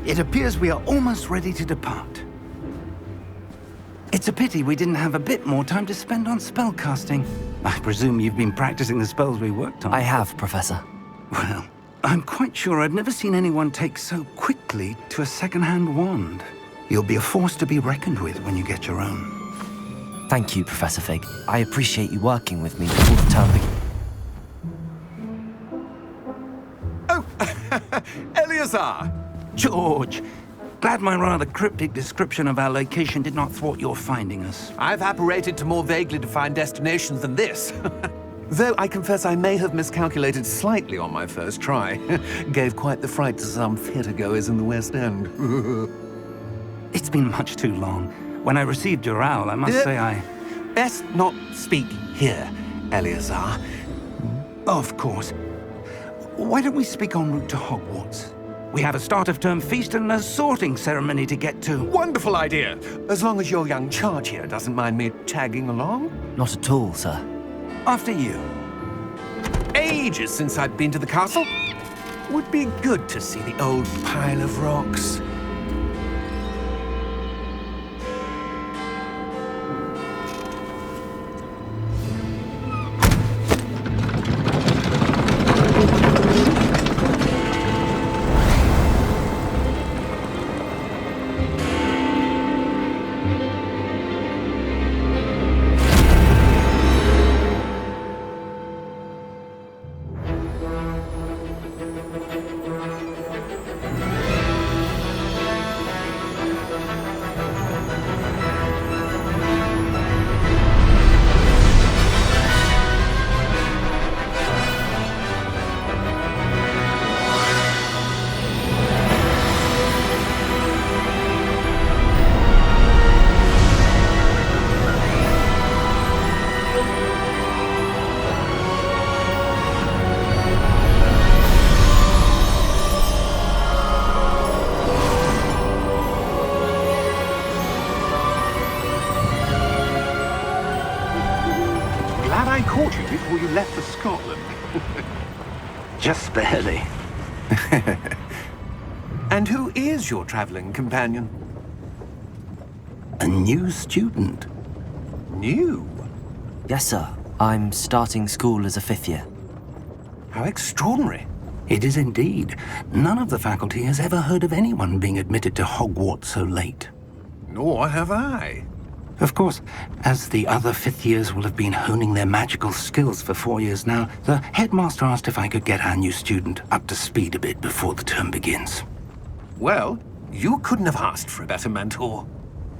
It appears we are almost ready to depart. It's a pity we didn't have a bit more time to spend on spellcasting. I presume you've been practicing the spells we worked on. I have, Professor. Well, I'm quite sure I've never seen anyone take so quickly to a second-hand wand. You'll be a force to be reckoned with when you get your own. Thank you, Professor Fig. I appreciate you working with me before the term begins. Oh, Eleazar! George, glad my rather cryptic description of our location did not thwart your finding us. I've apparated to more vaguely defined destinations than this. Though I confess I may have miscalculated slightly on my first try. Gave quite the fright to some theatre-goers in the West End. It's been much too long. When I received your owl, I must say I... Best not speak here, Eleazar. Of course. Why don't we speak en route to Hogwarts? We have a start-of-term feast and a sorting ceremony to get to. Wonderful idea! As long as your young charge here doesn't mind me tagging along. Not at all, sir. After you. Ages since I've been to the castle. Would be good to see the old pile of rocks. Before you left for Scotland. Just barely. And who is your traveling companion? A new student. New? Yes, sir. I'm starting school as a 5th year. How extraordinary. It is indeed. None of the faculty has ever heard of anyone being admitted to Hogwarts so late. Nor have I. Of course, as the other 5th years will have been honing their magical skills for 4 years now, the headmaster asked if I could get our new student up to speed a bit before the term begins. Well, you couldn't have asked for a better mentor.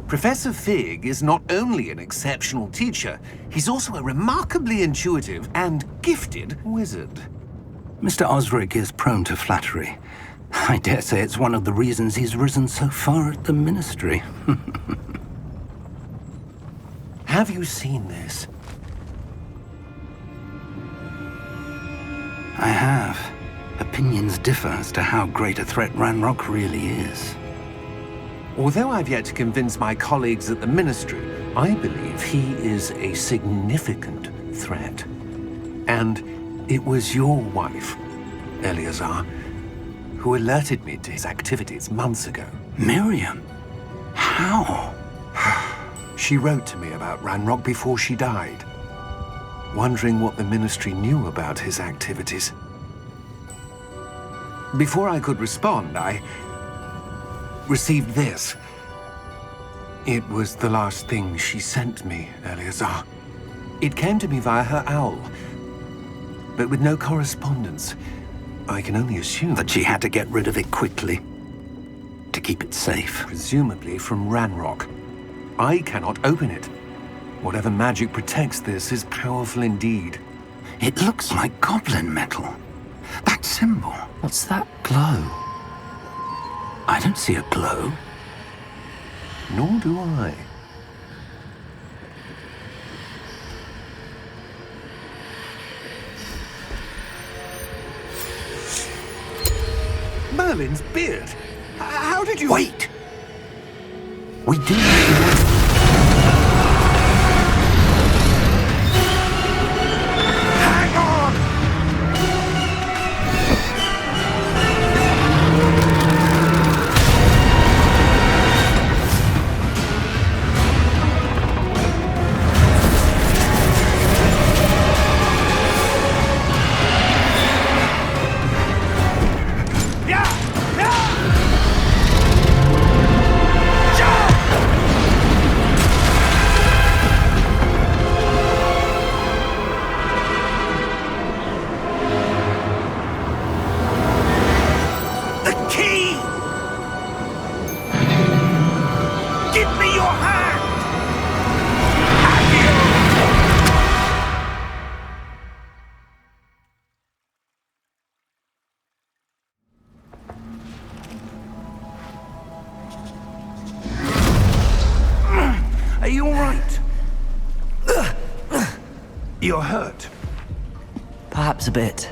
Professor Fig is not only an exceptional teacher, he's also a remarkably intuitive and gifted wizard. Mr. Osric is prone to flattery. I dare say it's one of the reasons he's risen so far at the ministry. Have you seen this? I have. Opinions differ as to how great a threat Ranrock really is. Although I've yet to convince my colleagues at the Ministry, I believe he is a significant threat. And it was your wife, Eleazar, who alerted me to his activities months ago. Miriam? How? She wrote to me about Ranrock before she died, wondering what the Ministry knew about his activities. Before I could respond, I received this. It was the last thing she sent me, Eleazar. It came to me via her owl, but with no correspondence. I can only assume That she had to get rid of it quickly to keep it safe. presumably from Ranrock. I cannot open it. Whatever magic protects this is powerful indeed. It looks like goblin metal. That symbol. What's that glow? I don't see a glow. Nor do I. Merlin's beard! How did you... Wait! We do need to... Hang on! Are you all right? You're hurt. Perhaps a bit.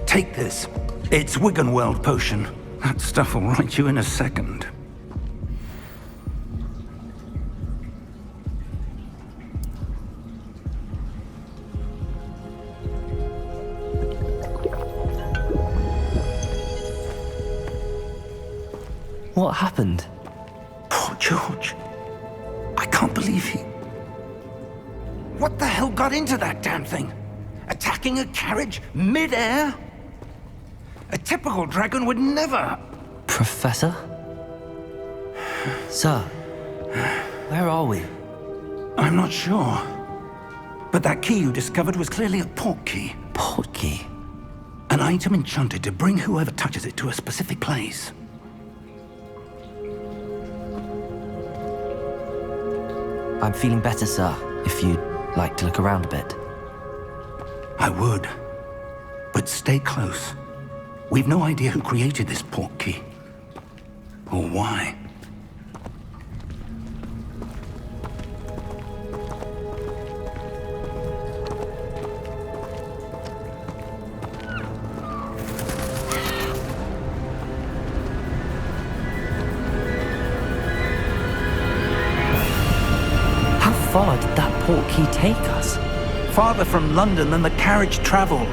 Take this. It's Wiggenweld potion. That stuff will right you in a second. What happened? Poor George. I can't believe he... What the hell got into that damn thing? Attacking a carriage mid-air? A typical dragon would never... Professor? Sir, where are we? I'm not sure. But that key you discovered was clearly a port key. Port key? An item enchanted to bring whoever touches it to a specific place. I'm feeling better, sir, if you'd like to look around a bit. I would. But stay close. We've no idea who created this port key. Or why. How far did that port key take us? Farther from London than the carriage travelled.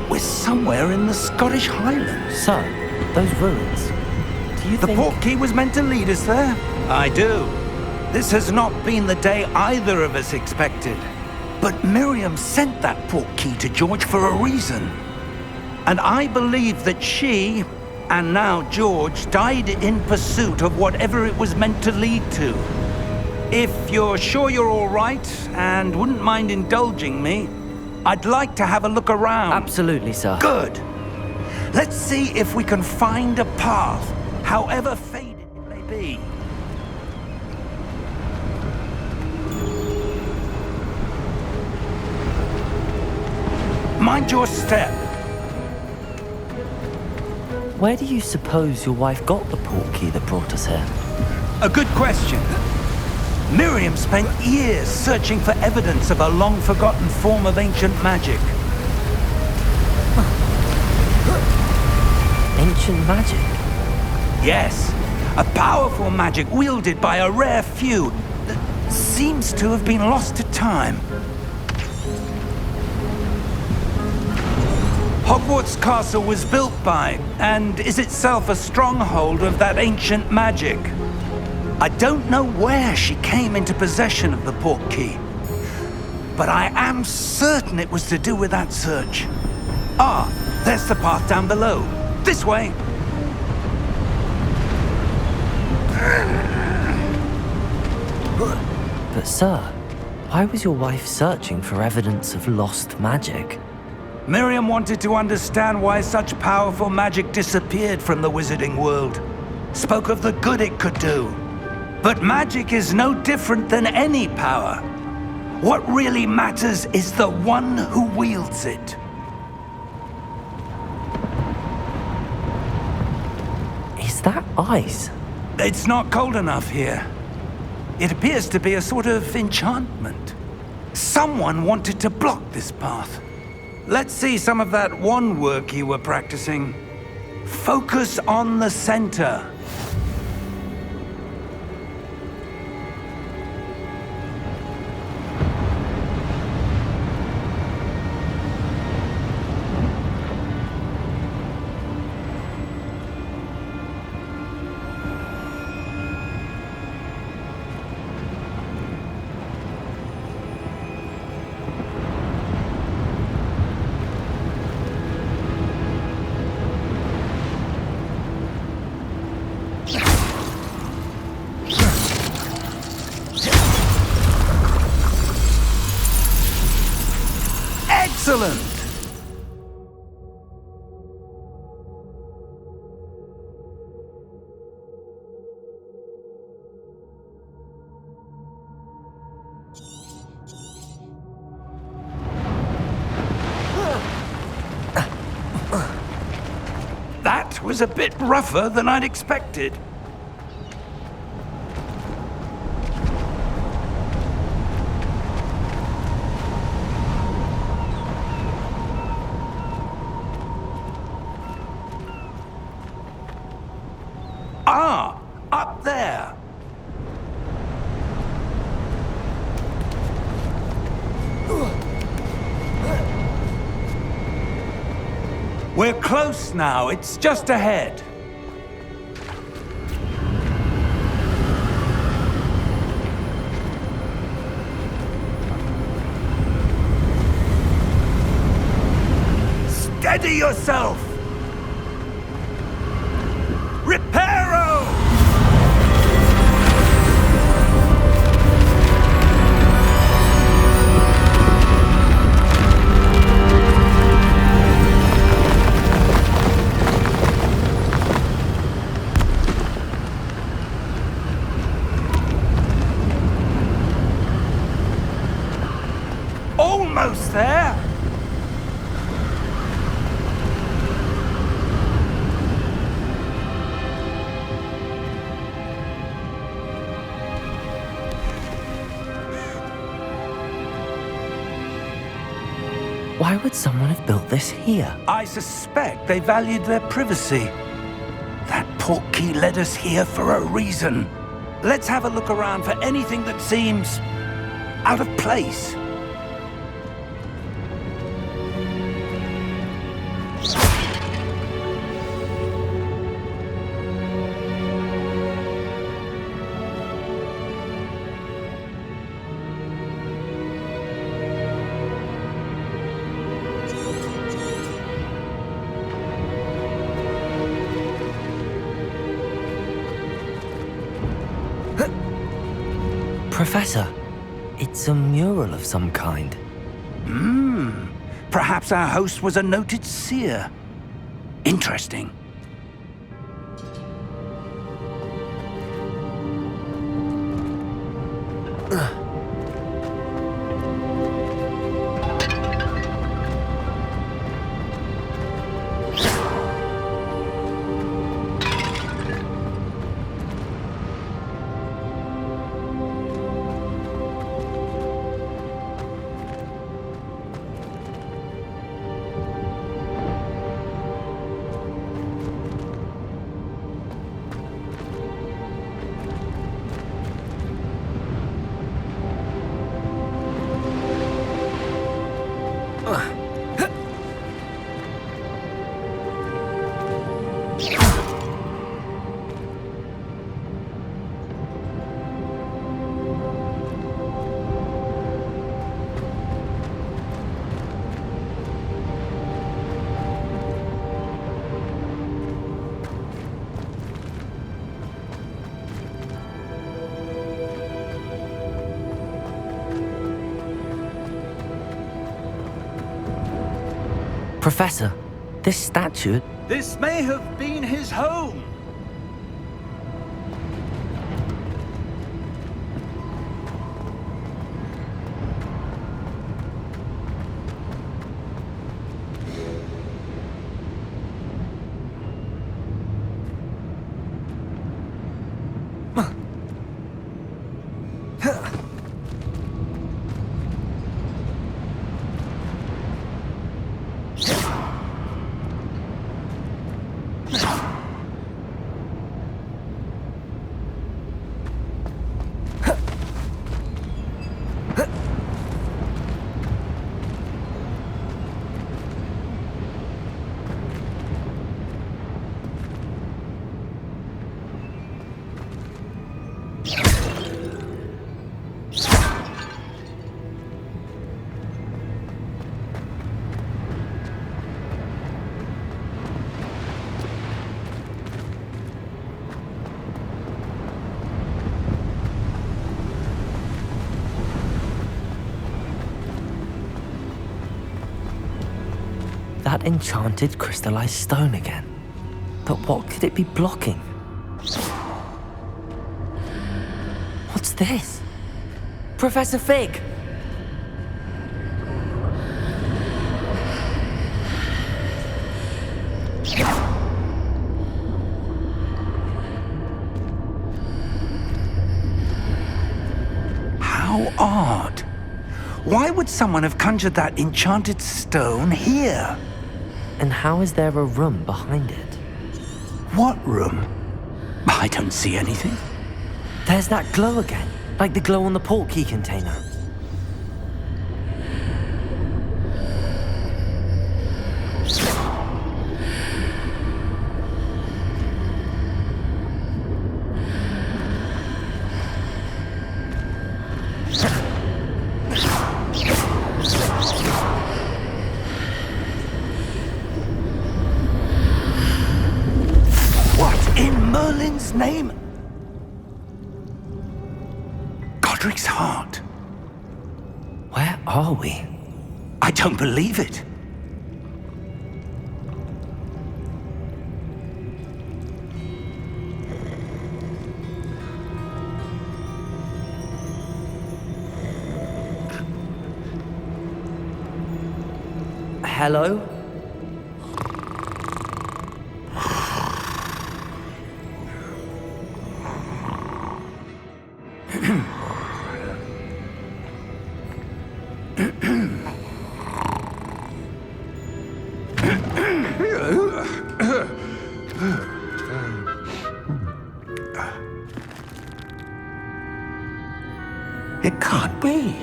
We're somewhere in the Scottish Highlands. Sir, those ruins. Do you The think... port key was meant to lead us there? I do. This has not been the day either of us expected. But Miriam sent that port key to George for a reason. And I believe that she, and now George, died in pursuit of whatever it was meant to lead to. If you're sure you're all right, and wouldn't mind indulging me, I'd like to have a look around. Absolutely, sir. Good. Let's see if we can find a path, however faded it may be. Mind your step. Where do you suppose your wife got the port key that brought us here? A good question. Miriam spent years searching for evidence of a long-forgotten form of ancient magic. Ancient magic? Yes, a powerful magic wielded by a rare few that seems to have been lost to time. Hogwarts Castle was built by, and is itself a stronghold of that ancient magic. I don't know where she came into possession of the portkey, but I am certain it was to do with that search. Ah, there's the path down below. This way. But sir, why was your wife searching for evidence of lost magic? Miriam wanted to understand why such powerful magic disappeared from the wizarding world. Spoke of the good it could do. But magic is no different than any power. What really matters is the one who wields it. Is that ice? It's not cold enough here. It appears to be a sort of enchantment. Someone wanted to block this path. Let's see some of that wand work you were practicing. Focus on the center. Excellent! That was a bit rougher than I'd expected. Ah, up there. We're close now. It's just ahead. Steady yourself. Reparo! Almost there. Why would someone have built this here? I suspect they valued their privacy. That portkey led us here for a reason. Let's have a look around for anything that seems out of place. Professor, it's a mural of some kind. Perhaps our host was a noted seer. Interesting. Professor, this statue... This may have been his home. That enchanted crystallized stone again. But what could it be blocking? What's this? Professor Fig! How odd. Why would someone have conjured that enchanted stone here? And how is there a room behind it? What room? I don't see anything. There's that glow again, like the glow on the portkey container. Name? Godric's heart. Where are we? I don't believe it. Hello? It can't be.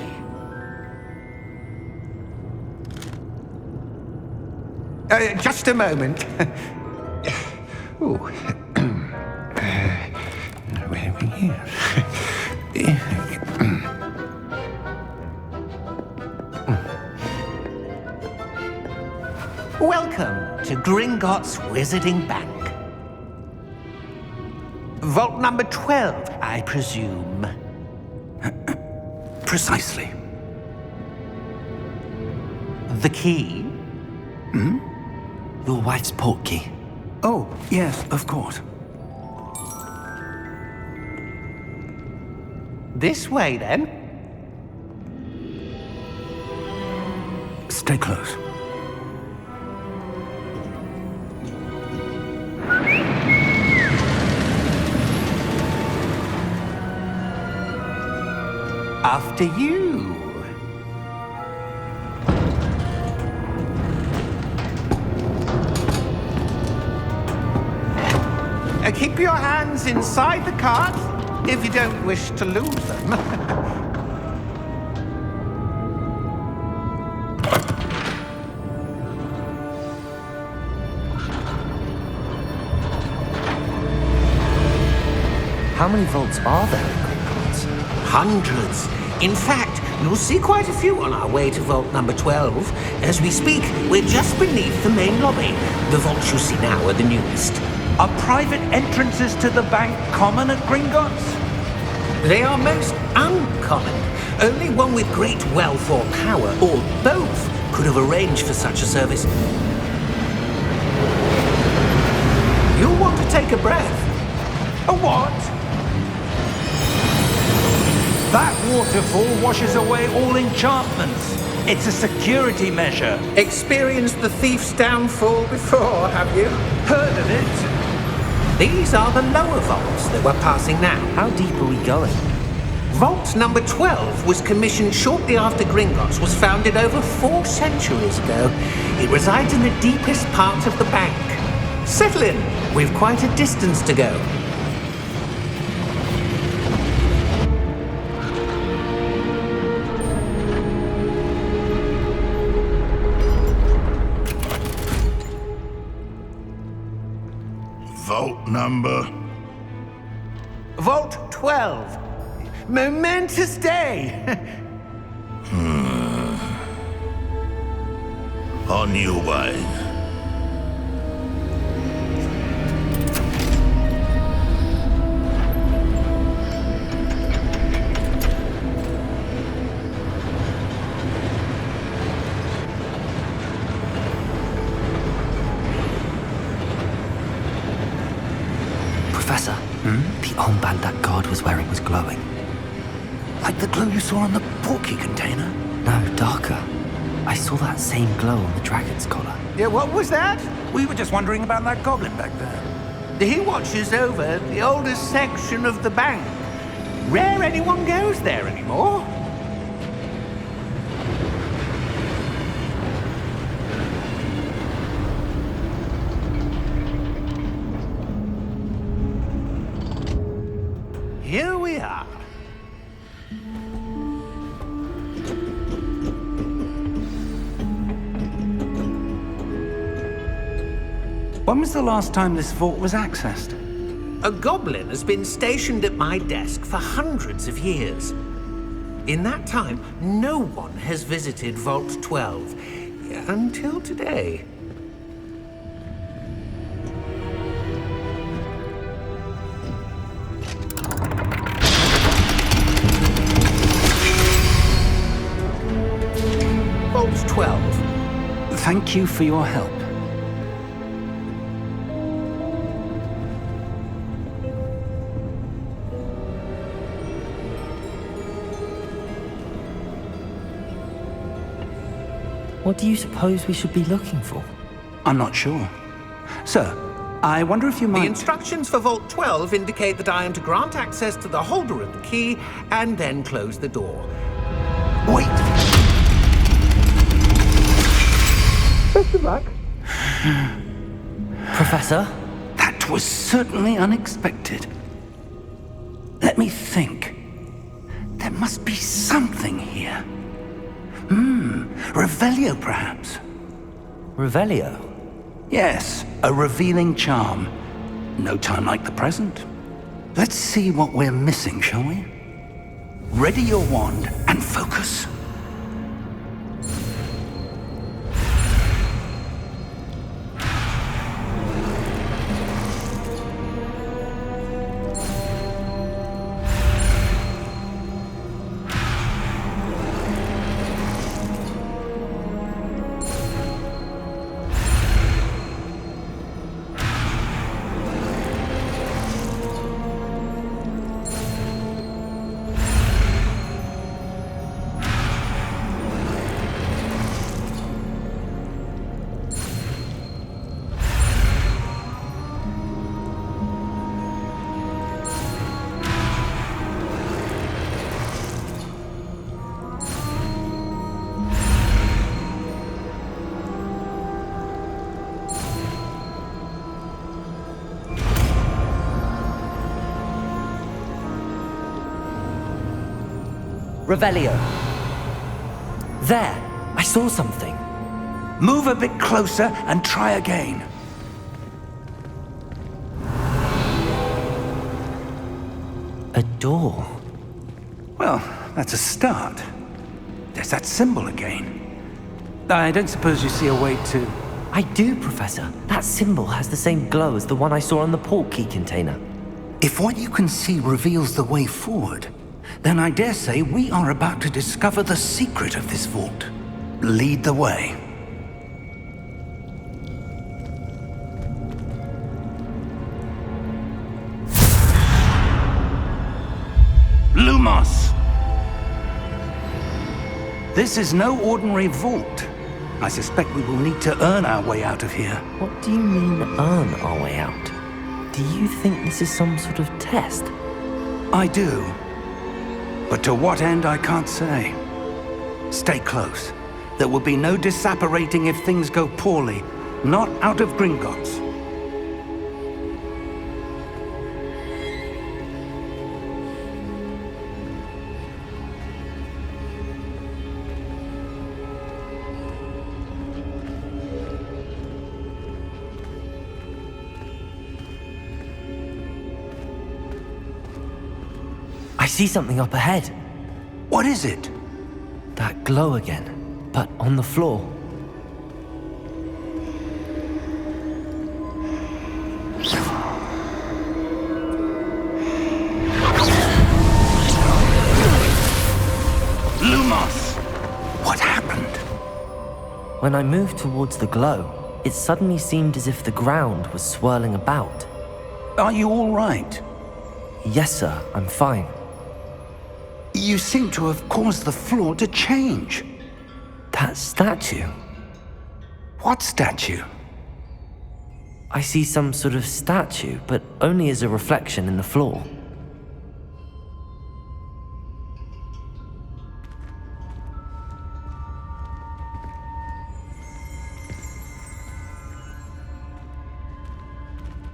Just a moment. Oh. Where are we here? Welcome to Gringotts Wizarding Bank. Vault number 12, I presume. Precisely. The key? Hmm? Your wife's portkey. Oh, yes, of course. This way, then. Stay close. After you. Keep your hands inside the cart if you don't wish to lose them. How many vaults are there in Gringotts? Hundreds. In fact, you'll see quite a few on our way to vault number 12. As we speak, we're just beneath the main lobby. The vaults you see now are the newest. Are private entrances to the bank common at Gringotts? They are most uncommon. Only one with great wealth or power, or both, could have arranged for such a service. take a breath. A what? That waterfall washes away all enchantments. It's a security measure. Experienced the thief's downfall before, have you? Heard of it? These are the lower vaults that we're passing now. How deep are we going? Vault number 12 was commissioned shortly after Gringotts was founded over 4 centuries ago. It resides in the deepest part of the bank. Settle in. We've quite a distance to go. Vault number? Vault 12. Momentous day. On your way. Professor, the armband that guard was wearing was glowing. Like the glow you saw on the portkey container? No, darker. I saw that same glow on the dragon's collar. Yeah, what was that? We were just wondering about that goblin back there. He watches over the oldest section of the bank. Rare anyone goes there anymore. Here we are. When was the last time this vault was accessed? A goblin has been stationed at my desk for hundreds of years. In that time, no one has visited Vault 12 until today. Vault 12. Thank you for your help. What do you suppose we should be looking for? I'm not sure. Sir, I wonder if you might... The instructions for Vault 12 indicate that I am to grant access to the holder of the key and then close the door. Wait! Best of luck. Professor? That was certainly unexpected. Let me think. There must be something here. Revelio, perhaps? Revelio? Yes, a revealing charm. No time like the present. Let's see what we're missing, shall we? Ready your wand and focus. Revelio. There! I saw something. Move a bit closer and try again. A door. Well, that's a start. There's that symbol again. I don't suppose you see a way to... I do, Professor. That symbol has the same glow as the one I saw on the portkey container. If what you can see reveals the way forward, then I dare say we are about to discover the secret of this vault. Lead the way. This is no ordinary vault. I suspect we will need to earn our way out of here. What do you mean, earn our way out? Do you think this is some sort of test? I do. But to what end, I can't say. Stay close. There will be no disapparating if things go poorly. Not out of Gringotts. I see something up ahead. What is it? That glow again, but on the floor. Lumos! What happened? When I moved towards the glow, it suddenly seemed as if the ground was swirling about. Are you all right? Yes, sir, I'm fine. You seem to have caused the floor to change. That statue. What statue? I see some sort of statue, but only as a reflection in the floor.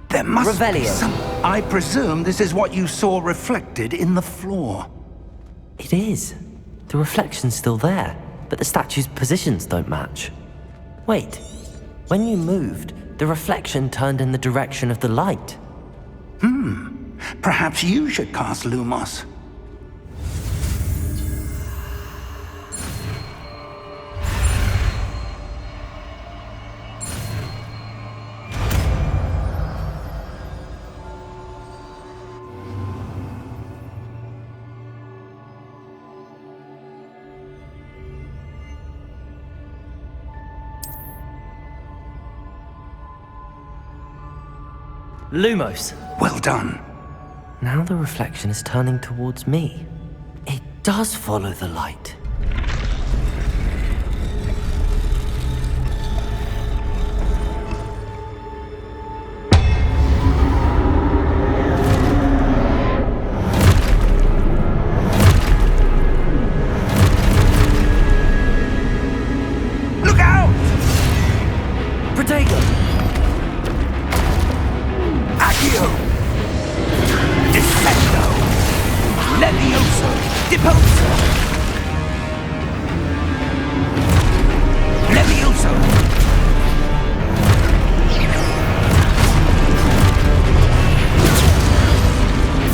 There must be Revelio. some... I presume this is what you saw reflected in the floor. It is. The reflection's still there, but the statue's positions don't match. Wait, when you moved, the reflection turned in the direction of the light. Perhaps you should cast Lumos. Lumos! Well done. Now the reflection is turning towards me. It does follow the light. Look out! Protego! Accio! Incendio! Levioso! Deposo! Levioso!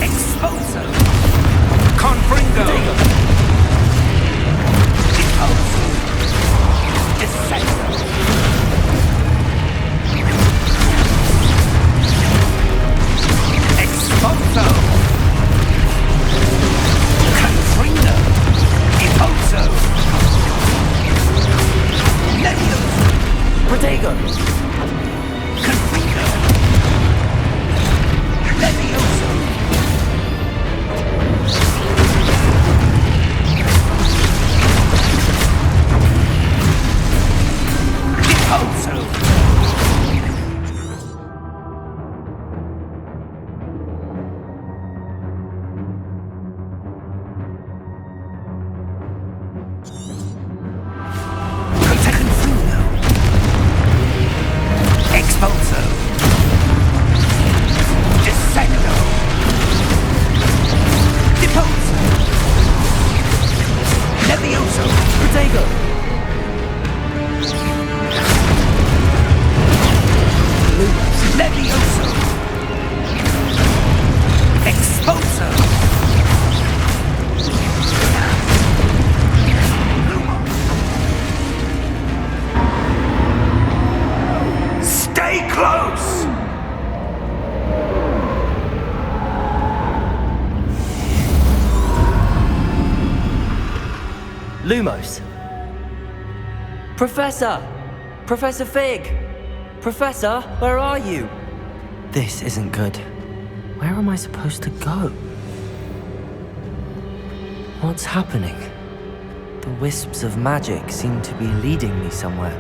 Exposo! Confringo! Deposo! Descendo! Exposo! Confringo! Deposo! Levioso! Protego! Confringo! Levioso! Deposo! Conteconfringo! Expulso! Descendo! Deposo! Levioso! Protego! Levioso! Expulso! Stay close! Lumos! Professor! Professor Fig! Professor, where are you? This isn't good. Where am I supposed to go? What's happening? The The wisps of magic seem to be leading me somewhere.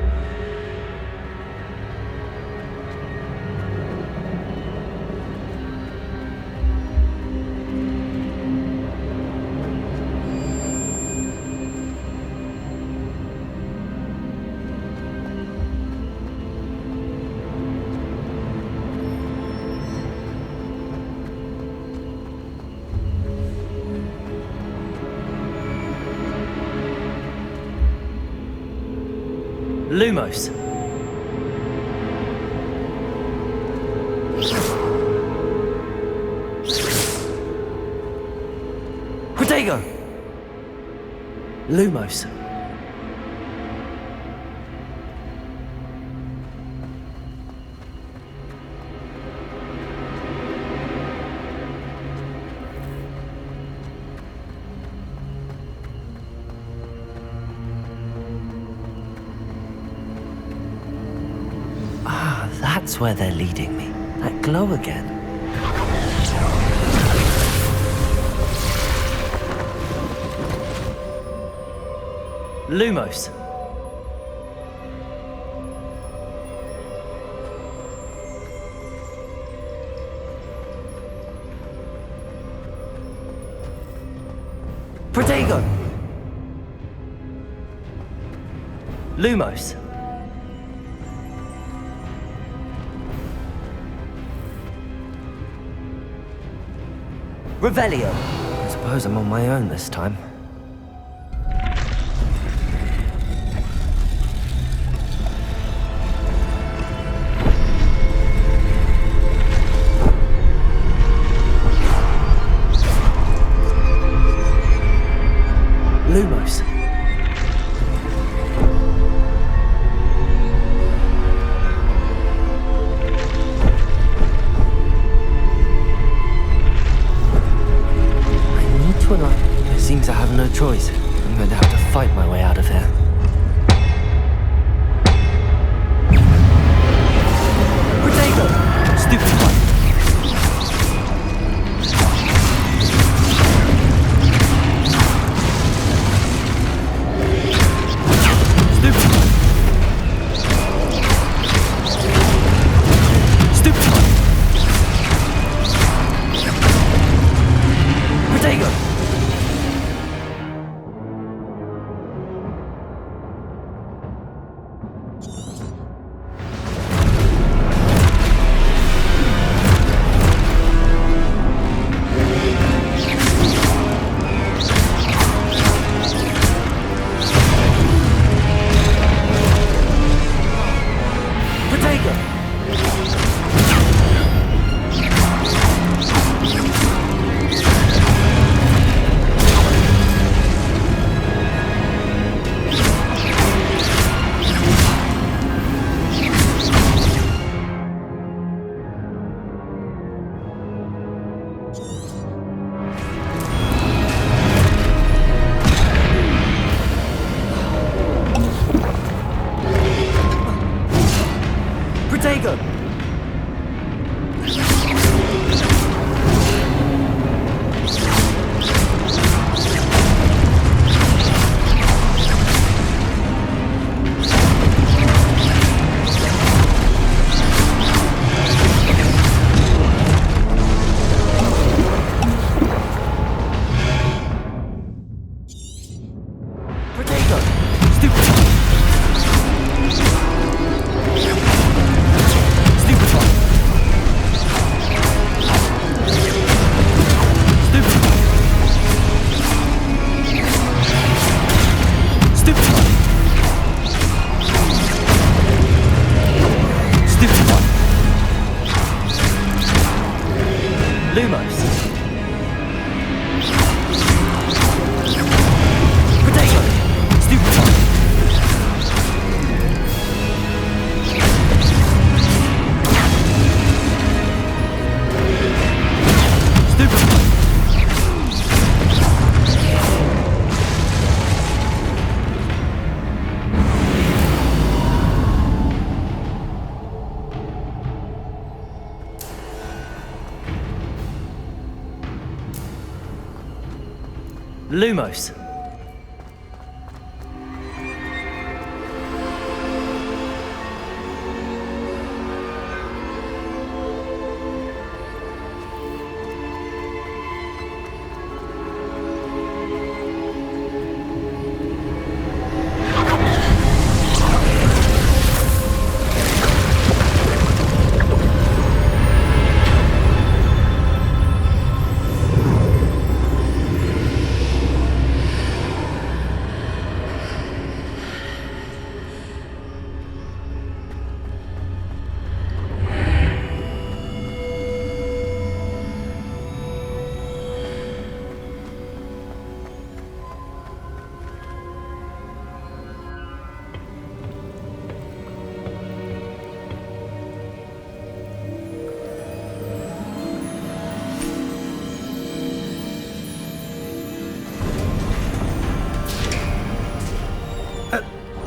Lumos. Protego. Lumos. That's where they're leading me. That glow again. Lumos. Protego. Lumos. Revelio. I suppose I'm on my own this time. Lumos. Seems I have no choice. I'm going to have to fight my way out of here. Protego! Stupid one! Stupid one! Stupid one! Protego! Lumos.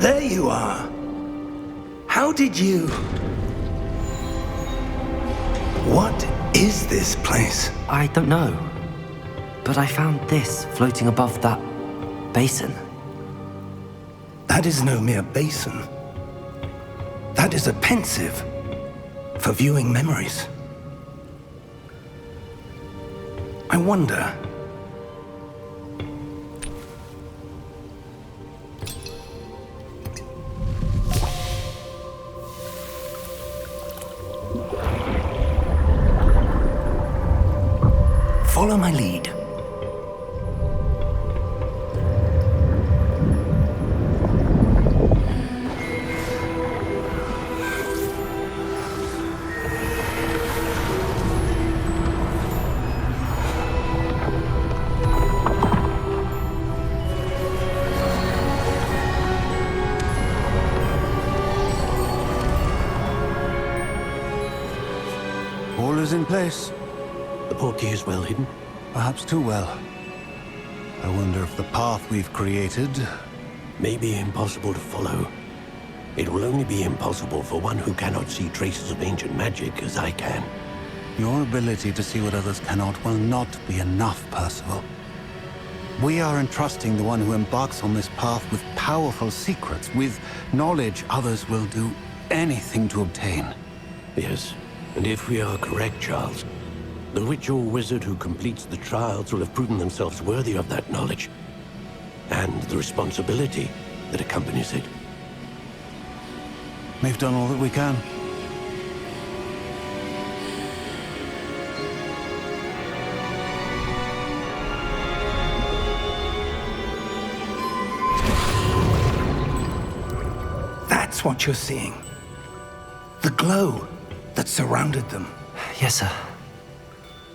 There you are. How did you... What is this place? I don't know. But I found this floating above that basin. That is no mere basin. That is a pensive for viewing memories. I wonder... Follow my lead. All is in place. The portkey is well hidden. Perhaps too well. I wonder if the path we've created... May be impossible to follow. It will only be impossible for one who cannot see traces of ancient magic as I can. Your ability to see what others cannot will not be enough, Percival. We are entrusting the one who embarks on this path with powerful secrets, with knowledge others will do anything to obtain. Yes, and if we are correct, Charles, the witch or wizard who completes the trials will have proven themselves worthy of that knowledge, and the responsibility that accompanies it. We've done all that we can. That's what you're seeing. The glow that surrounded them. Yes, sir.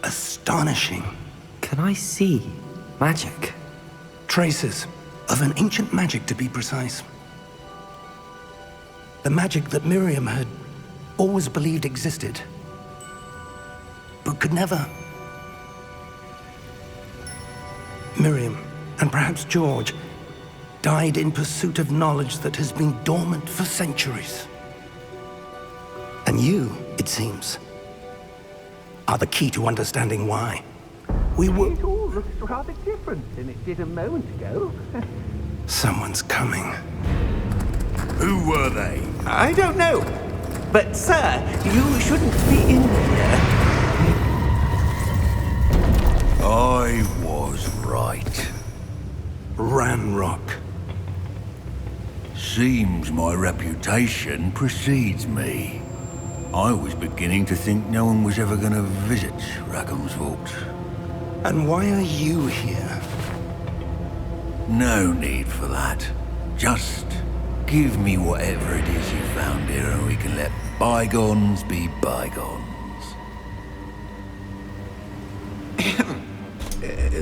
Astonishing. Can I see magic? Traces of an ancient magic, to be precise. The magic that Miriam had always believed existed, but could never. Miriam, and perhaps George, died in pursuit of knowledge that has been dormant for centuries. And you, it seems, are the key to understanding why. We were... It all looks rather different than it did a moment ago. Someone's coming. Who were they? I don't know. But, sir, you shouldn't be in here. I was right. Ranrock. Seems my reputation precedes me. I was beginning to think no one was ever going to visit Rackham's vault. And why are you here? No need for that. Just give me whatever it is you found here and we can let bygones be bygones.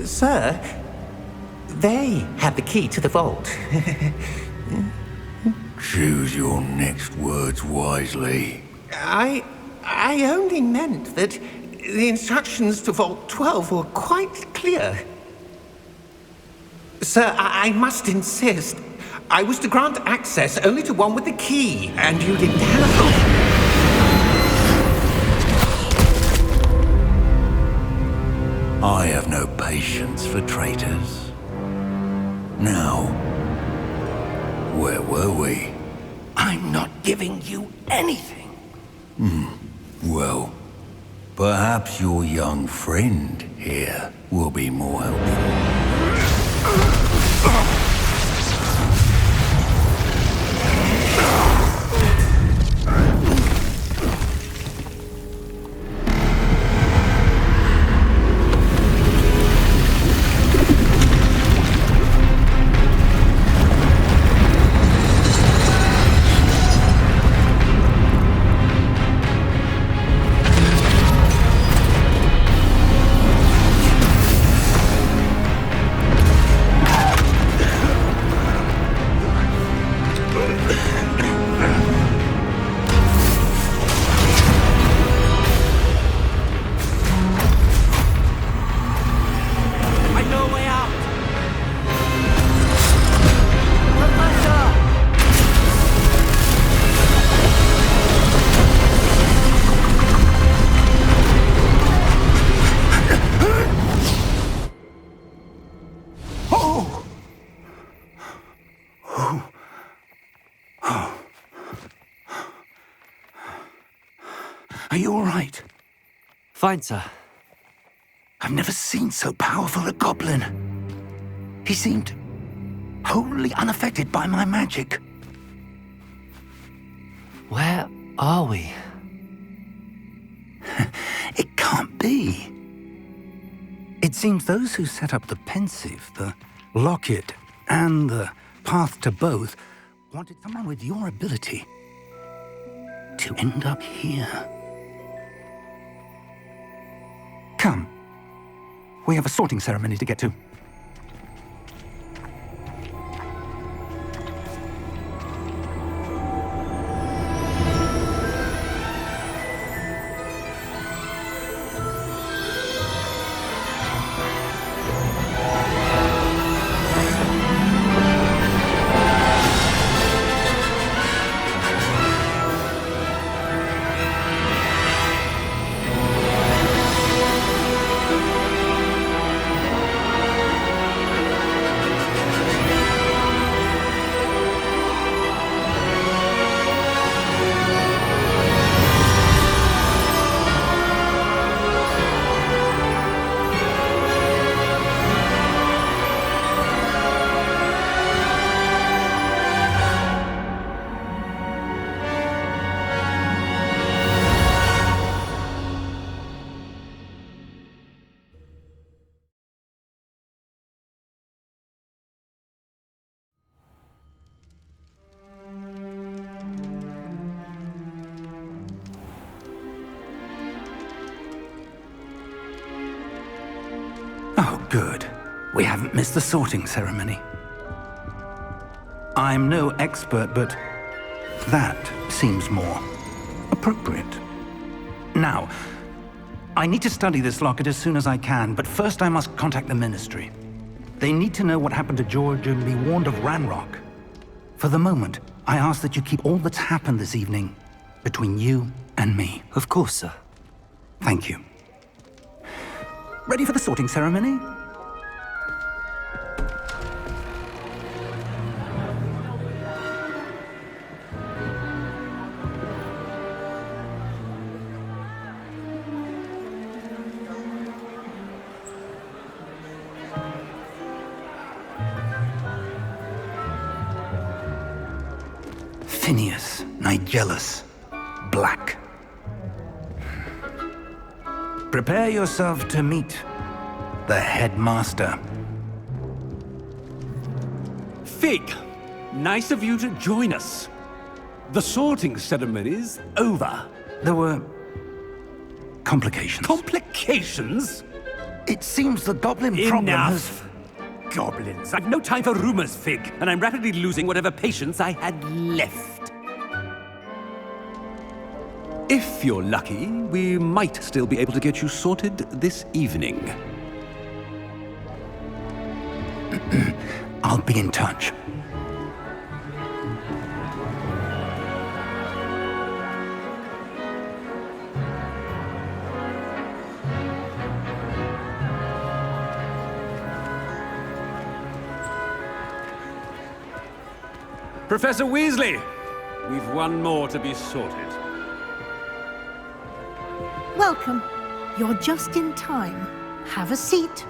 Sir, they have the key to the vault. Choose your next words wisely. I only meant that the instructions to Vault 12 were quite clear. Sir, I must insist. I was to grant access only to one with the key, and you didn't have... I have no patience for traitors. Now, where were we? I'm not giving you anything. Well, perhaps your young friend here will be more helpful. Are you all right? Fine, sir. I've never seen so powerful a goblin. He seemed wholly unaffected by my magic. Where are we? It can't be. It seems those who set up the Pensive, the Locket, and the Path to Both wanted someone with your ability to end up here. Come. We have a sorting ceremony to get to. Oh, good. We haven't missed the sorting ceremony. I'm no expert, but that seems more appropriate. Now, I need to study this locket as soon as I can, but first I must contact the Ministry. They need to know what happened to George and be warned of Ranrock. For the moment, I ask that you keep all that's happened this evening between you and me. Of course, sir. Thank you. Ready for the sorting ceremony? Phineas, Nigellus, Black. Prepare yourself to meet the headmaster. Fig, nice of you to join us. The sorting ceremony's over. There were complications. Complications? It seems the goblin problem has... Enough! Goblins. I've no time for rumors, Fig, and I'm rapidly losing whatever patience I had left. If you're lucky, we might still be able to get you sorted this evening. I'll be in touch. Professor Weasley, we've one more to be sorted. Welcome. You're just in time. Have a seat.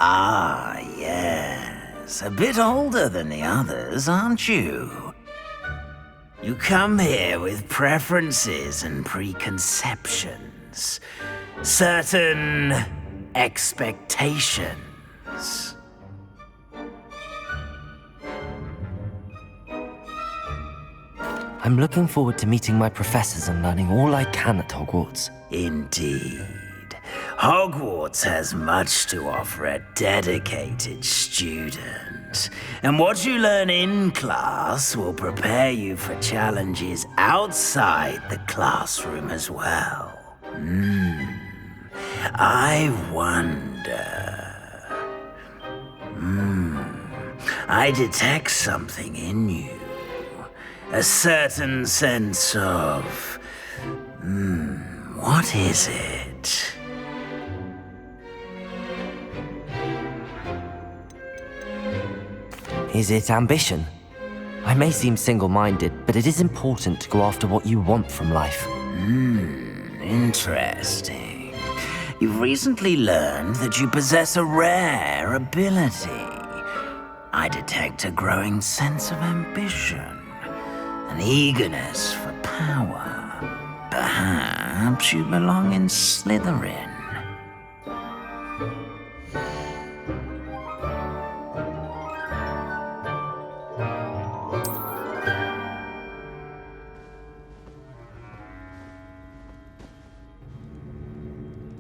Ah, yes. A bit older than the others, aren't you? You come here with preferences and preconceptions. Certain expectations. I'm looking forward to meeting my professors and learning all I can at Hogwarts. Indeed. Hogwarts has much to offer a dedicated student. And what you learn in class will prepare you for challenges outside the classroom as well. I wonder... I detect something in you. A certain sense of... What is it? Is it ambition? I may seem single-minded, but it is important to go after what you want from life. Interesting. You've recently learned that you possess a rare ability. I detect a growing sense of ambition, an eagerness for power. Perhaps you belong in Slytherin.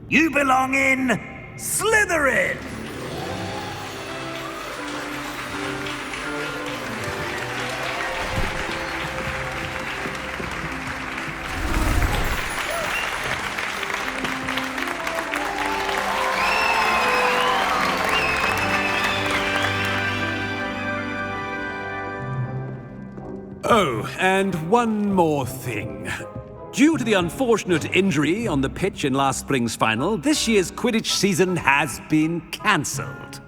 You belong in Slytherin! Oh, and one more thing. Due to the unfortunate injury on the pitch in last spring's final, this year's Quidditch season has been cancelled.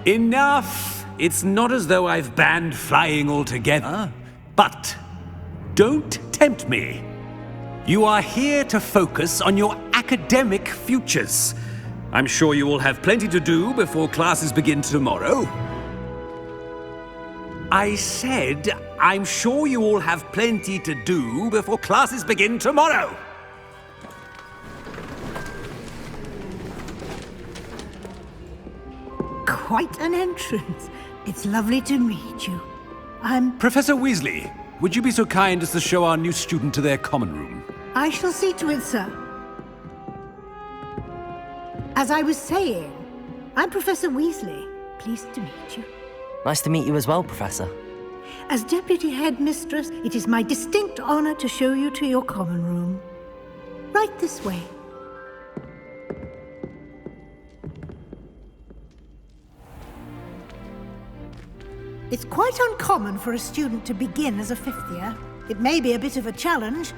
Enough! It's not as though I've banned flying altogether, but don't tempt me. You are here to focus on your academic futures. I'm sure you will have plenty to do before classes begin tomorrow. I said, I'm sure you all have plenty to do before classes begin tomorrow. Quite an entrance. It's lovely to meet you. Professor Weasley, would you be so kind as to show our new student to their common room? I shall see to it, sir. As I was saying, I'm Professor Weasley. Pleased to meet you. Nice to meet you as well, Professor. As Deputy Headmistress, it is my distinct honor to show you to your common room. Right this way. It's quite uncommon for a student to begin as a fifth year. It may be a bit of a challenge,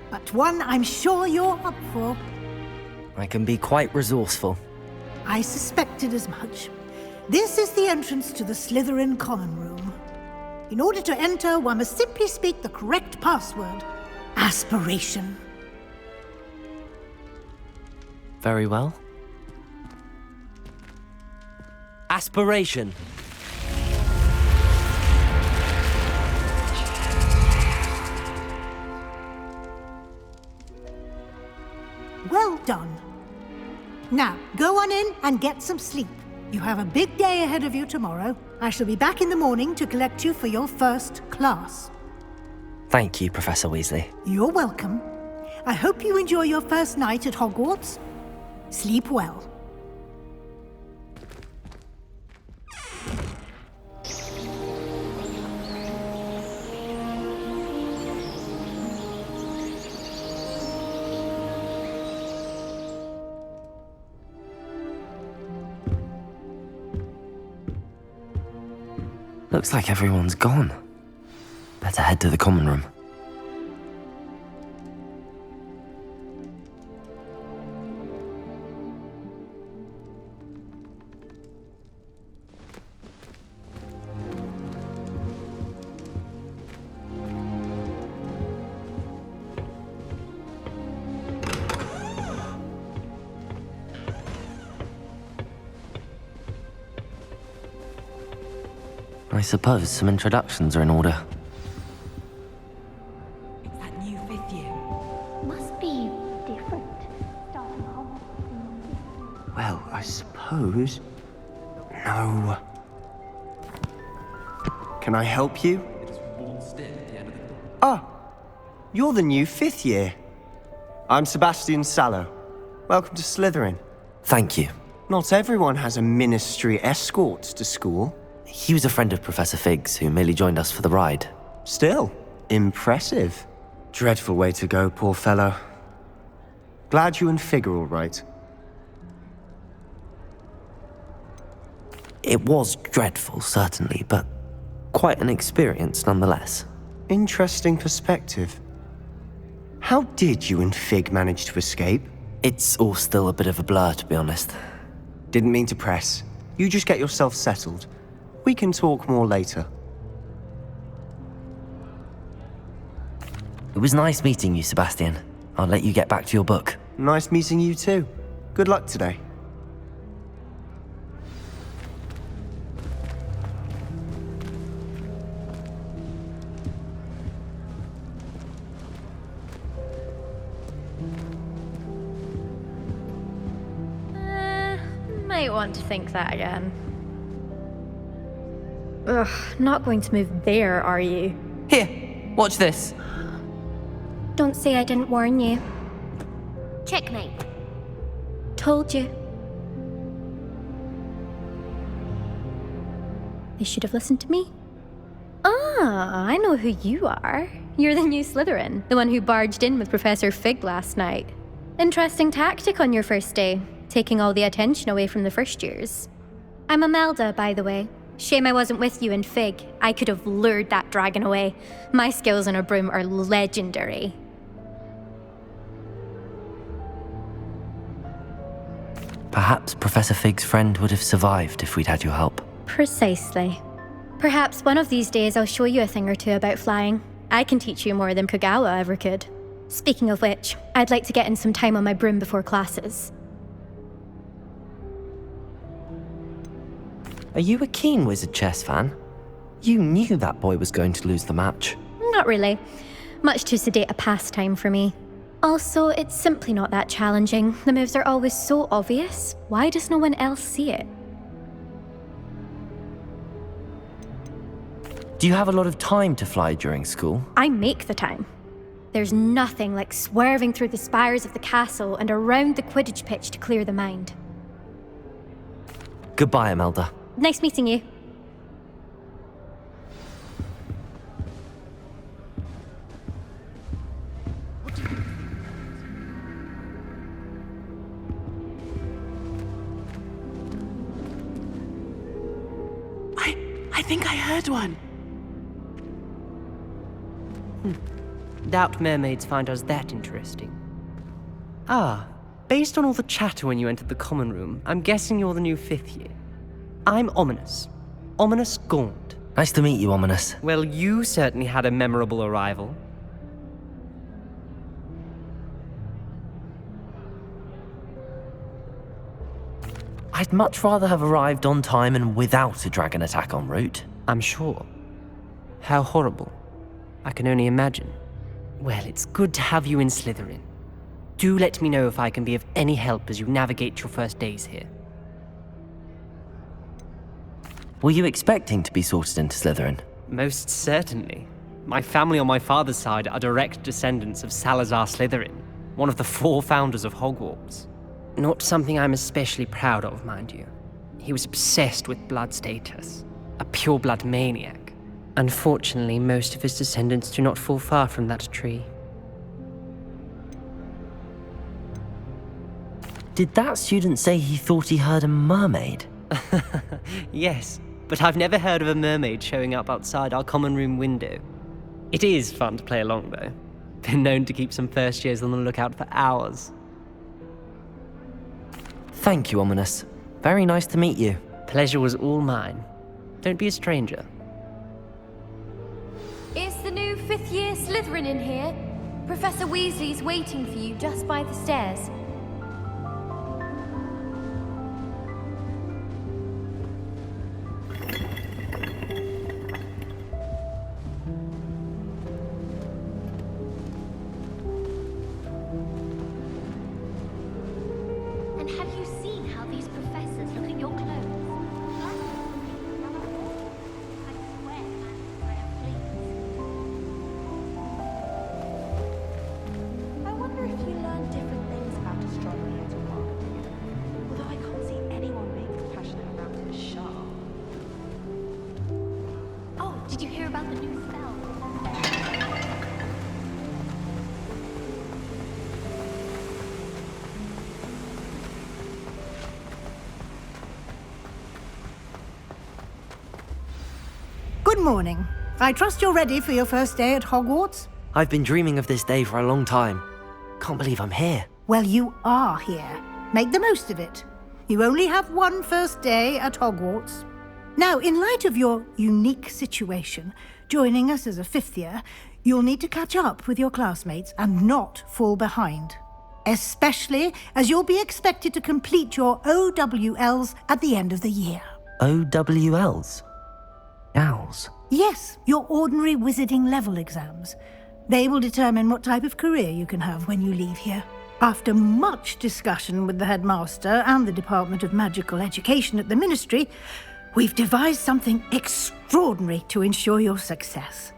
but one I'm sure you're up for. I can be quite resourceful. I suspected as much. This is the entrance to the Slytherin common room. In order to enter, one must simply speak the correct password. Aspiration. Very well. Aspiration. Well done. Now, go on in and get some sleep. You have a big day ahead of you tomorrow. I shall be back in the morning to collect you for your first class. Thank you, Professor Weasley. You're welcome. I hope you enjoy your first night at Hogwarts. Sleep well. Looks like everyone's gone. Better head to the common room. I suppose some introductions are in order. It's that new fifth year. Must be different. Starting Hogwarts. Well, I suppose... No. Can I help you? Ah, you're the new fifth year. I'm Sebastian Sallow. Welcome to Slytherin. Thank you. Not everyone has a ministry escort to school. He was a friend of Professor Fig's who merely joined us for the ride. Still, impressive. Dreadful way to go, poor fellow. Glad you and Fig are all right. It was dreadful, certainly, but quite an experience nonetheless. Interesting perspective. How did you and Fig manage to escape? It's all still a bit of a blur, to be honest. Didn't mean to press. You just get yourself settled. We can talk more later. It was nice meeting you, Sebastian. I'll let you get back to your book. Nice meeting you too. Good luck today. Might want to think that again. Ugh, not going to move there, are you? Here, watch this. Don't say I didn't warn you. Checkmate. Told you. They should have listened to me. Ah, I know who you are. You're the new Slytherin, the one who barged in with Professor Fig last night. Interesting tactic on your first day, taking all the attention away from the first years. I'm Imelda, by the way. Shame I wasn't with you in Fig. I could have lured that dragon away. My skills on a broom are legendary. Perhaps Professor Fig's friend would have survived if we'd had your help. Precisely. Perhaps one of these days I'll show you a thing or two about flying. I can teach you more than Kogawa ever could. Speaking of which, I'd like to get in some time on my broom before classes. Are you a keen Wizard chess fan? You knew that boy was going to lose the match. Not really. Much too sedate a pastime for me. Also, it's simply not that challenging. The moves are always so obvious. Why does no one else see it? Do you have a lot of time to fly during school? I make the time. There's nothing like swerving through the spires of the castle and around the Quidditch pitch to clear the mind. Goodbye, Imelda. Nice meeting you. I think I heard one. Doubt mermaids find us that interesting. Ah, based on all the chatter when you entered the common room, I'm guessing you're the new 5th year. I'm Ominous. Ominous Gaunt. Nice to meet you, Ominous. Well, you certainly had a memorable arrival. I'd much rather have arrived on time and without a dragon attack en route. I'm sure. How horrible. I can only imagine. Well, it's good to have you in Slytherin. Do let me know if I can be of any help as you navigate your first days here. Were you expecting to be sorted into Slytherin? Most certainly. My family on my father's side are direct descendants of Salazar Slytherin, one of the 4 founders of Hogwarts. Not something I'm especially proud of, mind you. He was obsessed with blood status, a pure-blood maniac. Unfortunately, most of his descendants do not fall far from that tree. Did that student say he thought he heard a mermaid? Yes, but I've never heard of a mermaid showing up outside our common room window. It is fun to play along, though. Been known to keep some first years on the lookout for hours. Thank you, Ominous. Very nice to meet you. Pleasure was all mine. Don't be a stranger. Is the new 5th year Slytherin in here? Professor Weasley's waiting for you just by the stairs. And have you seen how these professors look at your clothes? I wonder if you learn different things about astronomy at all. Although I can't see anyone being as passionate about it as Shah. Oh, did you hear about the new spell? Good morning. I trust you're ready for your first day at Hogwarts? I've been dreaming of this day for a long time. Can't believe I'm here. Well, you are here. Make the most of it. You only have one first day at Hogwarts. Now, in light of your unique situation, joining us as a fifth year, you'll need to catch up with your classmates and not fall behind. Especially as you'll be expected to complete your OWLs at the end of the year. OWLs? Owls? Yes, your ordinary wizarding level exams. They will determine what type of career you can have when you leave here. After much discussion with the headmaster and the Department of Magical Education at the Ministry, we've devised something extraordinary to ensure your success.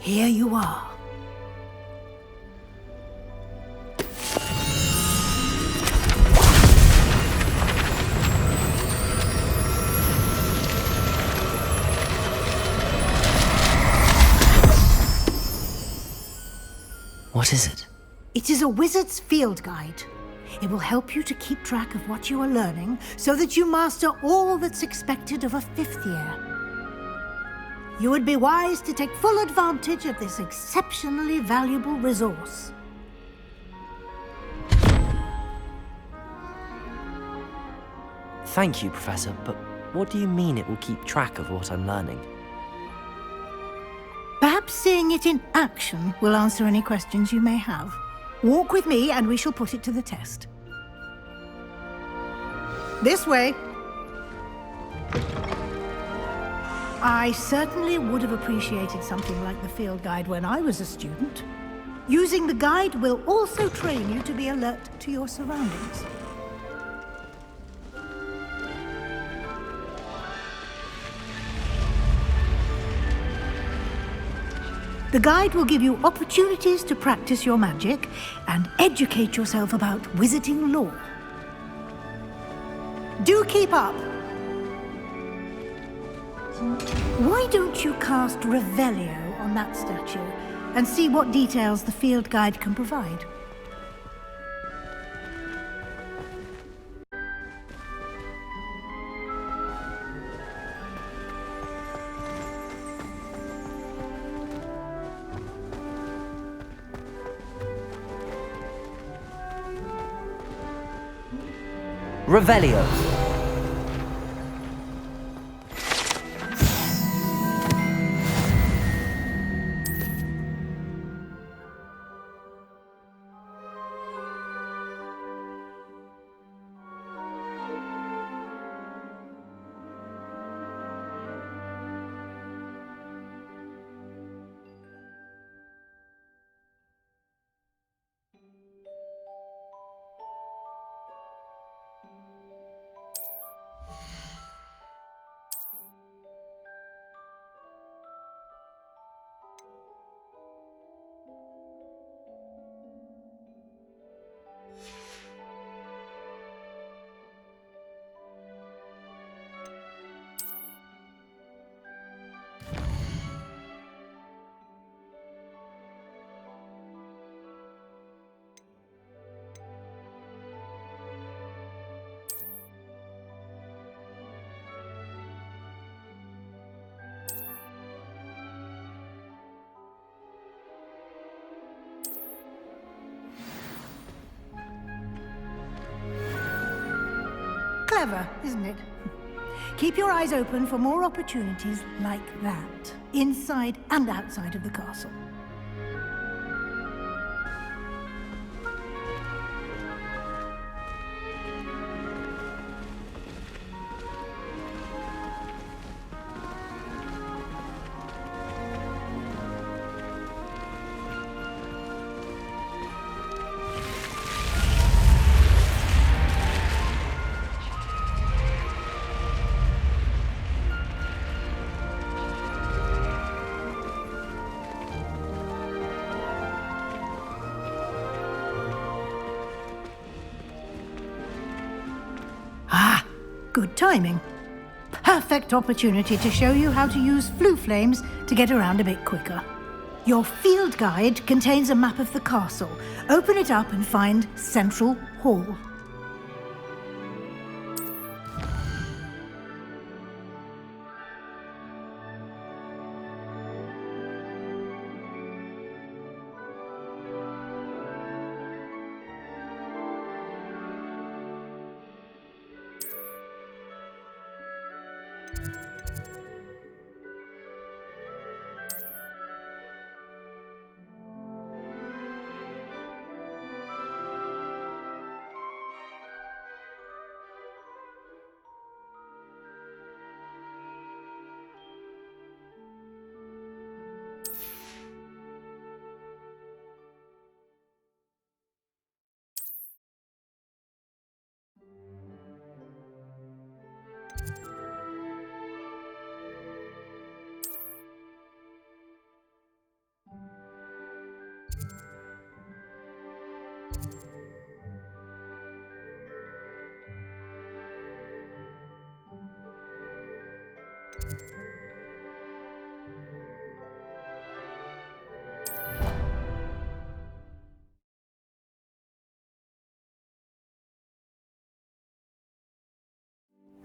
Here you are. What is it? It is a wizard's field guide. It will help you to keep track of what you are learning so that you master all that's expected of a fifth year. You would be wise to take full advantage of this exceptionally valuable resource. Thank you, Professor, but what do you mean it will keep track of what I'm learning? Perhaps seeing it in action will answer any questions you may have. Walk with me and we shall put it to the test. This way. I certainly would have appreciated something like the field guide when I was a student. Using the guide will also train you to be alert to your surroundings. The guide will give you opportunities to practice your magic and educate yourself about wizarding lore. Do keep up! Why don't you cast Revelio on that statue and see what details the field guide can provide? Revelio. Clever, isn't it? Keep your eyes open for more opportunities like that, inside and outside of the castle. Good timing. Perfect opportunity to show you how to use flue flames to get around a bit quicker. Your field guide contains a map of the castle. Open it up and find Central Hall.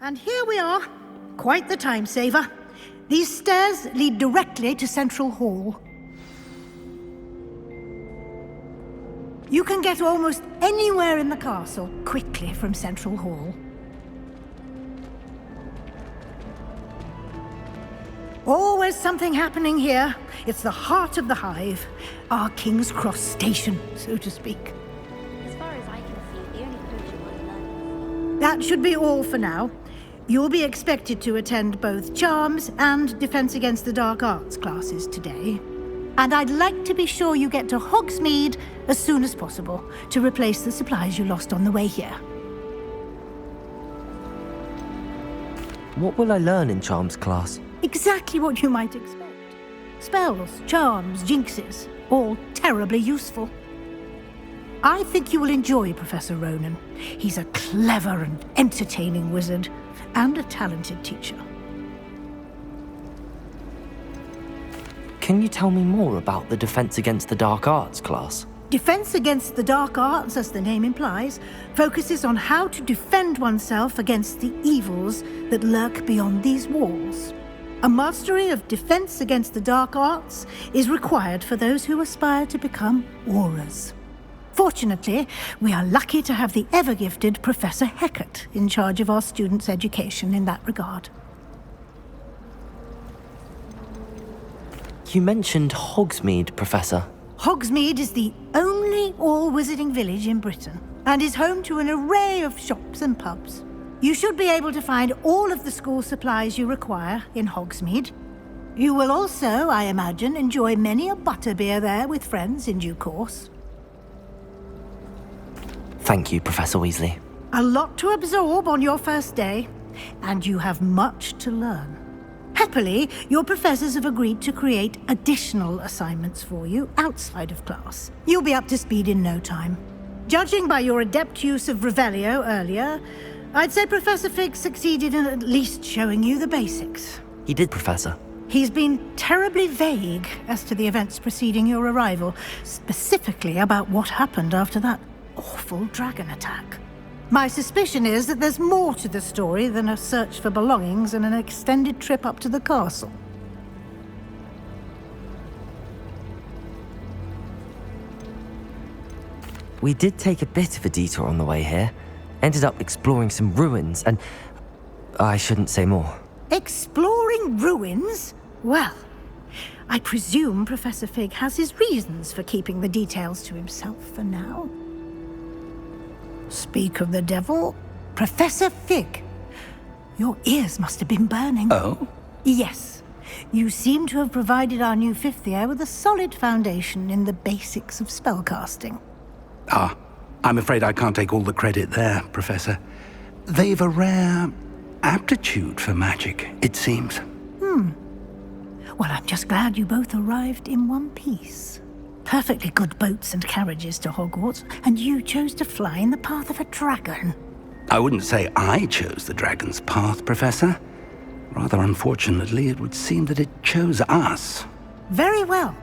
And here we are. Quite the time saver. These stairs lead directly to Central Hall. You can get almost anywhere in the castle quickly from Central Hall. Always something happening here. It's the heart of the Hive. Our King's Cross station, so to speak. As far as I can see, the only potion I learned. That should be all for now. You'll be expected to attend both Charms and Defense Against the Dark Arts classes today. And I'd like to be sure you get to Hogsmeade as soon as possible to replace the supplies you lost on the way here. What will I learn in Charms class? Exactly what you might expect. Spells, charms, jinxes, all terribly useful. I think you will enjoy Professor Ronin. He's a clever and entertaining wizard, and a talented teacher. Can you tell me more about the Defense Against the Dark Arts class? Defense Against the Dark Arts, as the name implies, focuses on how to defend oneself against the evils that lurk beyond these walls. A mastery of Defense Against the Dark Arts is required for those who aspire to become auras. Fortunately, we are lucky to have the ever-gifted Professor Hecat in charge of our students' education in that regard. You mentioned Hogsmeade, Professor. Hogsmeade is the only all-wizarding village in Britain, and is home to an array of shops and pubs. You should be able to find all of the school supplies you require in Hogsmeade. You will also, I imagine, enjoy many a butterbeer there with friends in due course. Thank you, Professor Weasley. A lot to absorb on your first day, and you have much to learn. Happily, your professors have agreed to create additional assignments for you outside of class. You'll be up to speed in no time. Judging by your adept use of Revelio earlier, I'd say Professor Fig succeeded in at least showing you the basics. He did, Professor. He's been terribly vague as to the events preceding your arrival, specifically about what happened after that awful dragon attack. My suspicion is that there's more to the story than a search for belongings and an extended trip up to the castle. We did take a bit of a detour on the way here. Ended up exploring some ruins and... I shouldn't say more. Exploring ruins? Well, I presume Professor Fig has his reasons for keeping the details to himself for now. Speak of the devil, Professor Fig. Your ears must have been burning. Oh? Yes. You seem to have provided our new fifth year with a solid foundation in the basics of spellcasting. Ah, I'm afraid I can't take all the credit there, Professor. They've a rare aptitude for magic, it seems. Well, I'm just glad you both arrived in one piece. Perfectly good boats and carriages to Hogwarts, and you chose to fly in the path of a dragon. I wouldn't say I chose the dragon's path, Professor. Rather unfortunately, it would seem that it chose us. Very well.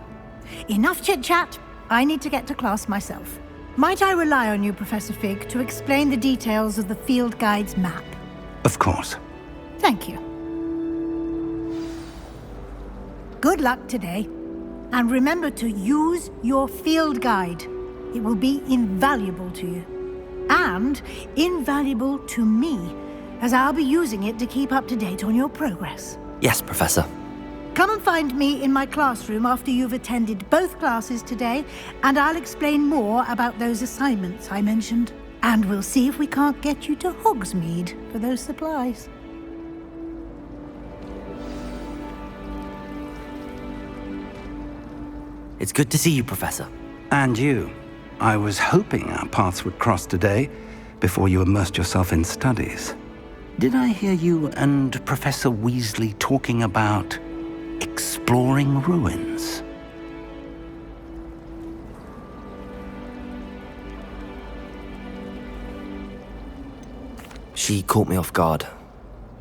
Enough chit-chat. I need to get to class myself. Might I rely on you, Professor Fig, to explain the details of the field guide's map? Of course. Thank you. Good luck today. And remember to use your field guide. It will be invaluable to you. And invaluable to me, as I'll be using it to keep up to date on your progress. Yes, Professor. Come and find me in my classroom after you've attended both classes today, and I'll explain more about those assignments I mentioned. And we'll see if we can't get you to Hogsmeade for those supplies. It's good to see you, Professor. And you. I was hoping our paths would cross today, before you immersed yourself in studies. Did I hear you and Professor Weasley talking about exploring ruins? She caught me off guard.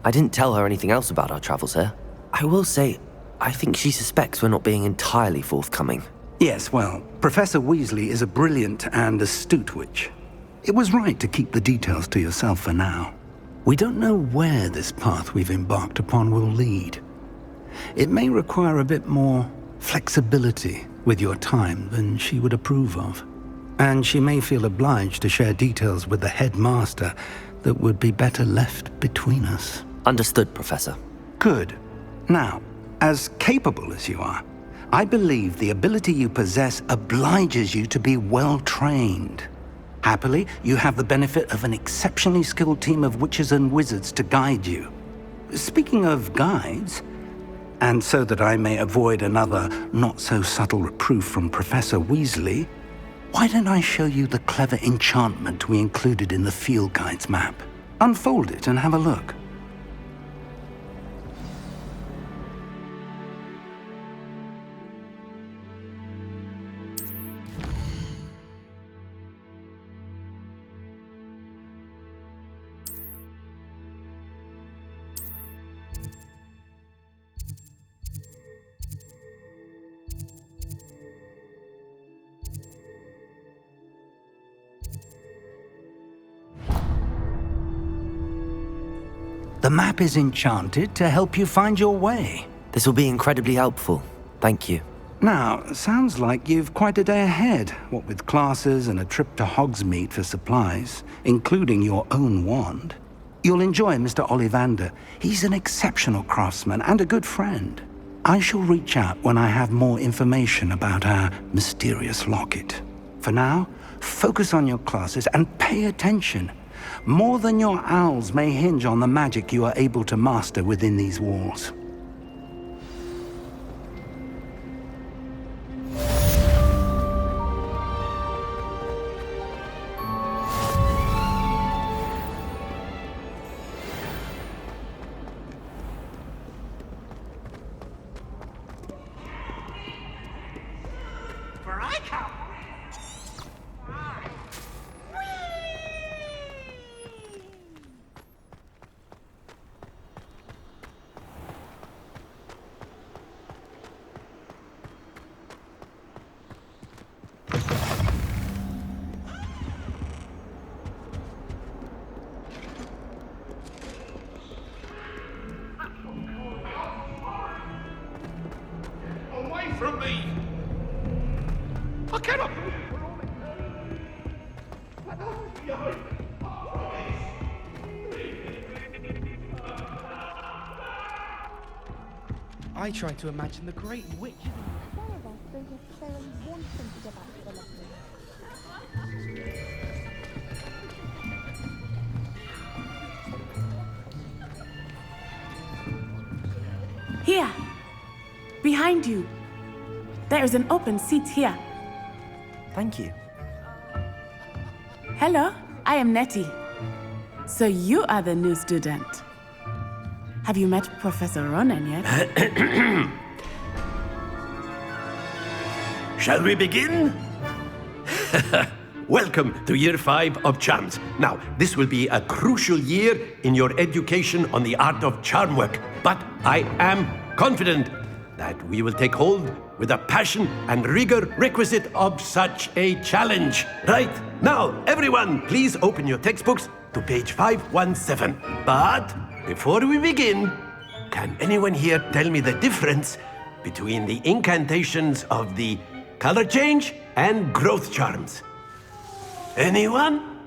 I didn't tell her anything else about our travels here. I will say, I think she suspects we're not being entirely forthcoming. Yes, well, Professor Weasley is a brilliant and astute witch. It was right to keep the details to yourself for now. We don't know where this path we've embarked upon will lead. It may require a bit more flexibility with your time than she would approve of. And she may feel obliged to share details with the headmaster that would be better left between us. Understood, Professor. Good. Now, as capable as you are, I believe the ability you possess obliges you to be well-trained. Happily, you have the benefit of an exceptionally skilled team of witches and wizards to guide you. Speaking of guides, and so that I may avoid another not-so-subtle reproof from Professor Weasley, why don't I show you the clever enchantment we included in the field guide's map? Unfold it and have a look. The map is enchanted to help you find your way. This will be incredibly helpful. Thank you. Now, sounds like you've quite a day ahead, what with classes and a trip to Hogsmeade for supplies, including your own wand. You'll enjoy Mr. Ollivander. He's an exceptional craftsman and a good friend. I shall reach out when I have more information about our mysterious locket. For now, focus on your classes and pay attention. More than your owls may hinge on the magic you are able to master within these walls. From me! I cannot! I try to imagine the Great Witch. Here! Behind you! There is an open seat here. Thank you. Hello, I am Nettie. So you are the new student. Have you met Professor Ronin yet? Shall we begin? Welcome to Year 5 of Charms. Now, this will be a crucial year in your education on the art of charm work, but I am confident that we will take hold with the passion and rigor requisite of such a challenge. Right, now, everyone, please open your textbooks to page 517. But before we begin, can anyone here tell me the difference between the incantations of the color change and growth charms? Anyone?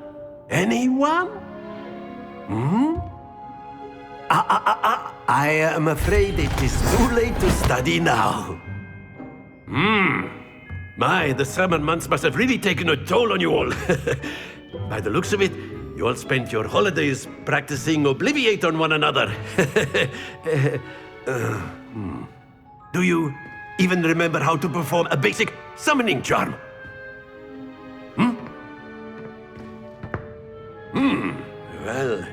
Anyone? I am afraid it is too late to study now. My, the summer months must have really taken a toll on you all. By the looks of it, you all spent your holidays practicing Obliviate on one another. Do you even remember how to perform a basic summoning charm? Well,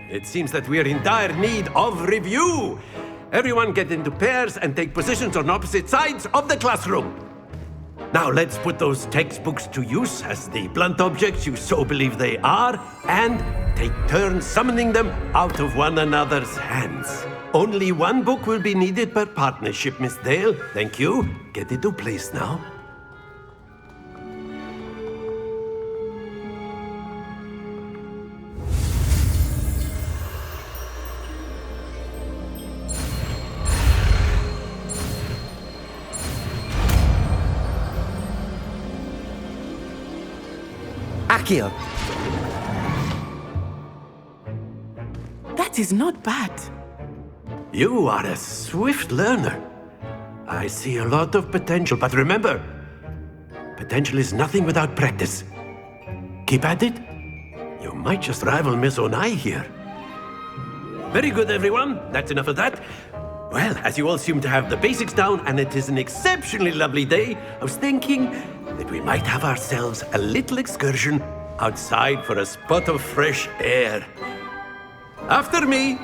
it seems that we are in dire need of review. Everyone get into pairs and take positions on opposite sides of the classroom. Now let's put those textbooks to use as the blunt objects you so believe they are, and take turns summoning them out of one another's hands. Only one book will be needed per partnership, Miss Dale. Thank you. Get into place now. Accio! That is not bad. You are a swift learner. I see a lot of potential, but remember, potential is nothing without practice. Keep at it. You might just rival Miss Onai here. Very good, everyone. That's enough of that. Well, as you all seem to have the basics down, and it is an exceptionally lovely day, I was thinking that we might have ourselves a little excursion outside for a spot of fresh air. After me!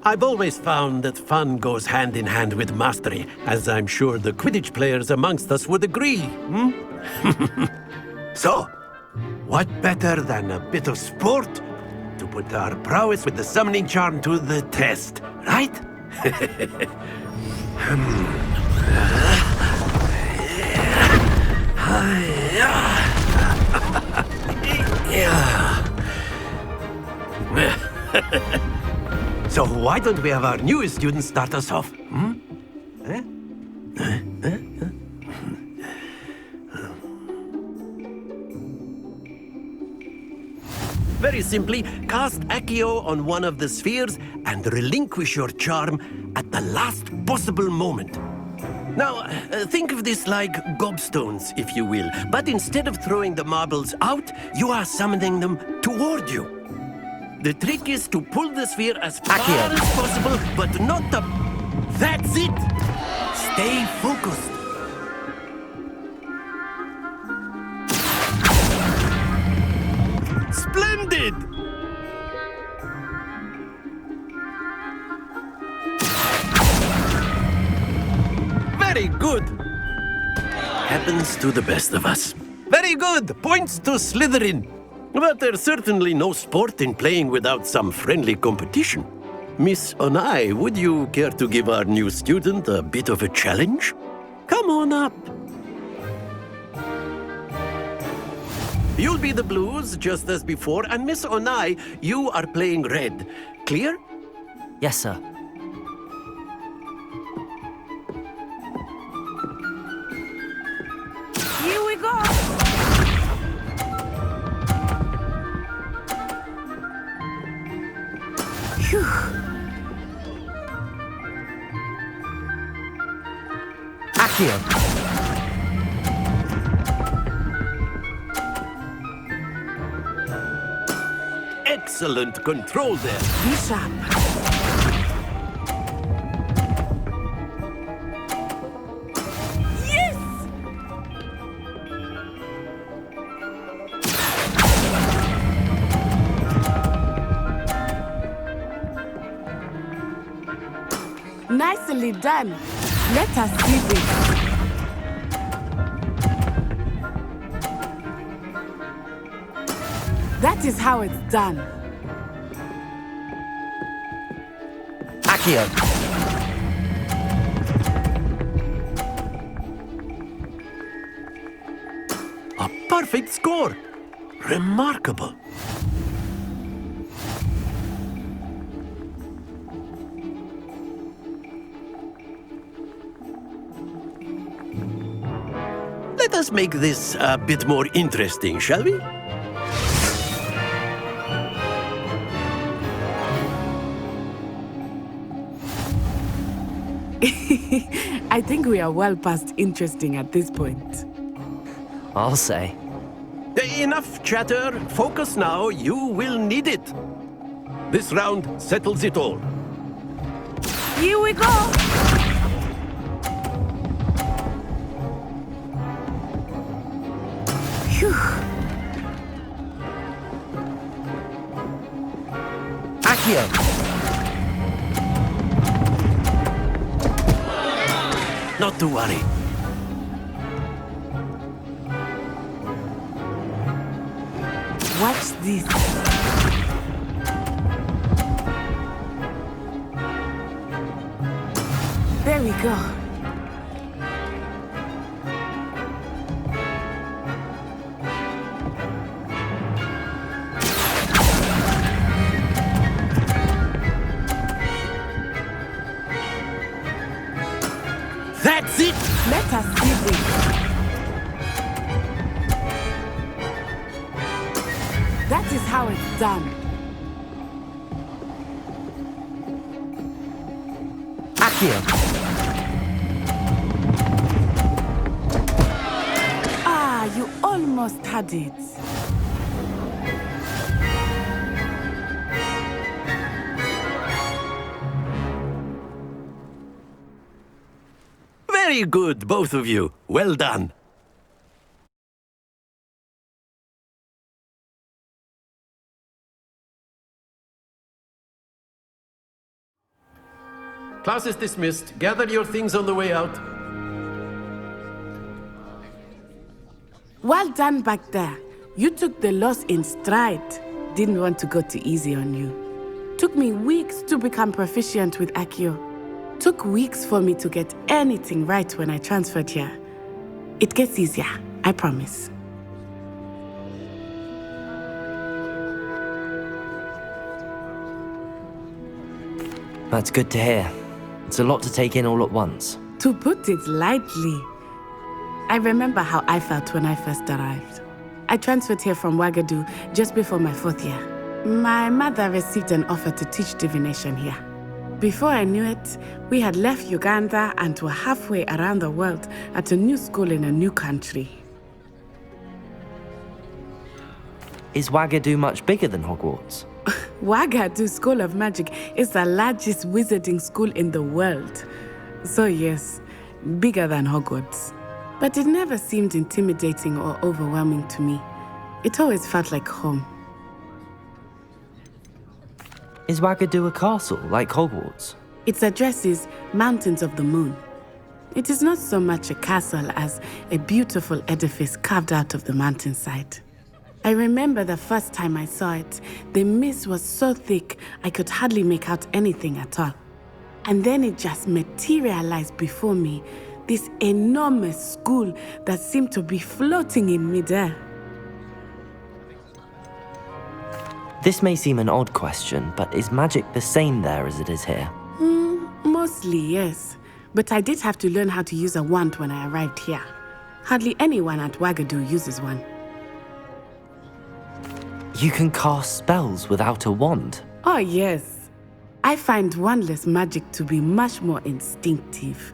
I've always found that fun goes hand in hand with mastery, as I'm sure the Quidditch players amongst us would agree. So, what better than a bit of sport to put our prowess with the summoning charm to the test, right? So why don't we have our newest student start us off? Very simply, cast Accio on one of the spheres and relinquish your charm at the last possible moment. Now, think of this like gobstones, if you will, but instead of throwing the marbles out, you are summoning them toward you. The trick is to pull the sphere as far as possible, but not the... That's it! Stay focused. Splendid! Very good. Happens to the best of us. Very good. Points to Slytherin. But there's certainly no sport in playing without some friendly competition. Miss Onai, would you care to give our new student a bit of a challenge? Come on up. You'll be the blues, just as before, and Miss Onai, you are playing red. Clear? Yes, sir. Here we go! Phew. Accio! Excellent control there. Be sharp. Yes! Nicely done. Let us see this. That is how it's done. Accio! A perfect score. Let us make this a bit more interesting, shall we? I think we are well past interesting at this point. I'll say. Enough chatter. Focus now. You will need it. This round settles it all. Here we go! Phew. Accio! Not to worry. Watch this. There we go. That's it! Let us see this. That is how it's done. Accio! Ah, you almost had it. Very good, both of you. Well done. Class is dismissed. Gather your things on the way out. Well done back there. You took the loss in stride. Didn't want to go too easy on you. Took me weeks to become proficient with Accio. Took weeks for me to get anything right when I transferred here. It gets easier, I promise. That's good to hear. It's a lot to take in all at once. To put it lightly, I remember how I felt when I first arrived. I transferred here from Ouagadougou just before my 4th year. My mother received an offer to teach divination here. Before I knew it, we had left Uganda and were halfway around the world at a new school in a new country. Is Ouagadougou much bigger than Hogwarts? Ouagadougou School of Magic is the largest wizarding school in the world. So yes, bigger than Hogwarts. But it never seemed intimidating or overwhelming to me. It always felt like home. Is Ouagadougou a castle, like Hogwarts? Its address is Mountains of the Moon. It is not so much a castle as a beautiful edifice carved out of the mountainside. I remember the first time I saw it, the mist was so thick I could hardly make out anything at all. And then it just materialized before me, this enormous school that seemed to be floating in midair. This may seem an odd question, but is magic the same there as it is here? Mostly, yes. But I did have to learn how to use a wand when I arrived here. Hardly anyone at Ouagadougou uses one. You can cast spells without a wand? Oh, yes. I find wandless magic to be much more instinctive.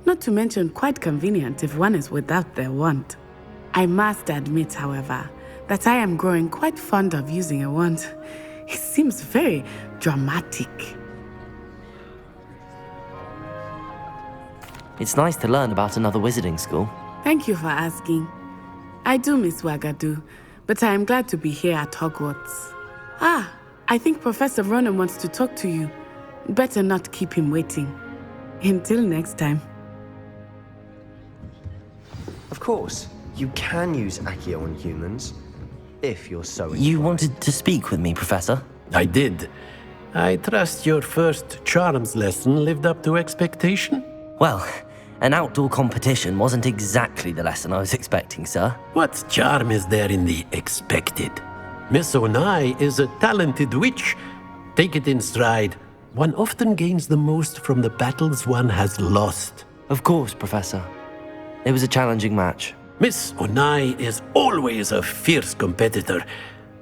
Not to mention quite convenient if one is without their wand. I must admit, however, that I am growing quite fond of using a wand. It seems very dramatic. It's nice to learn about another wizarding school. Thank you for asking. I do miss Ouagadougou, but I am glad to be here at Hogwarts. Ah, I think Professor Ronin wants to talk to you. Better not keep him waiting. Until next time. Of course, you can use Accio on humans, if you're so inclined. You wanted to speak with me, Professor? I did. I trust your first charms lesson lived up to expectation? Well, an outdoor competition wasn't exactly the lesson I was expecting, sir. What charm is there in the expected? Miss Onai is a talented witch. Take it in stride. One often gains the most from the battles one has lost. Of course, Professor. It was a challenging match. Miss Onai is always a fierce competitor,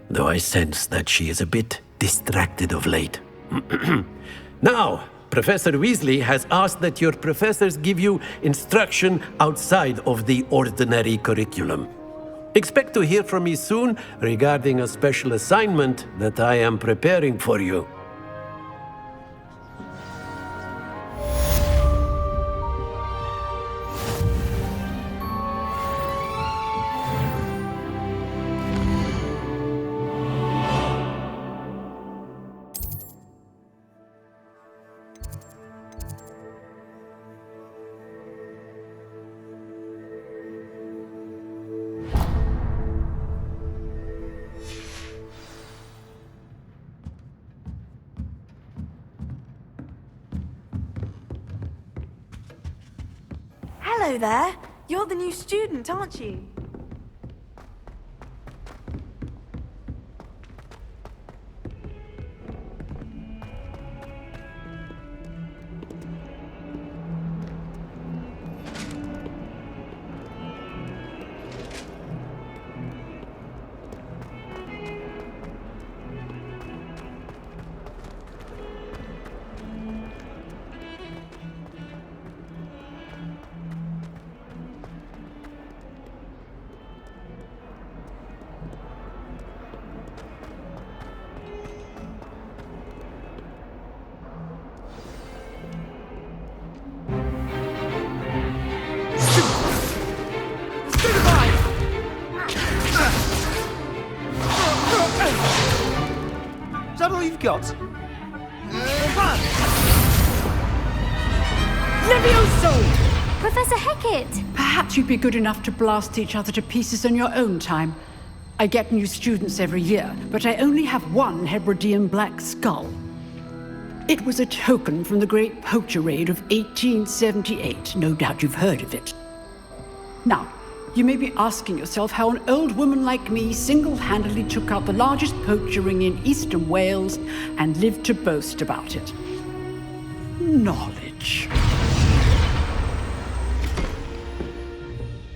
though I sense that she is a bit distracted of late. Now, Professor Weasley has asked that your professors give you instruction outside of the ordinary curriculum. Expect to hear from me soon regarding a special assignment that I am preparing for you. Hello there. You're the new student, aren't you? Is that all you've got? Levioso! Professor Hecat! Perhaps you'd be good enough to blast each other to pieces on your own time. I get new students every year, but I only have one Hebridean black skull. It was a token from the Great Poacher Raid of 1878. No doubt you've heard of it. Now, you may be asking yourself how an old woman like me single-handedly took out the largest poacher ring in eastern Wales and lived to boast about it. Knowledge.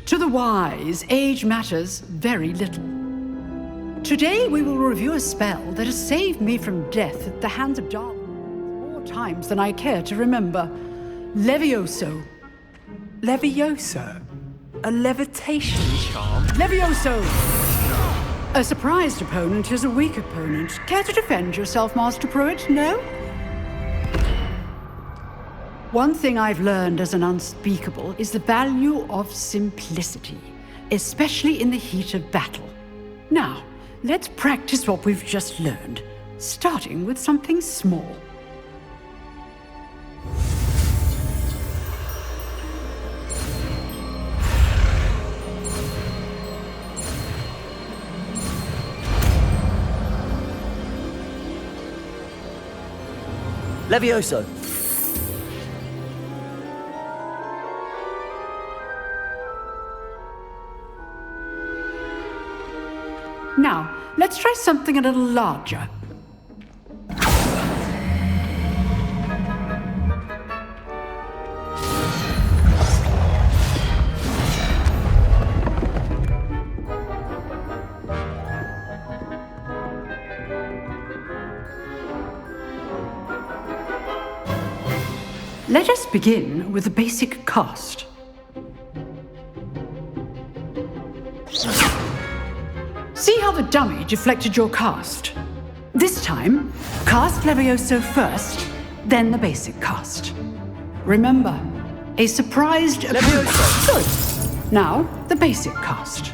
To the wise, age matters very little. Today we will review a spell that has saved me from death at the hands of darkness more times than I care to remember. Levioso. Levioso? A levitation charm? Levioso! A surprised opponent is a weak opponent. Care to defend yourself, Master Pruitt? No? One thing I've learned as an unspeakable is the value of simplicity, especially in the heat of battle. Now, let's practice what we've just learned, starting with something small. Levioso! Now, let's try something a little larger. Let us begin with the basic cast. See how the dummy deflected your cast? This time, cast Levioso first, then the basic cast. Remember, a surprised Levioso. Good. Now, the basic cast.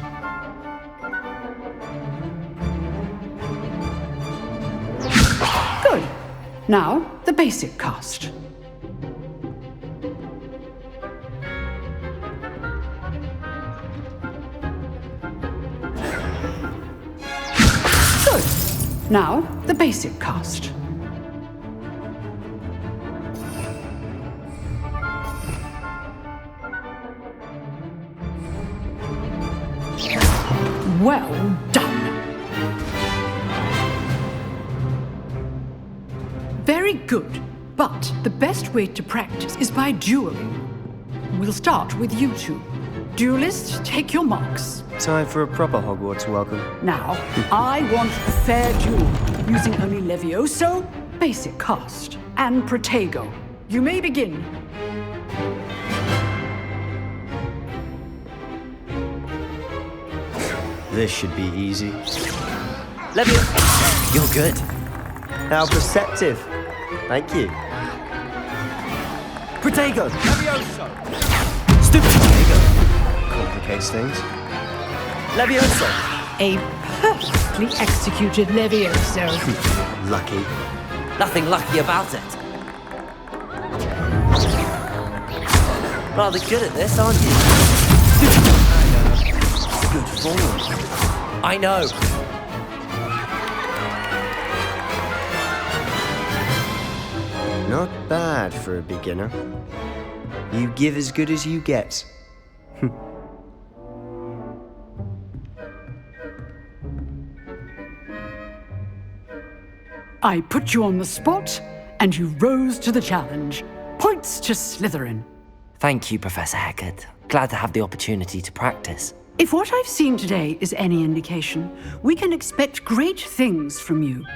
Good. Now, the basic cast. Now, the basic cast. Well done. Very good, but the best way to practice is by dueling. We'll start with you two. Duelists, take your marks. Time for a proper Hogwarts welcome. Now, I want a fair duel, using only Levioso, basic cast, and Protego. You may begin. This should be easy. Levioso! You're good. How perceptive. Thank you. Protego! Levioso! Stupid Protego! Complicates things. Levioso! A perfectly executed Levioso. Lucky. Nothing lucky about it. Rather good at this, aren't you? Good form. I know. Not bad for a beginner. You give as good as you get. I put you on the spot, and you rose to the challenge. Points to Slytherin. Thank you, Professor Hecat. Glad to have the opportunity to practice. If what I've seen today is any indication, we can expect great things from you.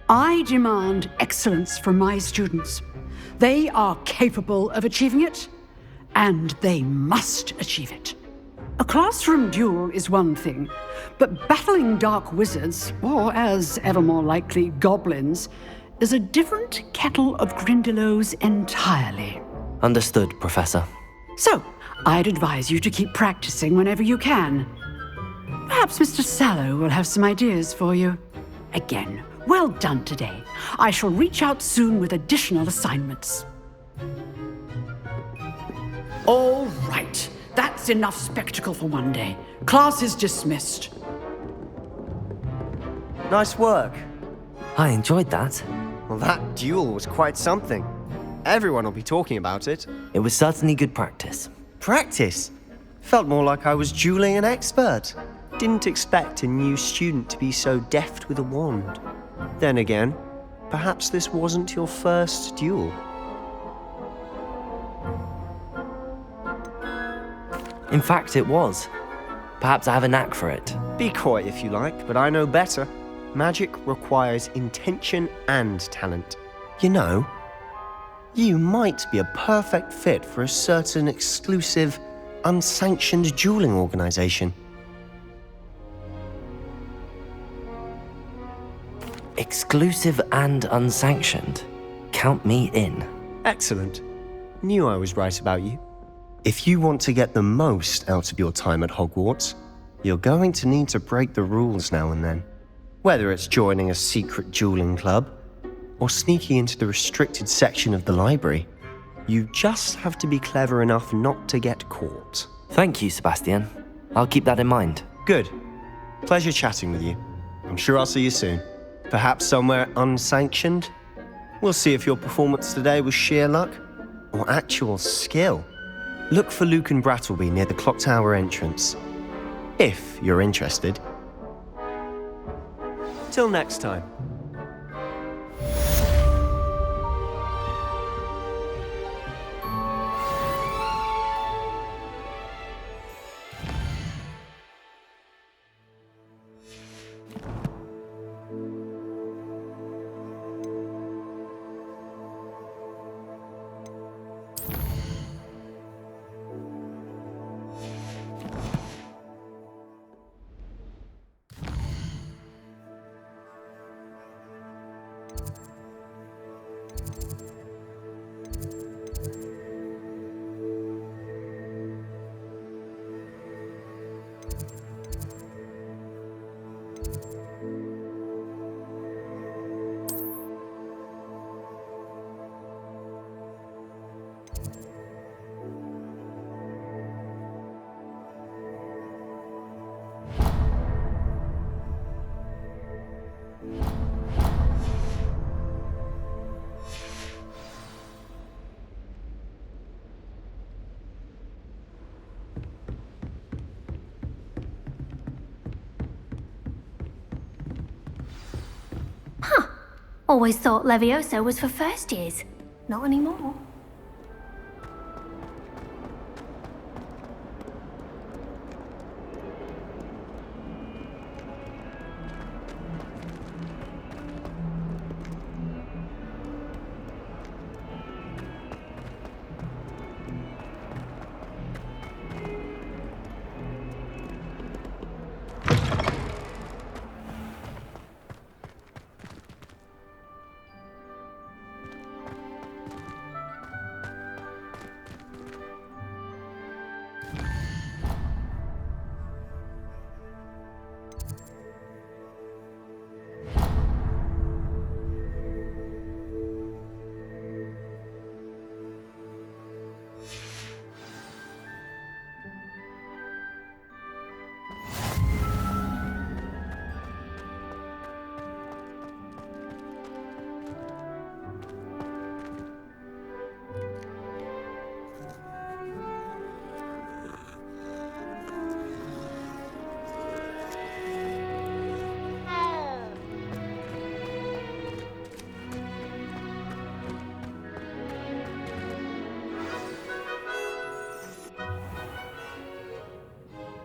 I demand excellence from my students. They are capable of achieving it, and they must achieve it. A classroom duel is one thing, but battling dark wizards, or as ever more likely, goblins, is a different kettle of Grindylows entirely. Understood, Professor. So, I'd advise you to keep practicing whenever you can. Perhaps Mr. Sallow will have some ideas for you. Again, well done today. I shall reach out soon with additional assignments. All right. That's enough spectacle for one day. Class is dismissed. Nice work. I enjoyed that. Well, that duel was quite something. Everyone will be talking about it. It was certainly good practice. Practice? Felt more like I was dueling an expert. Didn't expect a new student to be so deft with a wand. Then again, perhaps this wasn't your first duel. In fact, it was. Perhaps I have a knack for it. Be coy if you like, but I know better. Magic requires intention and talent. You know, you might be a perfect fit for a certain exclusive, unsanctioned dueling organization. Exclusive and unsanctioned. Count me in. Excellent. Knew I was right about you. If you want to get the most out of your time at Hogwarts, you're going to need to break the rules now and then. Whether it's joining a secret dueling club, or sneaking into the restricted section of the library, you just have to be clever enough not to get caught. Thank you, Sebastian. I'll keep that in mind. Good. Pleasure chatting with you. I'm sure I'll see you soon. Perhaps somewhere unsanctioned? We'll see if your performance today was sheer luck, or actual skill. Look for Luke and Brattleby near the clock tower entrance, if you're interested. Till next time. Always thought Levioso was for first years. Not anymore.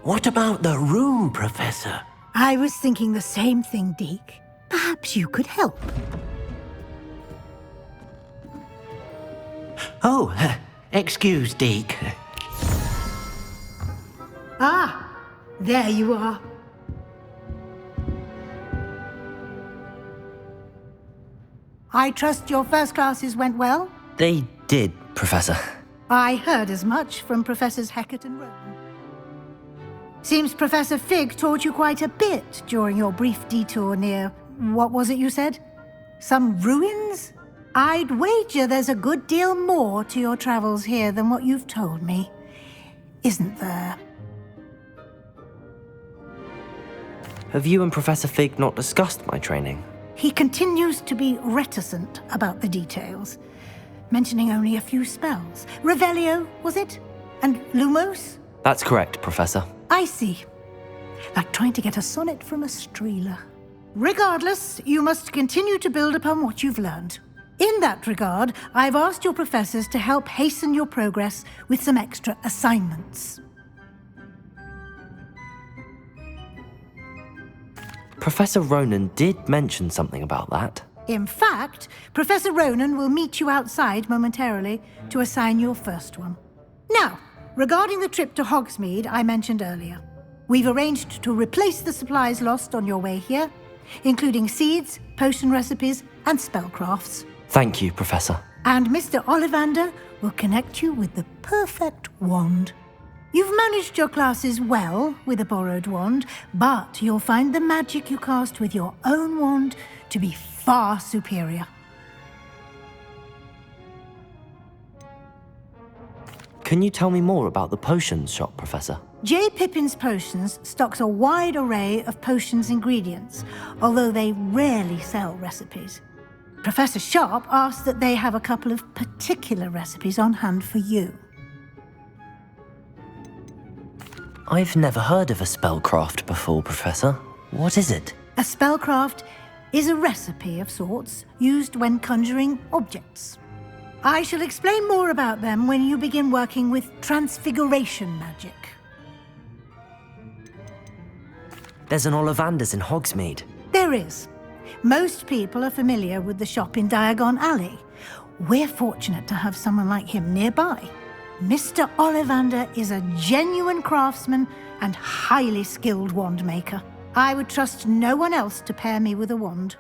What about the room, Professor? I was thinking the same thing, Deke. Perhaps you could help. Oh, excuse, Deke. Ah, there you are. I trust your first classes went well? They did, Professor. I heard as much from Professors Hecat and Ronin. Seems Professor Fig taught you quite a bit during your brief detour near... what was it you said? Some ruins? I'd wager there's a good deal more to your travels here than what you've told me. Isn't there? Have you and Professor Fig not discussed my training? He continues to be reticent about the details, mentioning only a few spells. Revelio, was it? And Lumos? That's correct, Professor. I see. Like trying to get a sonnet from a streeler. Regardless, you must continue to build upon what you've learned. In that regard, I've asked your professors to help hasten your progress with some extra assignments. Professor Ronin did mention something about that. In fact, Professor Ronin will meet you outside momentarily to assign your first one. Now, regarding the trip to Hogsmeade I mentioned earlier, we've arranged to replace the supplies lost on your way here, including seeds, potion recipes, and spellcrafts. Thank you, Professor. And Mr. Ollivander will connect you with the perfect wand. You've managed your classes well with a borrowed wand, but you'll find the magic you cast with your own wand to be far superior. Can you tell me more about the potions shop, Professor? J. Pippin's Potions stocks a wide array of potions ingredients, although they rarely sell recipes. Professor Sharp asked that they have a couple of particular recipes on hand for you. I've never heard of a spellcraft before, Professor. What is it? A spellcraft is a recipe of sorts used when conjuring objects. I shall explain more about them when you begin working with transfiguration magic. There's an Ollivanders in Hogsmeade. There is. Most people are familiar with the shop in Diagon Alley. We're fortunate to have someone like him nearby. Mr. Ollivander is a genuine craftsman and highly skilled wand maker. I would trust no one else to pair me with a wand.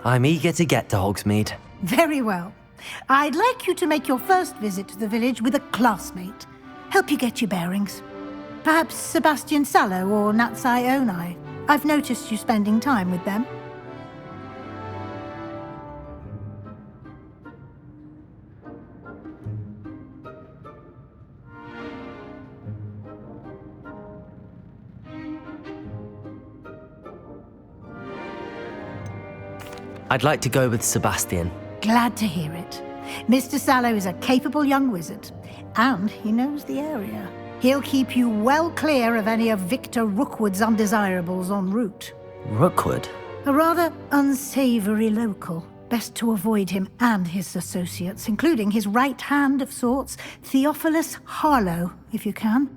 I'm eager to get to Hogsmeade. Very well. I'd like you to make your first visit to the village with a classmate. Help you get your bearings. Perhaps Sebastian Sallow or Natsai Onai. I've noticed you spending time with them. I'd like to go with Sebastian. Glad to hear it. Mr. Sallow is a capable young wizard, and he knows the area. He'll keep you well clear of any of Victor Rookwood's undesirables en route. Rookwood? A rather unsavory local. Best to avoid him and his associates, including his right hand of sorts, Theophilus Harlow, if you can.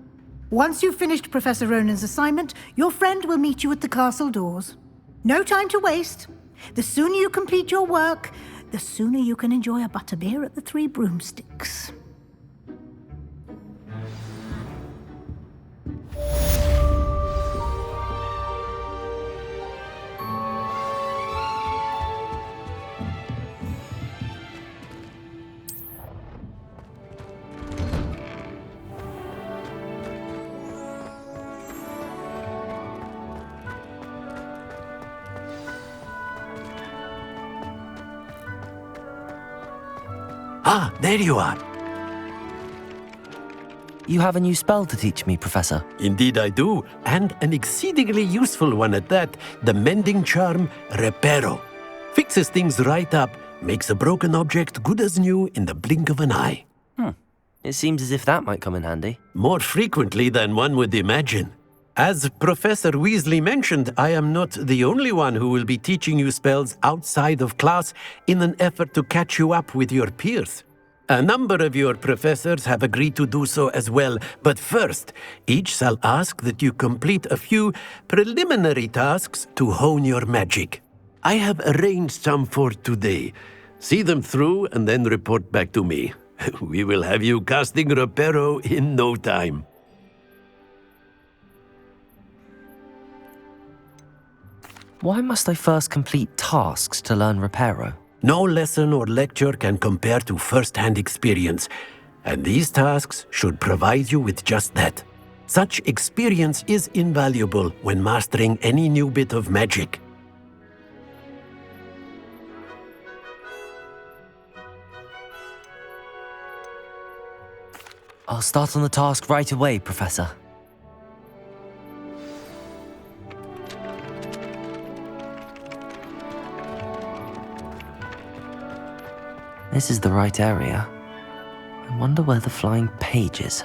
Once you've finished Professor Ronin's assignment, your friend will meet you at the castle doors. No time to waste. The sooner you complete your work, the sooner you can enjoy a butterbeer at the Three Broomsticks. Ah, there you are. You have a new spell to teach me, Professor. Indeed I do, and an exceedingly useful one at that. The mending charm, Reparo. Fixes things right up, makes a broken object good as new in the blink of an eye. It seems as if that might come in handy. More frequently than one would imagine. As Professor Weasley mentioned, I am not the only one who will be teaching you spells outside of class in an effort to catch you up with your peers. A number of your professors have agreed to do so as well, but first, each shall ask that you complete a few preliminary tasks to hone your magic. I have arranged some for today. See them through and then report back to me. We will have you casting Reparo in no time. Why must I first complete tasks to learn Reparo? No lesson or lecture can compare to first-hand experience, and these tasks should provide you with just that. Such experience is invaluable when mastering any new bit of magic. I'll start on the task right away, Professor. This is the right area. I wonder where the flying page is.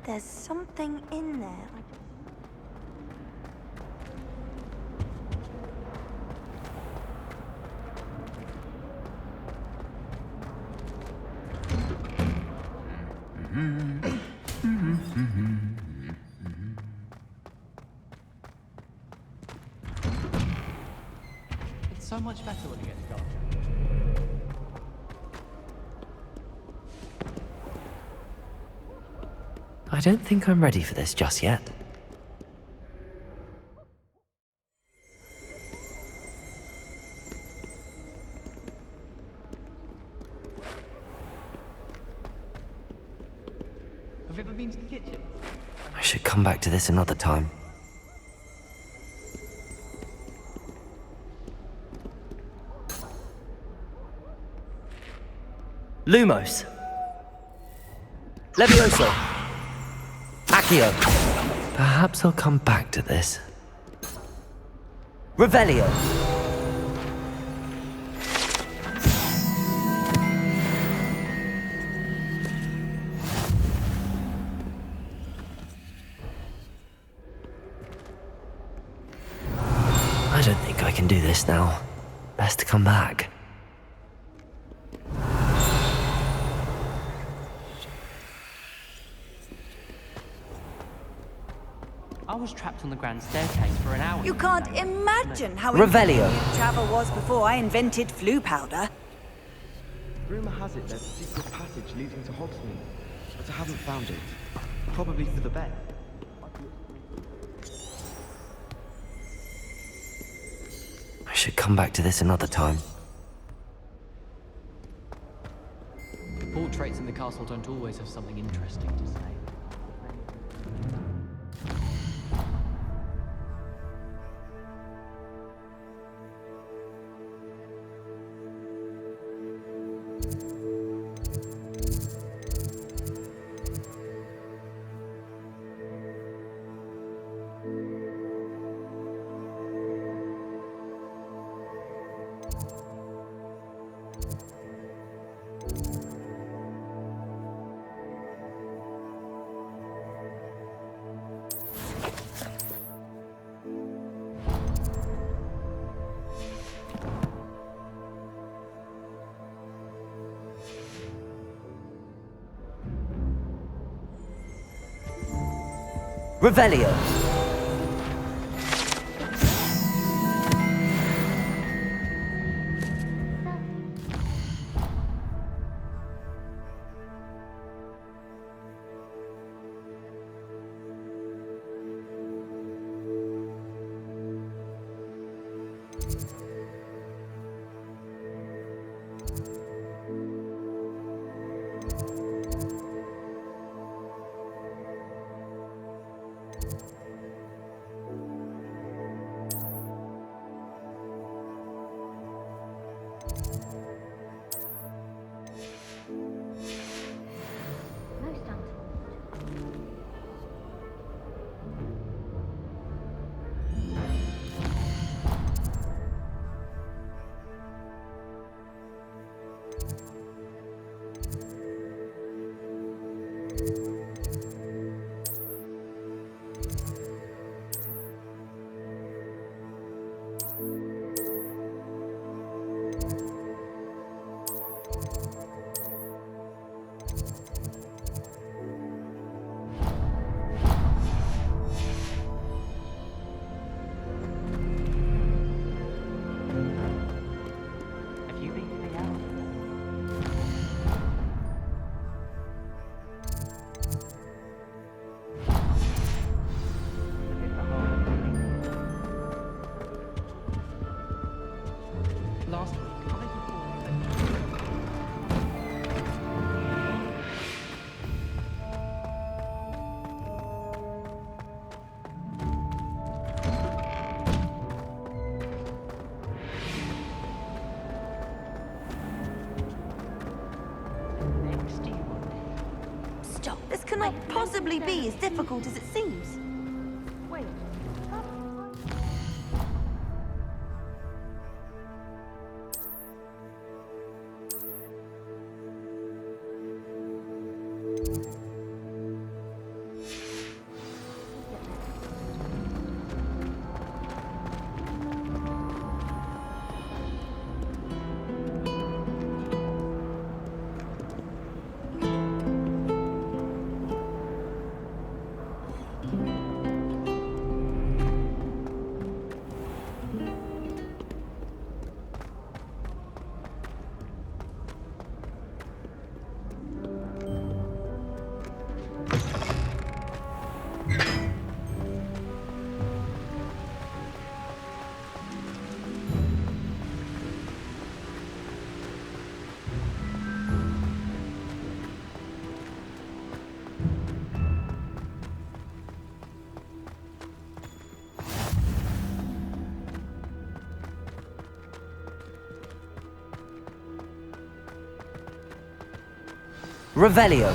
There's something in there. It's so much better when it gets dark. I don't think I'm ready for this just yet. Have you ever been to the kitchen? I should come back to this another time. Lumos. Levioso. Accio. Perhaps I'll come back to this. Revelio. I don't think I can do this now. Best to come back. I was trapped on the grand staircase for an hour. You can't imagine how Revelio. inconvenient travel was before I invented flu powder. Rumour has it there's a secret passage leading to Hogsmeade, but I haven't found it. Probably for the best. I should come back to this another time. Portraits in the castle don't always have something interesting to say. Revelio. Cannot possibly be as difficult as it seems. Wait. Revelio.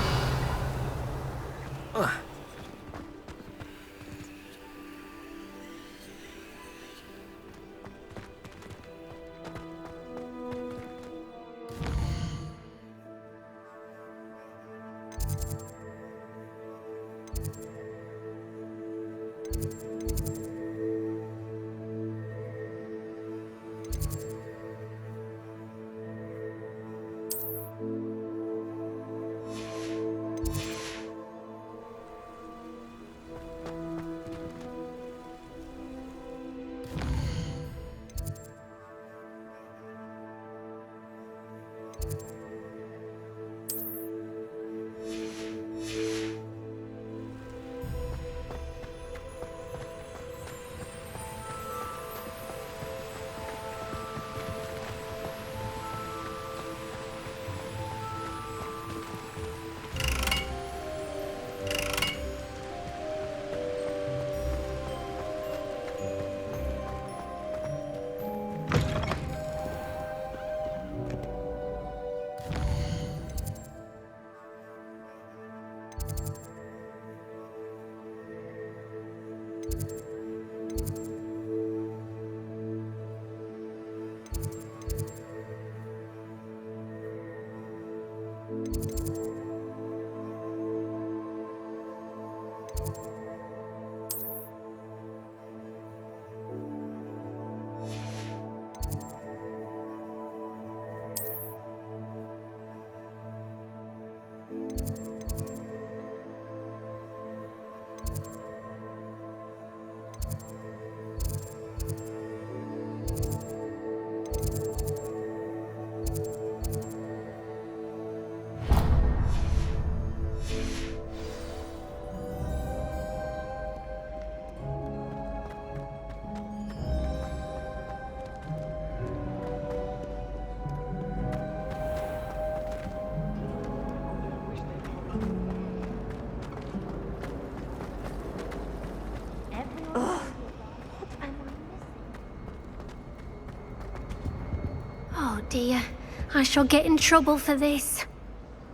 Oh dear, I shall get in trouble for this.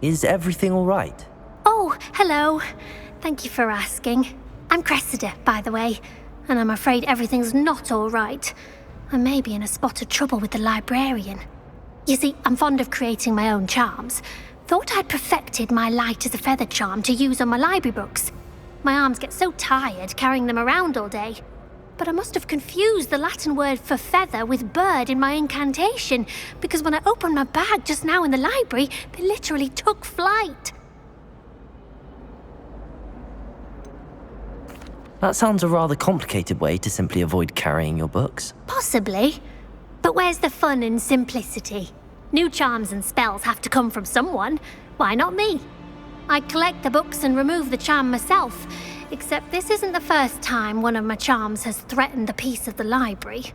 Is everything all right? Oh, hello. Thank you for asking. I'm Cressida, by the way, and I'm afraid everything's not all right. I may be in a spot of trouble with the librarian. You see, I'm fond of creating my own charms. Thought I'd perfected my light as a feather charm to use on my library books. My arms get so tired carrying them around all day. But I must have confused the Latin word for feather with bird in my incantation, because when I opened my bag just now in the library, they literally took flight. That sounds a rather complicated way to simply avoid carrying your books. Possibly. But where's the fun in simplicity? New charms and spells have to come from someone. Why not me? I collect the books and remove the charm myself, except this isn't the first time one of my charms has threatened the peace of the library.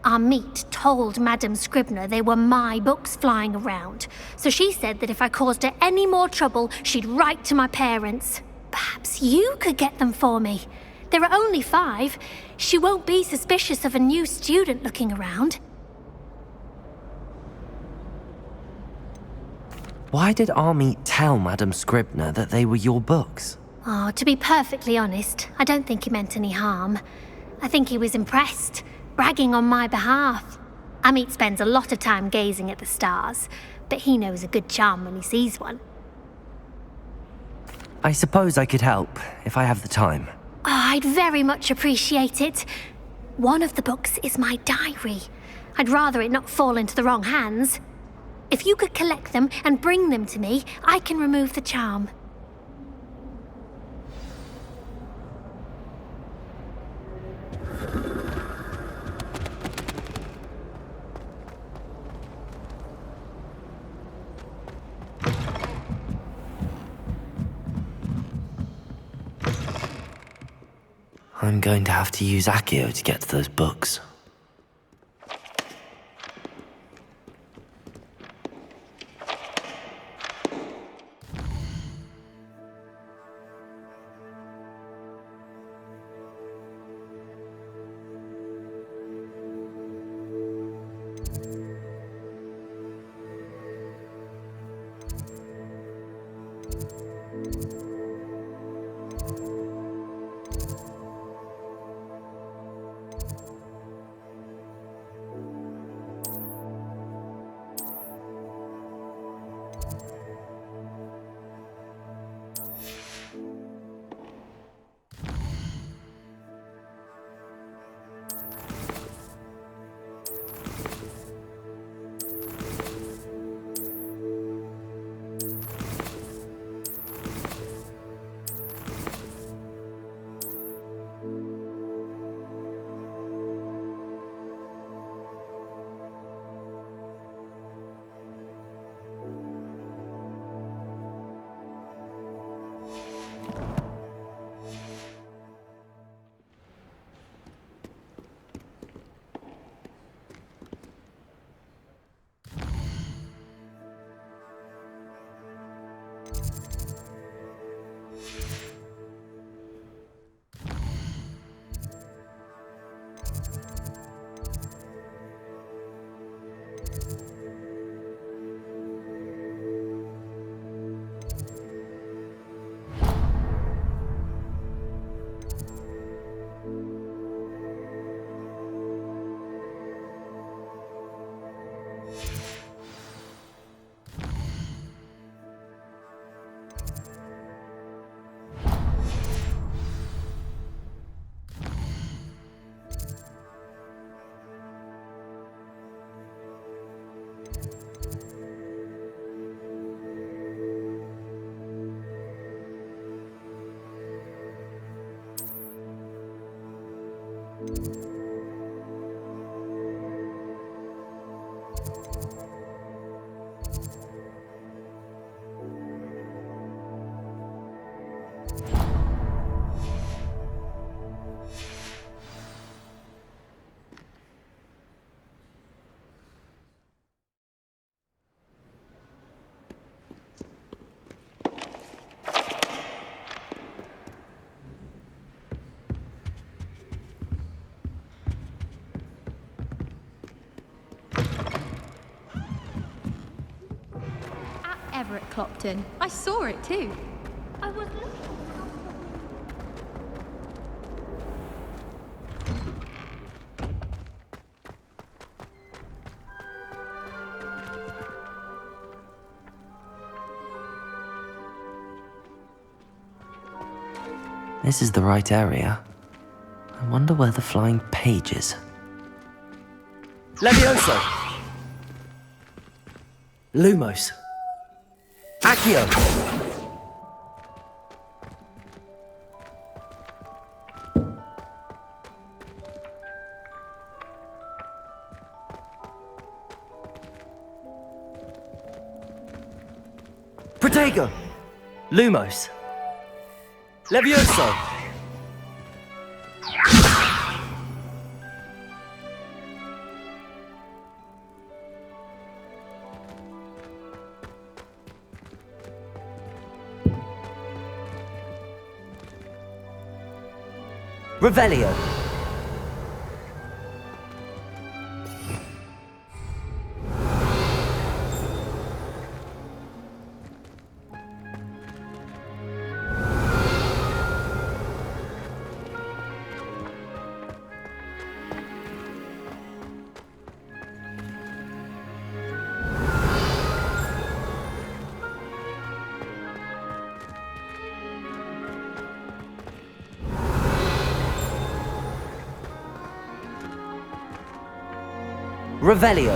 Our meet told Madame Scribner they were my books flying around, so she said that if I caused her any more trouble, she'd write to my parents. Perhaps you could get them for me. There are only 5. She won't be suspicious of a new student looking around. Why did Army tell Madame Scribner that they were your books? Oh, to be perfectly honest, I don't think he meant any harm. I think he was impressed, bragging on my behalf. Amit spends a lot of time gazing at the stars, but he knows a good charm when he sees one. I suppose I could help, if I have the time. Oh, I'd very much appreciate it. One of the books is my diary. I'd rather it not fall into the wrong hands. If you could collect them and bring them to me, I can remove the charm. I'm going to have to use Accio to get to those books. Everett Clopton. I saw it too. I was looking. This is the right area. I wonder where the flying page is. Levioso! Lumos! Accio! Protego! Lumos! Levioso! Revelio! Revelio.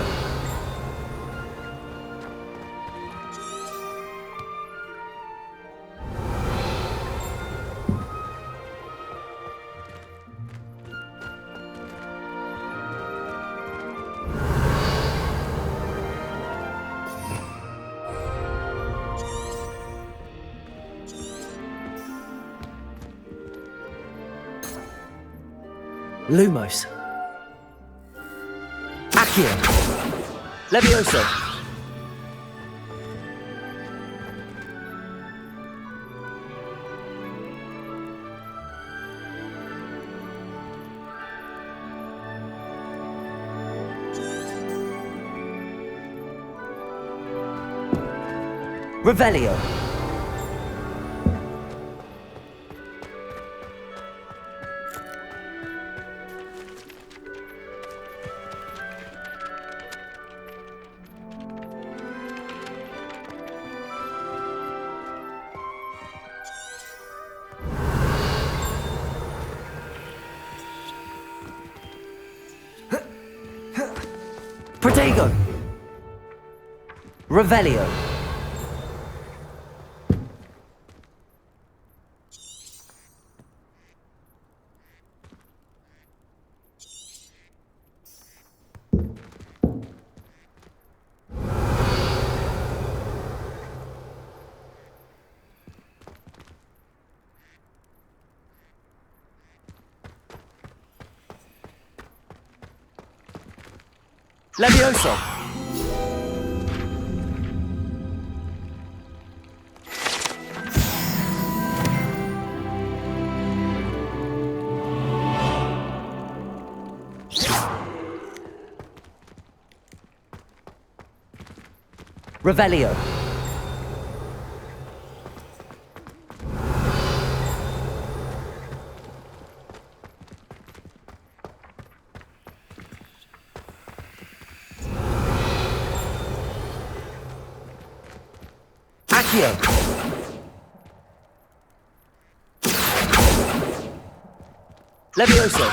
Lumos. Accio. Levioso. Revelio. Protego. Revelio. Levioso. Revelio. Accio. Levioso.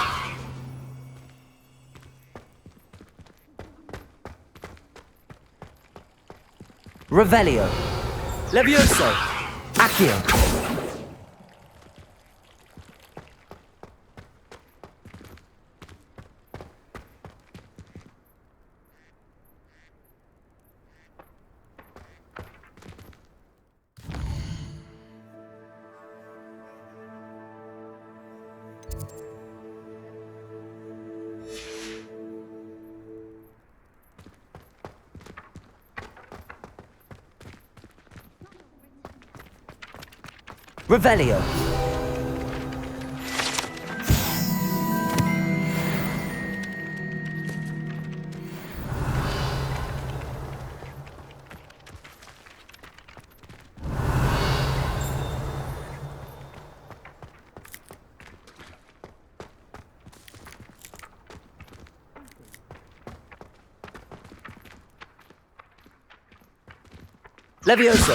Revelio. Levioso. Accio. Revelio. Levioso.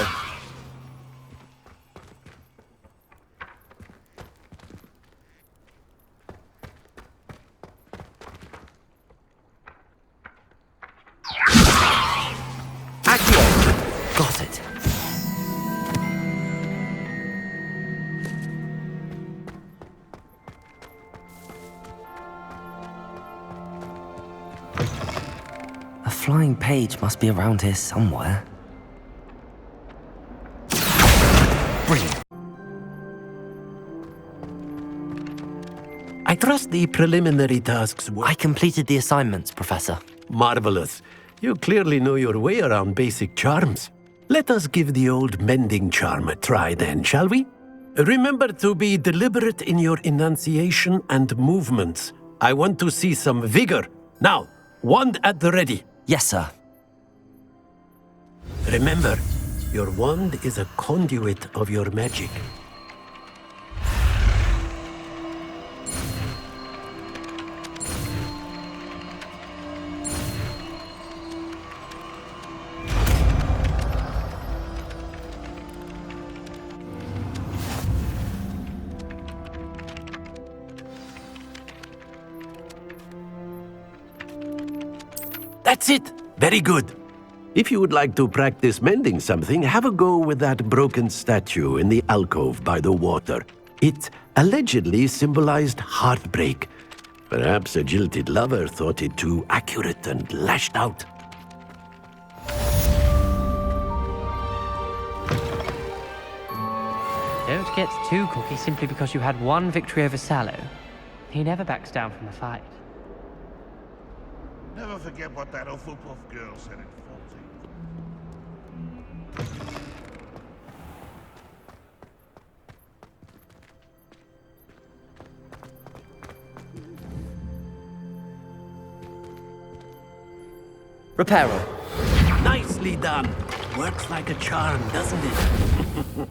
flying page must be around here somewhere. Brilliant. I trust the preliminary tasks were... I completed the assignments, Professor. Marvelous. You clearly know your way around basic charms. Let us give the old mending charm a try then, shall we? Remember to be deliberate in your enunciation and movements. I want to see some vigor. Now, wand at the ready. Yes, sir. Remember, your wand is a conduit of your magic. That's it! Very good. If you would like to practice mending something, have a go with that broken statue in the alcove by the water. It allegedly symbolized heartbreak. Perhaps a jilted lover thought it too accurate and lashed out. Don't get too cocky simply because you had one victory over Sallow. He never backs down from a fight. Never forget what that Hufflepuff girl said at 14. Reparo. Nicely done. Works like a charm, doesn't it?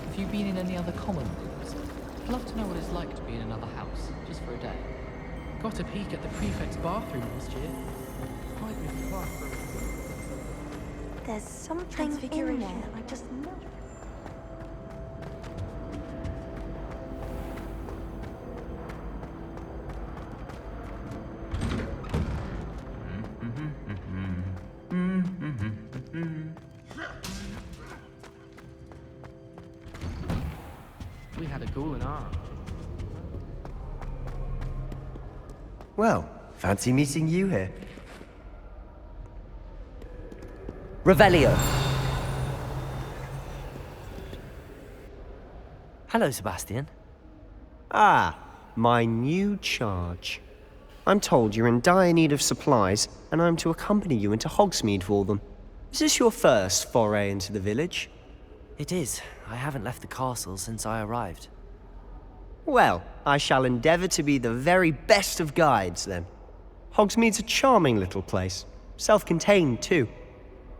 Have you been in any other common rooms? I'd love to know what it's like to be in another house, just for a day. Got a peek at the prefect's bathroom last year. Quite far. There's something in there. I just know. We had a ghoul in our... Well, fancy meeting you here. Revelio. Hello, Sebastian. Ah, my new charge. I'm told you're in dire need of supplies, and I'm to accompany you into Hogsmeade for them. Is this your first foray into the village? It is. I haven't left the castle since I arrived. Well, I shall endeavour to be the very best of guides, then. Hogsmeade's a charming little place. Self-contained, too.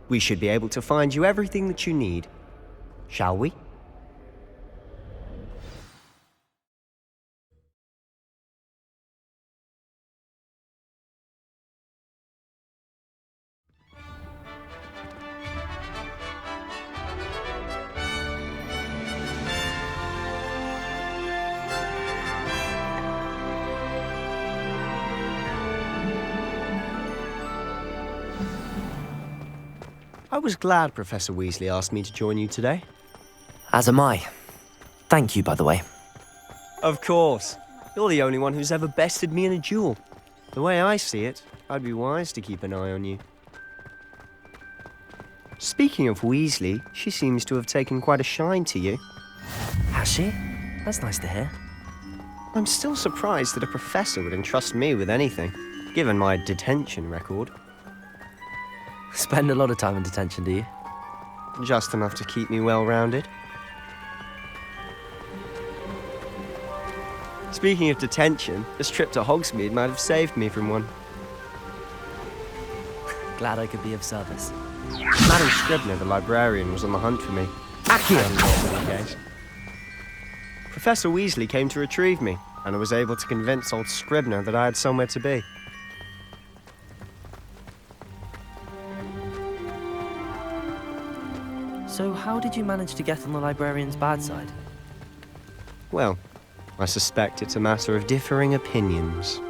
We should be able to find you everything that you need. Shall we? I was glad Professor Weasley asked me to join you today. As am I. Thank you, by the way. Of course. You're the only one who's ever bested me in a duel. The way I see it, I'd be wise to keep an eye on you. Speaking of Weasley, she seems to have taken quite a shine to you. Has she? That's nice to hear. I'm still surprised that a professor would entrust me with anything, given my detention record. Spend a lot of time in detention, do you? Just enough to keep me well-rounded. Speaking of detention, this trip to Hogsmeade might have saved me from one. Glad I could be of service. Madam Scribner, the librarian, was on the hunt for me. Accio! Professor Weasley came to retrieve me, and I was able to convince old Scribner that I had somewhere to be. So how did you manage to get on the librarian's bad side? Well, I suspect it's a matter of differing opinions.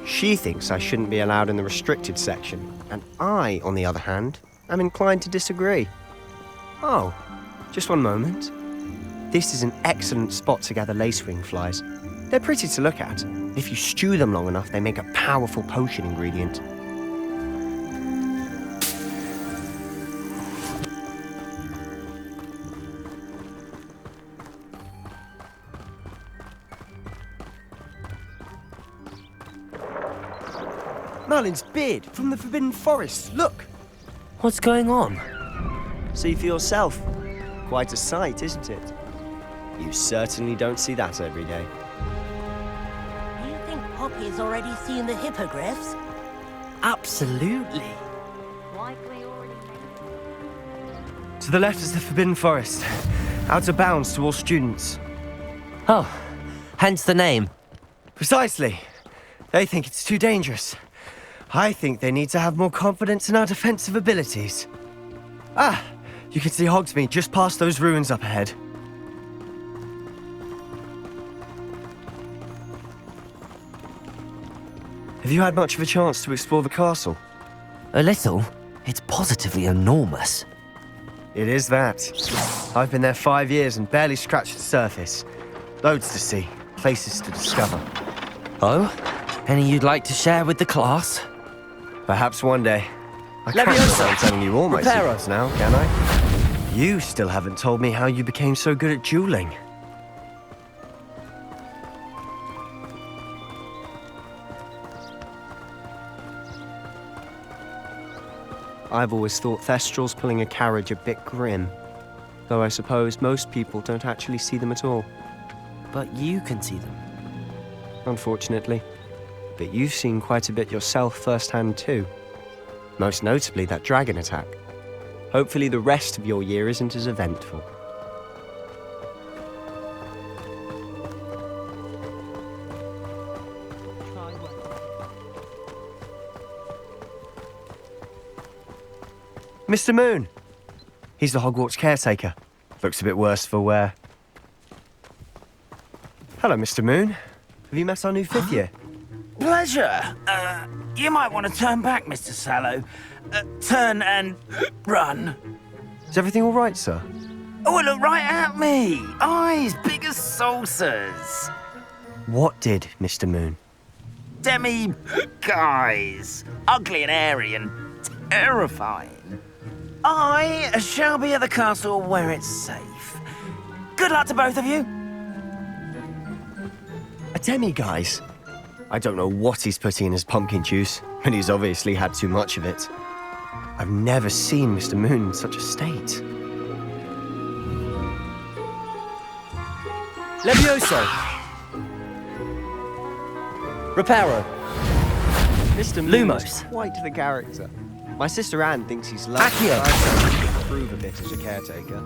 She thinks I shouldn't be allowed in the restricted section, and I, on the other hand, am inclined to disagree. Oh, just one moment. This is an excellent spot to gather lacewing flies. They're pretty to look at. If you stew them long enough, they make a powerful potion ingredient. Merlin's beard from the Forbidden Forest, look! What's going on? See for yourself. Quite a sight, isn't it? You certainly don't see that every day. You think Poppy's already seen the hippogriffs? Absolutely. To the left is the Forbidden Forest. Out of bounds to all students. Oh, hence the name. Precisely. They think it's too dangerous. I think they need to have more confidence in our defensive abilities. Ah, you can see Hogsmeade just past those ruins up ahead. Have you had much of a chance to explore the castle? A little. It's positively enormous. It is that. I've been there 5 years and barely scratched the surface. Loads to see, places to discover. Oh? Any you'd like to share with the class? Perhaps one day. I can't start telling you all my secrets now, can I? You still haven't told me how you became so good at dueling. I've always thought Thestrals pulling a carriage a bit grim. Though I suppose most people don't actually see them at all. But you can see them. Unfortunately. But you've seen quite a bit yourself firsthand too. Most notably that dragon attack. Hopefully the rest of your year isn't as eventful. Mr. Moon! He's the Hogwarts caretaker. Looks a bit worse for wear. Hello, Mr. Moon. Have you met our new fifth year? Pleasure. You might want to turn back, Mr. Sallow. Turn and run. Is everything all right, sir? Oh, look right at me. Eyes big as saucers. What did, Mr. Moon? Guys. Ugly and hairy and terrifying. I shall be at the castle where it's safe. Good luck to both of you. A demi-guise? I don't know what he's putting in his pumpkin juice, but he's obviously had too much of it. I've never seen Mr. Moon in such a state. Levioso! Reparo! Mr. Moon Lumos! is quite the character. My sister Anne thinks he's lovely. Accio! I've tried to improve a bit as a caretaker.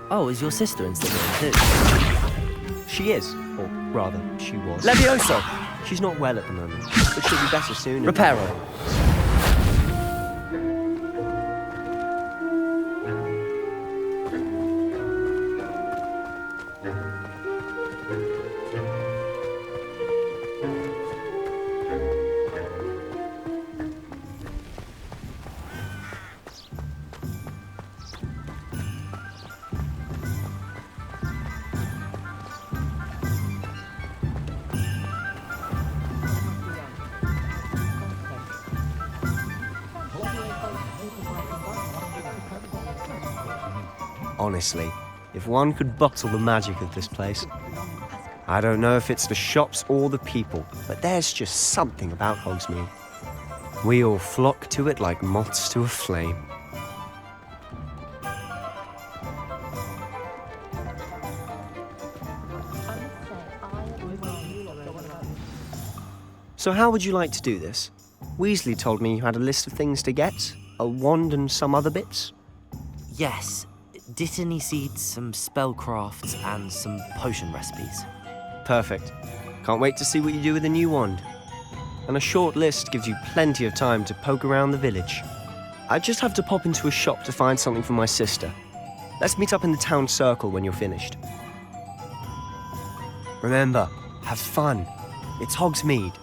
Oh, is your sister in Slytherin too? She is, or rather, she was. Levioso! She's not well at the moment, but she'll be better soon. Reparo! Honestly, if one could bottle the magic of this place. I don't know if it's the shops or the people, but there's just something about Hogsmeade. We all flock to it like moths to a flame. So how would you like to do this? Weasley told me you had a list of things to get, A wand and some other bits? Yes. Dittany seeds, some spellcrafts, and some potion recipes. Perfect. Can't wait to see what you do with the new wand. And a short list gives you plenty of time to poke around the village. I just have to pop into a shop to find something for my sister. Let's meet up in the town circle when you're finished. Remember, have fun. It's Hogsmeade.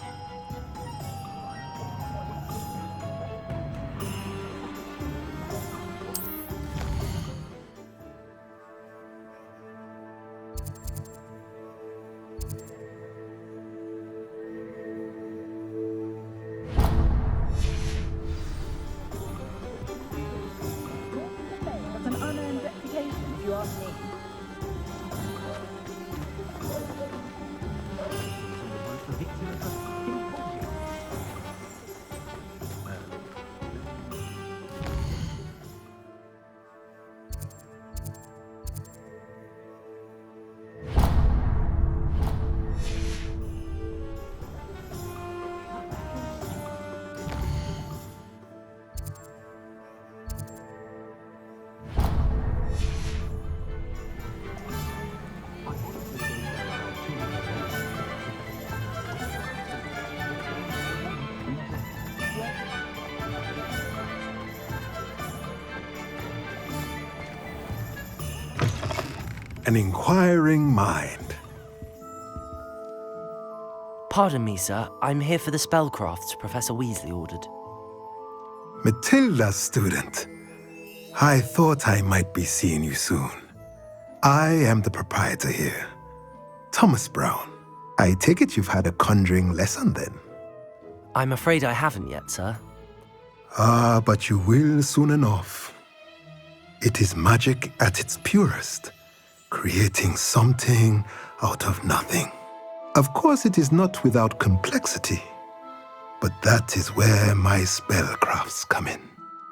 That's an unearned reputation, if you ask me. An inquiring mind. Pardon me, sir. I'm here for the spellcrafts Professor Weasley ordered. Matilda's student. I thought I might be seeing you soon. I am the proprietor here, Thomas Brown. I take it you've had a conjuring lesson then? I'm afraid I haven't yet, sir. Ah, but you will soon enough. It is magic at its purest, creating something out of nothing. Of course, it is not without complexity, but that is where my spellcrafts come in.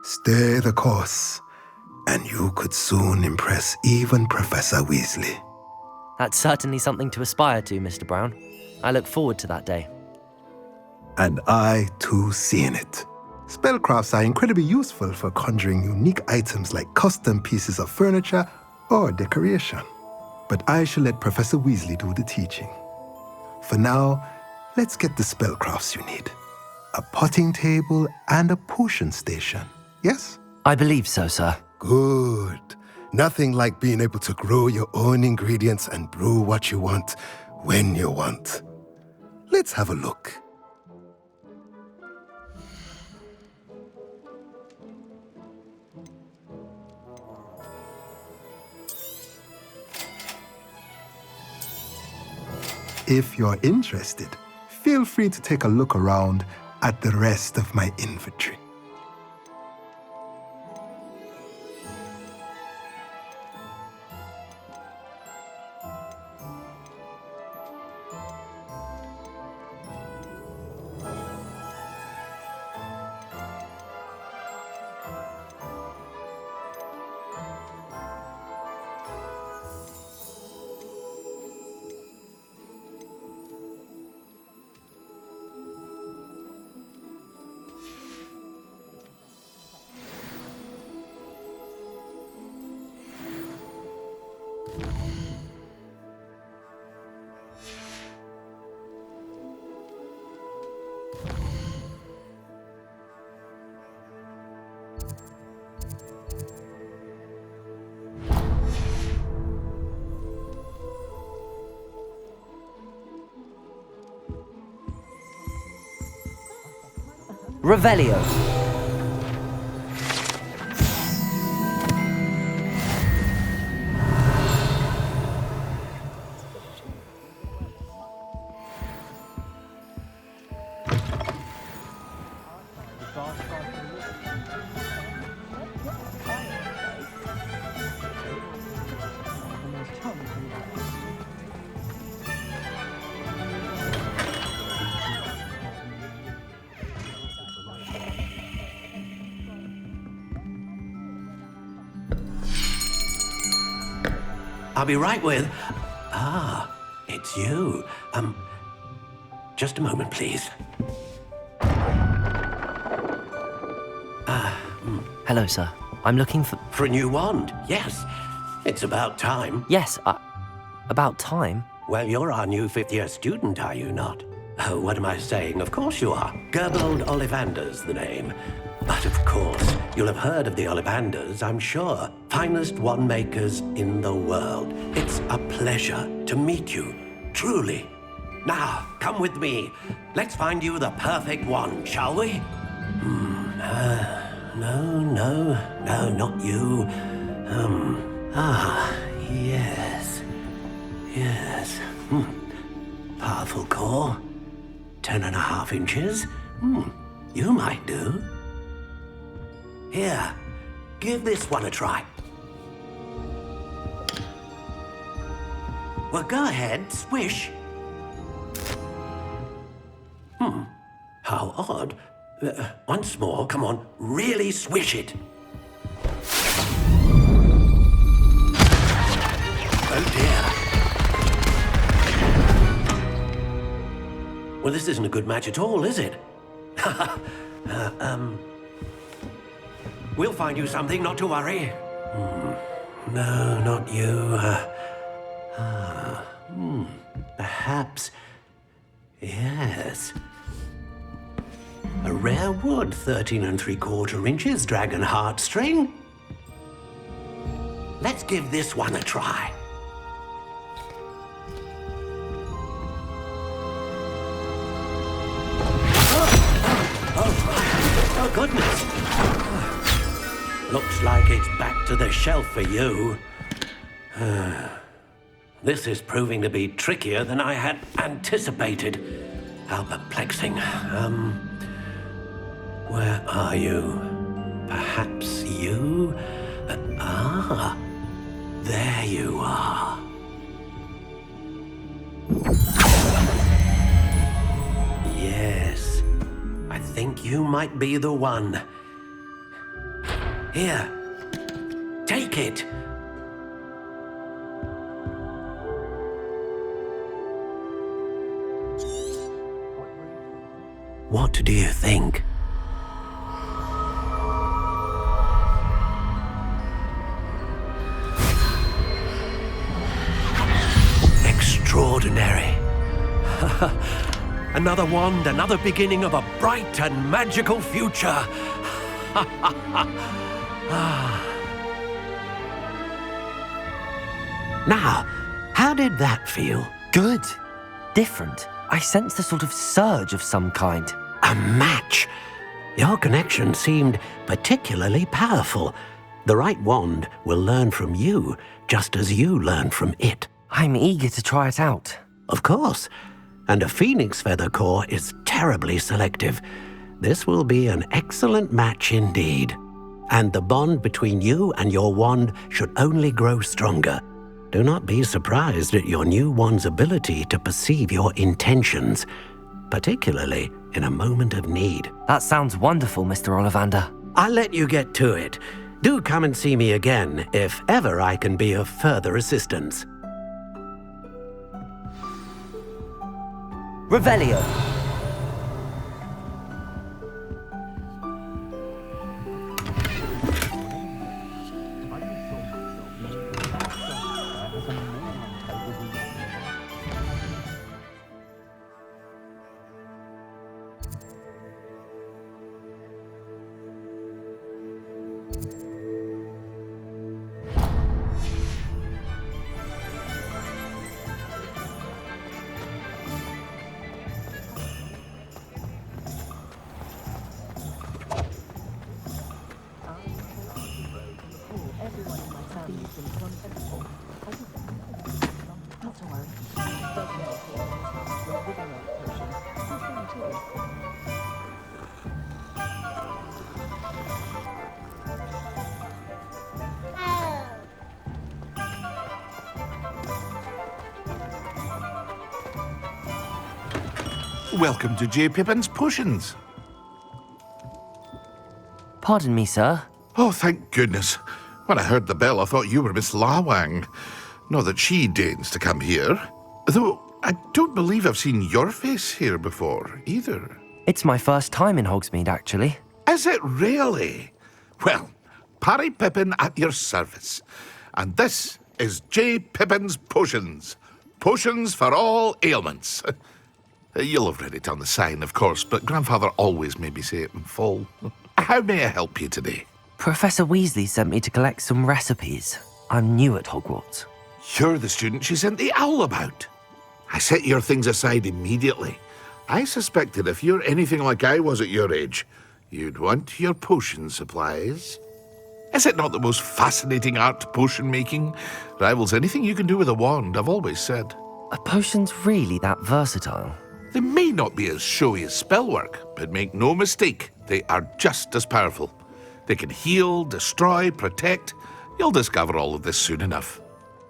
Stay the course, and you could soon impress even Professor Weasley. That's certainly something to aspire to, Mr. Brown. I look forward to that day. And I, too, seeing it. Spellcrafts are incredibly useful for conjuring unique items like custom pieces of furniture or decoration. But I shall let Professor Weasley do the teaching. For now, let's get the spellcrafts you need. A potting table and a potion station, yes? I believe so, sir. Good. Nothing like being able to grow your own ingredients and brew what you want, when you want. Let's have a look. If you're interested, feel free to take a look around at the rest of my inventory. Revelio. I'll be right with... Ah, it's you. Just a moment, please. Hello, sir. I'm looking for... For a new wand, yes. It's about time. Yes, about time? Well, you're our new fifth-year student, are you not? Oh, what am I saying? Of course you are. Gerbold Ollivanders, the name. But of course, you'll have heard of the Ollivanders, I'm sure. Finest wand makers in the world. It's a pleasure to meet you, truly. Now, come with me. Let's find you the perfect wand, shall we? No, not you. Yes. Powerful core. 10.5 inches. You might do. Here, give this one a try. Well, go ahead, swish. How odd. Once more, come on, really swish it. Oh dear. Well, this isn't a good match at all, is it? We'll find you something, not to worry. No, not you. Perhaps. Yes. A rare wood, 13 3/4 inches, dragon heartstring. Let's give this one a try. Oh, goodness. Looks like it's back to the shelf for you. This is proving to be trickier than I had anticipated. How perplexing. Where are you? Perhaps you? There you are. Yes, I think you might be the one. Here, take it. What do you think? Extraordinary. Another wand, another beginning of a bright and magical future. Now, how did that feel? Good. Different. I sensed a sort of surge of some kind. A match. Your connection seemed particularly powerful. The right wand will learn from you, just as you learn from it. I'm eager to try it out. Of course. And a phoenix feather core is terribly selective. This will be an excellent match indeed. And the bond between you and your wand should only grow stronger. Do not be surprised at your new wand's ability to perceive your intentions, particularly in a moment of need. That sounds wonderful, Mr. Ollivander. I'll let you get to it. Do come and see me again if ever I can be of further assistance. Revelio. Welcome to J. Pippin's Potions. Pardon me, sir. Oh, thank goodness. When I heard the bell, I thought you were Miss Lawang. Not that she deigns to come here. Though, I don't believe I've seen your face here before, either. It's my first time in Hogsmeade, actually. Is it really? Well, Parry Pippin at your service. And this is J. Pippin's Potions. Potions for all ailments. You'll have read it on the sign, of course, but Grandfather always made me say it in full. How may I help you today? Professor Weasley sent me to collect some recipes. I'm new at Hogwarts. You're the student she sent the owl about. I set your things aside immediately. I suspected if you're anything like I was at your age, you'd want your potion supplies. Is it not the most fascinating art, potion making? Rivals anything you can do with a wand, I've always said. Are potions really that versatile? They may not be as showy as spellwork, but make no mistake, they are just as powerful. They can heal, destroy, protect. You'll discover all of this soon enough.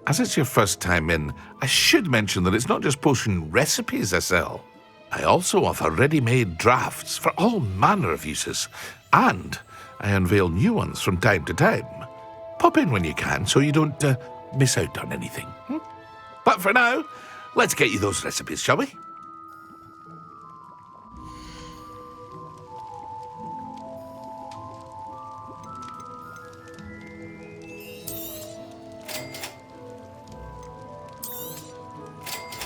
As it's your first time in, I should mention that it's not just potion recipes I sell. I also offer ready-made drafts for all manner of uses, and I unveil new ones from time to time. Pop in when you can so you don't miss out on anything. But for now, let's get you those recipes, shall we?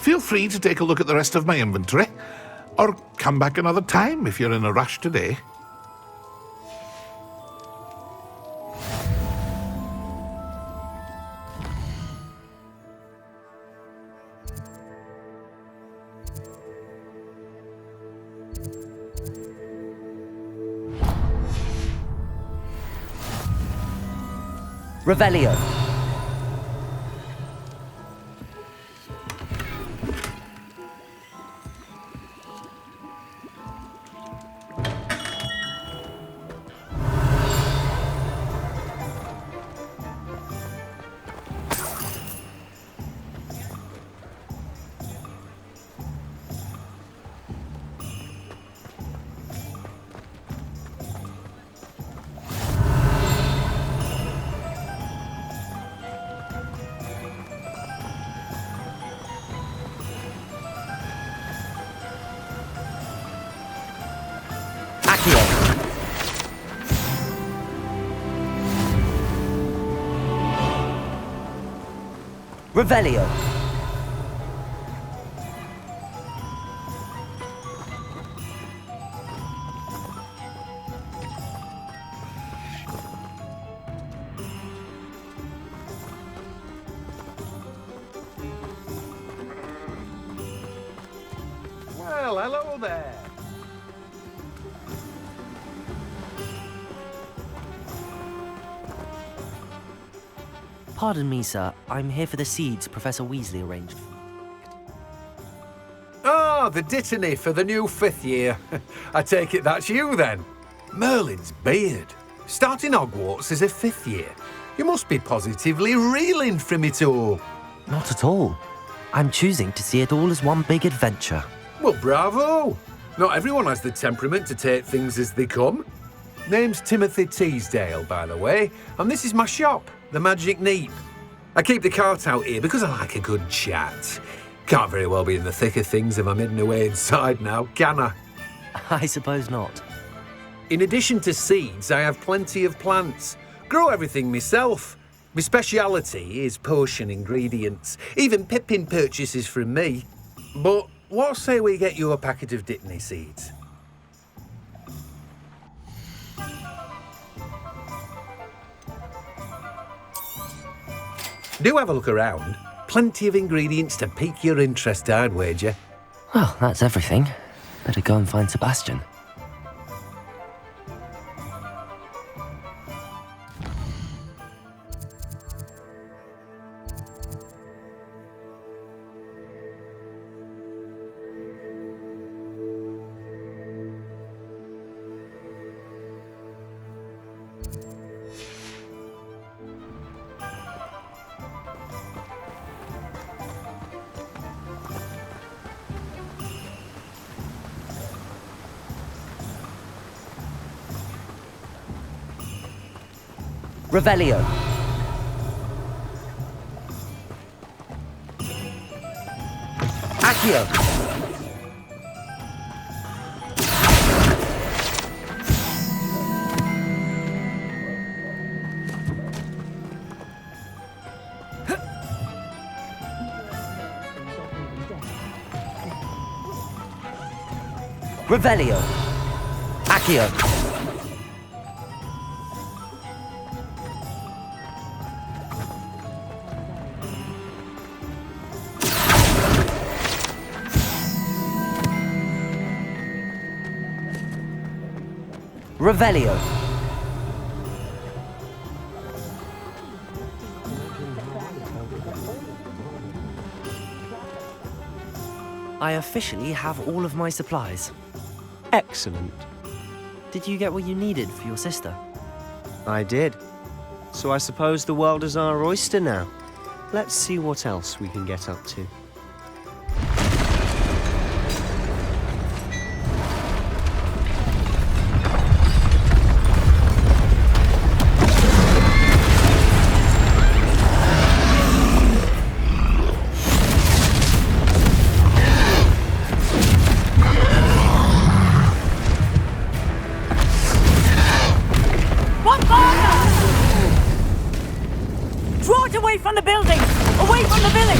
Feel free to take a look at the rest of my inventory, or come back another time if you're in a rush today. Revelio. Revelio. Well, hello there. Pardon me, sir. I'm here for the seeds Professor Weasley arranged. Ah, the dittany for the new 5th year. I take it that's you then. Merlin's beard. Starting Hogwarts as a 5th year. You must be positively reeling from it all. Not at all. I'm choosing to see it all as one big adventure. Well, bravo. Not everyone has the temperament to take things as they come. Name's Timothy Teasdale, by the way, and this is my shop, the Magic Neep. I keep the cart out here because I like a good chat. Can't very well be in the thick of things if I'm hidden away inside now, can I? I suppose not. In addition to seeds, I have plenty of plants. Grow everything myself. My speciality is potion ingredients. Even Pippin purchases from me. But what say we get you a packet of dittany seeds? Do have a look around. Plenty of ingredients to pique your interest, I'd wager. Well, that's everything. Better go and find Sebastian. Revelio. Accio. Revelio. Accio. Revelio. I officially have all of my supplies. Excellent. Did you get what you needed for your sister? I did. So I suppose the world is our oyster now. Let's see what else we can get up to. From the building! Away from the village!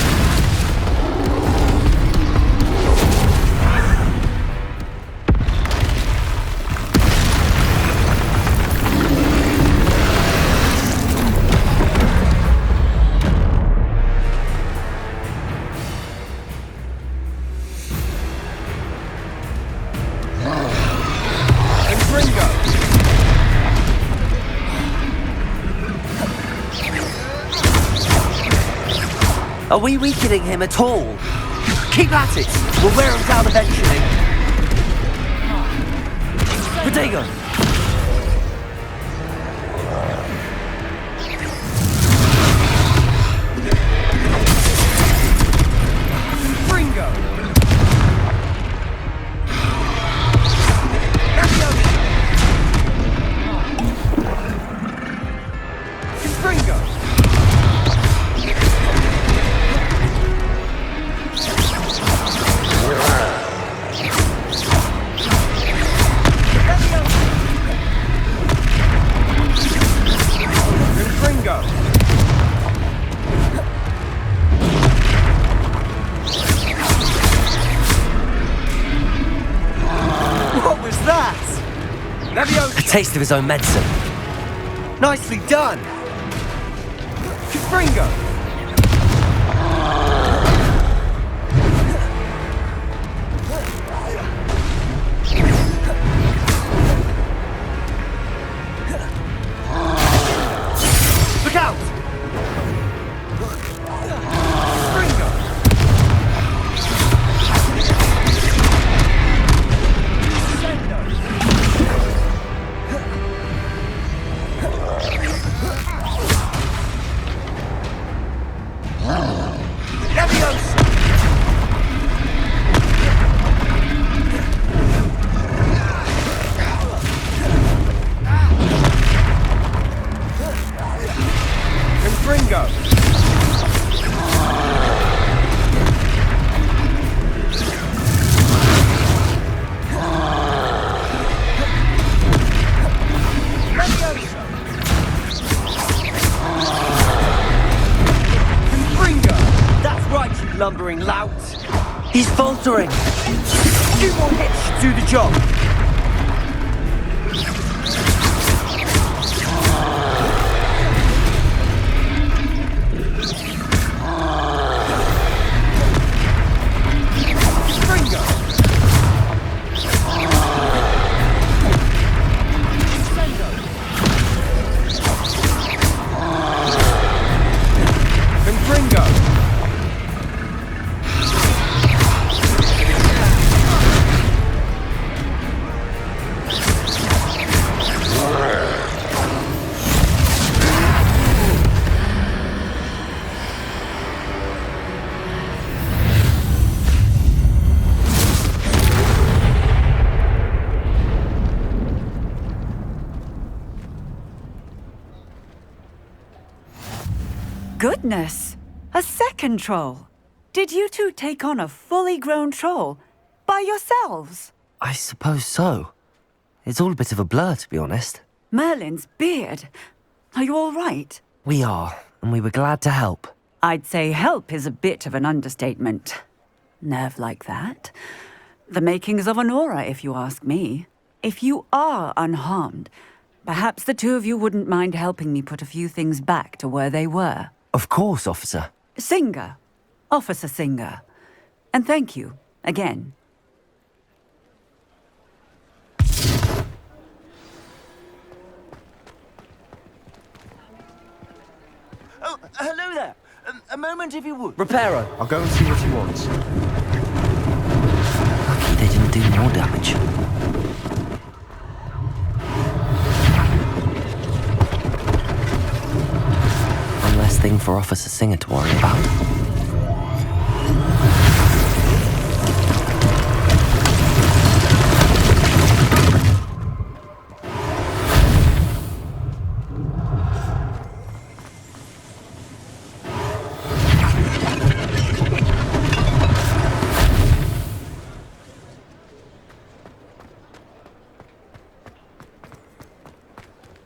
Are we weakening him at all? Keep at it! We'll wear him down eventually. Protego! Taste of his own medicine. Nicely done! Gringo! Look out! Lumbering lout. He's faltering. 2 more hits should do the job. Goodness! A second troll! Did you two take on a fully grown troll? By yourselves? I suppose so. It's all a bit of a blur, to be honest. Merlin's beard. Are you all right? We are, and we were glad to help. I'd say help is a bit of an understatement. Nerve like that. The makings of an aura, if you ask me. If you are unharmed, perhaps the two of you wouldn't mind helping me put a few things back to where they were. Of course, officer. Singer. Officer Singer. And thank you, again. Oh, hello there. A moment if you would. Reparo, I'll go and see what he wants. Lucky they didn't do more damage. One less thing for Officer Singer to worry about.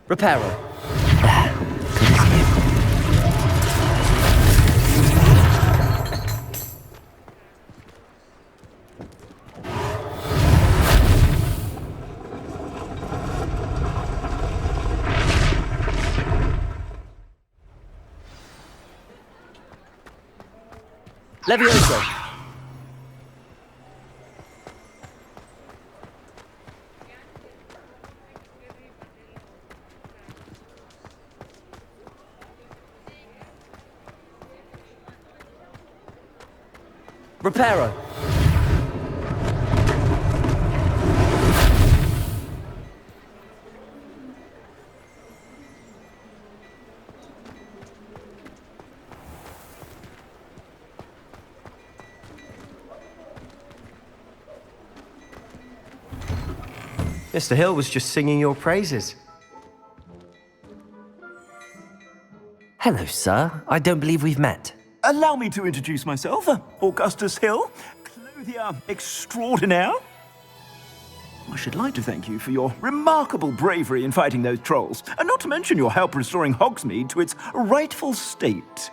Reparo. Good as new. Levioso. Reparo. Mr. Hill was just singing your praises. Hello, sir. I don't believe we've met. Allow me to introduce myself, Augustus Hill, clothier extraordinaire. I should like to thank you for your remarkable bravery in fighting those trolls, and not to mention your help restoring Hogsmeade to its rightful state.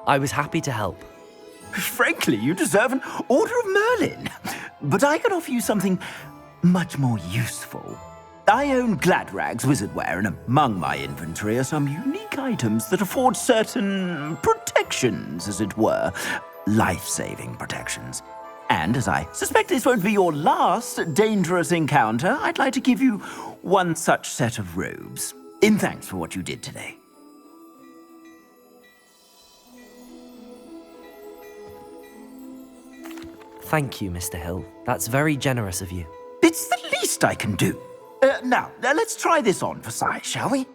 I was happy to help. Frankly, you deserve an Order of Merlin. But I can offer you something much more useful. I own Gladrag's wizardware, and among my inventory are some unique items that afford certain protections, as it were. Life-saving protections. And as I suspect this won't be your last dangerous encounter, I'd like to give you one such set of robes, in thanks for what you did today. Thank you, Mr. Hill. That's very generous of you. It's the least I can do. Now, let's try this on for size, shall we?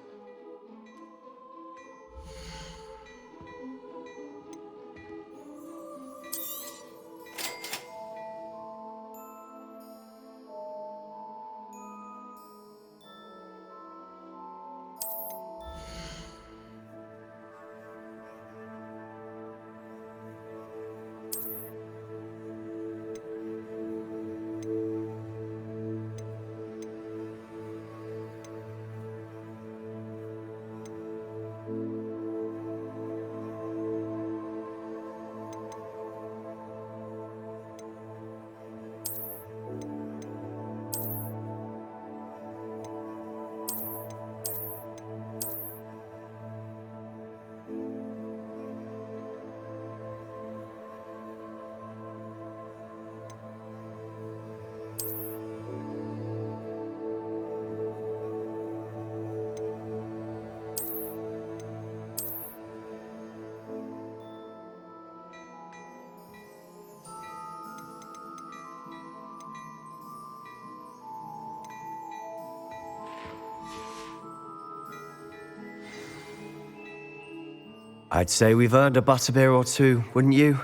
I'd say we've earned a butterbeer or two, wouldn't you?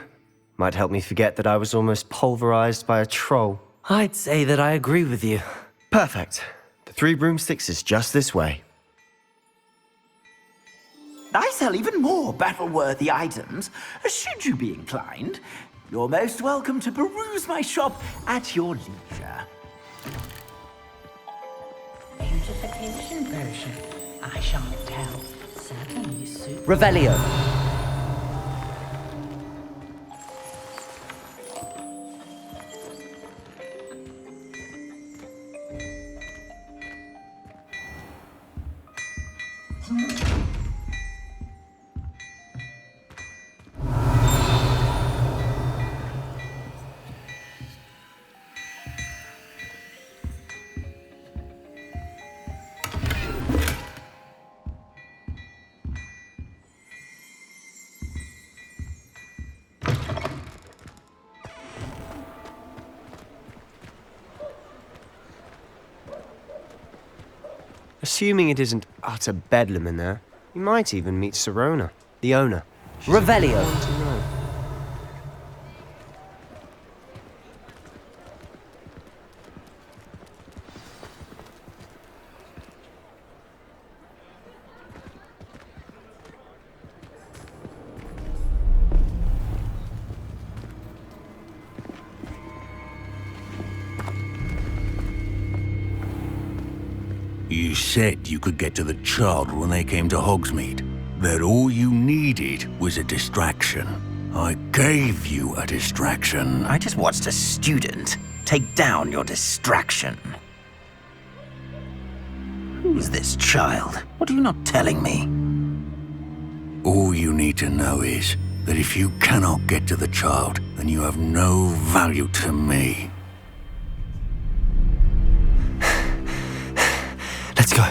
Might help me forget that I was almost pulverized by a troll. I'd say that I agree with you. Perfect. The 3 broomsticks is just this way. I sell even more battle-worthy items, should you be inclined. You're most welcome to peruse my shop at your leisure. Beautification potion. I shan't tell. Certainly suit. Revelio. Assuming it isn't utter bedlam in there, you might even meet Sirona, the owner. Revelio. You said you could get to the child when they came to Hogsmeade. That all you needed was a distraction. I gave you a distraction. I just watched a student take down your distraction. Who's this child? What are you not telling me? All you need to know is that if you cannot get to the child, then you have no value to me. Let's go.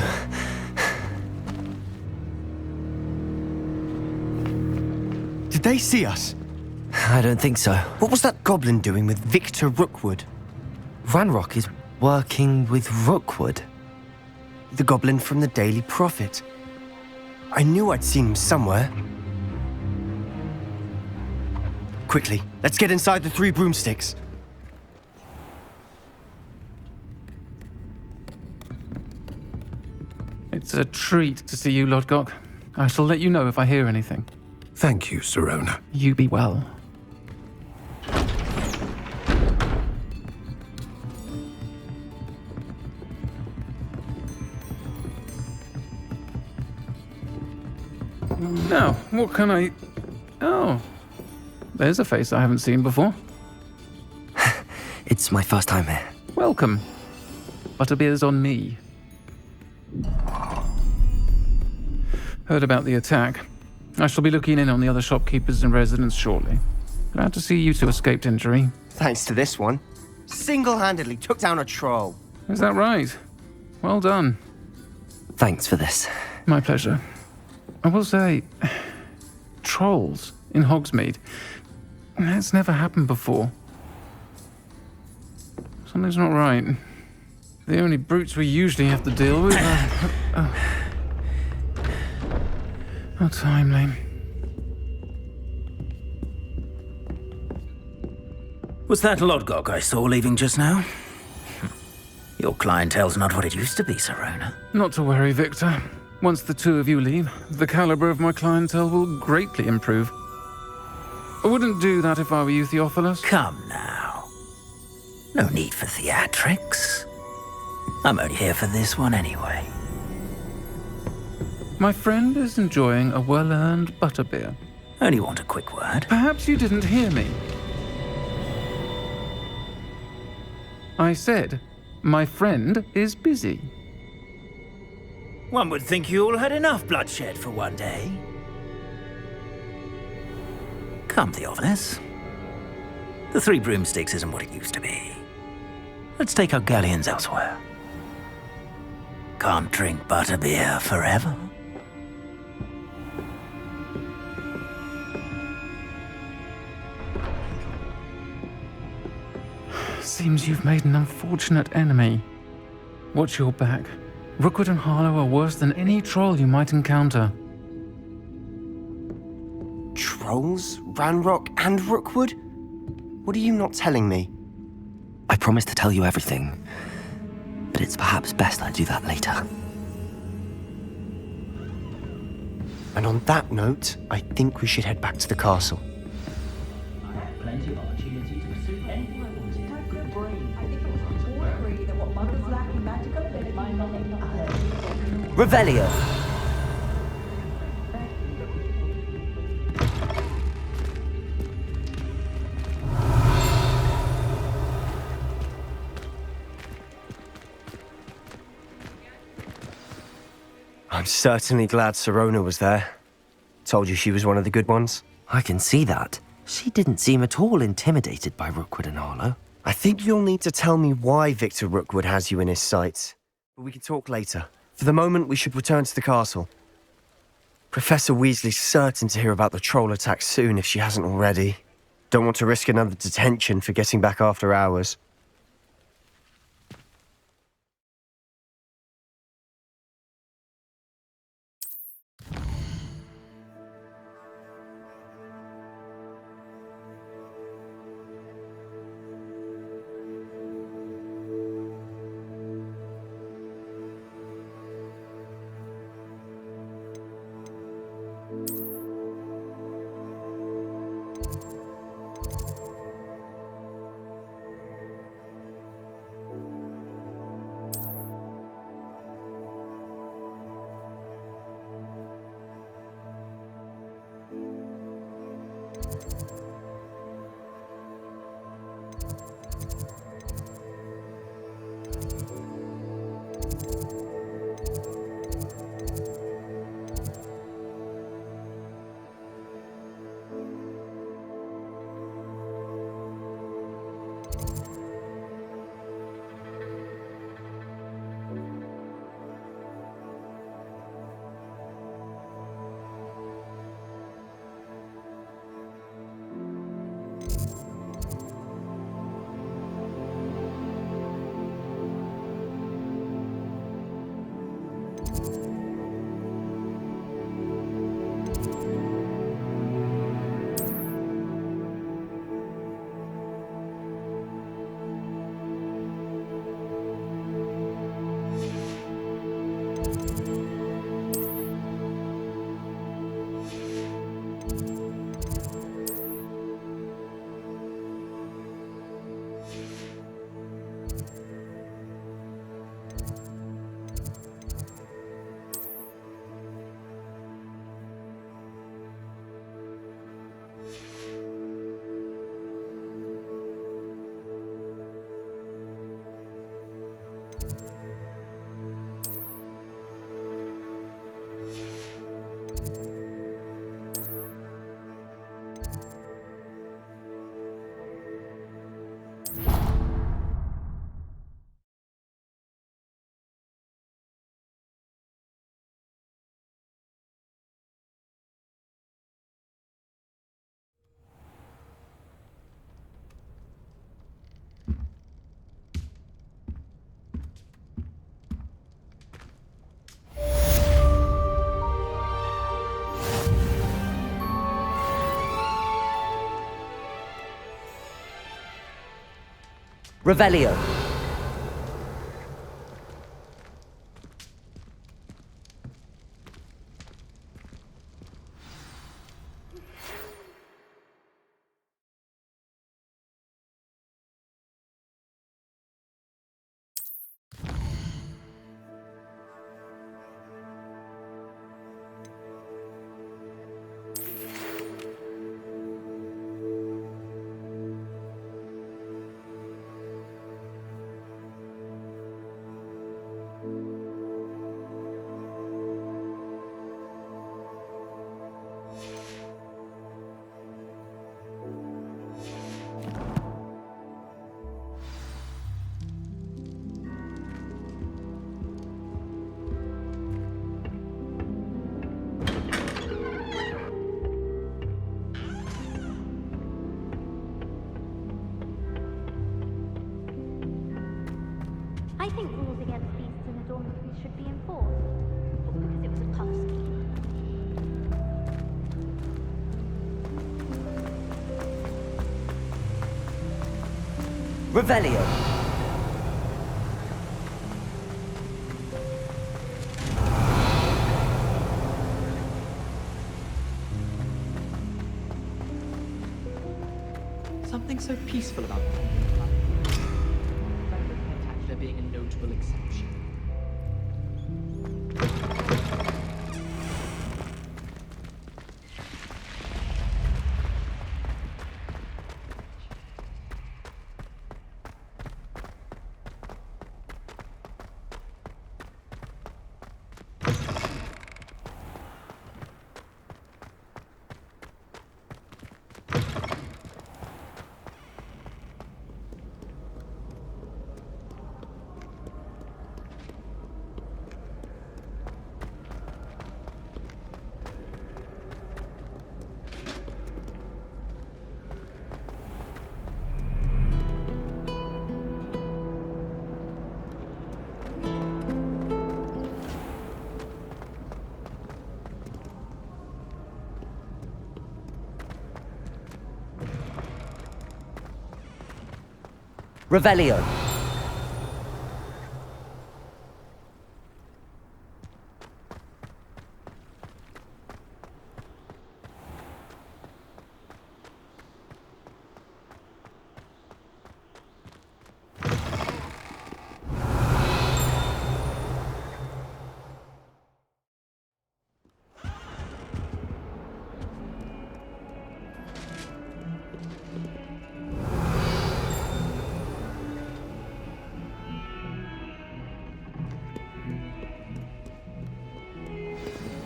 Did they see us? I don't think so. What was that goblin doing with Victor Rookwood? Ranrock is working with Rookwood. The goblin from the Daily Prophet. I knew I'd seen him somewhere. Quickly, let's get inside the 3 broomsticks. It's a treat to see you, Lodgok. I shall let you know if I hear anything. Thank you, Sirona. You be well. Now, what can I... Oh, there's a face I haven't seen before. It's my first time here. Welcome. Butterbeer's on me. Heard about the attack. I shall be looking in on the other shopkeepers and residents shortly. Glad to see you two escaped injury. Thanks to this one. Single-handedly took down a troll. Is that right? Well done. Thanks for this. My pleasure. I will say, trolls in Hogsmeade. That's never happened before. Something's not right. The only brutes we usually have to deal with are... How timely. Was that Lodgok I saw leaving just now? Your clientele's not what it used to be, Sirona. Not to worry, Victor. Once the 2 of you leave, the caliber of my clientele will greatly improve. I wouldn't do that if I were you, Theophilus. Come now. No need for theatrics. I'm only here for this one anyway. My friend is enjoying a well-earned butterbeer. Only want a quick word. Perhaps you didn't hear me. I said, my friend is busy. One would think you all had enough bloodshed for one day. Come, Theophilus. The 3 broomsticks isn't what it used to be. Let's take our galleons elsewhere. Can't drink butterbeer forever. Seems you've made an unfortunate enemy. Watch your back. Rookwood and Harlow are worse than any troll you might encounter. Trolls? Ranrock and Rookwood? What are you not telling me? I promised to tell you everything, but it's perhaps best I do that later. And on that note, I think we should head back to the castle. I had plenty of opportunity to pursue anything I wanted. I could agree. I think it was all agree that what Mother's lacking magical ability might not make Revelio. I'm certainly glad Sirona was there. Told you she was one of the good ones. I can see that. She didn't seem at all intimidated by Rookwood and Harlow. I think you'll need to tell me why Victor Rookwood has you in his sights. But we can talk later. For the moment, we should return to the castle. Professor Weasley's certain to hear about the troll attack soon if she hasn't already. Don't want to risk another detention for getting back after hours. Revelio. I think rules against beasts in the dormitories should be enforced, just because it was a puff scheme. Revelio. Something so peaceful about the there being a notable exception. Revelio.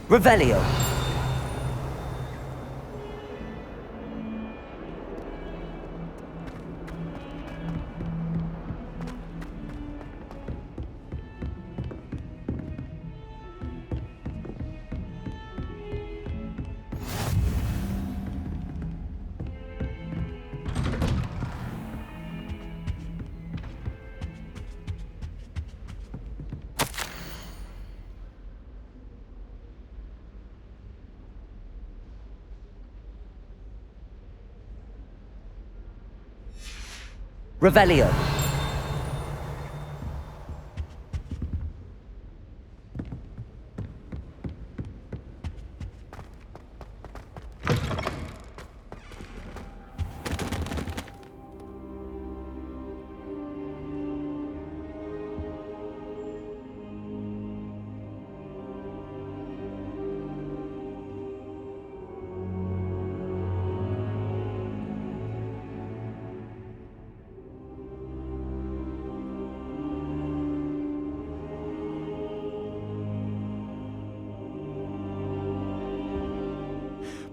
Revelio. Revelio.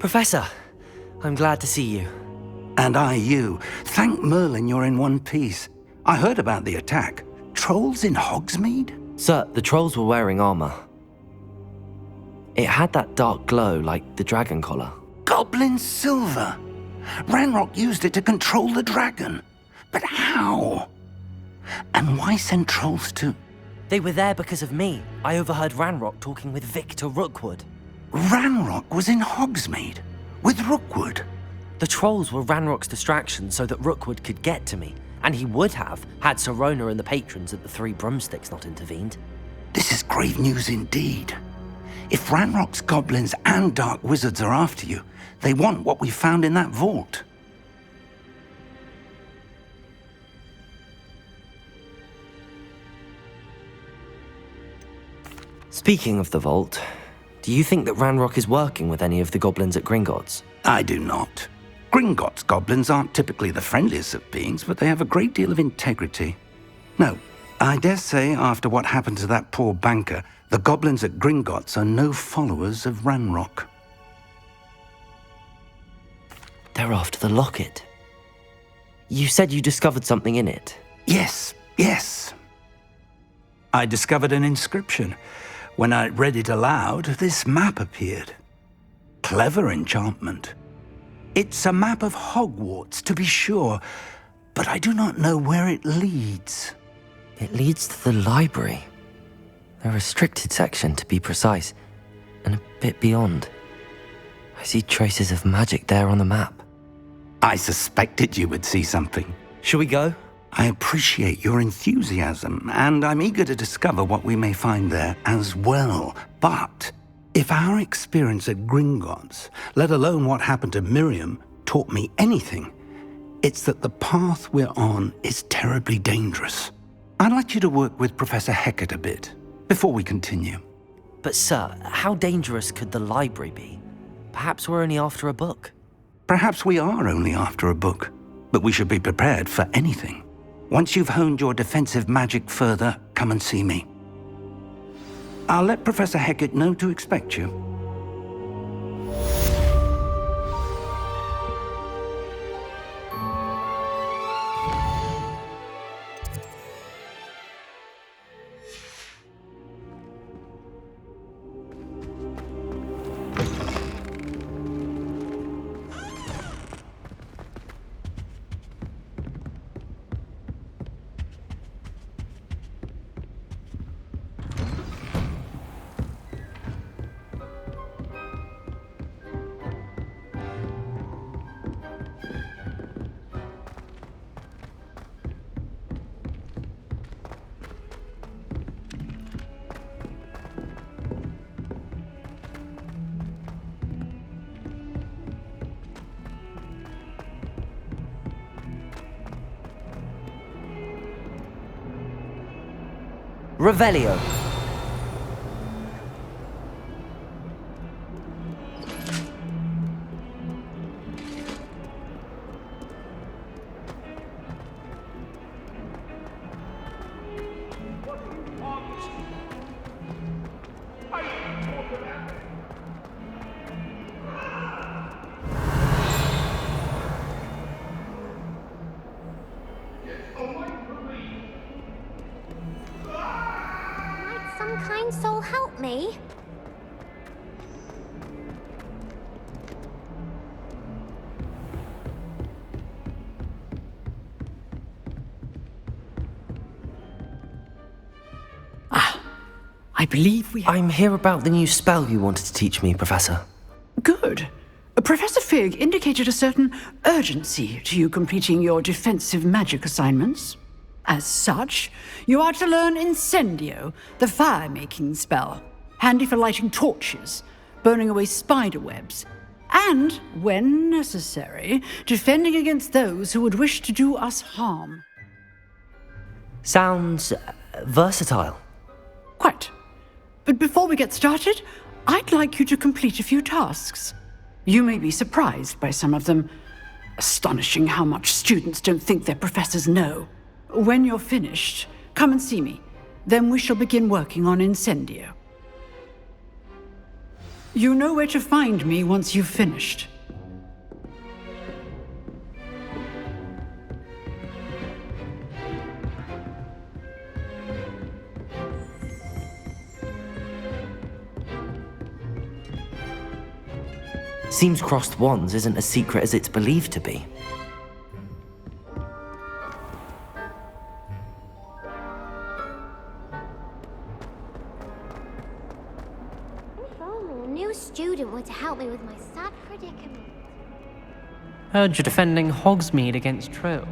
Professor, I'm glad to see you. And I you. Thank Merlin you're in one piece. I heard about the attack. Trolls in Hogsmeade? Sir, the trolls were wearing armor. It had that dark glow like the dragon collar. Goblin silver! Ranrock used it to control the dragon. But how? And why send trolls to... They were there because of me. I overheard Ranrock talking with Victor Rookwood. Ranrock was in Hogsmeade? With Rookwood? The trolls were Ranrock's distraction so that Rookwood could get to me. And he would have, had Sirona and the patrons at the Three Broomsticks not intervened. This is grave news indeed. If Ranrock's goblins and dark wizards are after you, they want what we found in that vault. Speaking of the vault, do you think that Ranrock is working with any of the goblins at Gringotts? I do not. Gringotts goblins aren't typically the friendliest of beings, but they have a great deal of integrity. No, I dare say after what happened to that poor banker, the goblins at Gringotts are no followers of Ranrock. They're after the locket. You said you discovered something in it. Yes. I discovered an inscription. When I read it aloud, this map appeared. Clever enchantment. It's a map of Hogwarts, to be sure, but I do not know where it leads. It leads to the library. A restricted section, to be precise, and a bit beyond. I see traces of magic there on the map. I suspected you would see something. Shall we go? I appreciate your enthusiasm, and I'm eager to discover what we may find there as well. But if our experience at Gringotts, let alone what happened to Miriam, taught me anything, it's that the path we're on is terribly dangerous. I'd like you to work with Professor Hecat a bit before we continue. But sir, how dangerous could the library be? Perhaps we're only after a book. Perhaps we are only after a book, but we should be prepared for anything. Once you've honed your defensive magic further, come and see me. I'll let Professor Hecat know to expect you. Revelio. Might some kind soul help me? I believe we have... I'm here about the new spell you wanted to teach me, Professor. Good. Professor Fig indicated a certain urgency to you completing your defensive magic assignments. As such, you are to learn Incendio, the fire-making spell, handy for lighting torches, burning away spider webs, and, when necessary, defending against those who would wish to do us harm. Sounds versatile. Quite. But before we get started, I'd like you to complete a few tasks. You may be surprised by some of them. Astonishing how much students don't think their professors know. When you're finished, come and see me. Then we shall begin working on Incendio. You know where to find me once you've finished. Seems crossed wands isn't as secret as it's believed to be. If only a new student were to help me with my sad predicament. Heard you're defending Hogsmeade against trolls.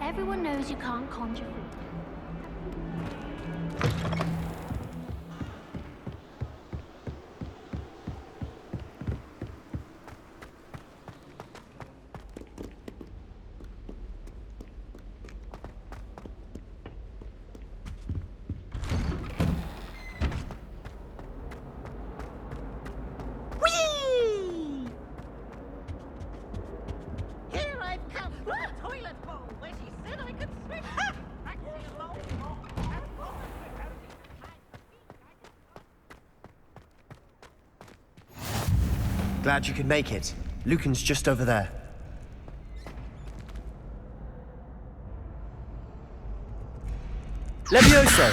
Everyone knows you can't conjure food. Here I've come. Toilet bowl, where she said I could swim. Glad you could make it. Lucan's just over there. Levioso!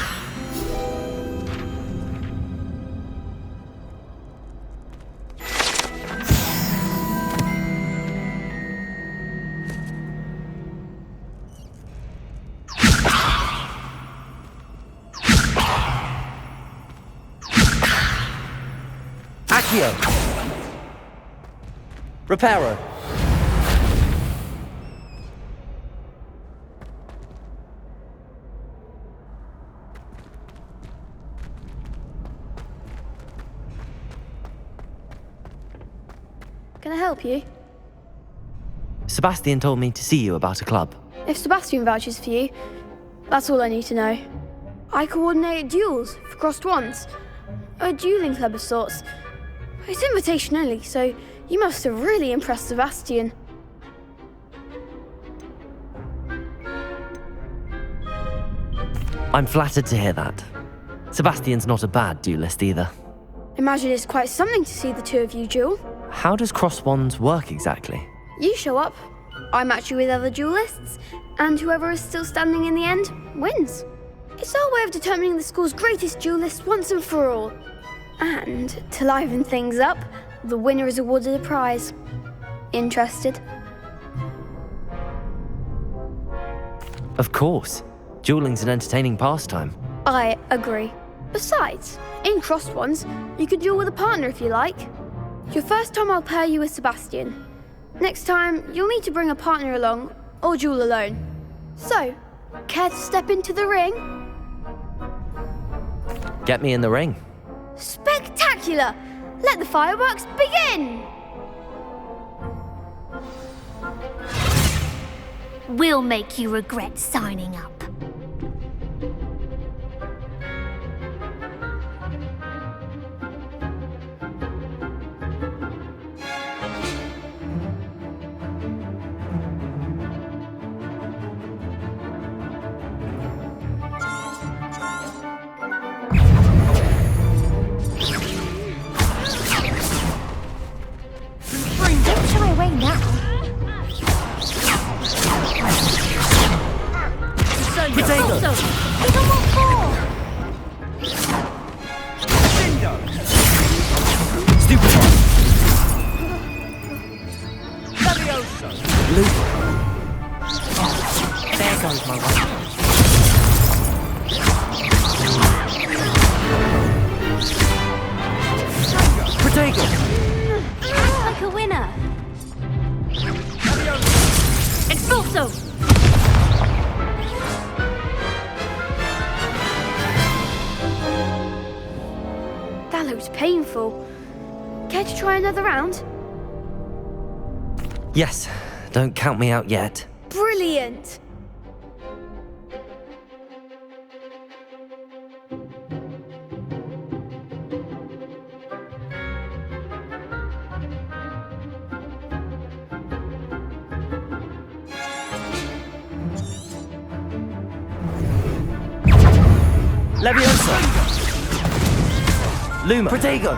Accio! Reparo! Can I help you? Sebastian told me to see you about a club. If Sebastian vouches for you, that's all I need to know. I coordinate duels for crossed wands. A dueling club of sorts. It's invitation only, so you must have really impressed Sebastian. I'm flattered to hear that. Sebastian's not a bad duelist either. Imagine it's quite something to see the two of you duel. How does cross wands work exactly? You show up, I match you with other duelists, and whoever is still standing in the end wins. It's our way of determining the school's greatest duelist once and for all. And to liven things up, the winner is awarded a prize. Interested? Of course. Dueling's an entertaining pastime. I agree. Besides, in crossed ones, you can duel with a partner if you like. Your first time I'll pair you with Sebastian. Next time, you'll need to bring a partner along, or duel alone. So, care to step into the ring? Get me in the ring. Spectacular! spectacular! Let the fireworks begin! We'll make you regret signing up. Don't shy away now. Potato! Give them what for? Stupid one! Luke! There goes my one. Potato! Act like a winner. Expulso! That looks painful. Care to try another round? Yes, don't count me out yet. Brilliant! Leviosa! Luma! Protego!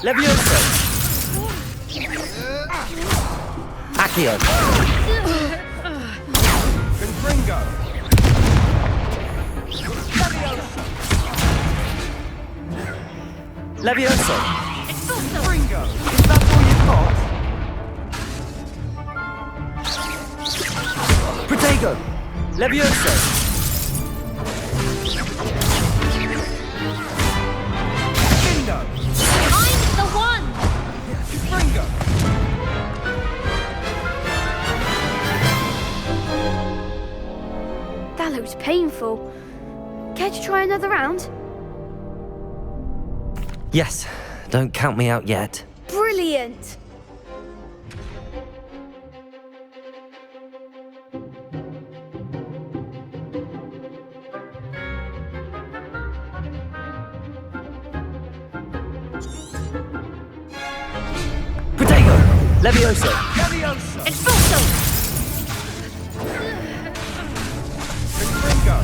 Leviosa! Accio! Gringo! Leviosa! Gringo! Is that all you've got? Protego! Leviosa! Indo! I'm the one! Gringo! That looks painful. Care to try another round? Yes, don't count me out yet. Brilliant! Protego! Leviosa! Leviosa! Expulso! Gringo!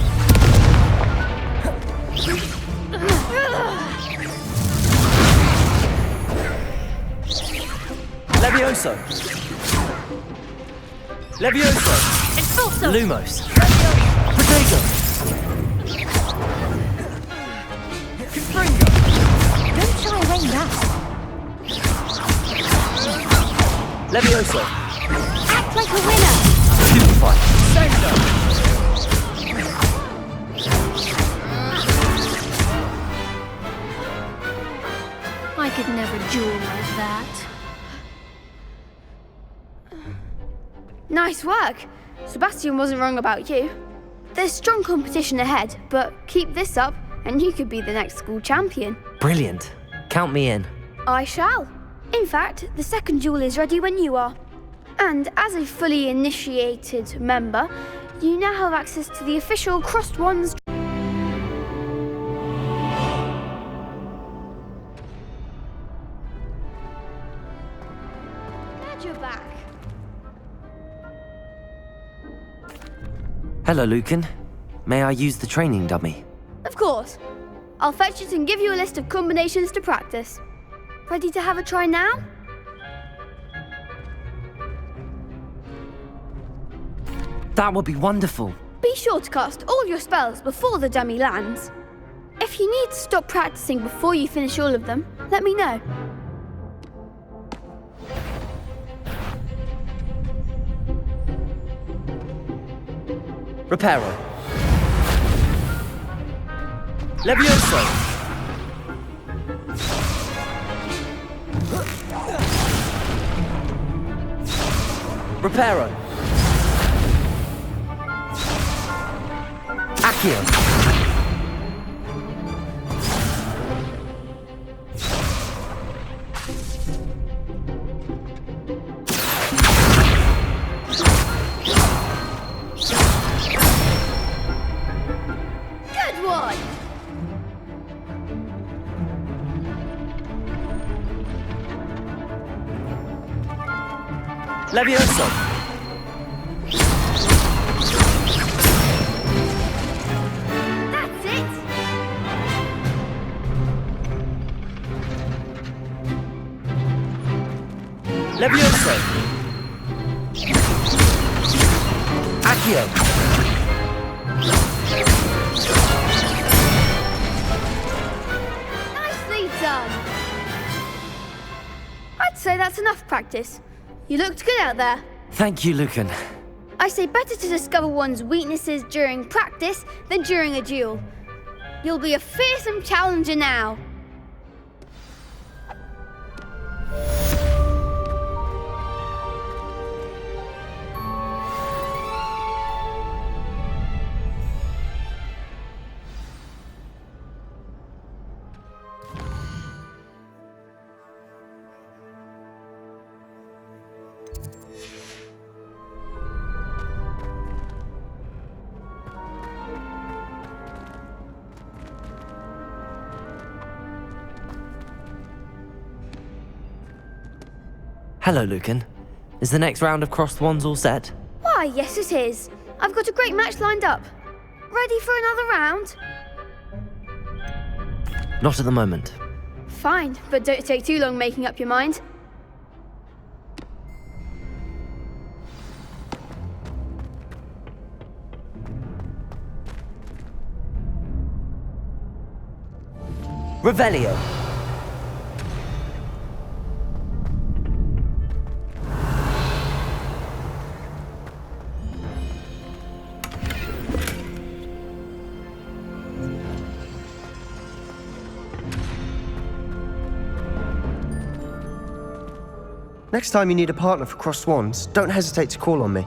Leviosa! Leviosa! Expulso! Lumos! Protego! Gringo! Don't shy away now. Leviosa! Act like a winner. Stupefy! Sendo! I could never duel like that. Nice work! Sebastian wasn't wrong about you. There's strong competition ahead, but keep this up and you could be the next school champion. Brilliant. Count me in. I shall. In fact, the second duel is ready when you are. And as a fully initiated member, you now have access to the official Crossed Wands. Glad you're back. Hello, Lucan. May I use the training dummy? Of course. I'll fetch it and give you a list of combinations to practice. Ready to have a try now? That would be wonderful. Be sure to cast all your spells before the dummy lands. If you need to stop practicing before you finish all of them, let me know. Reparo. Levioso. Reparo. Accio. Accio. Good one! Levioso. That's it! Levioso. Accio. Nicely done! I'd say that's enough practice. You looked good out there. Thank you, Lucan. I say better to discover one's weaknesses during practice than during a duel. You'll be a fearsome challenger now. Hello, Lucan. Is the next round of crossed wands all set? Why, yes it is. I've got a great match lined up. Ready for another round? Not at the moment. Fine, but don't take too long making up your mind. Revelio. Next time you need a partner for crossed wands, don't hesitate to call on me.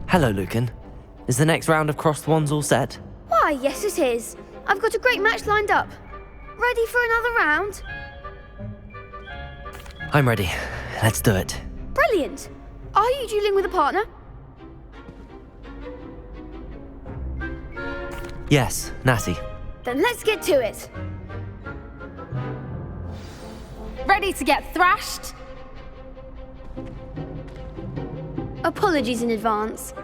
Hello, Lucan. Is the next round of crossed wands all set? Why, yes it is. I've got a great match lined up. Ready for another round? I'm ready. Let's do it. Brilliant. Are you dueling with a partner? Yes, Natty. Then let's get to it. Ready to get thrashed? Apologies in advance.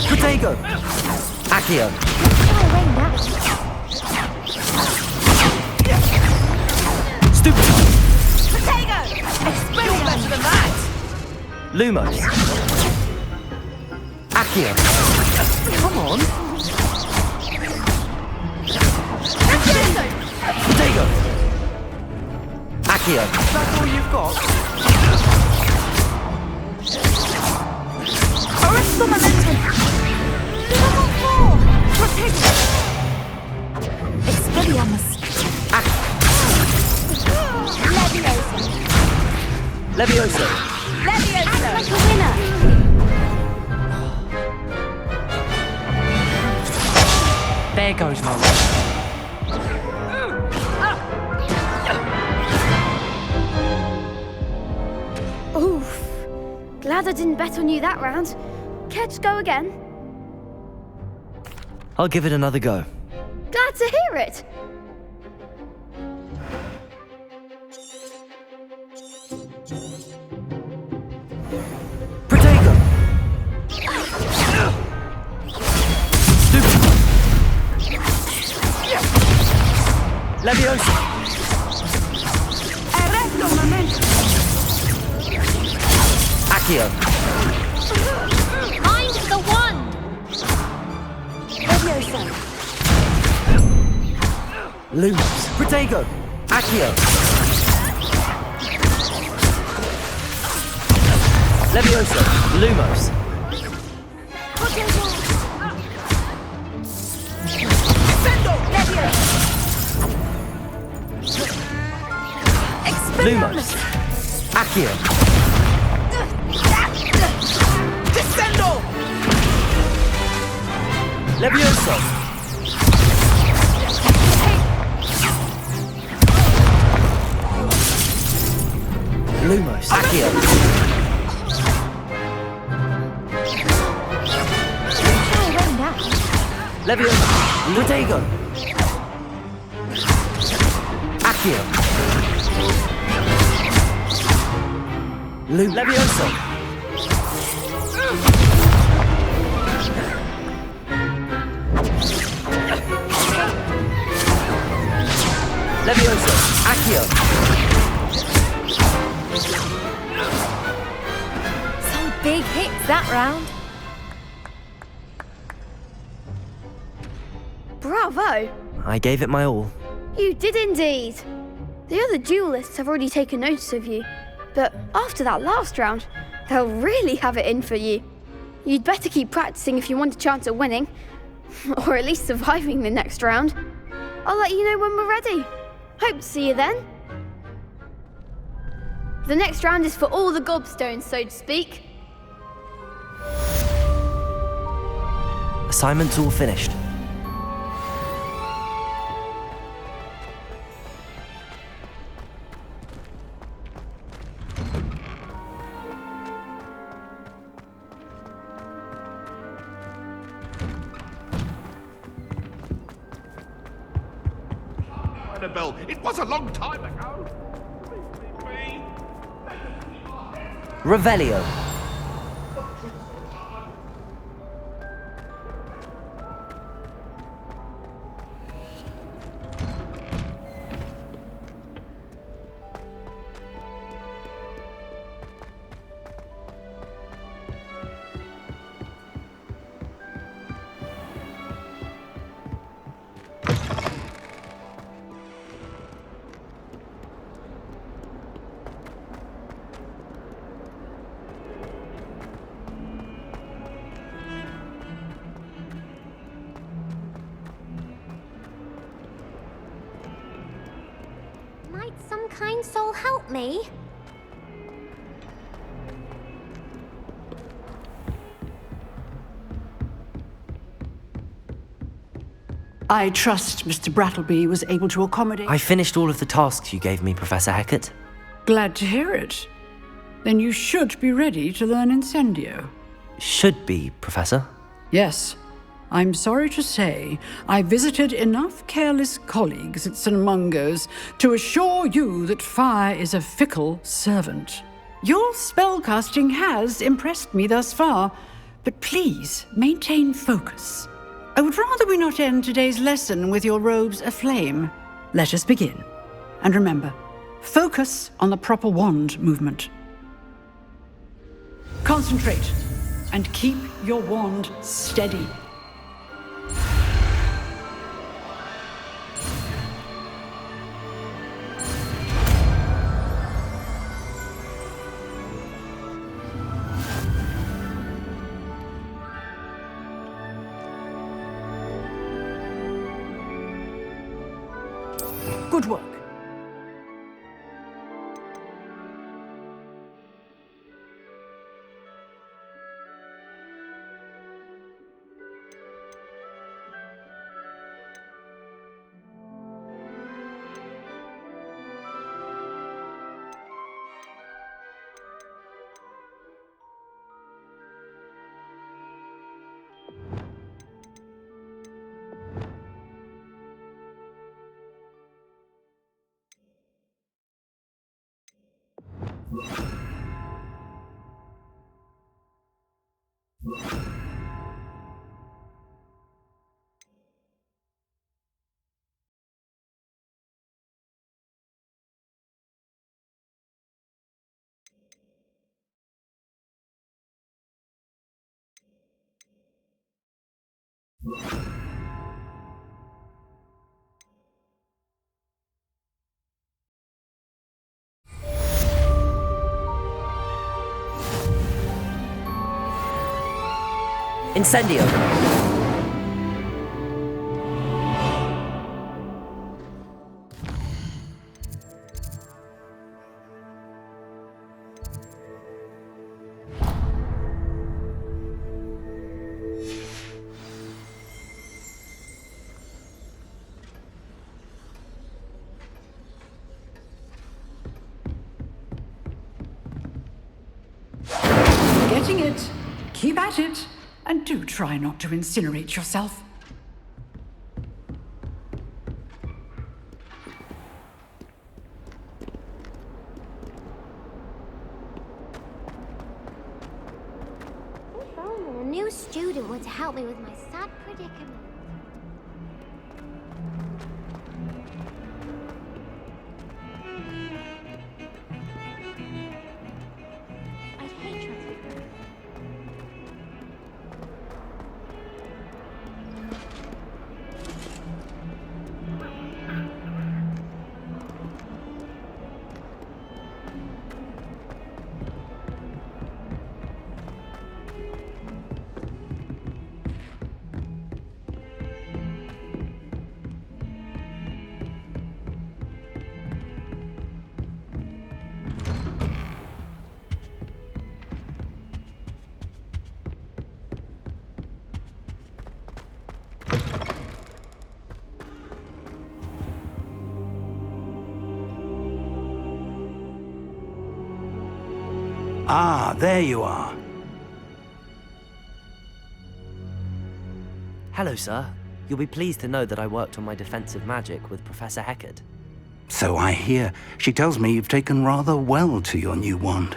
Protego! Accio! Stupid! Protego! Experience better than that! Lumos! Accio! Come on! Protego! Accio! That's all you've got? Arrest the momentum! Level 4! Protego! Expelliarmus! Levioso! Levioso! Act like a winner! There goes my luck. Oof. Glad I didn't bet on you that round. Care to go again? I'll give it another go. Glad to hear it. Protego! Stupid! Levioso! Arresto momento! Accio! Mind the wand! Levioso! Lumos! Protego! Accio! Levioso. Lumos. Lumos. Accio. Descendo! Levioso. Lumos. Accio. Levioso. Lutego. Accio. Levioso. Levioso. Accio. Some big hits that round. Bravo! I gave it my all. You did indeed. The other duelists have already taken notice of you, but after that last round, they'll really have it in for you. You'd better keep practicing if you want a chance at winning, or at least surviving the next round. I'll let you know when we're ready. Hope to see you then. The next round is for all the gobstones, so to speak. Assignments all finished. Annabelle, it was a long time ago. Revelio. Might some kind soul help me? I trust Mr. Brattleby was able to accommodate... I finished all of the tasks you gave me, Professor Hecat. Glad to hear it. Then you should be ready to learn Incendio. Should be, Professor. Yes. I'm sorry to say, I visited enough careless colleagues at St. Mungo's to assure you that fire is a fickle servant. Your spellcasting has impressed me thus far, but please maintain focus. I would rather we not end today's lesson with your robes aflame. Let us begin. And remember, focus on the proper wand movement. Concentrate, and keep your wand steady. Good work. Incendio! Getting it. Keep at it. And do try not to incinerate yourself. If only a new student were to help me with my sad predicament. I'd hate transfer. Ah, there you are. Hello, sir. You'll be pleased to know that I worked on my defensive magic with Professor Heckard. So I hear. She tells me you've taken rather well to your new wand.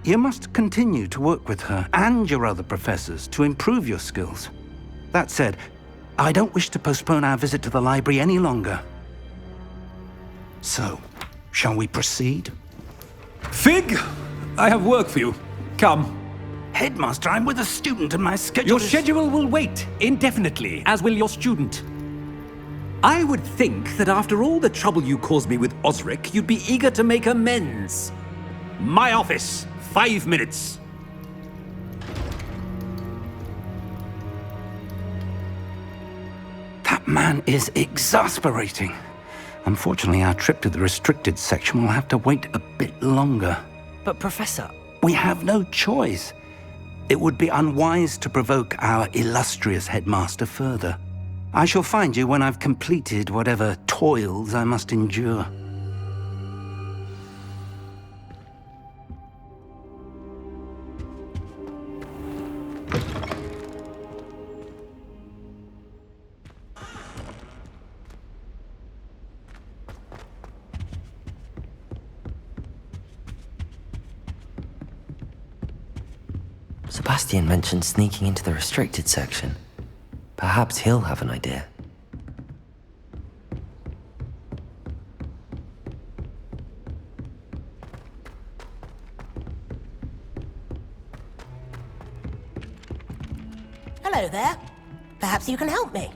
You must continue to work with her and your other professors to improve your skills. That said, I don't wish to postpone our visit to the library any longer. So, shall we proceed? Fig! I have work for you. Come. Headmaster, I'm with a student and my schedule Your schedule will wait indefinitely, as will your student. I would think that after all the trouble you caused me with Osric, you'd be eager to make amends. My office, 5 minutes. That man is exasperating. Unfortunately, our trip to the restricted section will have to wait a bit longer. But Professor... We have no choice. It would be unwise to provoke our illustrious headmaster further. I shall find you when I've completed whatever toils I must endure. Sebastian mentioned sneaking into the restricted section. Perhaps he'll have an idea. Hello there. Perhaps you can help me.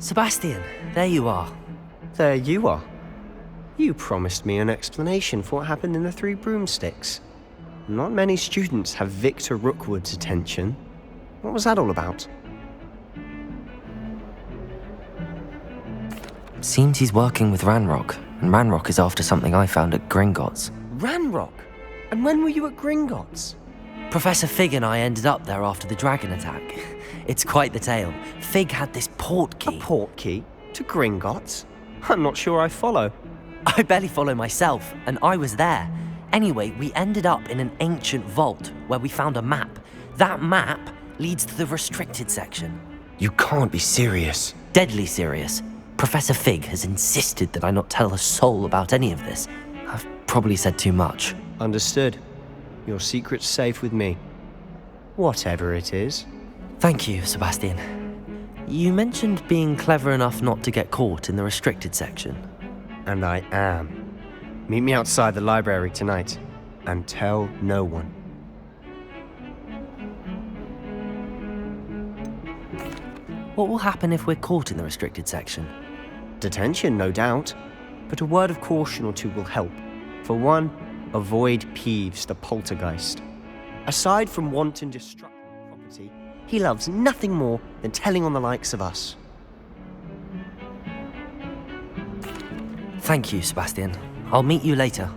Sebastian, there you are. There you are. You promised me an explanation for what happened in the Three Broomsticks. Not many students have Victor Rookwood's attention. What was that all about? Seems he's working with Ranrock, and Ranrock is after something I found at Gringotts. Ranrock? And when were you at Gringotts? Professor Fig and I ended up there after the dragon attack. It's quite the tale. Fig had this port key. A port key? To Gringotts? I'm not sure I follow. I barely follow myself, and I was there. Anyway, we ended up in an ancient vault where we found a map. That map leads to the restricted section. You can't be serious. Deadly serious. Professor Fig has insisted that I not tell a soul about any of this. I've probably said too much. Understood. Your secret's safe with me. Whatever it is. Thank you, Sebastian. You mentioned being clever enough not to get caught in the restricted section. And I am. Meet me outside the library tonight, and tell no one. What will happen if we're caught in the restricted section? Detention, no doubt. But a word of caution or two will help. For one, avoid Peeves, the poltergeist. Aside from wanton destruction of property, he loves nothing more than telling on the likes of us. Thank you, Sebastian. I'll meet you later.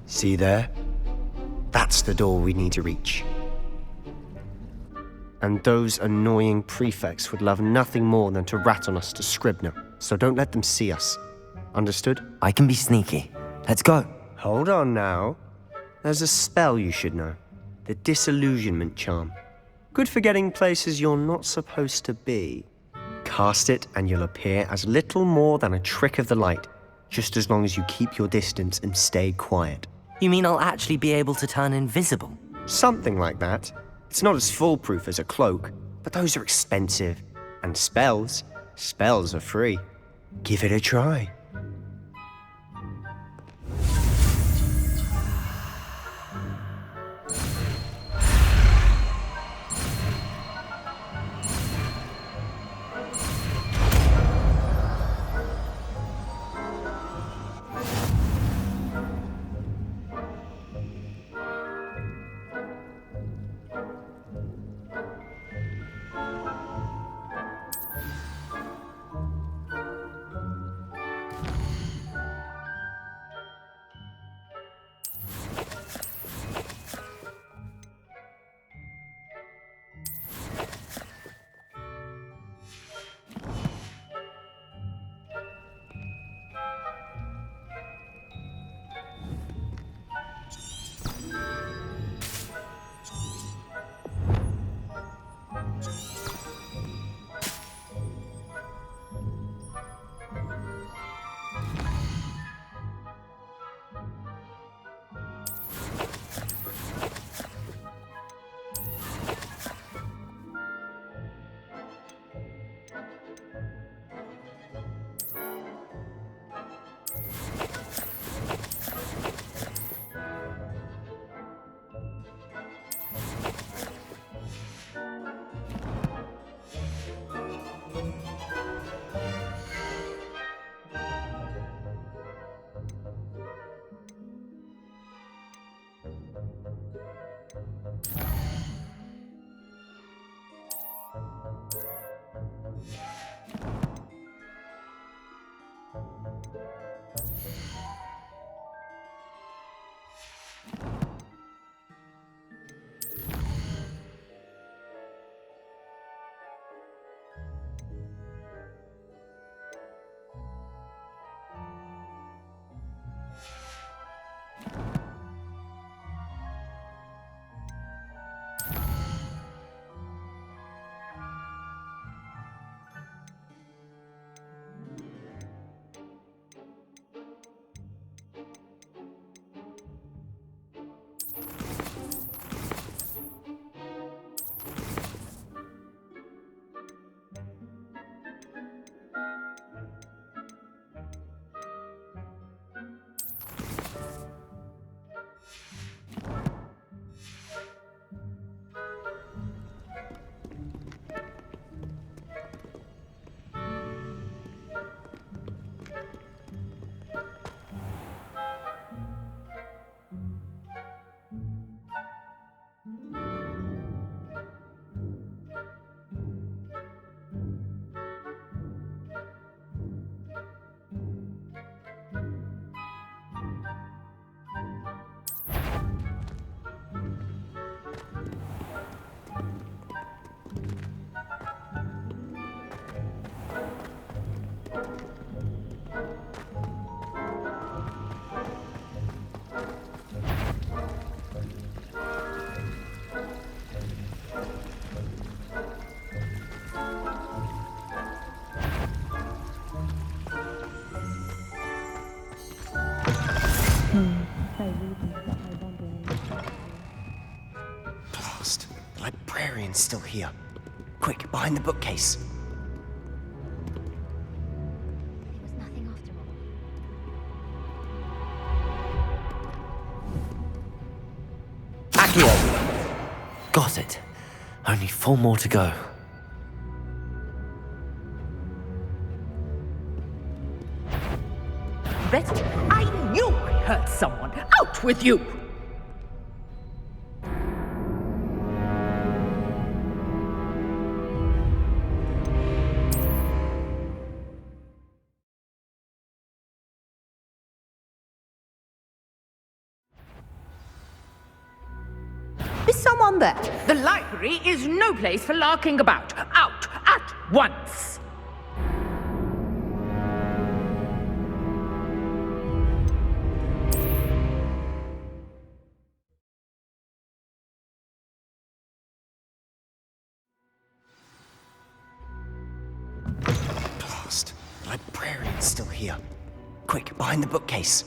See there? That's the door we need to reach. And those annoying prefects would love nothing more than to rat on us to Scribner, so don't let them see us. Understood? I can be sneaky. Let's go. Hold on now. There's a spell you should know. The Disillusionment Charm. Good for getting places you're not supposed to be. Cast it and you'll appear as little more than a trick of the light, just as long as you keep your distance and stay quiet. You mean I'll actually be able to turn invisible? Something like that. It's not as foolproof as a cloak, but those are expensive. And spells are free. Give it a try. librarian's still here. Quick, behind the bookcase. It was nothing after all. Accio! Got it. Only 4 more to go. Rest. I knew I heard someone. Out with you! Is someone there? The library is no place for larking about. Out at once! Blast. The librarian's still here. Quick, behind the bookcase.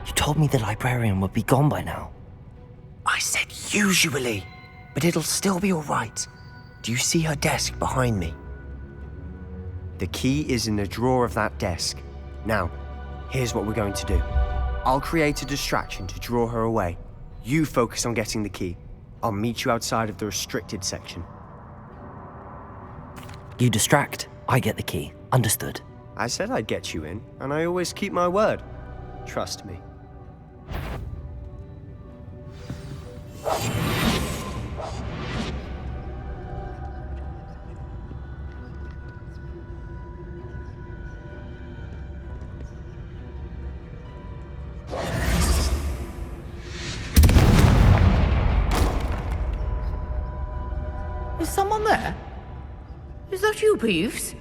You told me the librarian would be gone by now. I said usually, but it'll still be all right. Do you see her desk behind me? The key is in the drawer of that desk. Now, here's what we're going to do. I'll create a distraction to draw her away. You focus on getting the key. I'll meet you outside of the restricted section. You distract, I get the key. Understood. I said I'd get you in, and I always keep my word. Trust me. Is someone there? Is that you, Peeves?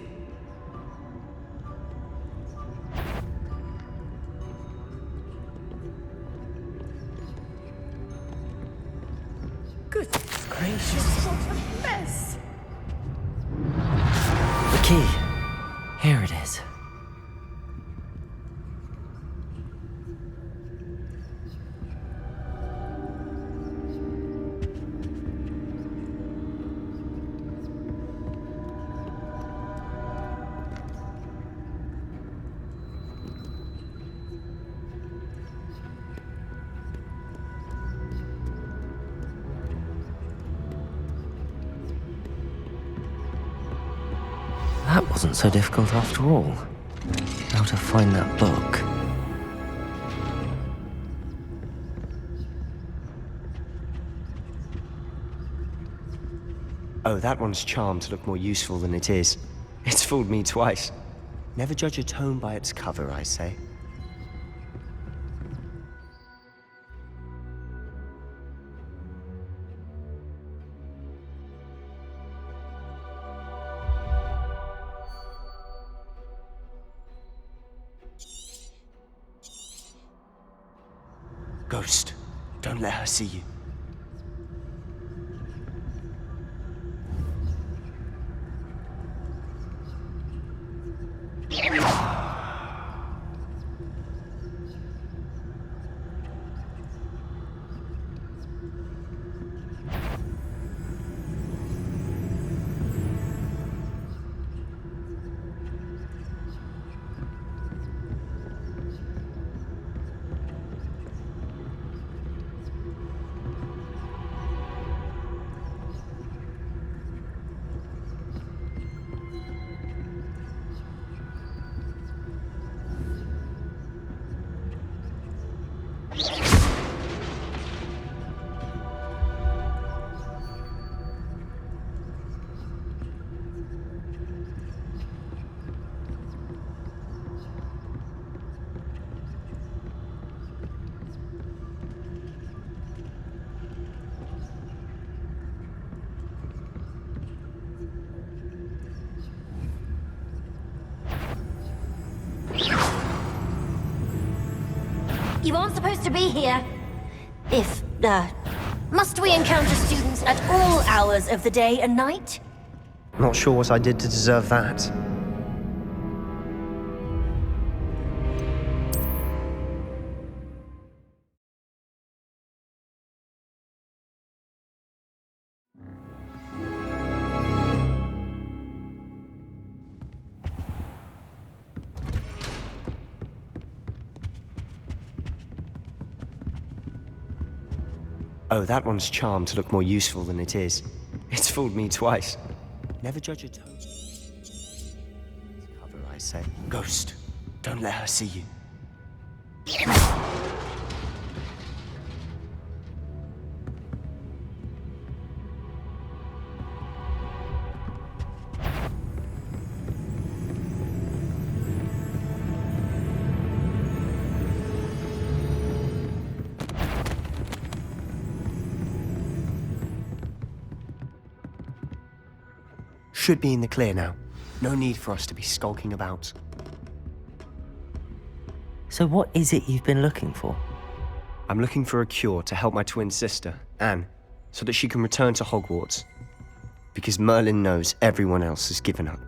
Goodness gracious, what a mess! The key. Here it is. That wasn't so difficult after all. How to find that book. Oh, that one's charmed to look more useful than it is. It's fooled me twice. Never judge a tome by its cover, I say. Ghost, don't let her see you. You aren't supposed to be here. Must we encounter students at all hours of the day and night? Not sure what I did to deserve that. Oh, that one's charmed to look more useful than it is. It's fooled me twice. Never judge a toast. Cover, I say. Ghost, don't let her see you. Should be in the clear now. No need for us to be skulking about. So what is it you've been looking for? I'm looking for a cure to help my twin sister, Anne, so that she can return to Hogwarts. Because Merlin knows everyone else has given up.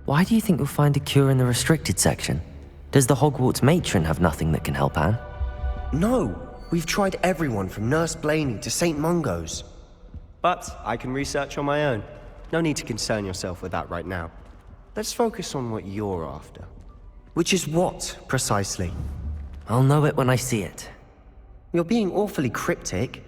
Why do you think you'll find a cure in the restricted section? Does the Hogwarts matron have nothing that can help Anne? No! We've tried everyone from Nurse Blaney to St. Mungo's. But I can research on my own. No need to concern yourself with that right now. Let's focus on what you're after. Which is what, precisely? I'll know it when I see it. You're being awfully cryptic.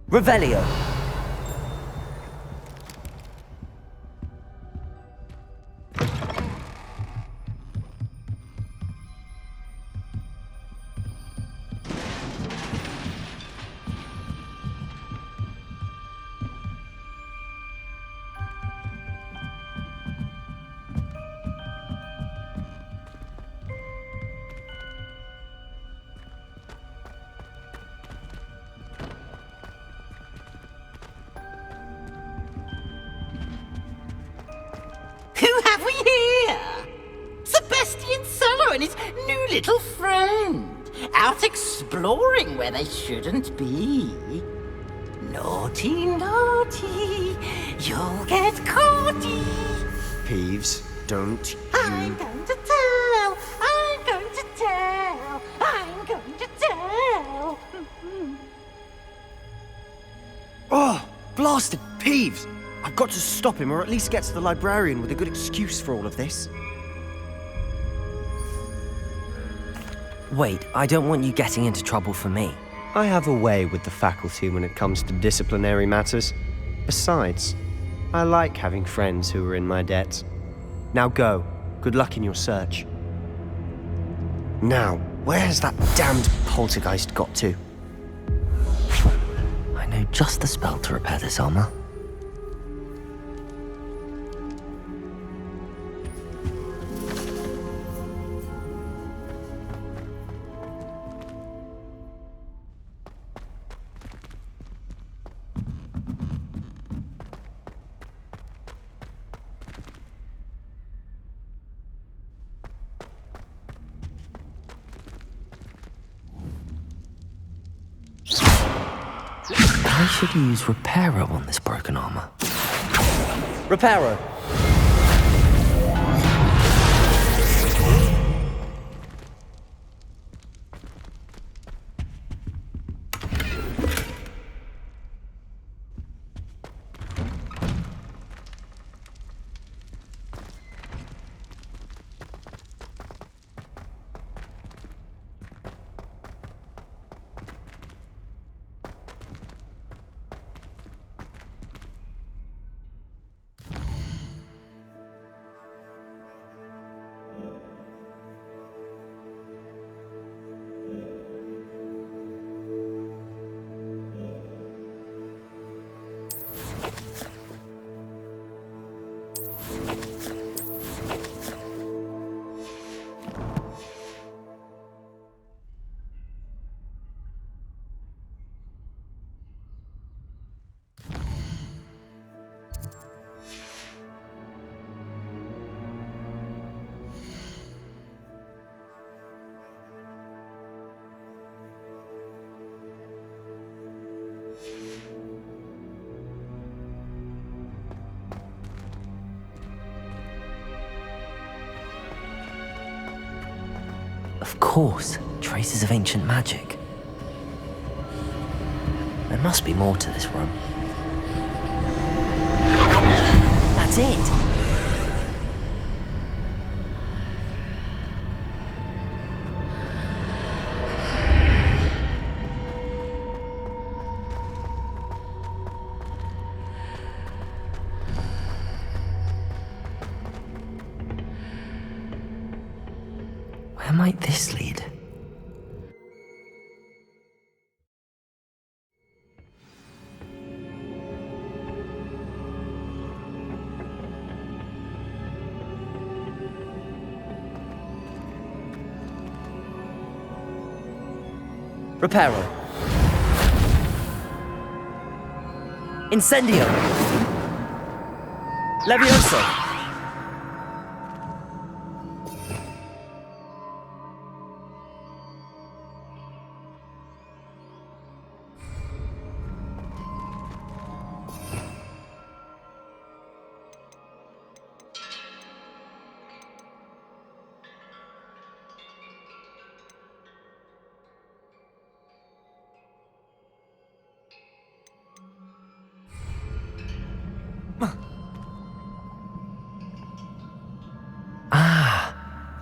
Revelio! Who have we here? Sebastian Sallow and his new little friend, out exploring where they shouldn't be. Naughty, naughty, you'll get caughty. Peeves, don't you... I'm going to tell, I'm going to tell, I'm going to tell. Oh, blasted Peeves! I've got to stop him, or at least get to the librarian with a good excuse for all of this. Wait, I don't want you getting into trouble for me. I have a way with the faculty when it comes to disciplinary matters. Besides, I like having friends who are in my debt. Now go. Good luck in your search. Now, where has that damned poltergeist got to? I know just the spell to repair this armor. I should use Reparo on this broken armor. Reparo! Of course, traces of ancient magic. There must be more to this room. That's it! Where might this lead? Reparo. Incendio. Levioso.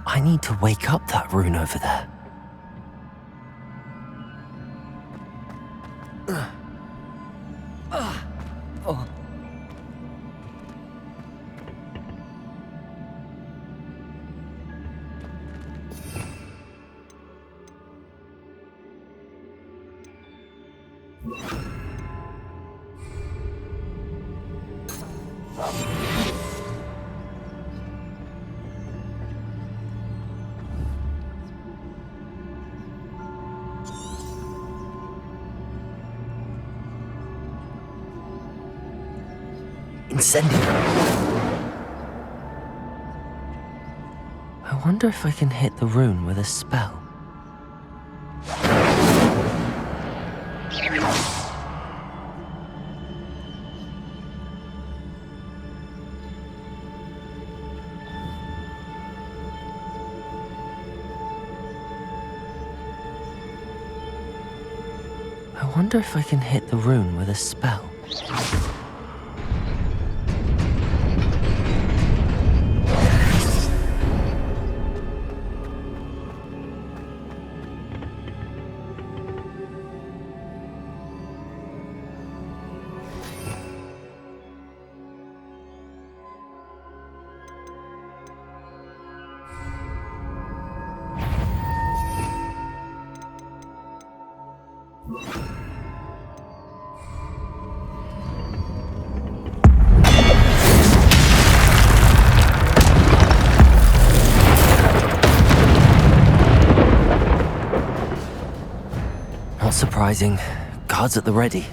I need to wake up that rune over there. Oh. Incendio. I wonder if I can hit the rune with a spell. I wonder if I can hit the rune with a spell. Surprising. Guards at the ready.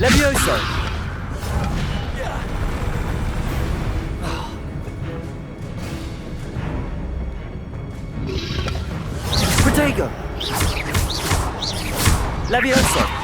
Levioso! Protego! Levioso!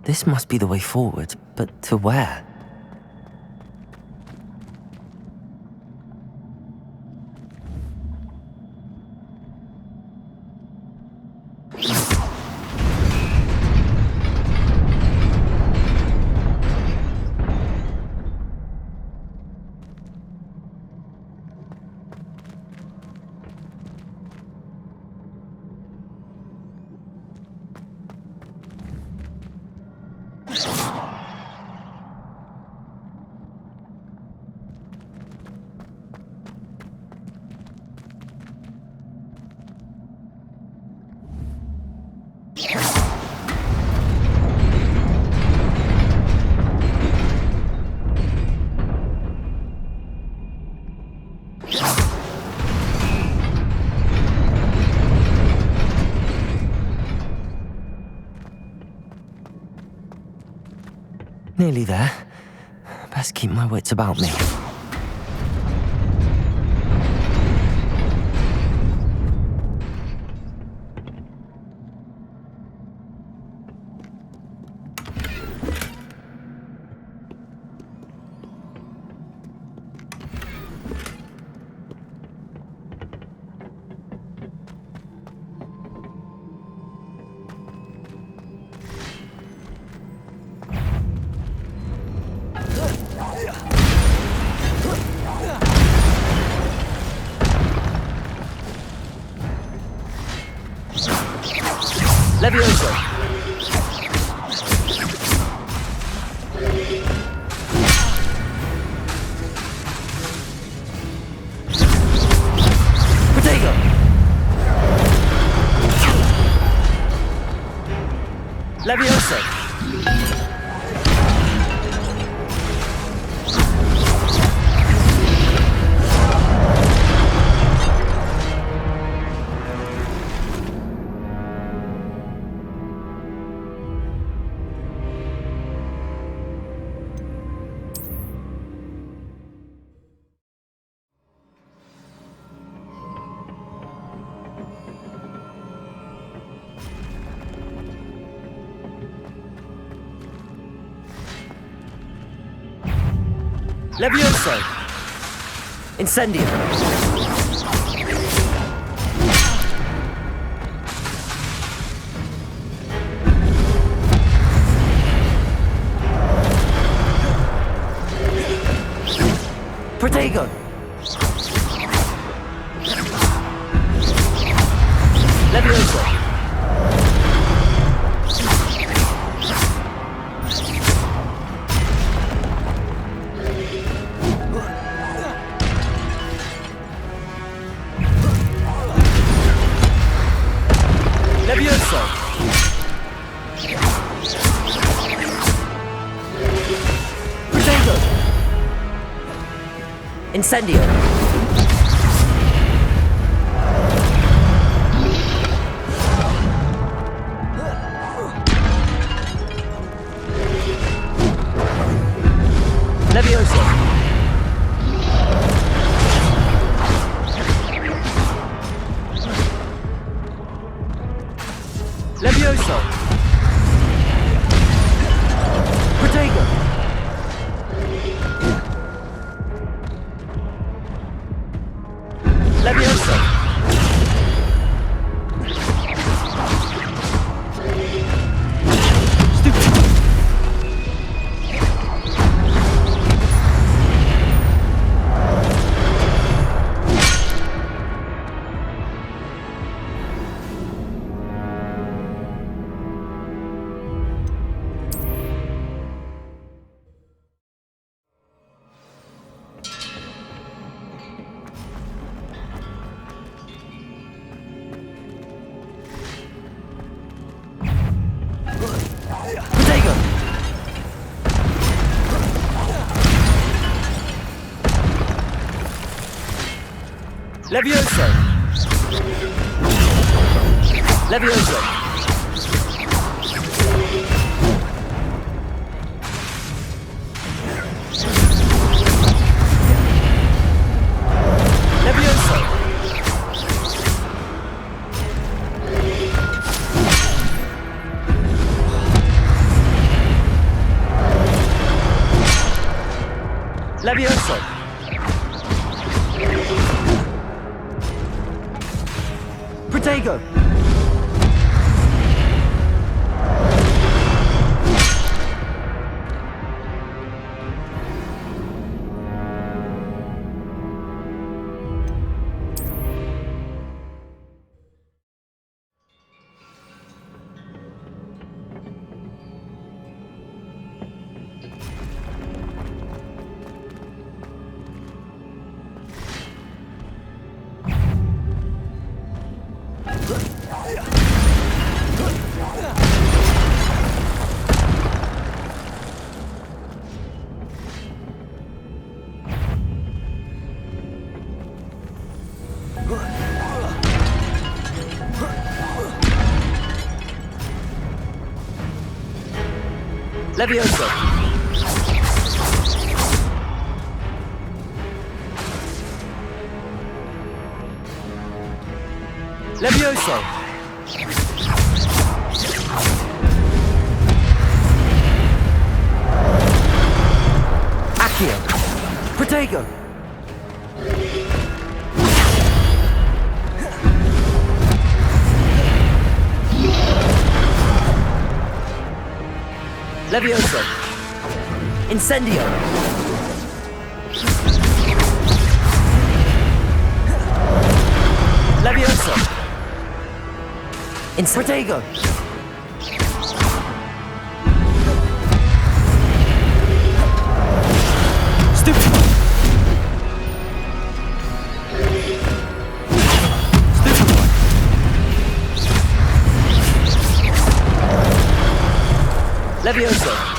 This must be the way forward, but to where? Nearly there. Best keep my wits about me. Levioso! Protego! Levioso! Levioso! Incendio! Protego! Levioso! Levioso! Protego! Incendio! Levioso! Levioso! Protego! Levioso! Stupid! Protego! Levioso! Levioso! Levioso! Levioso! Protego! Levioso! Levioso! Accio! Protego! Levioso! Incendio! Levioso! Protego! Stupid! Levioso!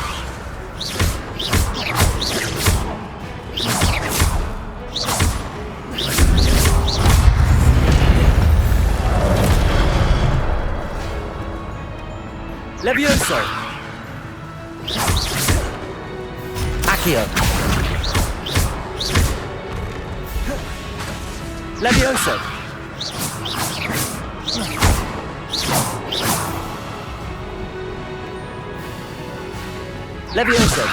Levioso! Accio! Levioso! Levioso!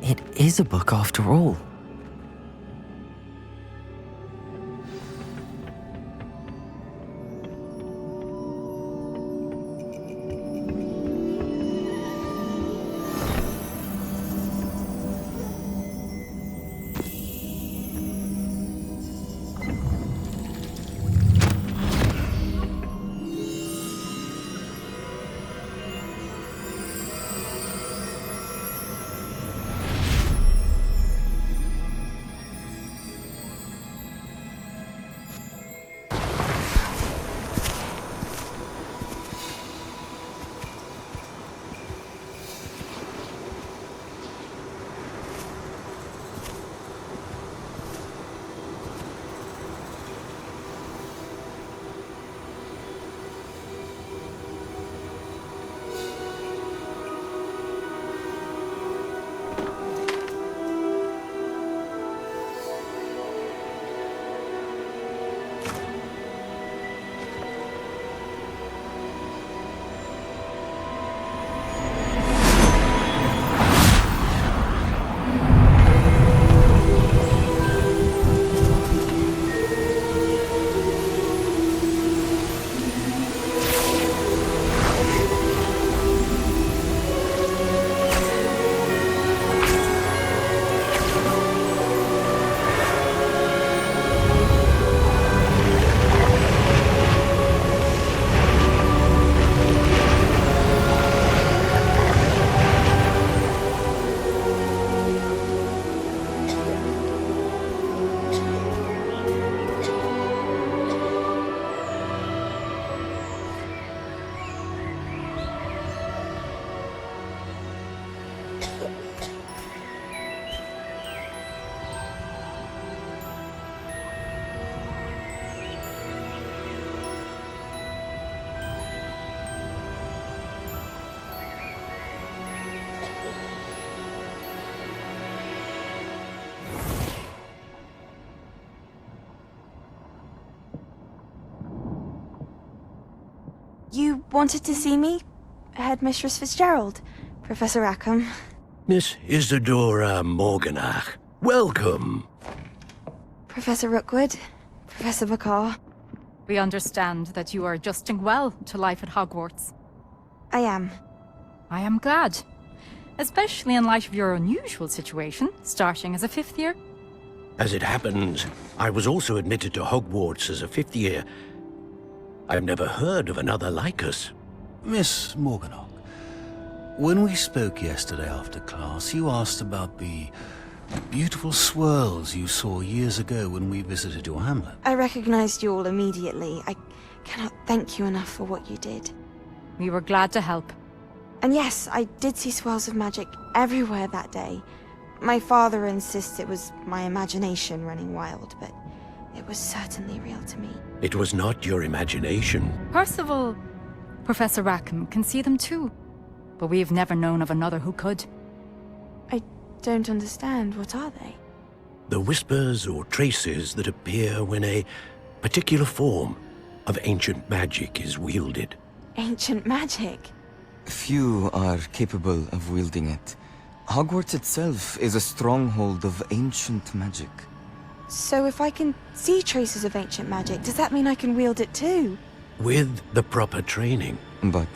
It is a book after all. You wanted to see me? Headmistress Fitzgerald, Professor Rackham. Miss Isidora Morganc, welcome. Professor Rookwood, Professor Bakar. We understand that you are adjusting well to life at Hogwarts. I am. I am glad. Especially in light of your unusual situation, starting as a 5th year. As it happens, I was also admitted to Hogwarts as a 5th year. I've never heard of another like us. Miss Morganc, when we spoke yesterday after class, you asked about the beautiful swirls you saw years ago when we visited your hamlet. I recognized you all immediately. I cannot thank you enough for what you did. We were glad to help. And yes, I did see swirls of magic everywhere that day. My father insists it was my imagination running wild, but it was certainly real to me. It was not your imagination. Percival, Professor Rackham can see them too. But we've never known of another who could. I don't understand. What are they? The whispers or traces that appear when a particular form of ancient magic is wielded. Ancient magic? Few are capable of wielding it. Hogwarts itself is a stronghold of ancient magic. So if I can see traces of ancient magic, does that mean I can wield it too? With the proper training. But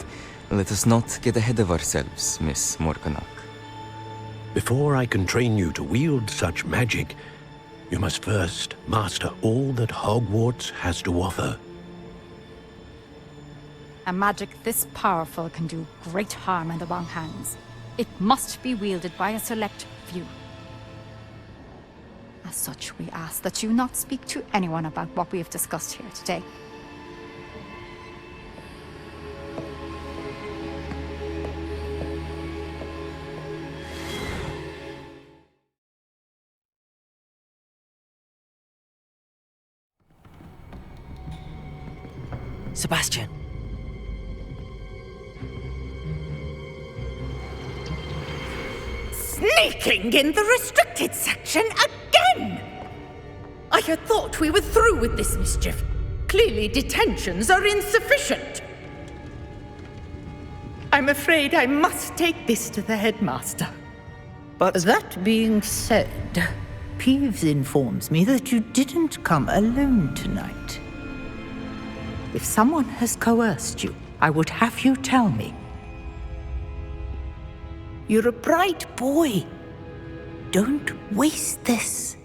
let us not get ahead of ourselves, Miss Morganc. Before I can train you to wield such magic, you must first master all that Hogwarts has to offer. A magic this powerful can do great harm in the wrong hands. It must be wielded by a select few. As such, we ask that you not speak to anyone about what we have discussed here today. Sebastian. Sneaking in the restricted section again! I had thought we were through with this mischief. Clearly detentions are insufficient. I'm afraid I must take this to the headmaster. But that being said, Peeves informs me that you didn't come alone tonight. If someone has coerced you, I would have you tell me. You're a bright boy. Don't waste this.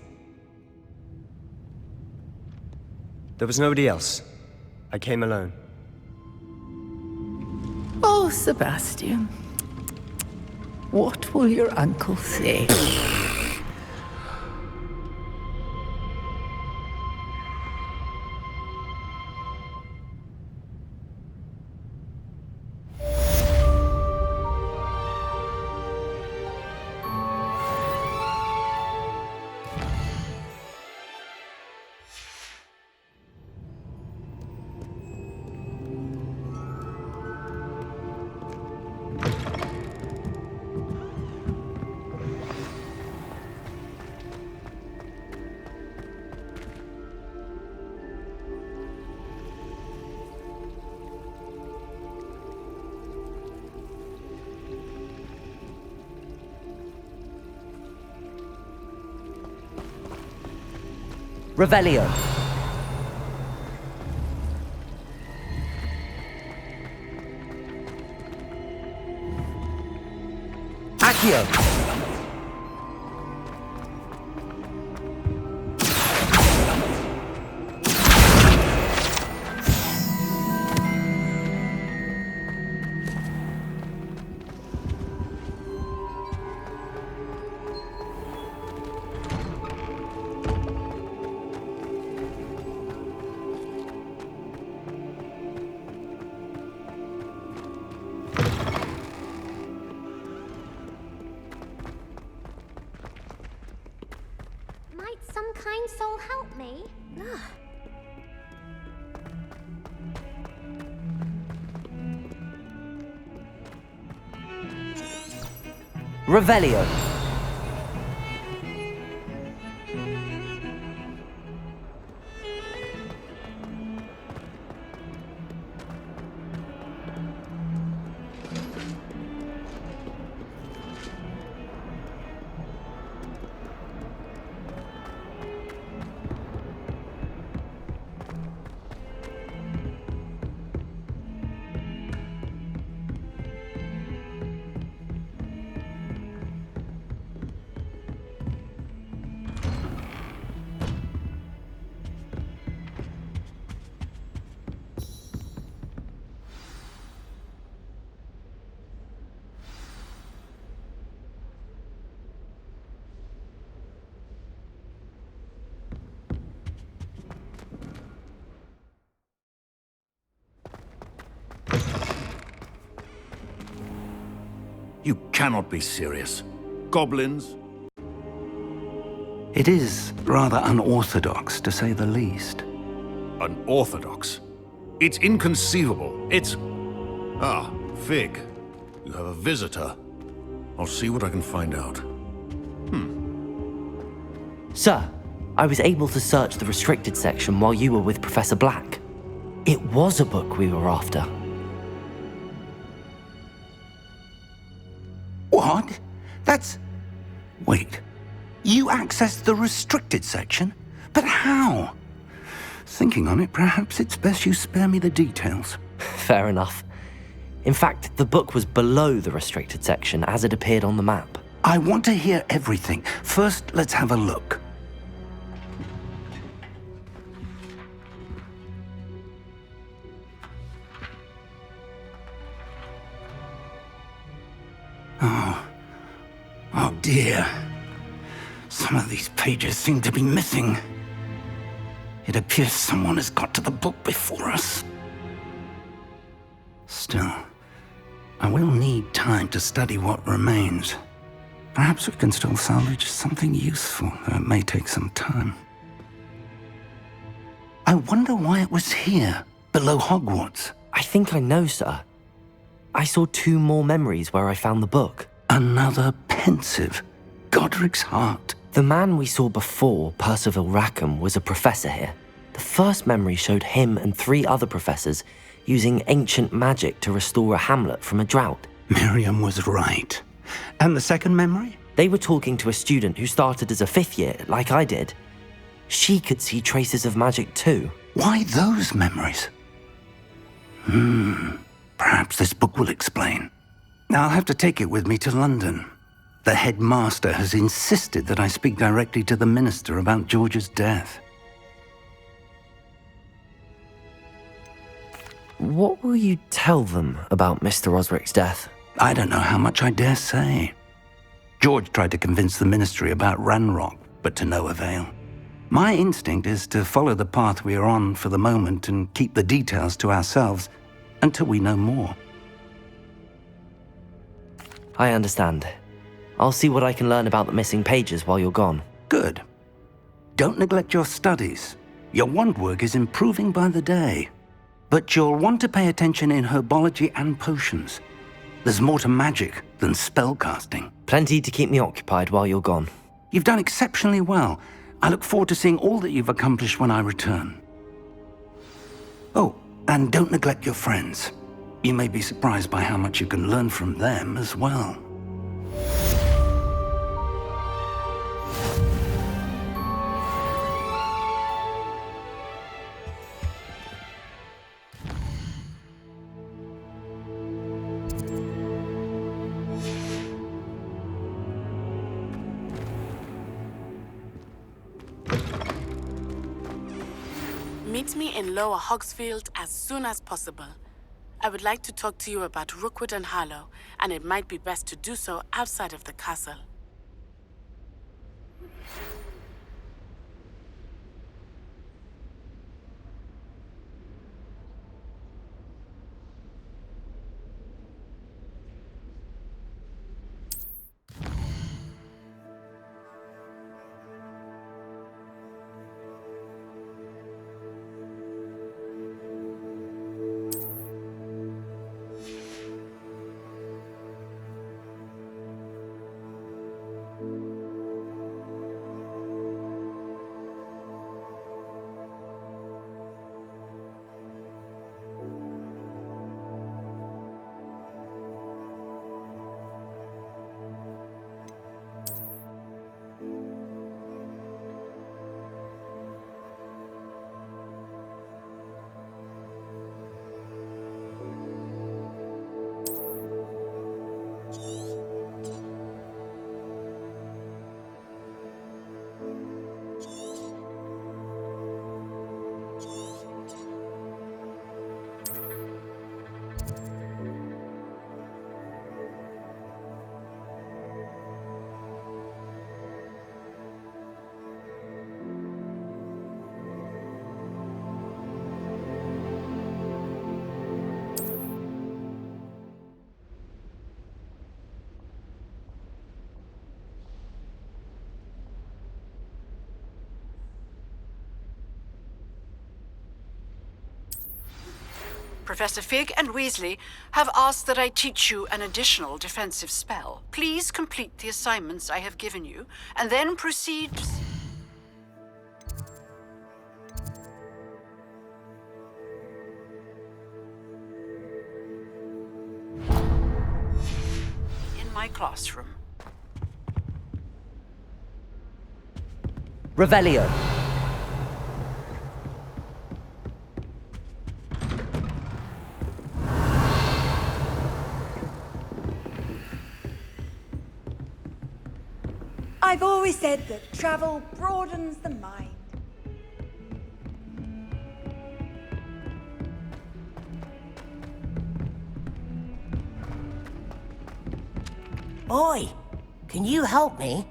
There was nobody else. I came alone. Oh, Sebastian. What will your uncle say? Revelio. Accio. Might some kind soul help me? Ugh. Revelio. You cannot be serious. Goblins? It is rather unorthodox, to say the least. Unorthodox? It's inconceivable. It's... Ah, Fig. You have a visitor. I'll see what I can find out. Sir, I was able to search the restricted section while you were with Professor Black. It was a book we were after. What? That's... Wait. You accessed the restricted section? But how? Thinking on it, perhaps it's best you spare me the details. Fair enough. In fact, the book was below the restricted section as it appeared on the map. I want to hear everything. First, let's have a look. Oh dear. Some of these pages seem to be missing. It appears someone has got to the book before us. Still, I will need time to study what remains. Perhaps we can still salvage something useful, though it may take some time. I wonder why it was here, below Hogwarts. I think I know, sir. I saw 2 more memories where I found the book. Another Pensive. Godric's heart. The man we saw before, Percival Rackham, was a professor here. The first memory showed him and 3 other professors using ancient magic to restore a hamlet from a drought. Miriam was right. And the second memory? They were talking to a student who started as a 5th year, like I did. She could see traces of magic too. Why those memories? Perhaps this book will explain. I'll have to take it with me to London. The headmaster has insisted that I speak directly to the minister about George's death. What will you tell them about Mr. Osric's death? I don't know how much I dare say. George tried to convince the ministry about Ranrock, but to no avail. My instinct is to follow the path we are on for the moment and keep the details to ourselves until we know more. I understand. I'll see what I can learn about the missing pages while you're gone. Good. Don't neglect your studies. Your wand work is improving by the day. But you'll want to pay attention in herbology and potions. There's more to magic than spellcasting. Plenty to keep me occupied while you're gone. You've done exceptionally well. I look forward to seeing all that you've accomplished when I return. Oh, and don't neglect your friends. You may be surprised by how much you can learn from them as well. Meet me in Lower Hogsfield as soon as possible. I would like to talk to you about Rookwood and Harlow, and it might be best to do so outside of the castle. Professor Fig and Weasley have asked that I teach you an additional defensive spell. Please complete the assignments I have given you, and then proceed... in my classroom. Revelio. I've always said that travel broadens the mind. Oi, can you help me?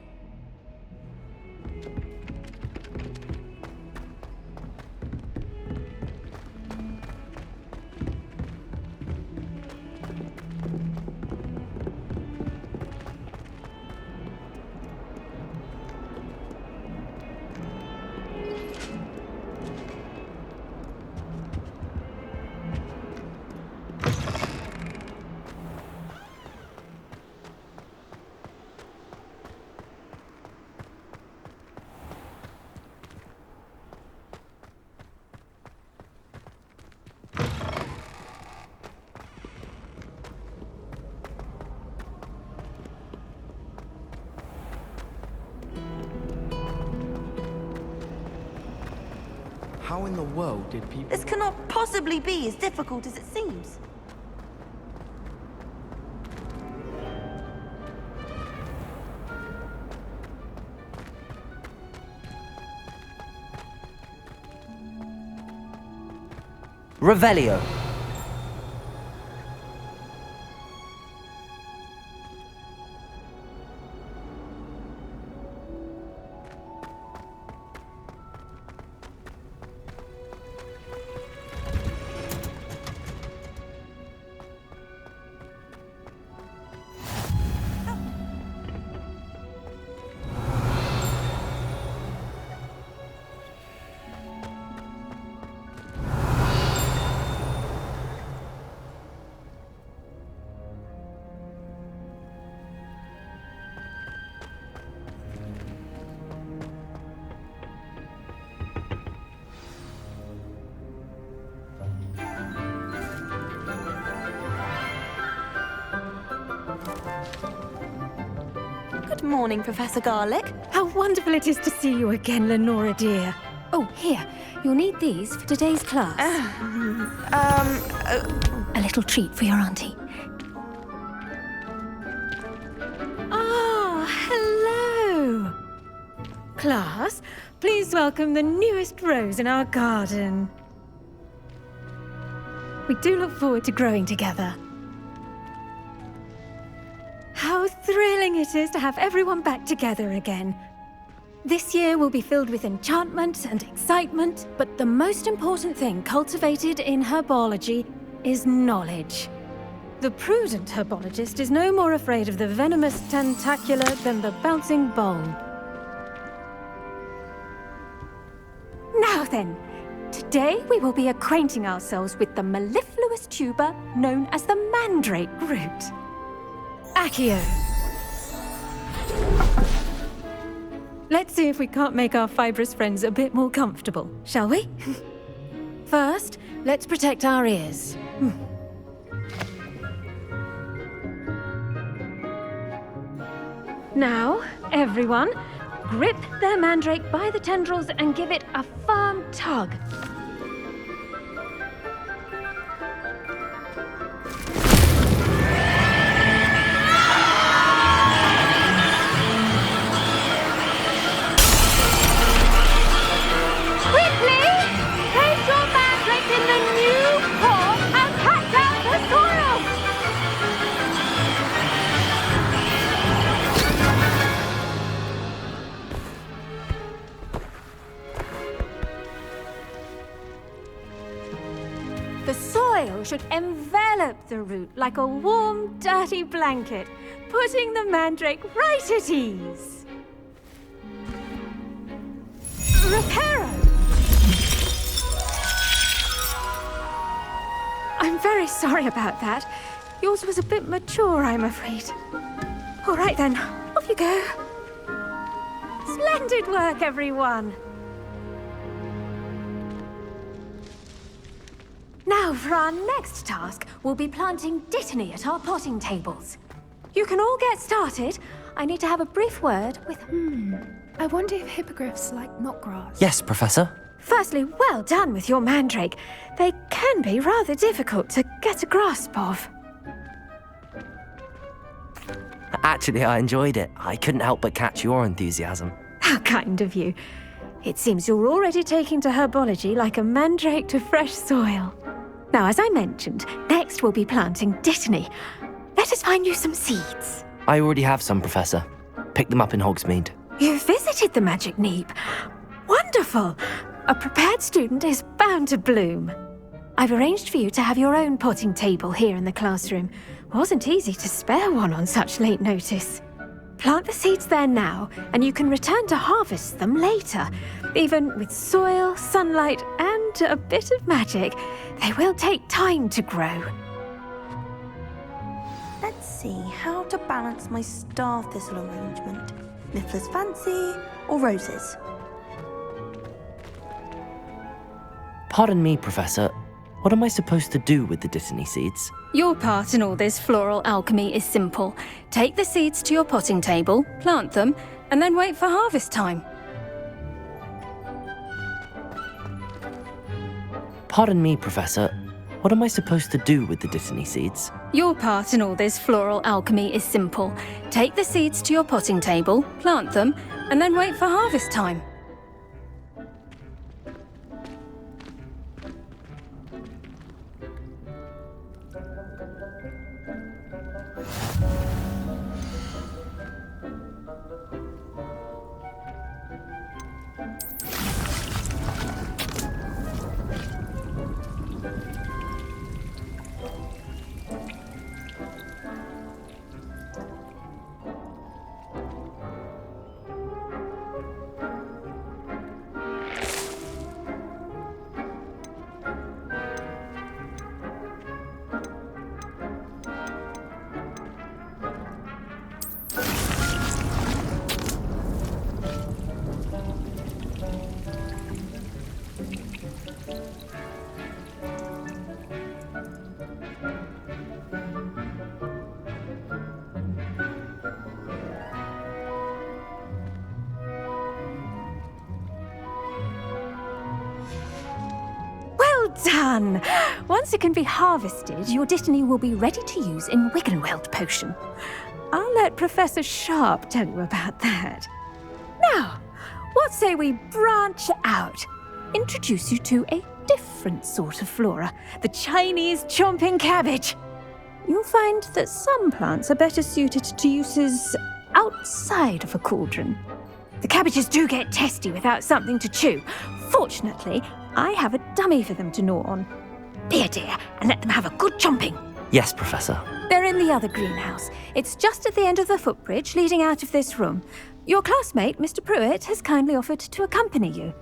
How in the world did people... This cannot possibly be as difficult as it seems. Revelio. Good morning, Professor Garlick. How wonderful it is to see you again, Lenora dear. Oh, here. You'll need these for today's class. A little treat for your auntie. Ah, hello. Class, please welcome the newest rose in our garden. We do look forward to growing together. How thrilling it is to have everyone back together again. This year will be filled with enchantment and excitement, but the most important thing cultivated in herbology is knowledge. The prudent herbologist is no more afraid of the venomous tentacula than the bouncing bulb. Now then, today we will be acquainting ourselves with the mellifluous tuber known as the mandrake root. Accio. Let's see if we can't make our fibrous friends a bit more comfortable, shall we? First, let's protect our ears. Now, everyone, grip their mandrake by the tendrils and give it a firm tug. Should envelop the root like a warm, dirty blanket, putting the mandrake right at ease. Reparo! I'm sorry about that. Yours was a bit mature, I'm afraid. All right then, off you go. Splendid work, everyone. Now, for our next task, we'll be planting dittany at our potting tables. You can all get started. I need to have a brief word with... I wonder if hippogriffs like knotgrass. Yes, Professor. Firstly, well done with your mandrake. They can be rather difficult to get a grasp of. Actually, I enjoyed it. I couldn't help but catch your enthusiasm. How kind of you. It seems you're already taking to herbology like a mandrake to fresh soil. Now, as I mentioned, next we'll be planting dittany. Let us find you some seeds. I already have some, Professor. Picked them up in Hogsmeade. You visited the Magic Neep. Wonderful! A prepared student is bound to bloom. I've arranged for you to have your own potting table here in the classroom. Wasn't easy to spare one on such late notice. Plant the seeds there now, and you can return to harvest them later. Even with soil, sunlight, and a bit of magic, they will take time to grow. Let's see how to balance my star thistle arrangement. Niffler's fancy or roses? Pardon me, Professor. What am I supposed to do with the dittany seeds? Your part in all this floral alchemy is simple. Take the seeds to your potting table, plant them, and then wait for harvest time. Pardon me, Professor. What am I supposed to do with the dittany seeds? Your part in all this floral alchemy is simple. Take the seeds to your potting table, plant them, and then wait for harvest time. Done! Once it can be harvested, your dittany will be ready to use in Wiggenweld potion. I'll let Professor Sharp tell you about that. Now, what say we branch out? Introduce you to a different sort of flora, the Chinese chomping cabbage. You'll find that some plants are better suited to uses outside of a cauldron. The cabbages do get testy without something to chew. Fortunately, I have a dummy for them to gnaw on. Be a dear and let them have a good chomping. Yes, Professor. They're in the other greenhouse. It's just at the end of the footbridge leading out of this room. Your classmate, Mr. Pruitt, has kindly offered to accompany you.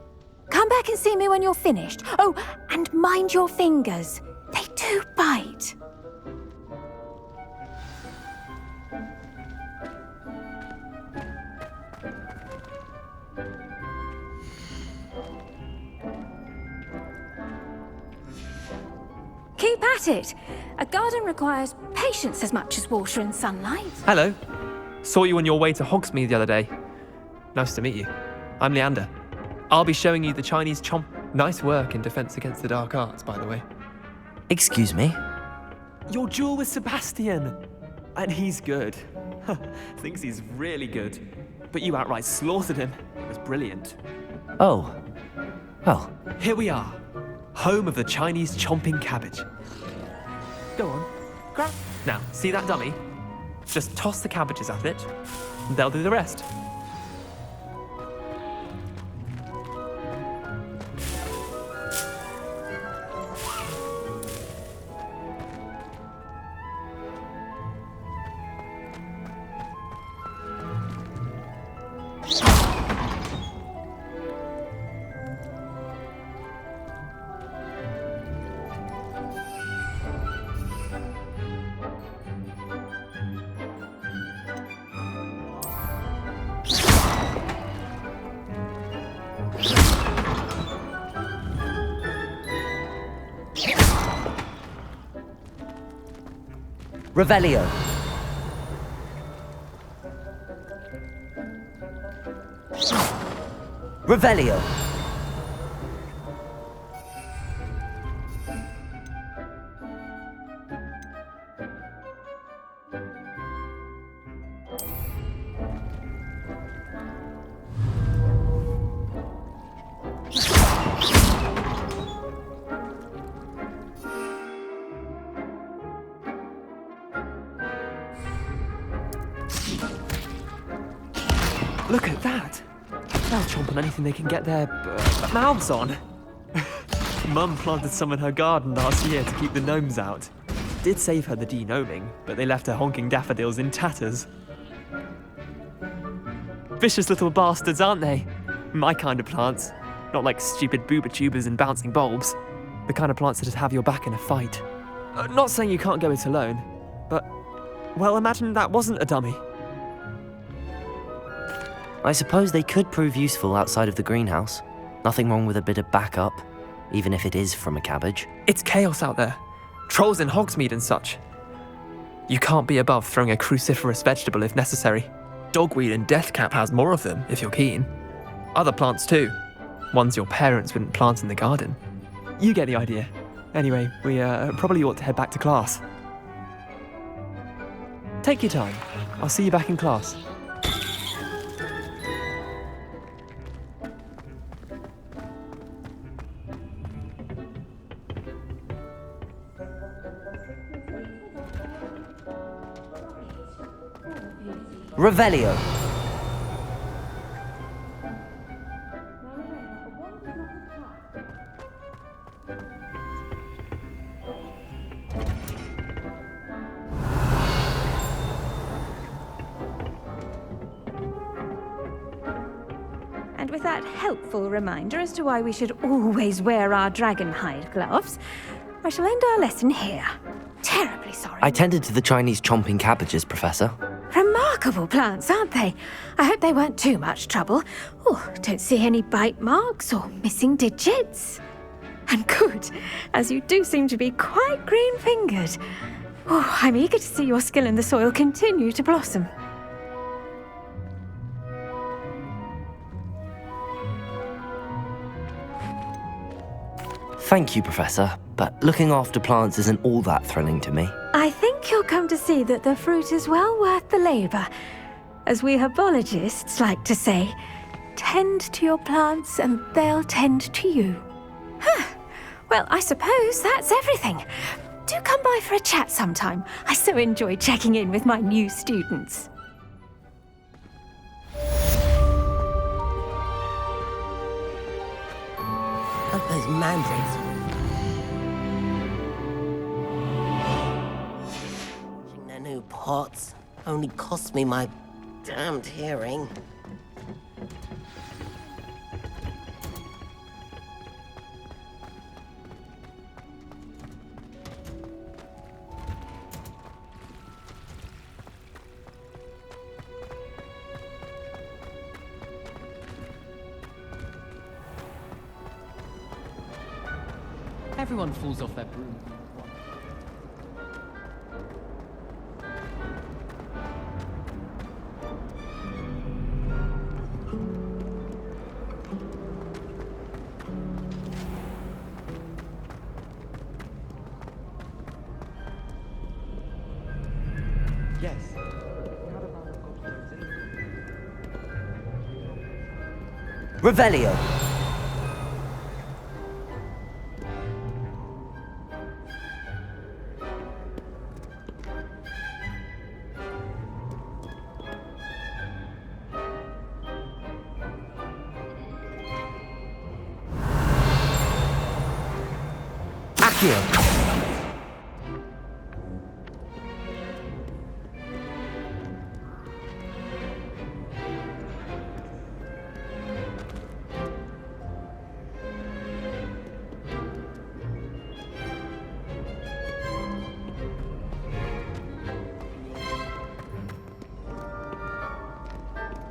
Come back and see me when you're finished. Oh, and mind your fingers. They do bite. Keep at it. A garden requires patience as much as water and sunlight. Hello. Saw you on your way to Hogsmeade the other day. Nice to meet you. I'm Leander. I'll be showing you the Chinese chomp. Nice work in Defense Against the Dark Arts, by the way. Excuse me? Your duel with Sebastian. And he's good. Thinks he's really good. But you outright slaughtered him. It was brilliant. Oh. Well. Here we are. Home of the Chinese chomping cabbage. Go on. Grab. Now, see that dummy? Just toss the cabbages at it. And they'll do the rest. Revelio. Revelio. Look at that! They'll chomp on anything they can get their mouths on. Mum planted some in her garden last year to keep the gnomes out. Did save her the de-gnoming, but they left her honking daffodils in tatters. Vicious little bastards, aren't they? My kind of plants. Not like stupid booba tubers and bouncing bulbs. The kind of plants that just have your back in a fight. Not saying you can't go it alone, but, well, imagine that wasn't a dummy. I suppose they could prove useful outside of the greenhouse. Nothing wrong with a bit of backup, even if it is from a cabbage. It's chaos out there. Trolls in Hogsmeade and such. You can't be above throwing a cruciferous vegetable if necessary. Dogweed and deathcap has more of them, if you're keen. Other plants too. Ones your parents wouldn't plant in the garden. You get the idea. Anyway, we probably ought to head back to class. Take your time. I'll see you back in class. Revelio. And with that helpful reminder as to why we should always wear our dragonhide gloves, I shall end our lesson here. Terribly sorry. I tended to the Chinese chomping cabbages, Professor. Remarkable plants, aren't they? I hope they weren't too much trouble. Oh, don't see any bite marks or missing digits. And good, as you do seem to be quite green-fingered. Oh, I'm eager to see your skill in the soil continue to blossom. Thank you, Professor, but looking after plants isn't all that thrilling to me. I think you'll come to see that the fruit is well worth the labour. As we herbologists like to say, tend to your plants and they'll tend to you. Huh. Well, I suppose that's everything. Do come by for a chat sometime. I so enjoy checking in with my new students. Of those mandrakes. Their new pots only cost me my damned hearing. Everyone falls off their broom. Yes. Revelio.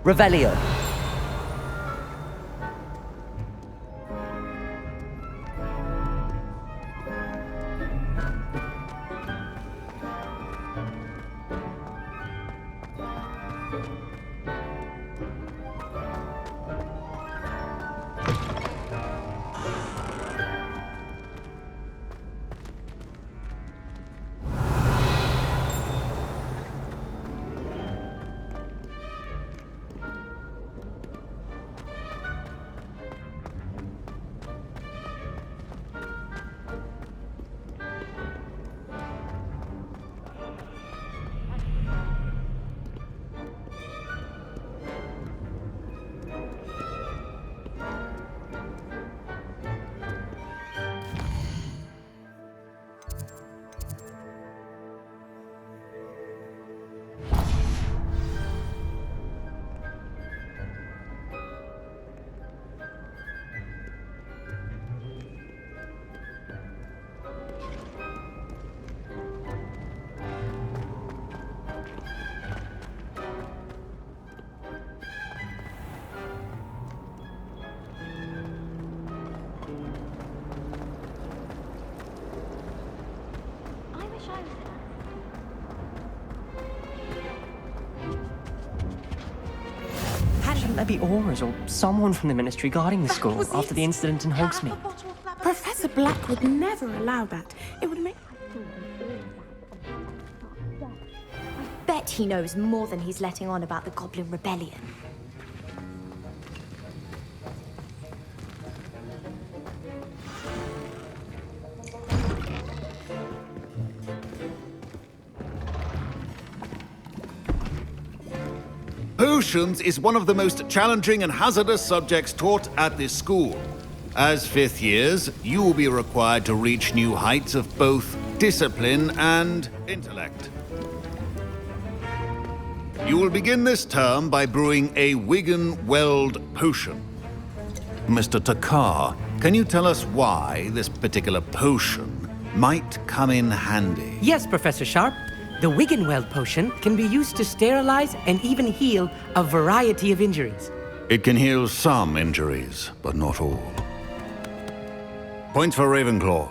Revelio. Shouldn't there be Auras or someone from the Ministry guarding the school after the incident in Hogsmeade? Professor Black would never allow that. It would make... Bet he knows more than he's letting on about the Goblin Rebellion. Potions is one of the most challenging and hazardous subjects taught at this school. As fifth years, you will be required to reach new heights of both discipline and intellect. You will begin this term by brewing a Wigan-Weld potion. Mr. Takar, can you tell us why this particular potion might come in handy? Yes, Professor Sharp. The Wigan-Weld potion can be used to sterilize and even heal a variety of injuries. It can heal some injuries, but not all. Points for Ravenclaw.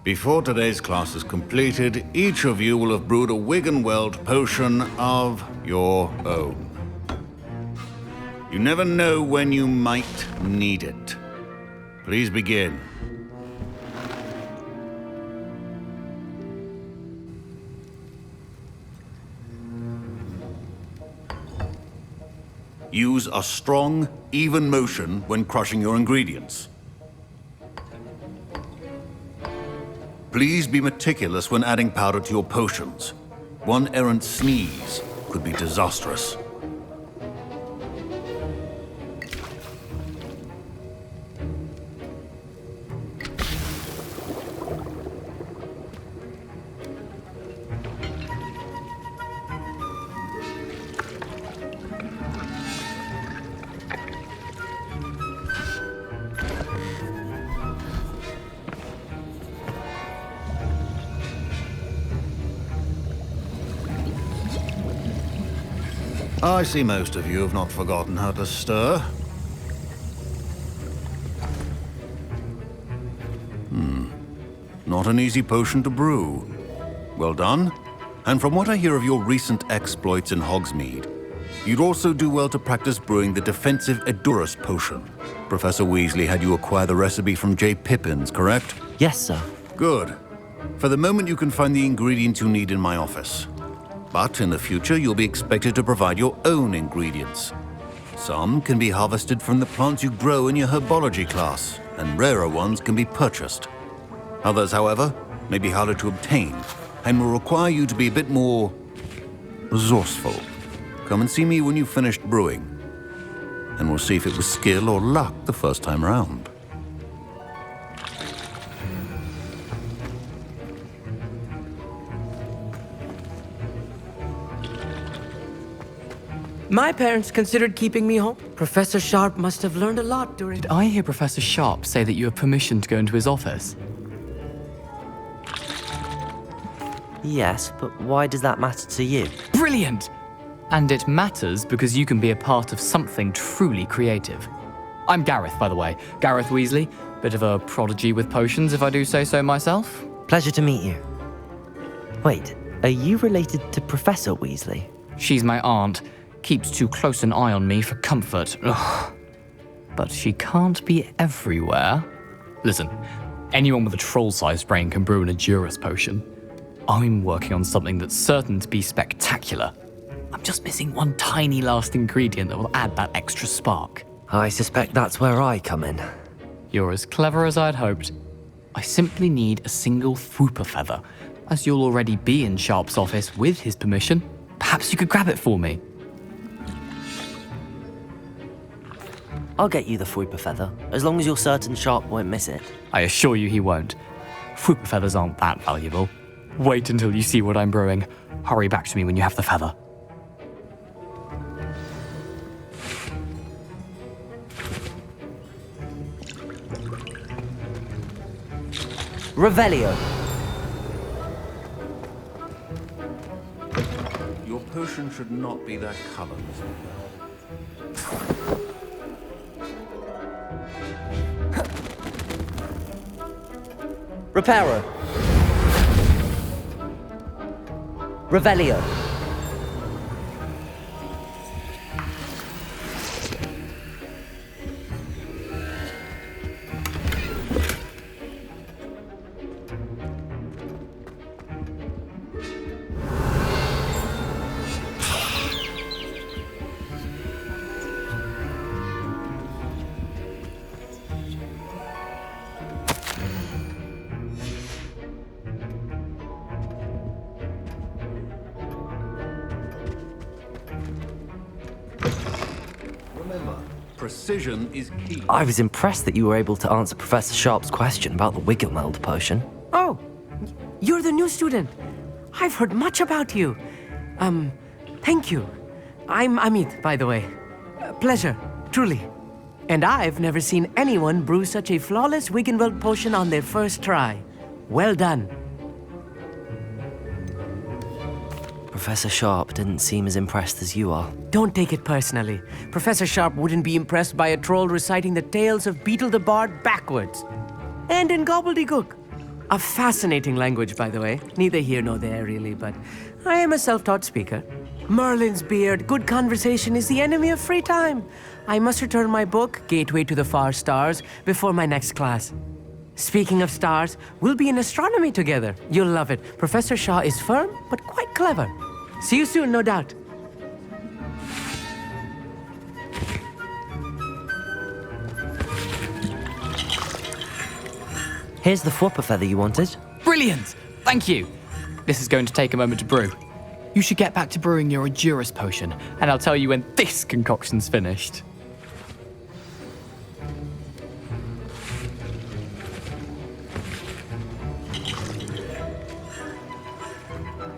Before today's class is completed, each of you will have brewed a Wigan-Weld potion of your own. You never know when you might need it. Please begin. Use a strong, even motion when crushing your ingredients. Please be meticulous when adding powder to your potions. One errant sneeze could be disastrous. I see most of you have not forgotten how to stir. Not an easy potion to brew. Well done. And from what I hear of your recent exploits in Hogsmeade, you'd also do well to practice brewing the defensive Edurus potion. Professor Weasley had you acquire the recipe from J. Pippins, correct? Yes, sir. Good. For the moment, you can find the ingredients you need in my office. But in the future, you'll be expected to provide your own ingredients. Some can be harvested from the plants you grow in your herbology class, and rarer ones can be purchased. Others, however, may be harder to obtain, and will require you to be a bit more resourceful. Come and see me when you've finished brewing, and we'll see if it was skill or luck the first time round. My parents considered keeping me home. Professor Sharp must have learned a lot during... Did I hear Professor Sharp say that you have permission to go into his office? Yes, but why does that matter to you? Brilliant! And it matters because you can be a part of something truly creative. I'm Gareth, by the way. Gareth Weasley. Bit of a prodigy with potions, if I do say so myself. Pleasure to meet you. Wait, are you related to Professor Weasley? She's my aunt. Keeps too close an eye on me for comfort. Ugh. But she can't be everywhere. Listen, anyone with a troll-sized brain can brew an Edurus potion. I'm working on something that's certain to be spectacular. I'm just missing one tiny last ingredient that will add that extra spark. I suspect that's where I come in. You're as clever as I'd hoped. I simply need a single Fwooper feather. As you'll already be in Sharp's office with his permission, perhaps you could grab it for me. I'll get you the Fwooper feather, as long as you're certain Sharp won't miss it. I assure you he won't. Fwooper feathers aren't that valuable. Wait until you see what I'm brewing. Hurry back to me when you have the feather. Revelio. Your potion should not be that colour. Reparo. Revelio. Precision is key. I was impressed that you were able to answer Professor Sharp's question about the Wiggenweld potion. Oh, you're the new student. I've heard much about you. Thank you. I'm Amit, by the way. Pleasure, truly. And I've never seen anyone brew such a flawless Wiggenweld potion on their first try. Well done. Professor Sharp didn't seem as impressed as you are. Don't take it personally. Professor Sharp wouldn't be impressed by a troll reciting the tales of Beetle the Bard backwards. And in gobbledygook. A fascinating language, by the way. Neither here nor there, really, but I am a self-taught speaker. Merlin's beard, good conversation is the enemy of free time. I must return my book, Gateway to the Far Stars, before my next class. Speaking of stars, we'll be in astronomy together. You'll love it. Professor Shaw is firm, but quite clever. See you soon, no doubt. Here's the Fwopper feather you wanted. Brilliant! Thank you. This is going to take a moment to brew. You should get back to brewing your Edurus potion, and I'll tell you when this concoction's finished.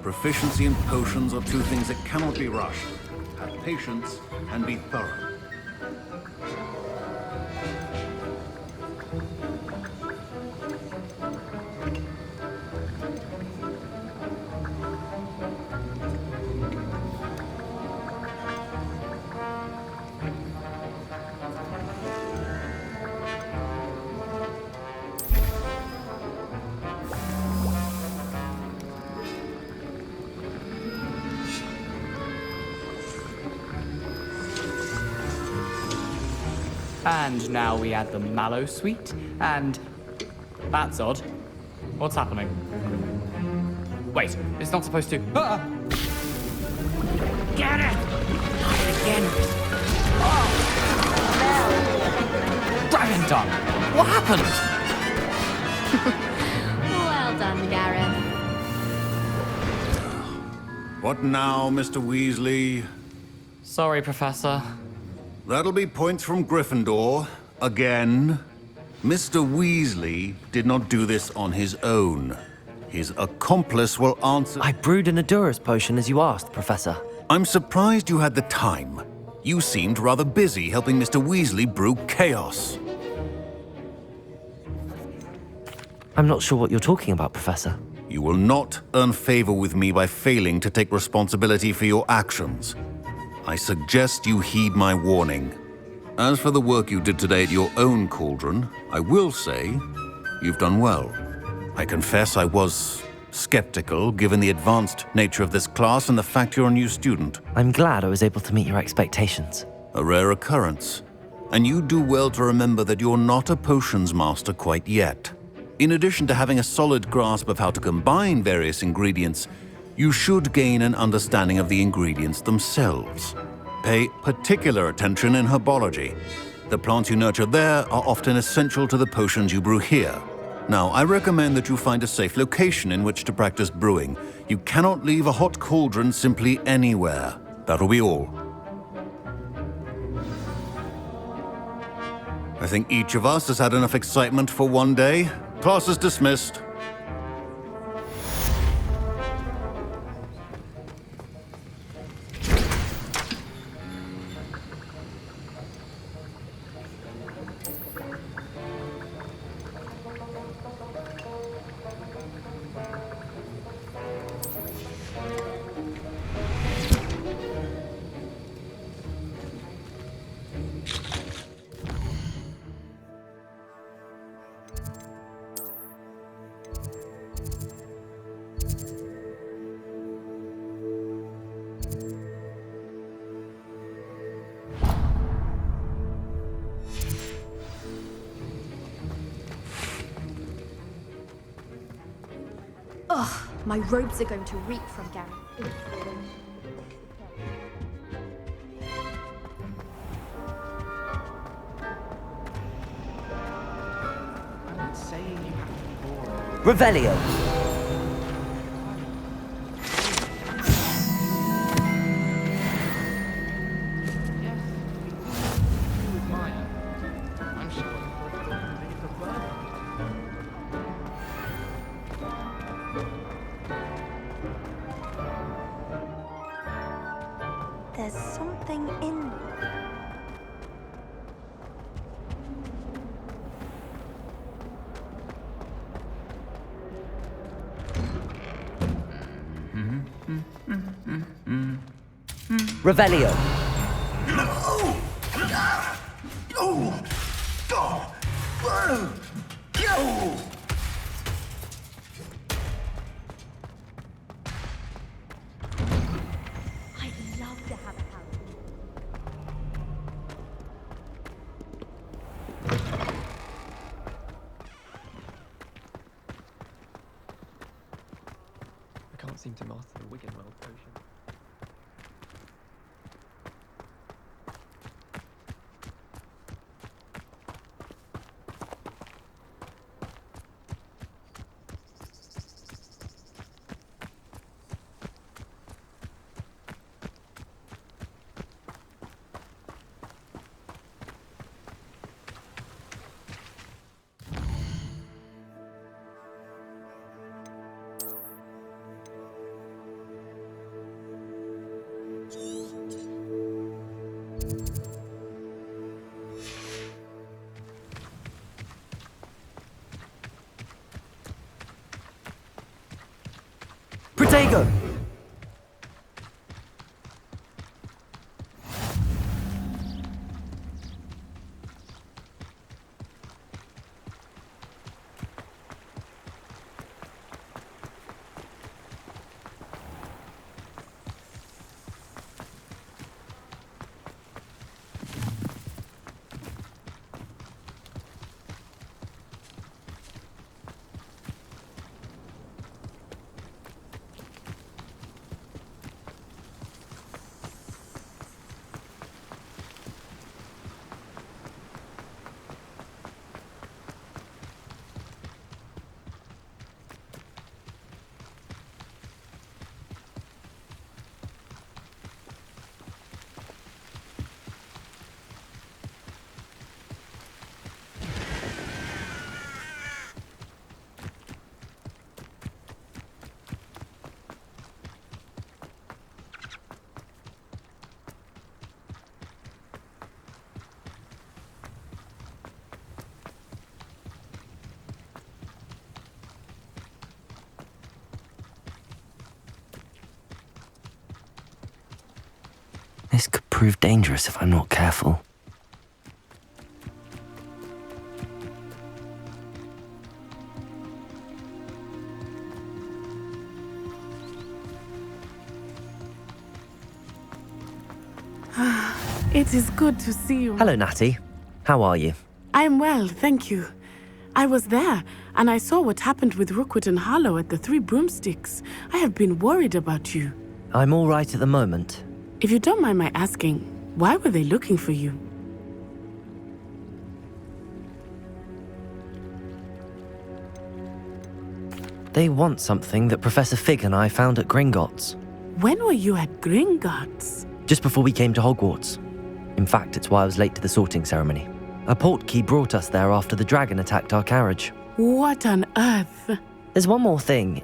Proficiency in potions are two things that cannot be rushed. Have patience and be thorough. And now we add the mallow sweet, and that's odd. What's happening? Wait, it's not supposed to. Ah! Get it! Not again. Dragon tongue! What happened? Well done, Gareth. What now, Mr. Weasley? Sorry, Professor. That'll be points from Gryffindor. Again. Mr. Weasley did not do this on his own. His accomplice will answer... I brewed an Edurus potion as you asked, Professor. I'm surprised you had the time. You seemed rather busy helping Mr. Weasley brew chaos. I'm not sure what you're talking about, Professor. You will not earn favor with me by failing to take responsibility for your actions. I suggest you heed my warning. As for the work you did today at your own cauldron, I will say you've done well. I confess I was skeptical, given the advanced nature of this class and the fact you're a new student. I'm glad I was able to meet your expectations. A rare occurrence. And you do well to remember that you're not a potions master quite yet. In addition to having a solid grasp of how to combine various ingredients, you should gain an understanding of the ingredients themselves. Pay particular attention in herbology. The plants you nurture there are often essential to the potions you brew here. Now, I recommend that you find a safe location in which to practice brewing. You cannot leave a hot cauldron simply anywhere. That'll be all. I think each of us has had enough excitement for one day. Class is dismissed. Ugh, my robes are going to reek from Gary. I'm not saying you have to be bored. Revelio. There's something in Revelio. I'd love to have a house. I can't seem to master the Wiggenweld potion. Protego. This could prove dangerous if I'm not careful. It is good to see you. Hello, Natty. How are you? I'm well, thank you. I was there, and I saw what happened with Rookwood and Harlow at the Three Broomsticks. I have been worried about you. I'm all right at the moment. If you don't mind my asking, why were they looking for you? They want something that Professor Fig and I found at Gringotts. When were you at Gringotts? Just before we came to Hogwarts. In fact, it's why I was late to the sorting ceremony. A portkey brought us there after the dragon attacked our carriage. What on earth? There's one more thing.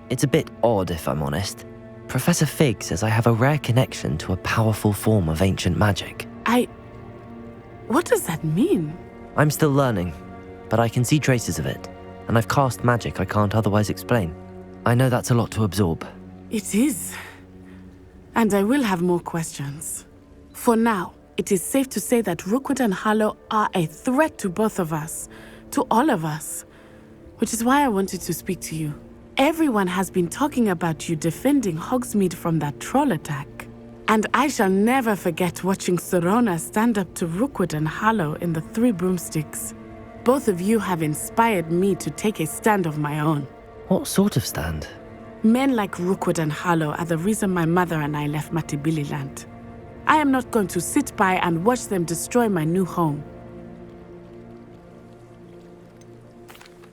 It's a bit odd, if I'm honest. Professor Fig says I have a rare connection to a powerful form of ancient magic. What does that mean? I'm still learning, but I can see traces of it, and I've cast magic I can't otherwise explain. I know that's a lot to absorb. It is. And I will have more questions. For now, it is safe to say that Rookwood and Harlow are a threat to both of us, to all of us, which is why I wanted to speak to you. Everyone has been talking about you defending Hogsmeade from that troll attack. And I shall never forget watching Sorona stand up to Rookwood and Harlow in the 3 Broomsticks. Both of you have inspired me to take a stand of my own. What sort of stand? Men like Rookwood and Harlow are the reason my mother and I left Matibili land. I am not going to sit by and watch them destroy my new home.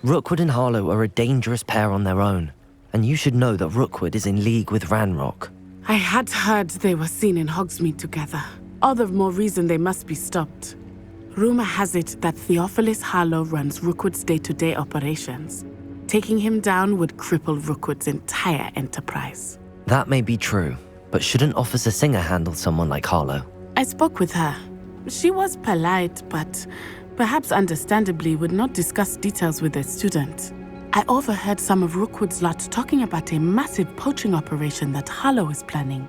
Rookwood and Harlow are a dangerous pair on their own, and you should know that Rookwood is in league with Ranrock. I had heard they were seen in Hogsmeade together. All the more reason they must be stopped. Rumor has it that Theophilus Harlow runs Rookwood's day-to-day operations. Taking him down would cripple Rookwood's entire enterprise. That may be true, but shouldn't Officer Singer handle someone like Harlow? I spoke with her. She was polite, but perhaps understandably would not discuss details with a student. I overheard some of Rookwood's lot talking about a massive poaching operation that Harlow is planning.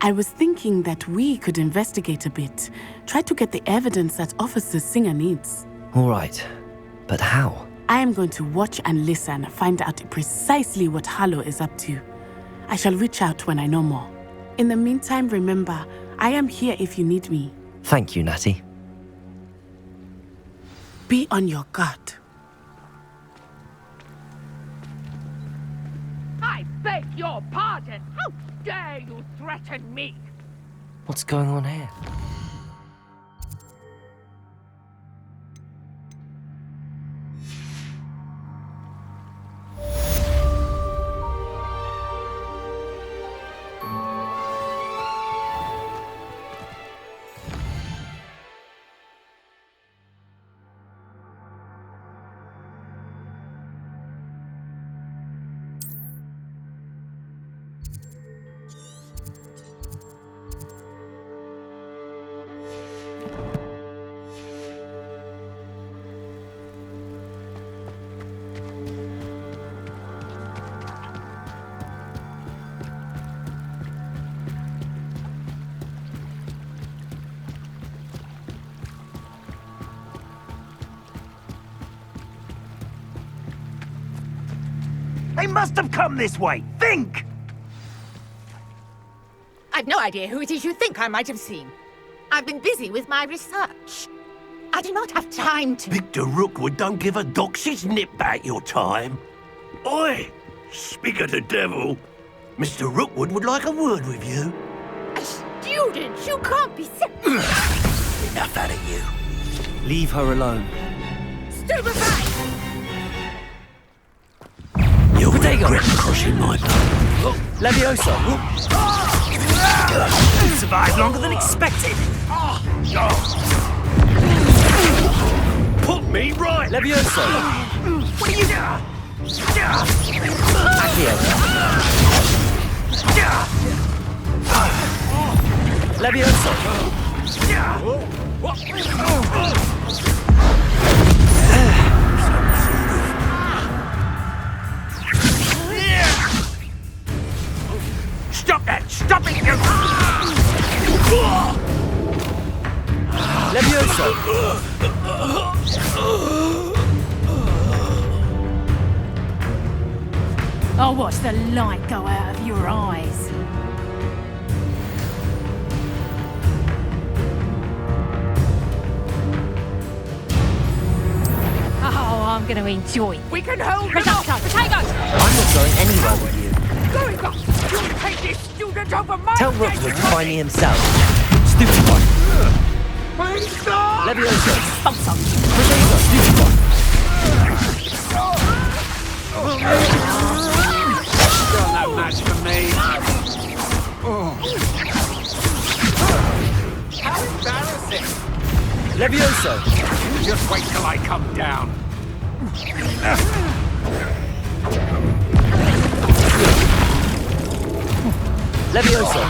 I was thinking that we could investigate a bit, try to get the evidence that Officer Singer needs. All right, but how? I am going to watch and listen, find out precisely what Harlow is up to. I shall reach out when I know more. In the meantime, remember, I am here if you need me. Thank you, Natty. Be on your guard. I beg your pardon! How dare you threaten me? What's going on here? They must have come this way. Think! I've no idea who it is you think I might have seen. I've been busy with my research. I do not have time to... Victor Rookwood don't give a doxy's nip back your time. Oi! Speak of the devil. Mr. Rookwood would like a word with you. A student? You can't be Enough out of you. Leave her alone. Stupefy! You'll regret crushing my blood. Leviosa! You survived longer than expected. Put me right! Leviosa! What are you doing? Accio! Leviosa! Stop that! Stop it! Leviosa! I'll watch the light go out of your eyes. Oh, I'm going to enjoy. We can hold Potato, potatoes! I'm not going anywhere with you. Gringotts! You'll take this student over my Tell dead Rookwood to find me himself. Stupid one. Please stop! Leviosa! Protego! Stupid one. Still no match for me. How embarrassing! Leviosa! Just wait till I come down. Leviosa!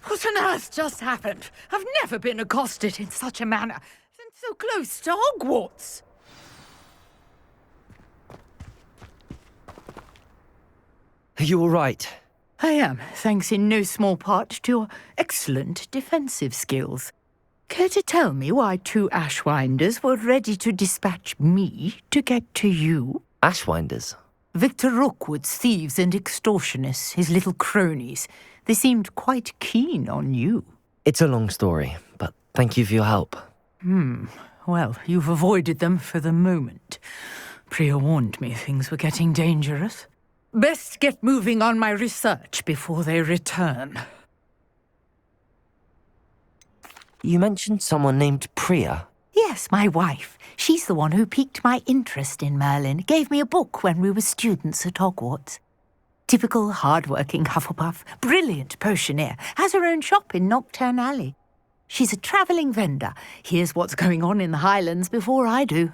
What on earth just happened? I've never been accosted in such a manner. And so close to Hogwarts. Are you all right? I am, thanks in no small part to your excellent defensive skills. Care to tell me why two Ashwinders were ready to dispatch me to get to you? Ashwinders? Victor Rookwood's thieves and extortionists, his little cronies. They seemed quite keen on you. It's a long story, but thank you for your help. Well, you've avoided them for the moment. Priya warned me things were getting dangerous. Best get moving on my research before they return. You mentioned someone named Priya. Yes, my wife. She's the one who piqued my interest in Merlin. Gave me a book when we were students at Hogwarts. Typical hard-working Hufflepuff, brilliant potioneer, has her own shop in Nocturne Alley. She's a travelling vendor. Hears what's going on in the Highlands before I do.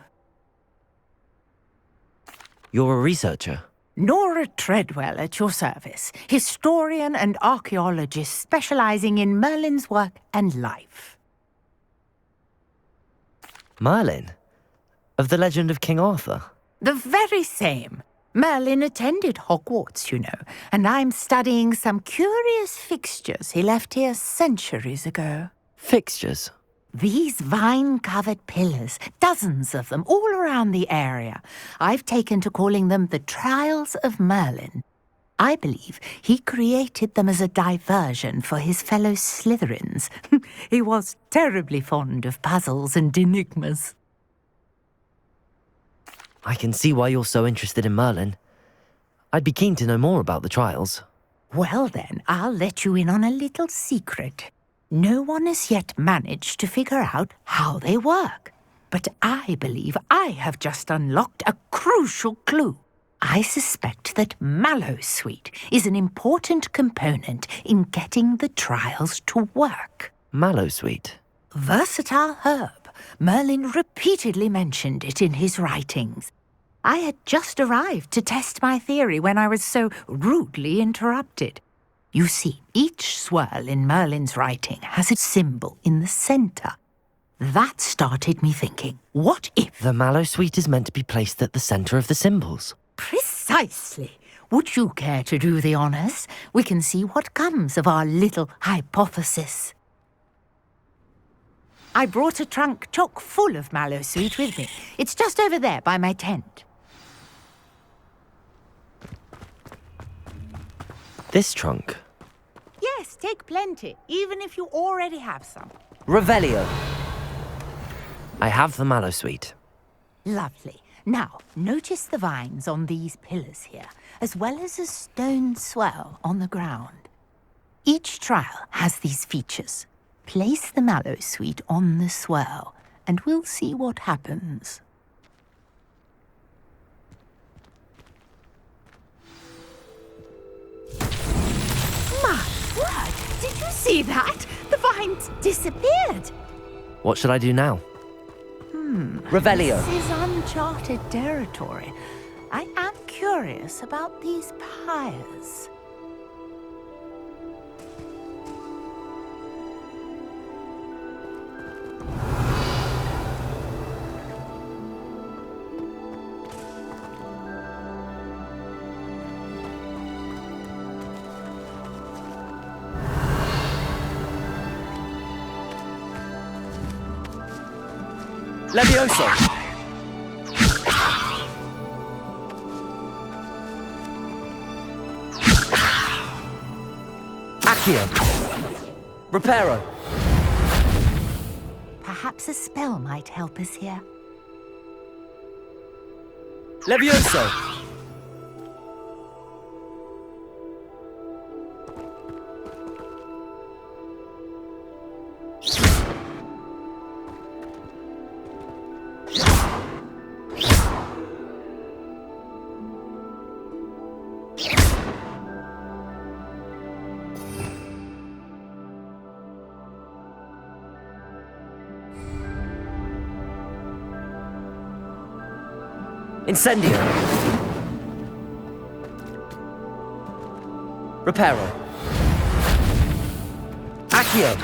You're a researcher? Nora Treadwell at your service. Historian and archaeologist specialising in Merlin's work and life. Merlin? Of the legend of King Arthur? The very same. Merlin attended Hogwarts, you know, and I'm studying some curious fixtures he left here centuries ago. Fixtures? These vine-covered pillars, dozens of them, all around the area. I've taken to calling them the Trials of Merlin. I believe he created them as a diversion for his fellow Slytherins. He was terribly fond of puzzles and enigmas. I can see why you're so interested in Merlin. I'd be keen to know more about the trials. Well then, I'll let you in on a little secret. No one has yet managed to figure out how they work. But I believe I have just unlocked a crucial clue. I suspect that Mallowsweet is an important component in getting the trials to work. Mallowsweet? Versatile herb. Merlin repeatedly mentioned it in his writings. I had just arrived to test my theory when I was so rudely interrupted. You see, each swirl in Merlin's writing has a symbol in the centre. That started me thinking, what if... The Mallowsweet is meant to be placed at the centre of the symbols. Precisely. Would you care to do the honours? We can see what comes of our little hypothesis. I brought a trunk chock full of Mallowsweet with me. It's just over there by my tent. This trunk? Yes, take plenty, even if you already have some. Revelio. I have the Mallowsweet. Lovely. Now, notice the vines on these pillars here, as well as a stone swirl on the ground. Each trial has these features. Place the Mallowsweet on the swirl, and we'll see what happens. My word! Did you see that? The vines disappeared! What should I do now? Revelio. This is uncharted territory. I am curious about these pyres. Levioso! Accio! Reparo! Perhaps a spell might help us here. Levioso! Incendio! Reparo! Accio!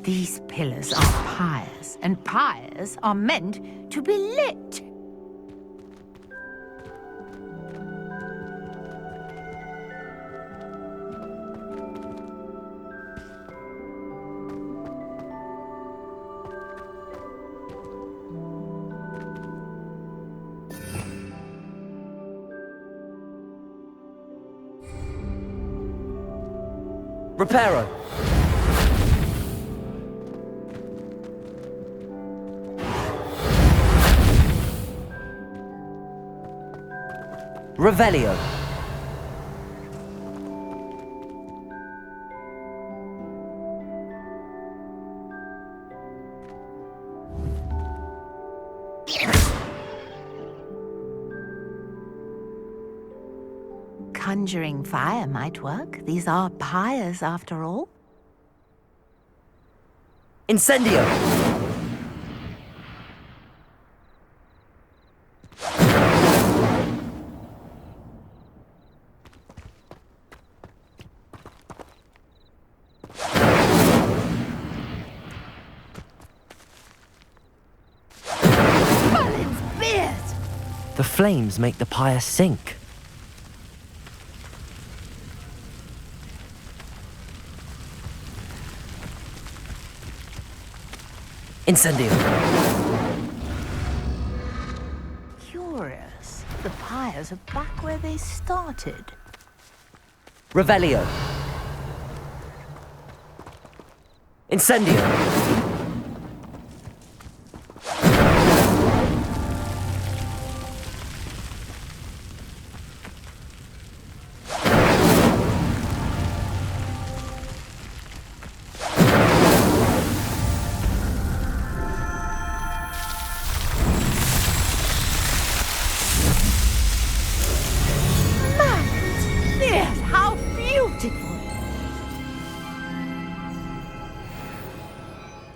These pillars are pyres, and pyres are meant to be lit. Reparo. Revelio. Conjuring fire might work. These are pyres, after all. Incendio. The flames make the pyre sink. Incendio. Curious. The pyres are back where they started. Revelio. Incendio.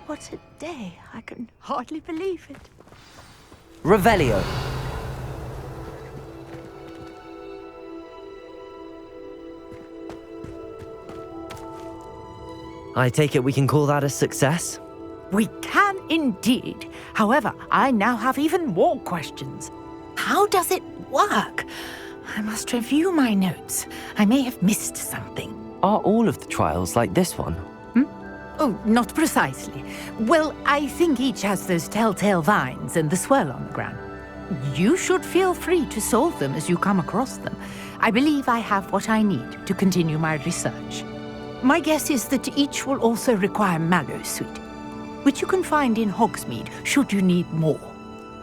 What a day. I can hardly believe it. Revelio. I take it we can call that a success? We can indeed. However, I now have even more questions. How does it work? I must review my notes. I may have missed something. Are all of the trials like this one? Oh, not precisely. Well, I think each has those telltale vines and the swirl on the ground. You should feel free to solve them as you come across them. I believe I have what I need to continue my research. My guess is that each will also require mallow sweet, which you can find in Hogsmeade should you need more.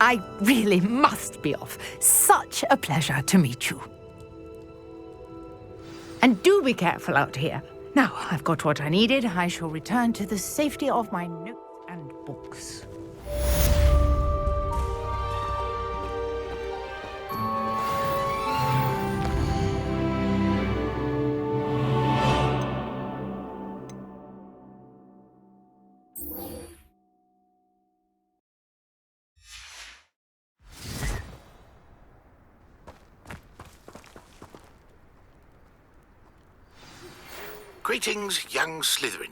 I really must be off. Such a pleasure to meet you. And do be careful out here. Now, I've got what I needed. I shall return to the safety of my notes and books. Greetings, young Slytherin.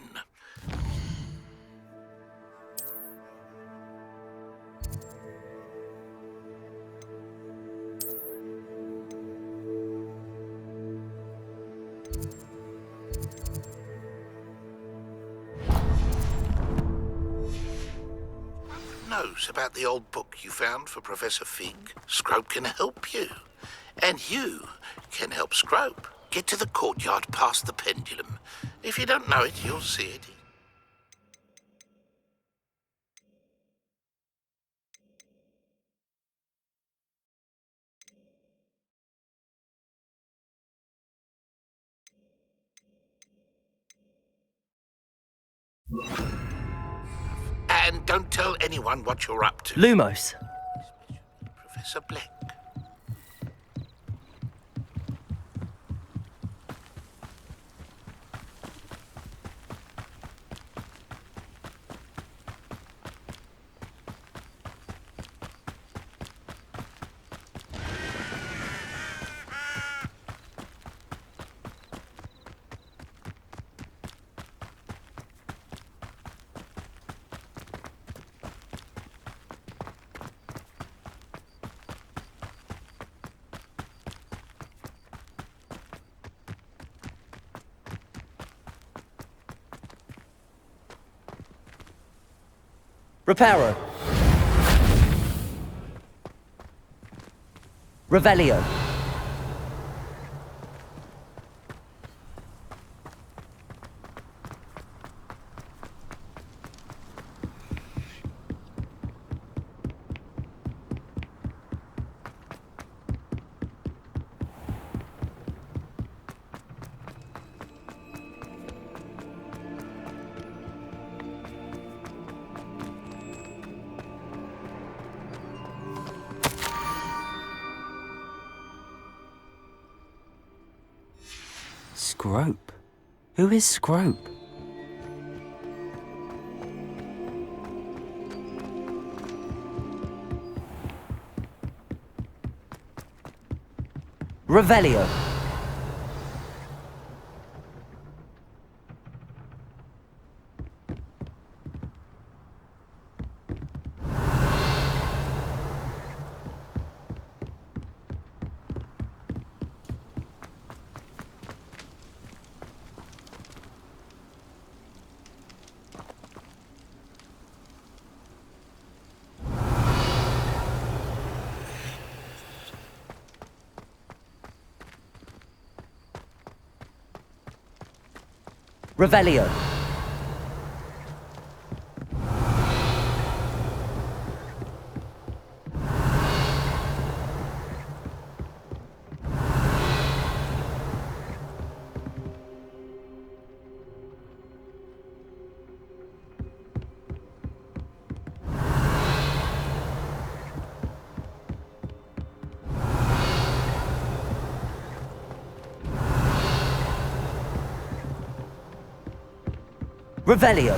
Knows about the old book you found for Professor Fig. Scrope can help you. And you can help Scrope. Get to the courtyard past the pendulum. If you don't know it, you'll see it. And don't tell anyone what you're up to. Lumos. Professor Black. Reparo. Revelio. Scrope? Who is Scrope? Revelio. Revelio. Revelio.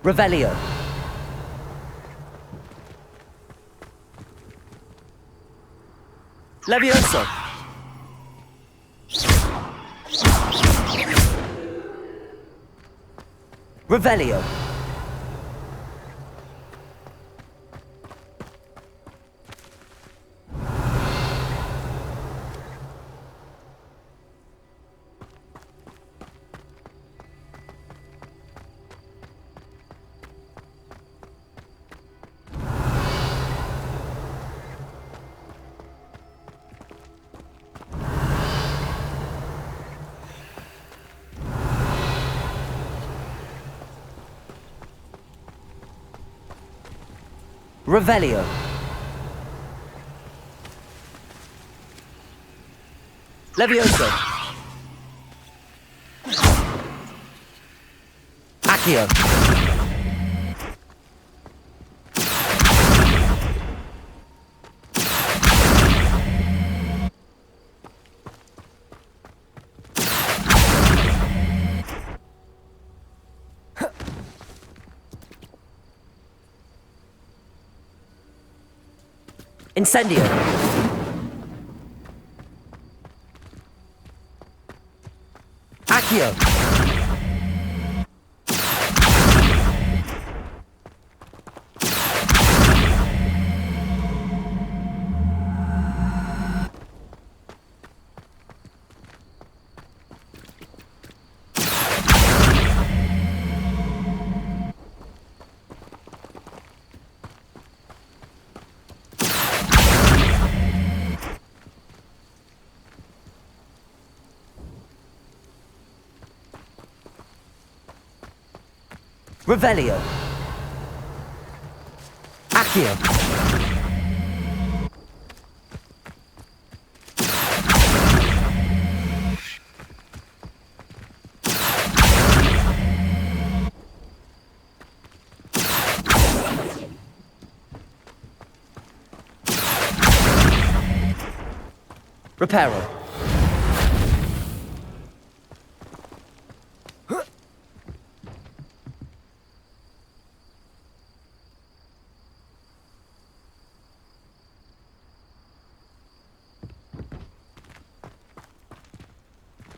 Revelio. Levioso. Revelio. Revelio. Levioso. Accio. Incendio. Accio. Revelio. Accio. Reparo.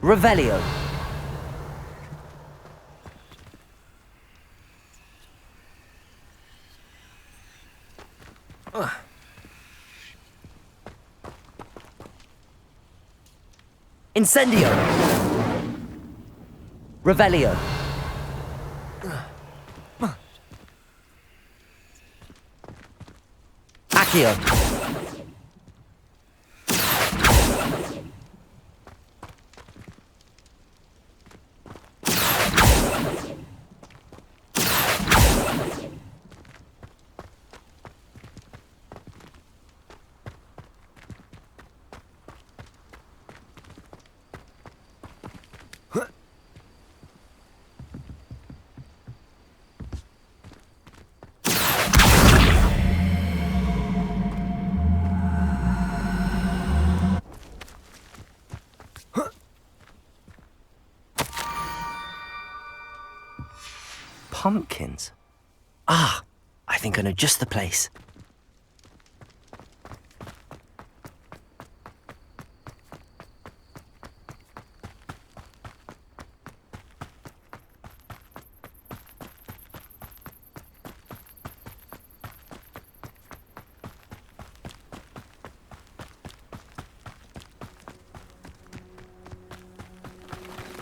Revelio. Incendio. Revelio. Accio. Pumpkins? Ah, I think I know just the place.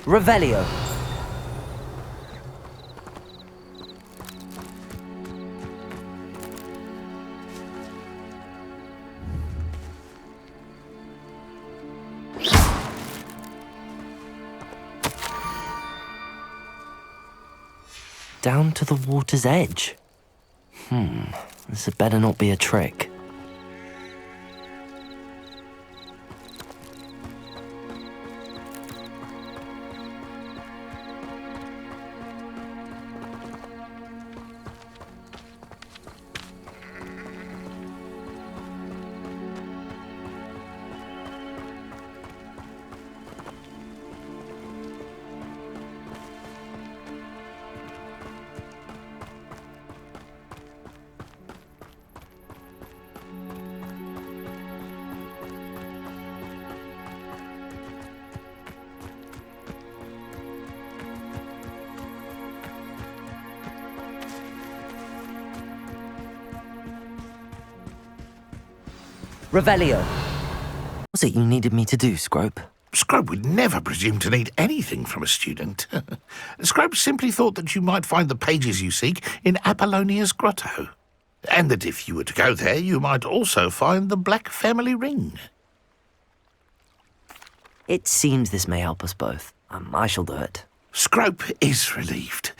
Revelio. Down to the water's edge. This had better not be a trick. Revelio. What was it you needed me to do, Scrope? Scrope would never presume to need anything from a student. Scrope simply thought that you might find the pages you seek in Apollonia's grotto. And that if you were to go there, you might also find the Black Family Ring. It seems this may help us both. I shall do it. Scrope is relieved.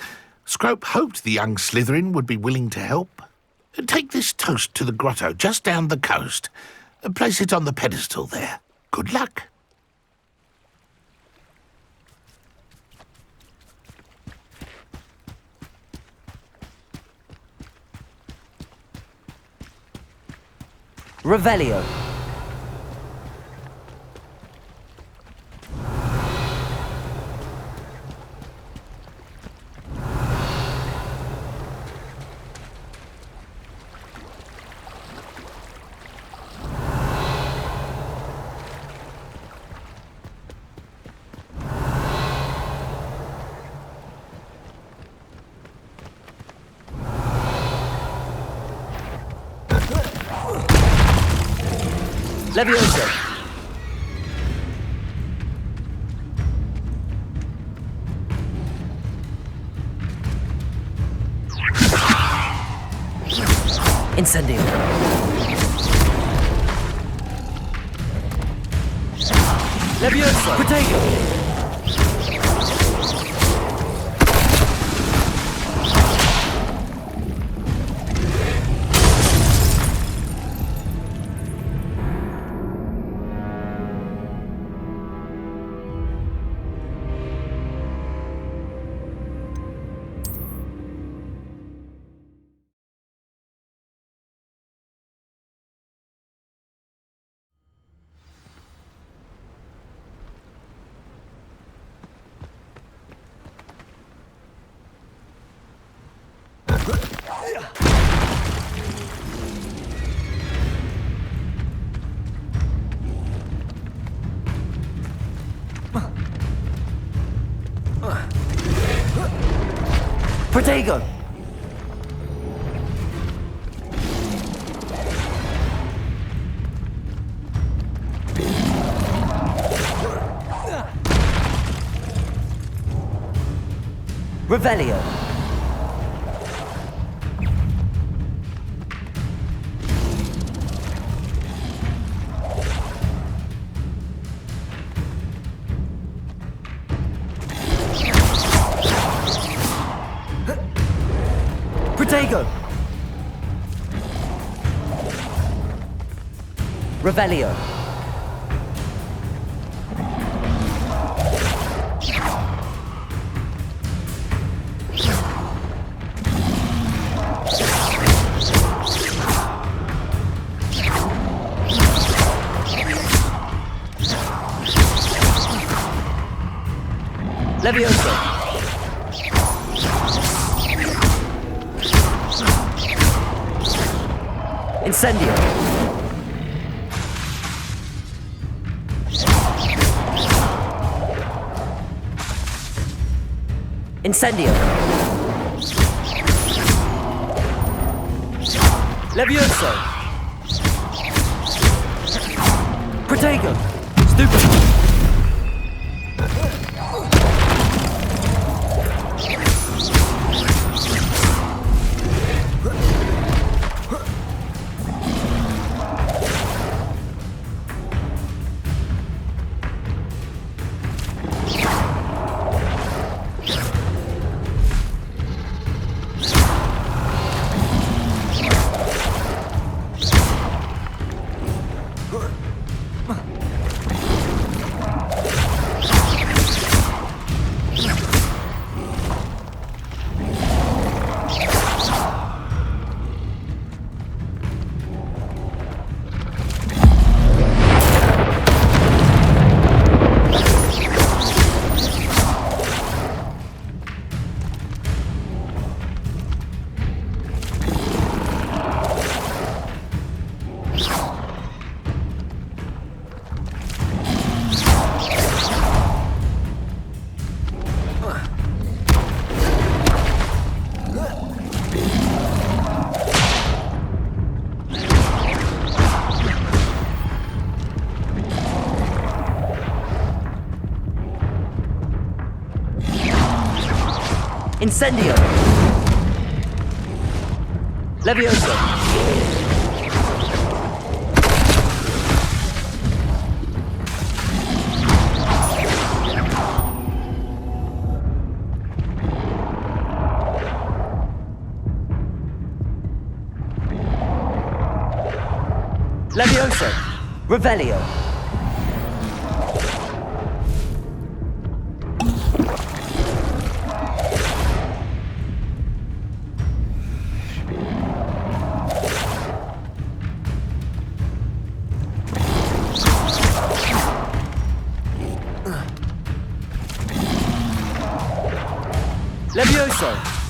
Scrope hoped the young Slytherin would be willing to help. Take this toast to the grotto just down the coast. Place it on the pedestal there. Good luck. Revelio. Levioso. Incendio. Levioso. Potato. Protego! Revelio. Protego. Revelio. Levioso. Incendio. Incendio. Levioso. Protego. Stupid. Incendio. Levioso. Levioso. Revelio. Levioso.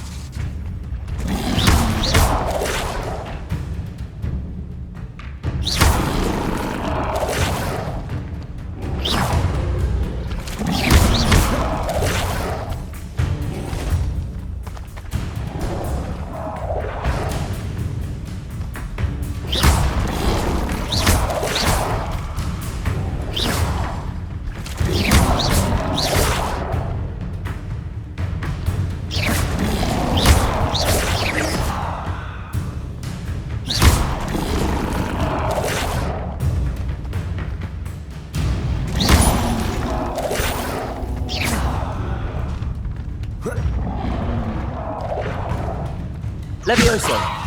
Levioso.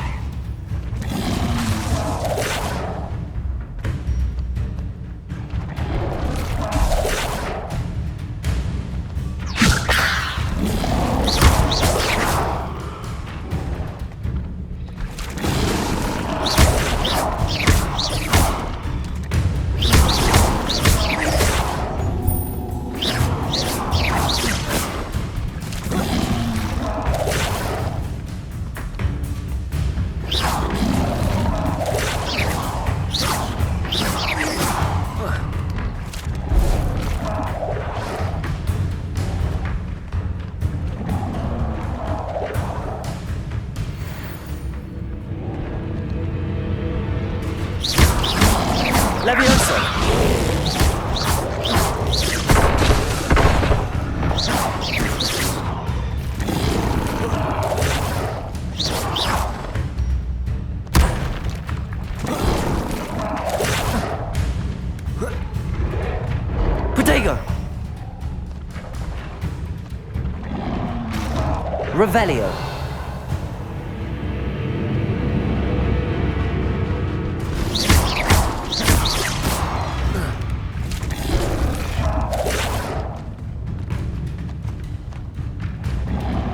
Revelio.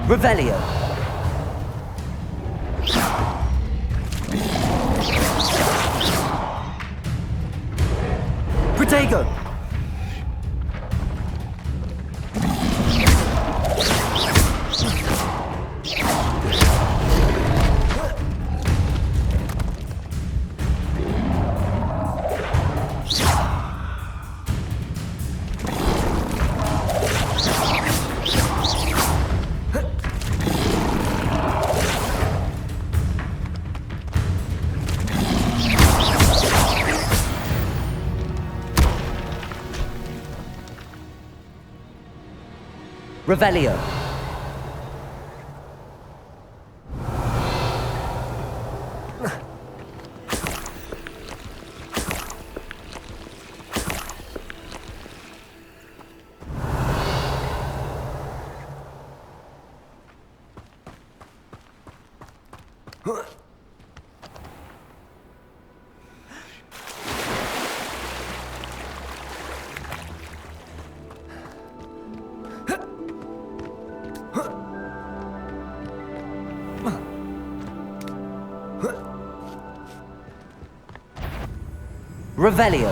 Revelio. Protego. Revelio. Revelio.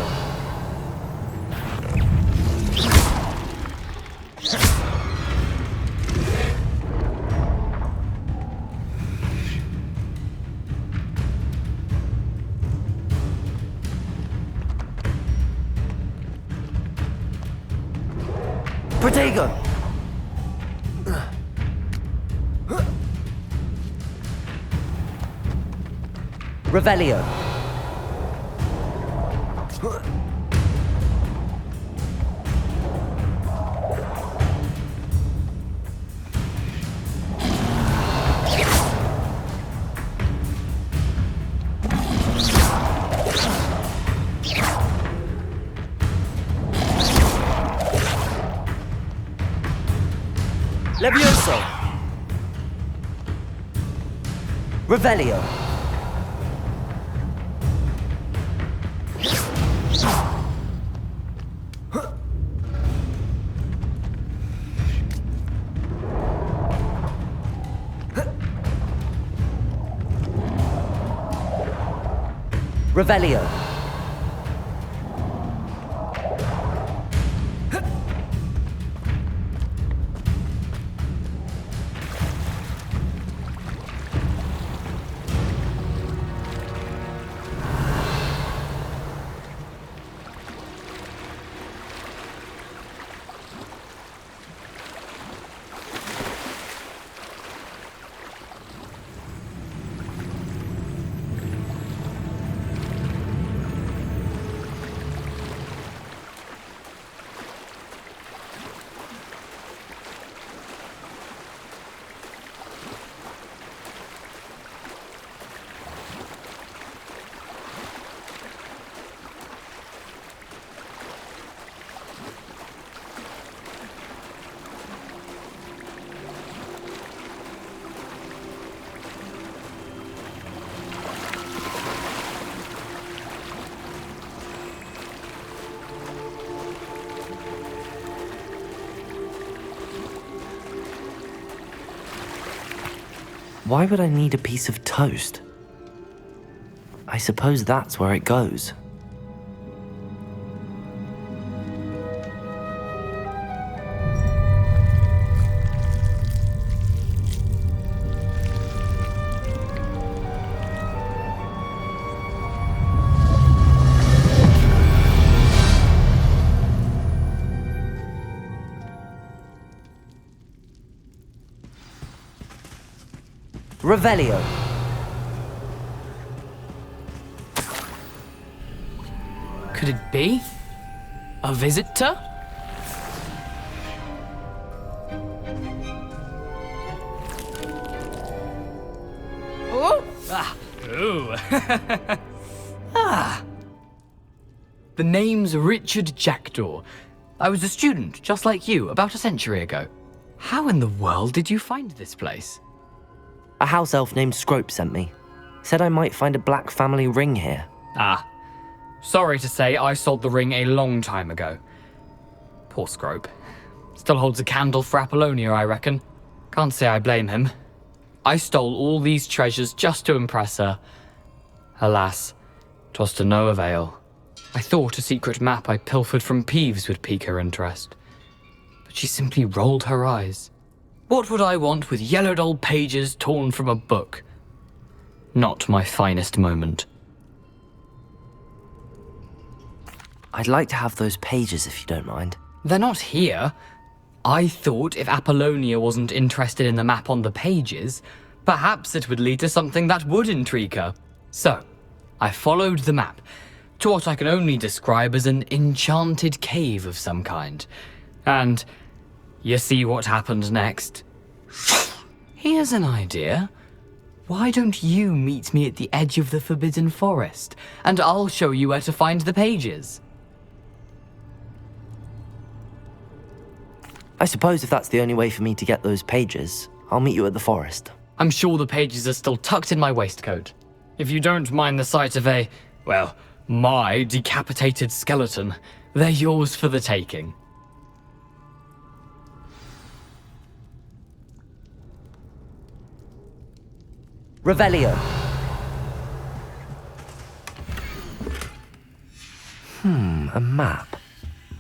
Protego. Revelio. Levioso. Revelio. Revelio. Why would I need a piece of toast? I suppose that's where it goes. Revelio. Could it be? A visitor? Oh! Ah! Ooh. Ah! The name's Richard Jackdaw. I was a student, just like you, about a century ago. How in the world did you find this place? A house elf named Scrope sent me. Said I might find a black family ring here. Ah. Sorry to say, I sold the ring a long time ago. Poor Scrope. Still holds a candle for Apollonia, I reckon. Can't say I blame him. I stole all these treasures just to impress her. Alas, 'twas to no avail. I thought a secret map I pilfered from Peeves would pique her interest. But she simply rolled her eyes. What would I want with yellowed old pages torn from a book? Not my finest moment. I'd like to have those pages if you don't mind. They're not here. I thought if Apollonia wasn't interested in the map on the pages, perhaps it would lead to something that would intrigue her. So, I followed the map to what I can only describe as an enchanted cave of some kind. And you see what happened next? Here's an idea. Why don't you meet me at the edge of the Forbidden Forest, and I'll show you where to find the pages? I suppose if that's the only way for me to get those pages, I'll meet you at the forest. I'm sure the pages are still tucked in my waistcoat. If you don't mind the sight of my decapitated skeleton, they're yours for the taking. Revelio. A map.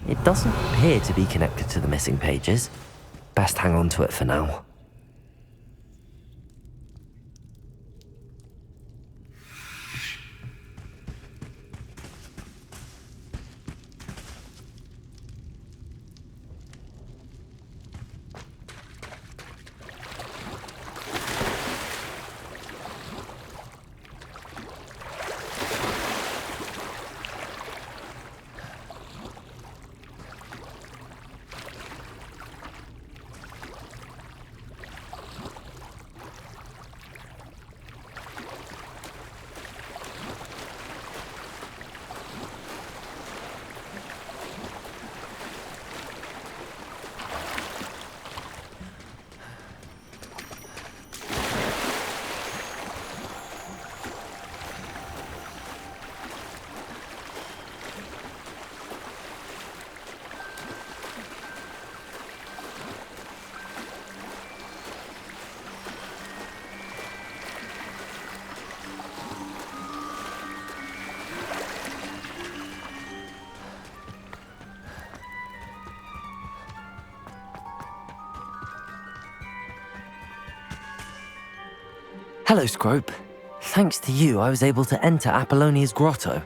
It doesn't appear to be connected to the missing pages. Best hang on to it for now. Hello, Scrope. Thanks to you, I was able to enter Apollonia's grotto.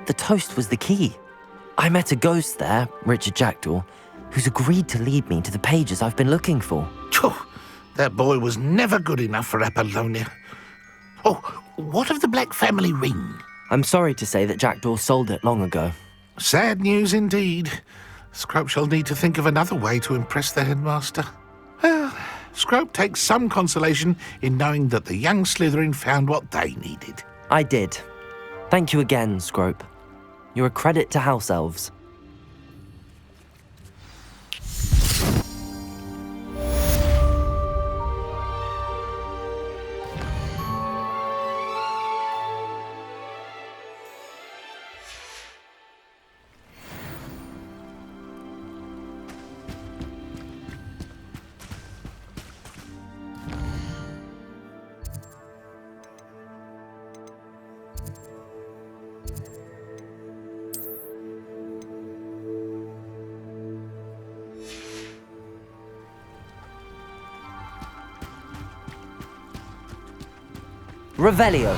The toast was the key. I met a ghost there, Richard Jackdaw, who's agreed to lead me to the pages I've been looking for. That boy was never good enough for Apollonia. Oh, what of the Black family ring? I'm sorry to say that Jackdaw sold it long ago. Sad news indeed. Scrope shall need to think of another way to impress the headmaster. Well, Scrope takes some consolation in knowing that the young Slytherin found what they needed. I did. Thank you again, Scrope. You're a credit to House Elves. Revelio.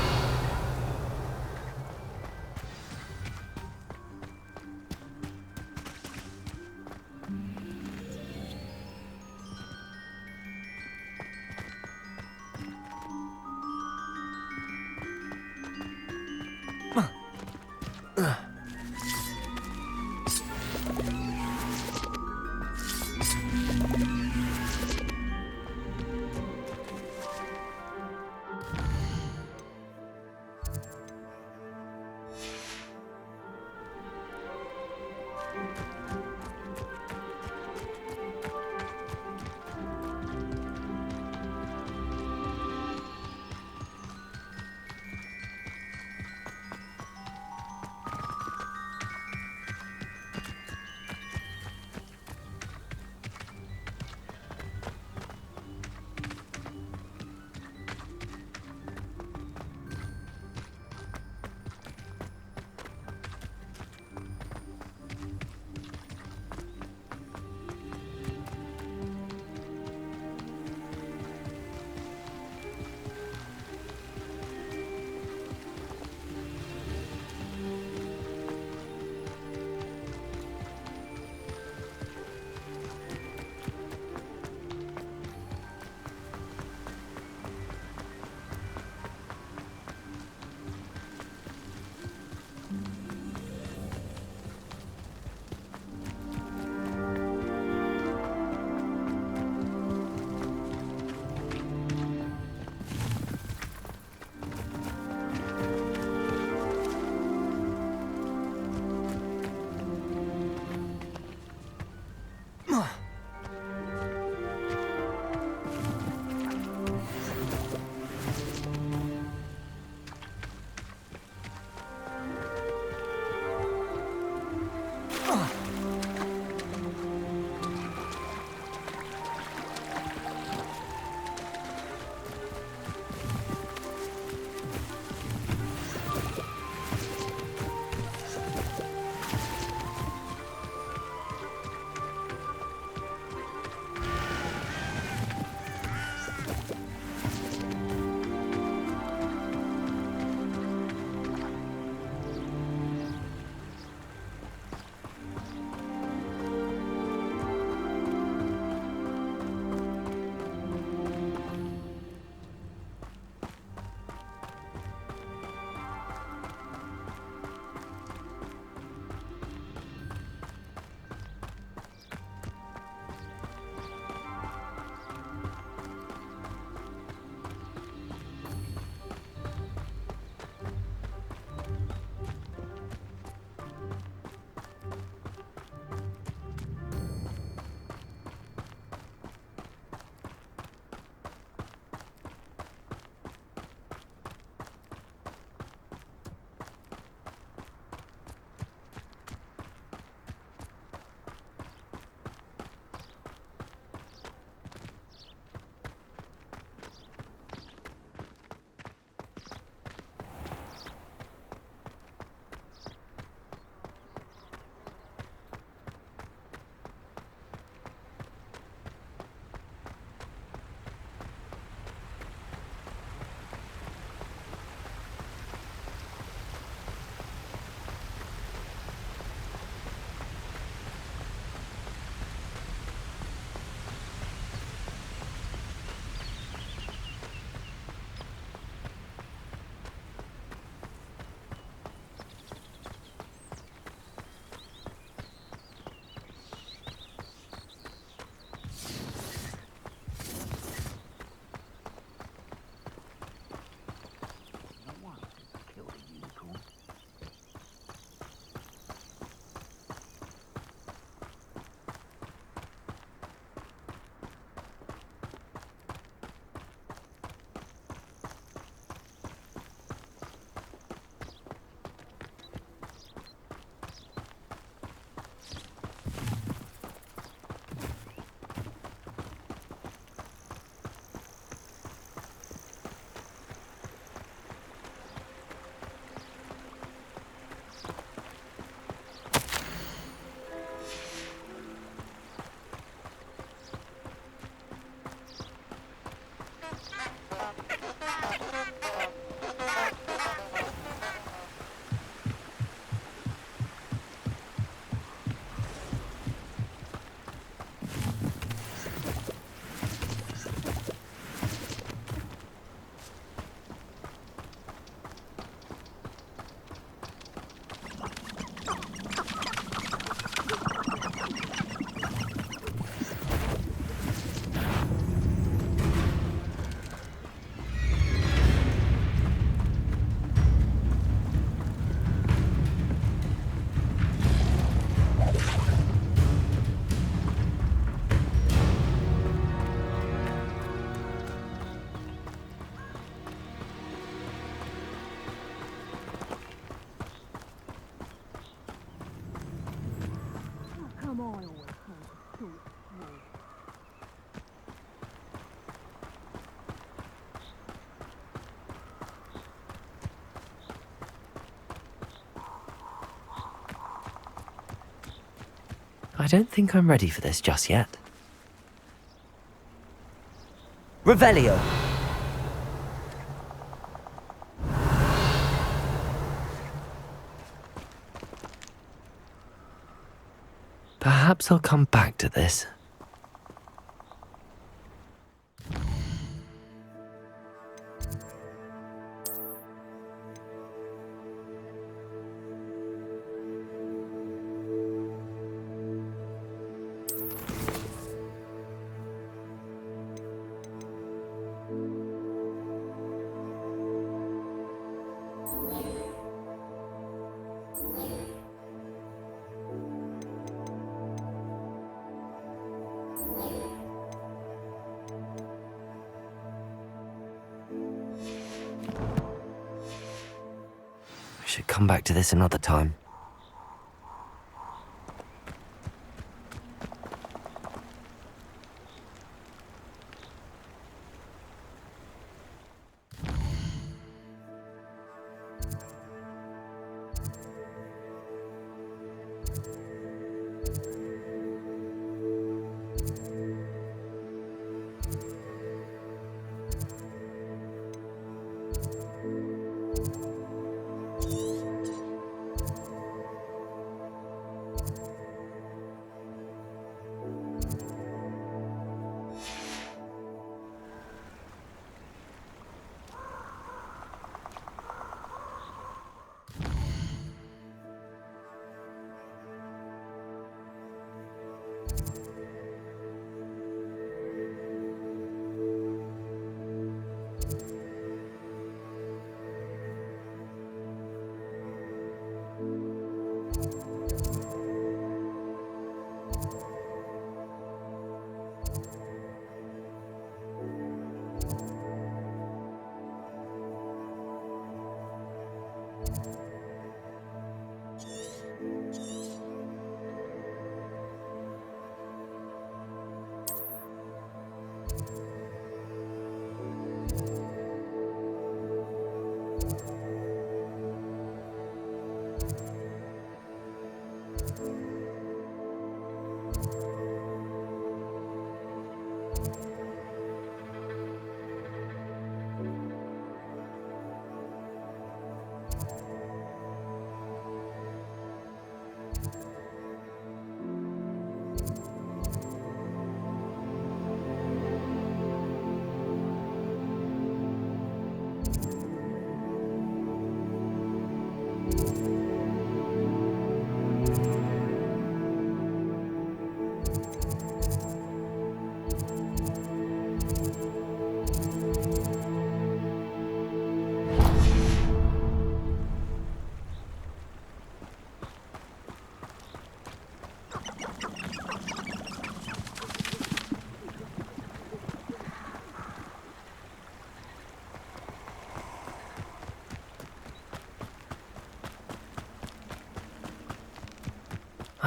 I don't think I'm ready for this just yet. Revelio! Perhaps I'll come back to this. Should come back to this another time.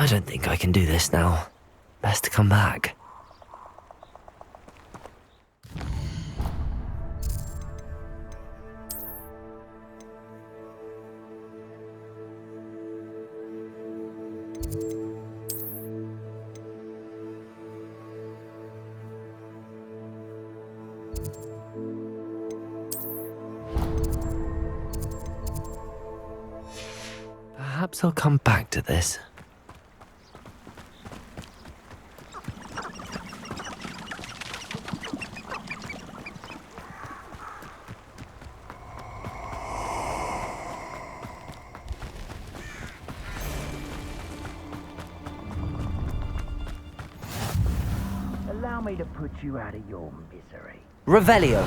I don't think I can do this now. Best to come back. Perhaps I'll come back to this. Allow me to put you out of your misery. Revelio.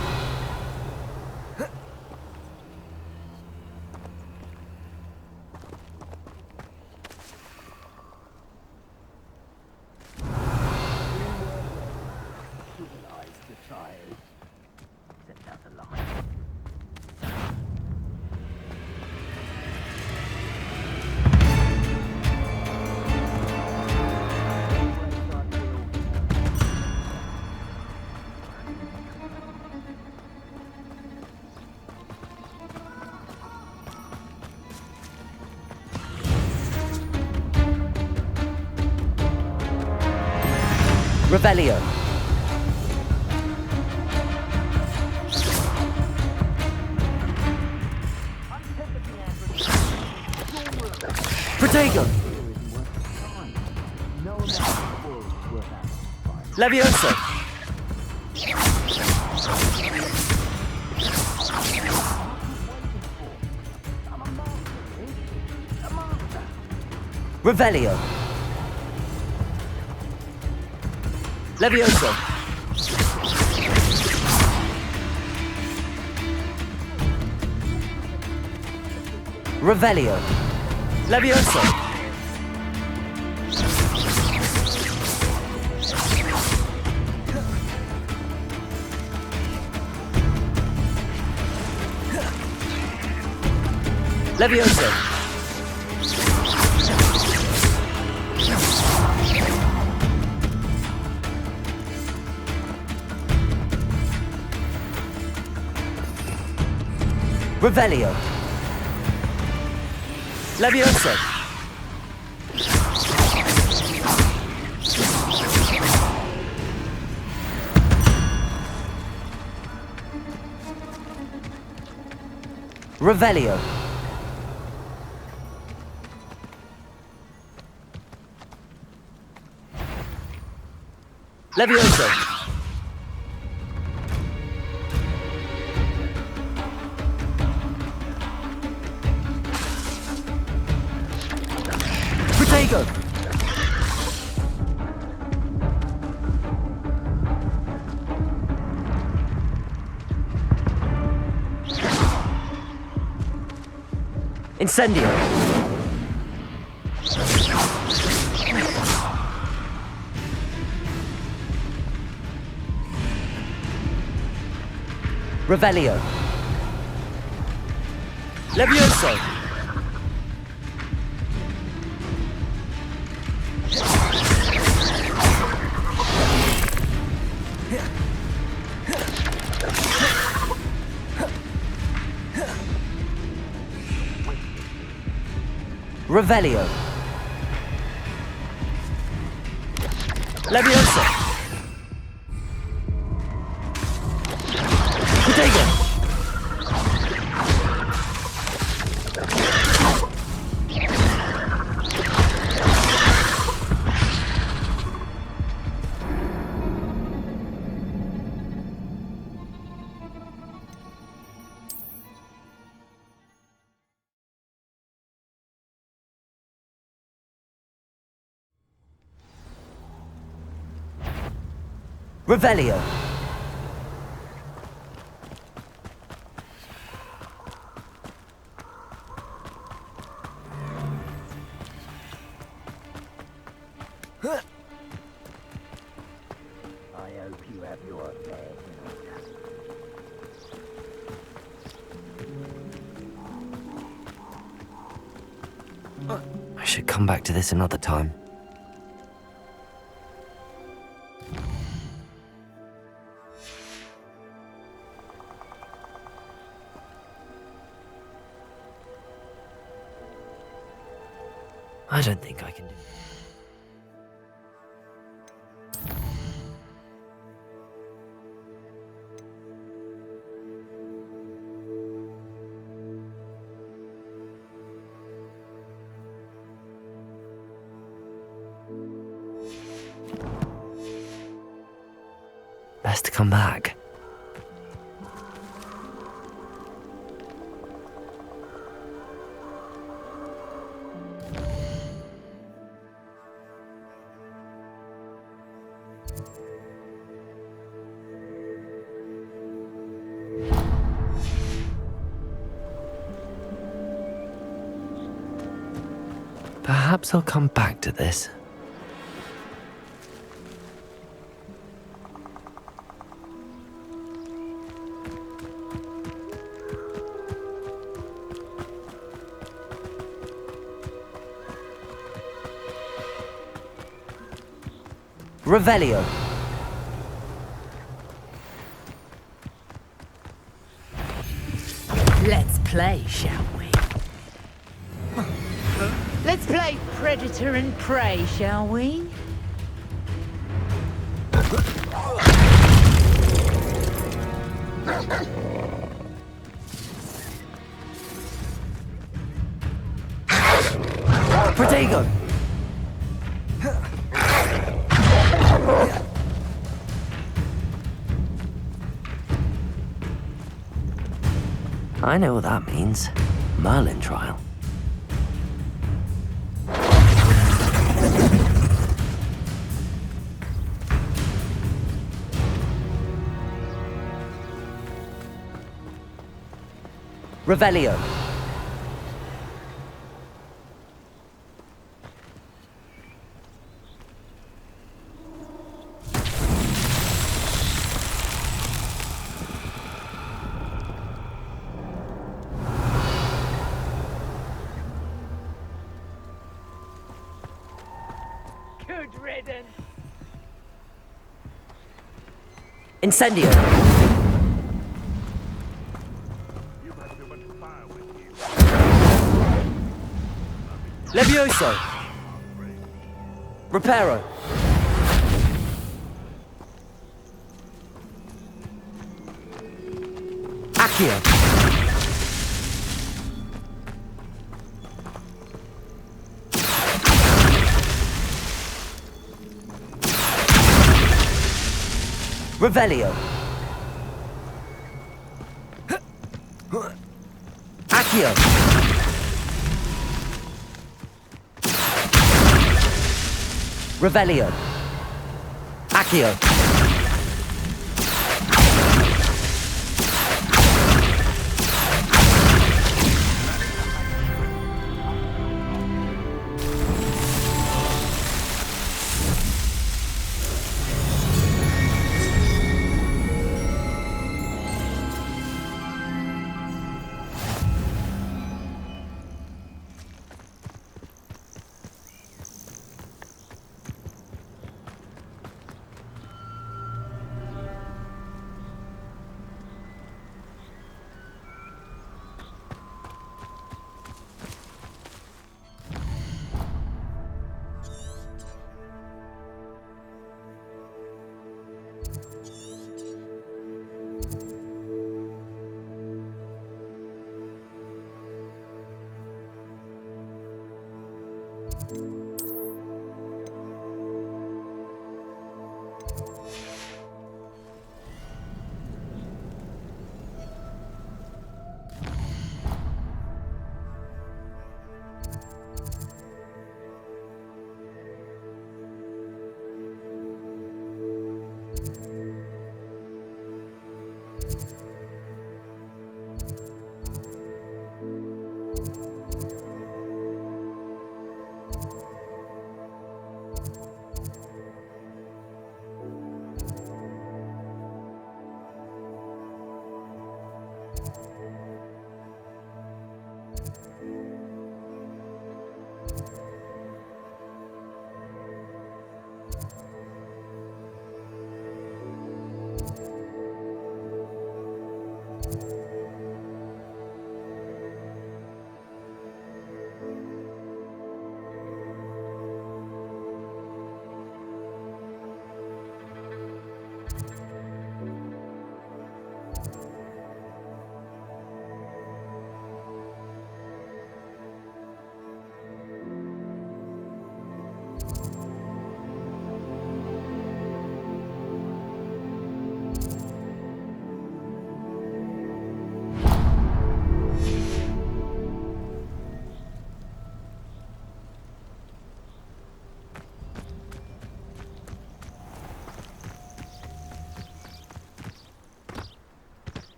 Revelio. Protego. Levioso. Revelio. Levioso. Revelio. Levioso. Levioso. Revelio. Levioso. Revelio. Levioso. Protego. Incendio. Revelio. Levioso. Revelio. Levioso. Protego. Revelio. I hope you have your affairs. I should come back to this another time. I don't think I can do it. Best to come back. Perhaps I'll come back to this. Revelio. Let's play, shall we? Let's play predator and prey, shall we? Protego! I know what that means. Merlin trial. Revelio. Good riddance. Incendio. Levioso. Reparo. Accio. Revelio. Accio. Revelio. Accio.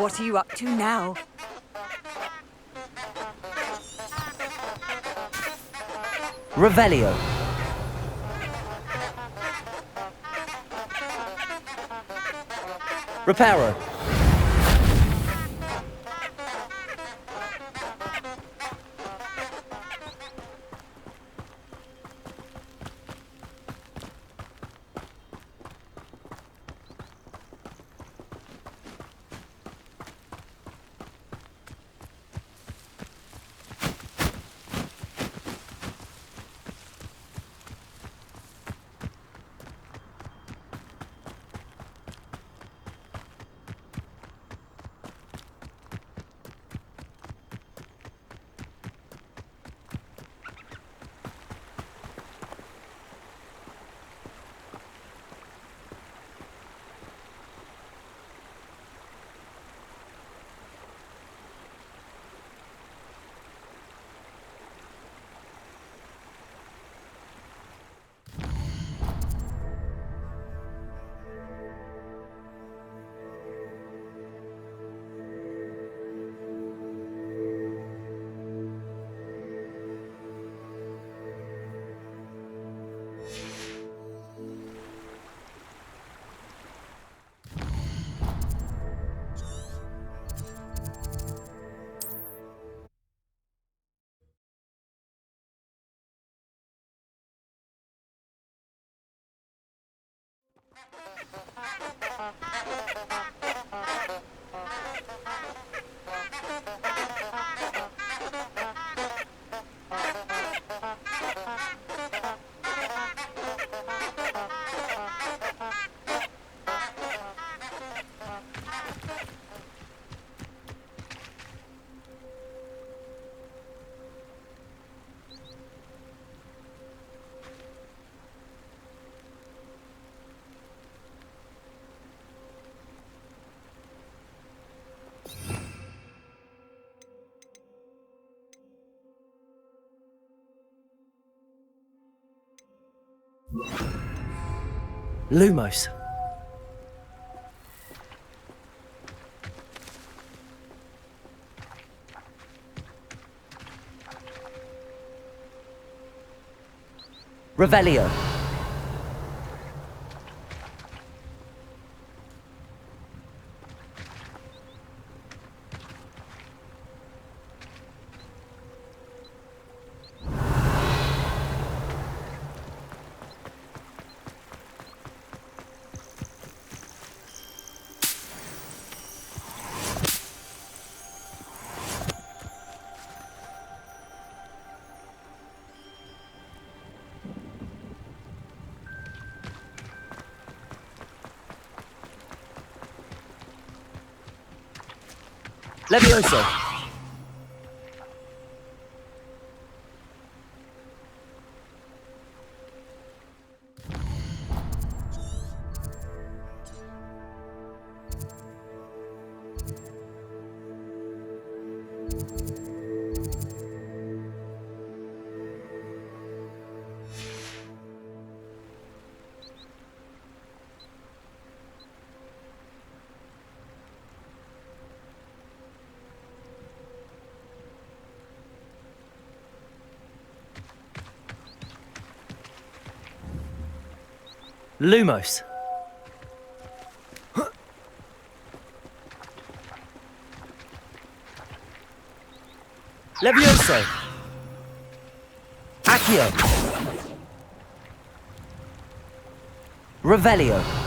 What are you up to now? Revelio. Reparo. Lumos. Revelio. Levioso! Lumos. Levioso. Accio. Revelio.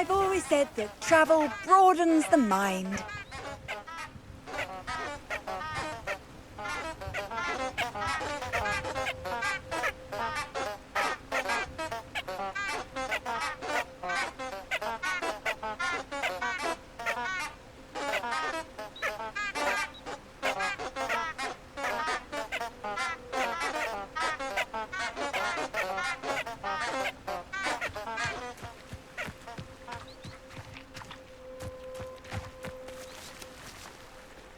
I've always said that travel broadens the mind.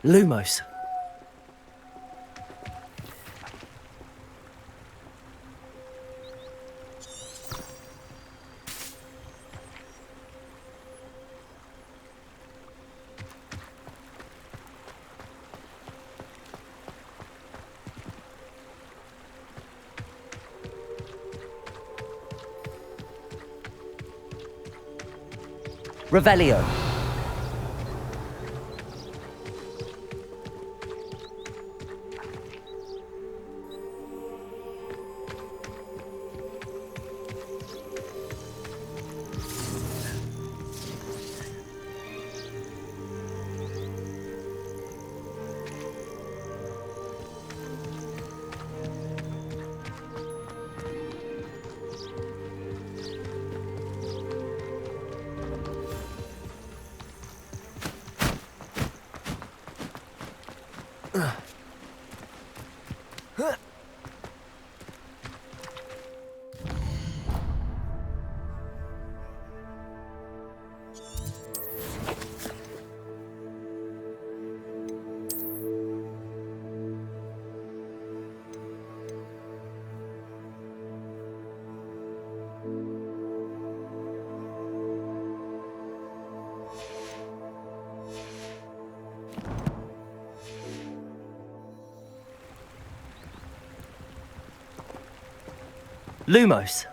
Lumos. Revelio. Lumos.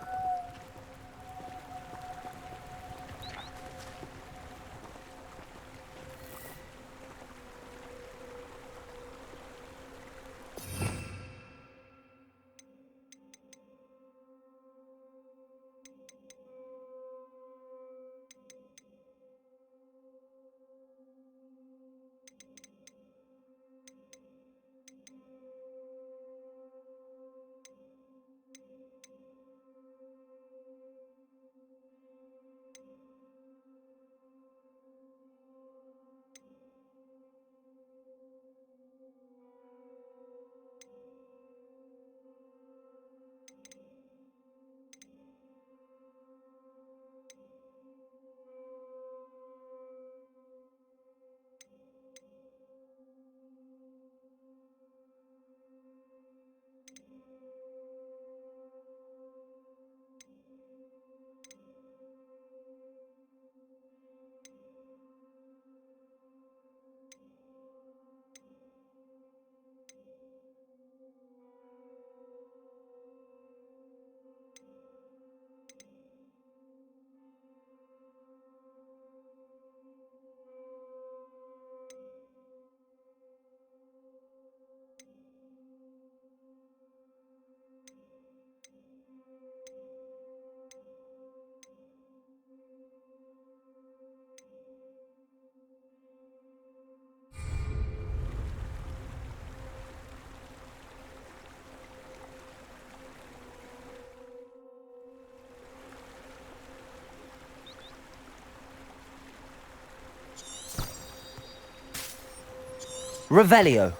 Revelio.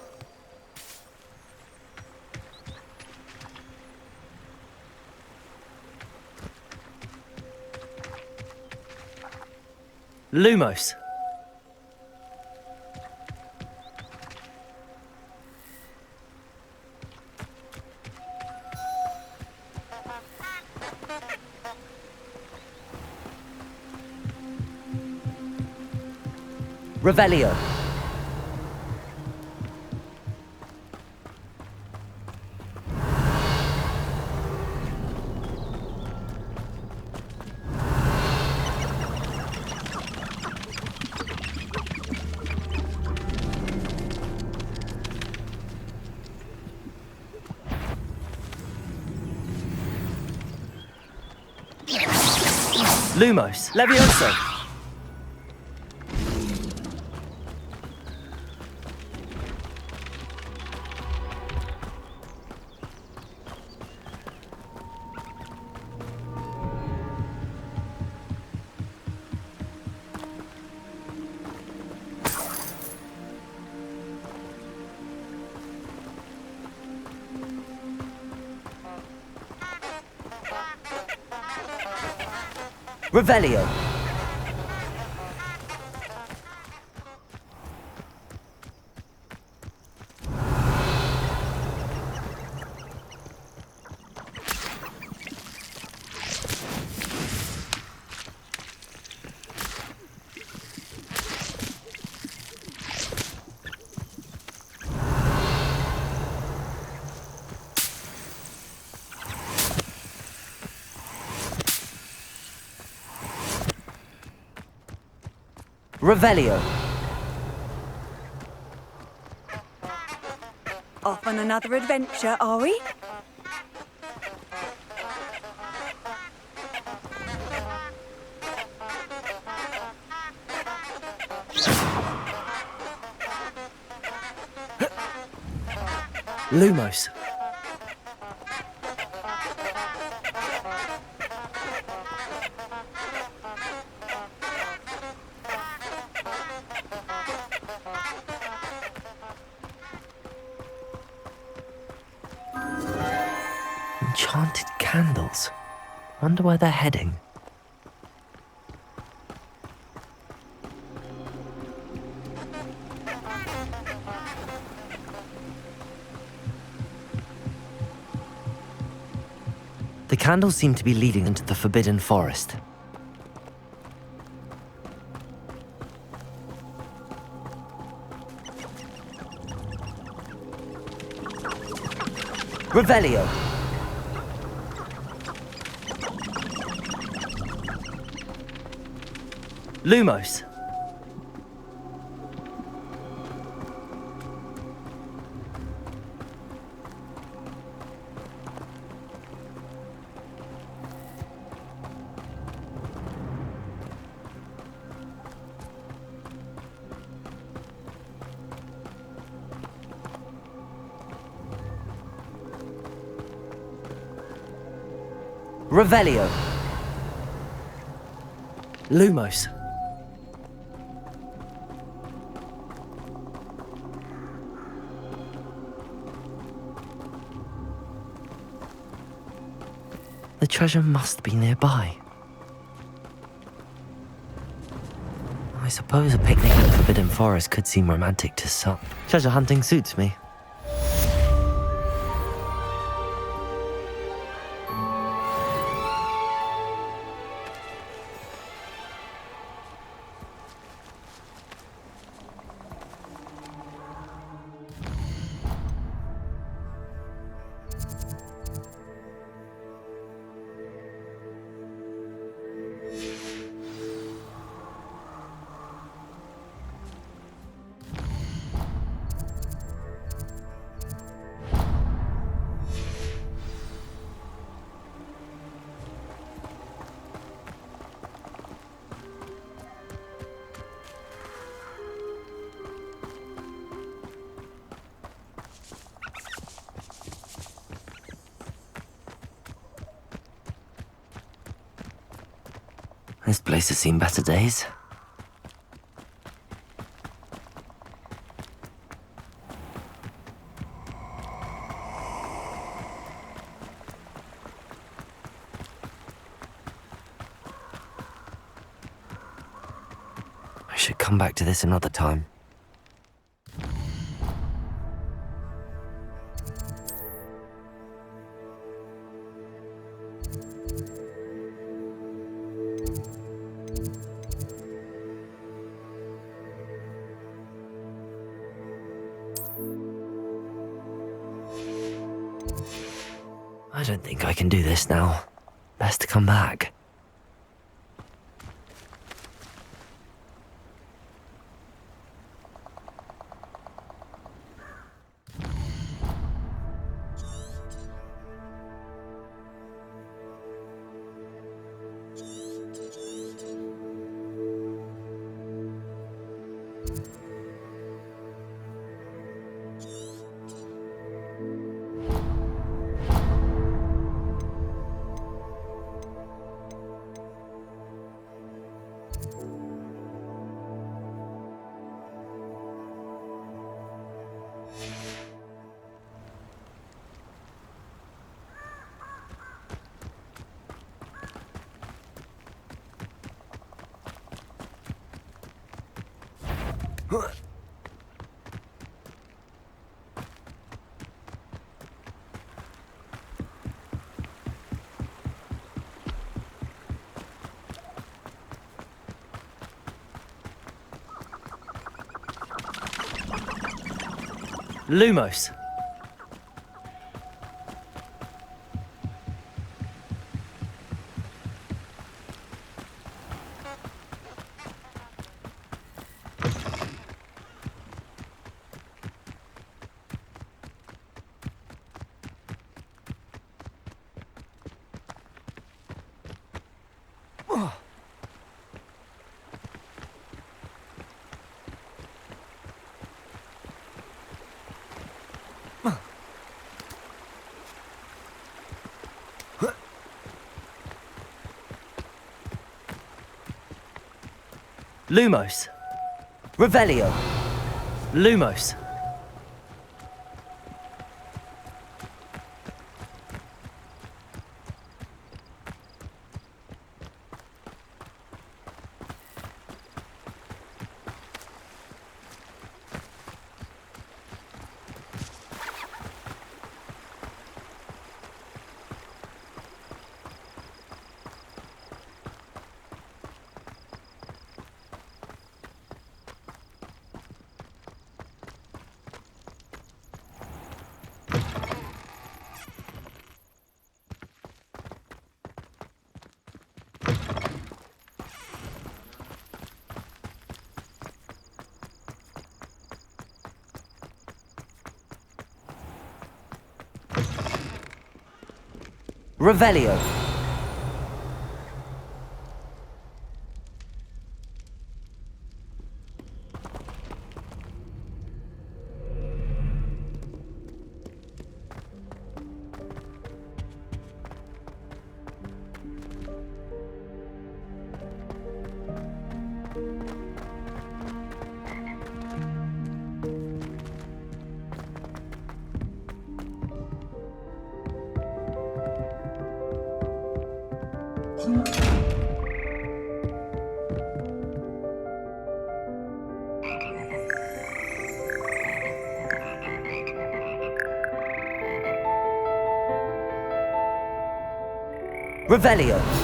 Lumos. Revelio. Lumos. Levioso. Revelio. Revelio. Off on another adventure, are we? Lumos. Enchanted candles. Wonder where they're heading. The candles seem to be leading into the Forbidden Forest. Revelio. Lumos. Revelio. Lumos. The treasure must be nearby. I suppose a picnic in the Forbidden Forest could seem romantic to some. Treasure hunting suits me. This place has seen better days. should come back to this another time. I don't think I can do this now. Best to come back. Lumos. Lumos. Revelio. Lumos. Revelio. Revelio.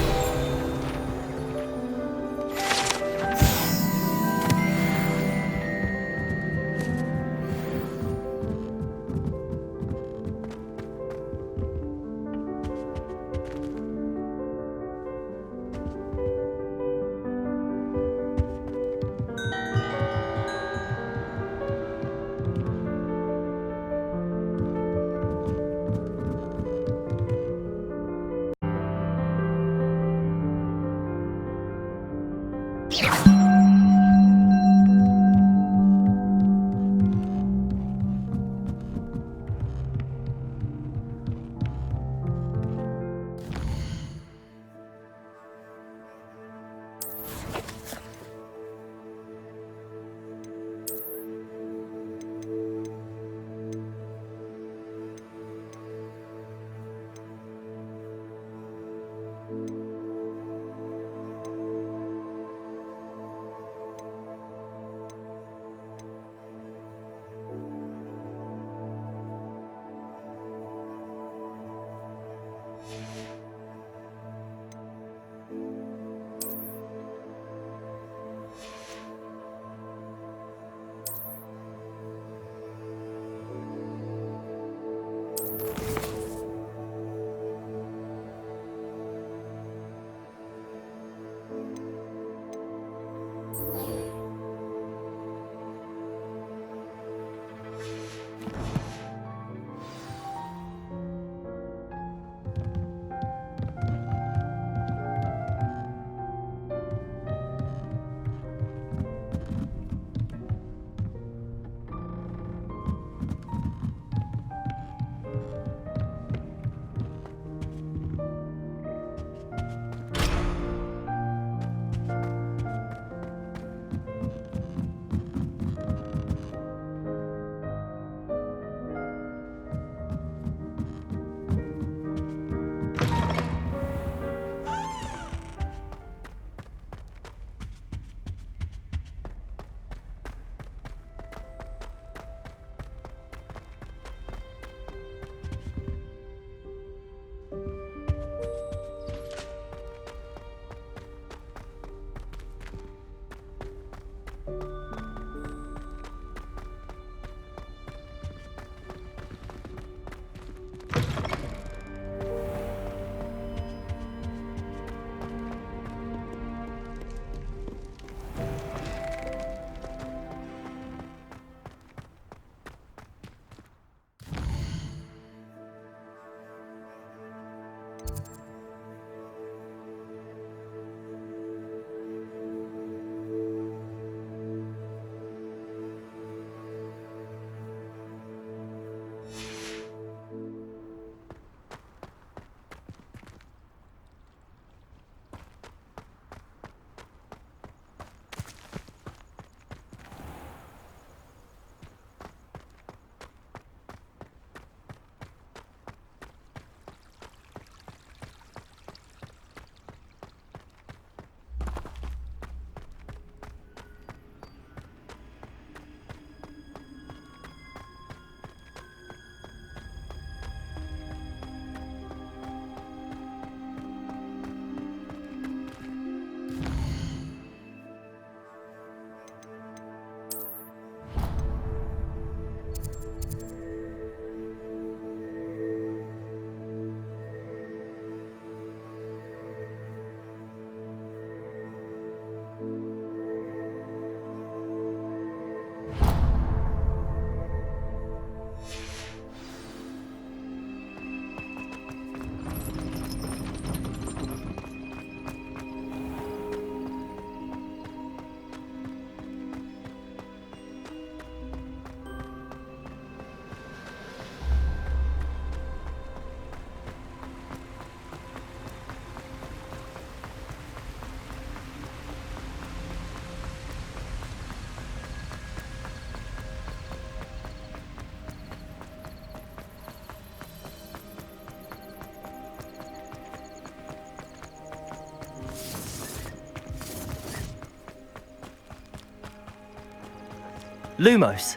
Lumos.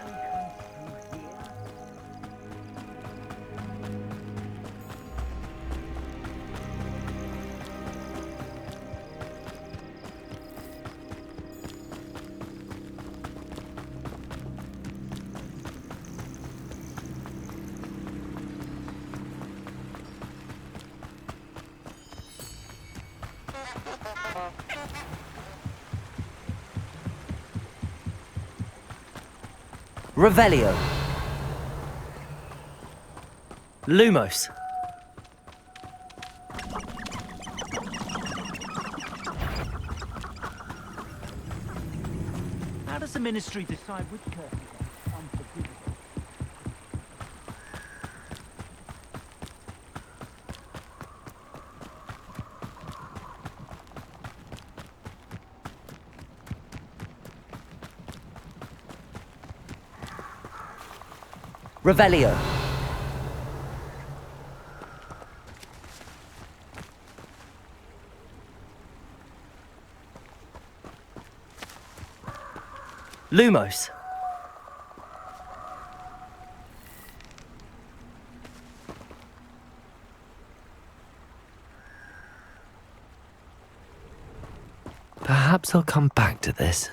Revelio. Lumos. How does the Ministry decide which curtains are unforgivable? Revelio. Lumos. Perhaps I'll come back to this.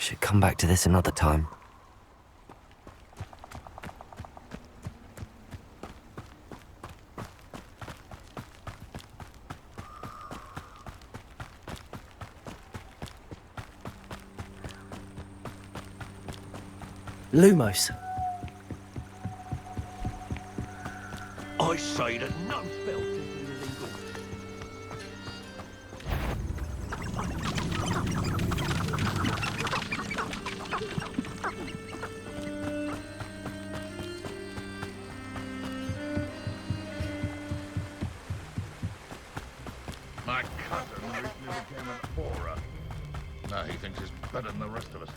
Should come back to this another time. Lumos. I say that no spell can be illegal. My cousin recently became an aura. Now he thinks he's better than the rest of us.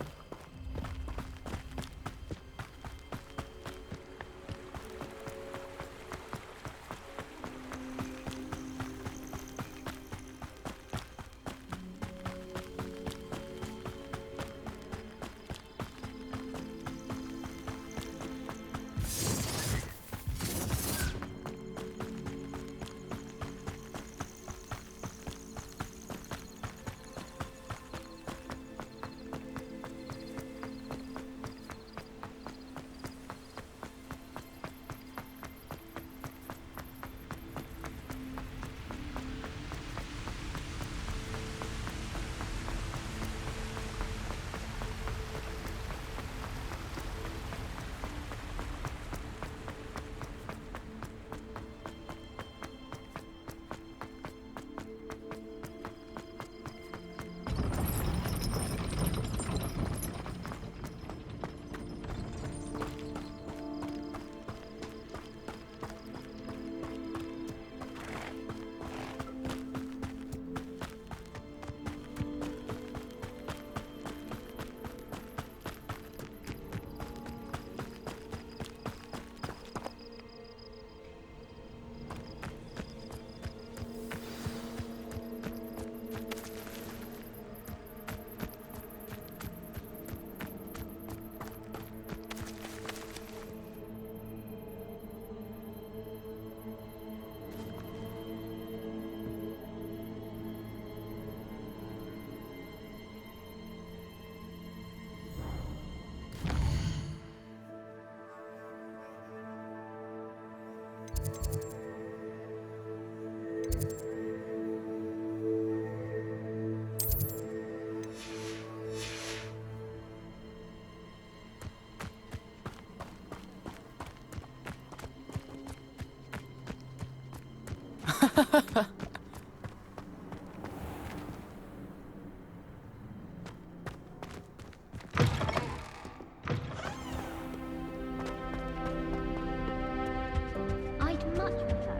I'd much prefer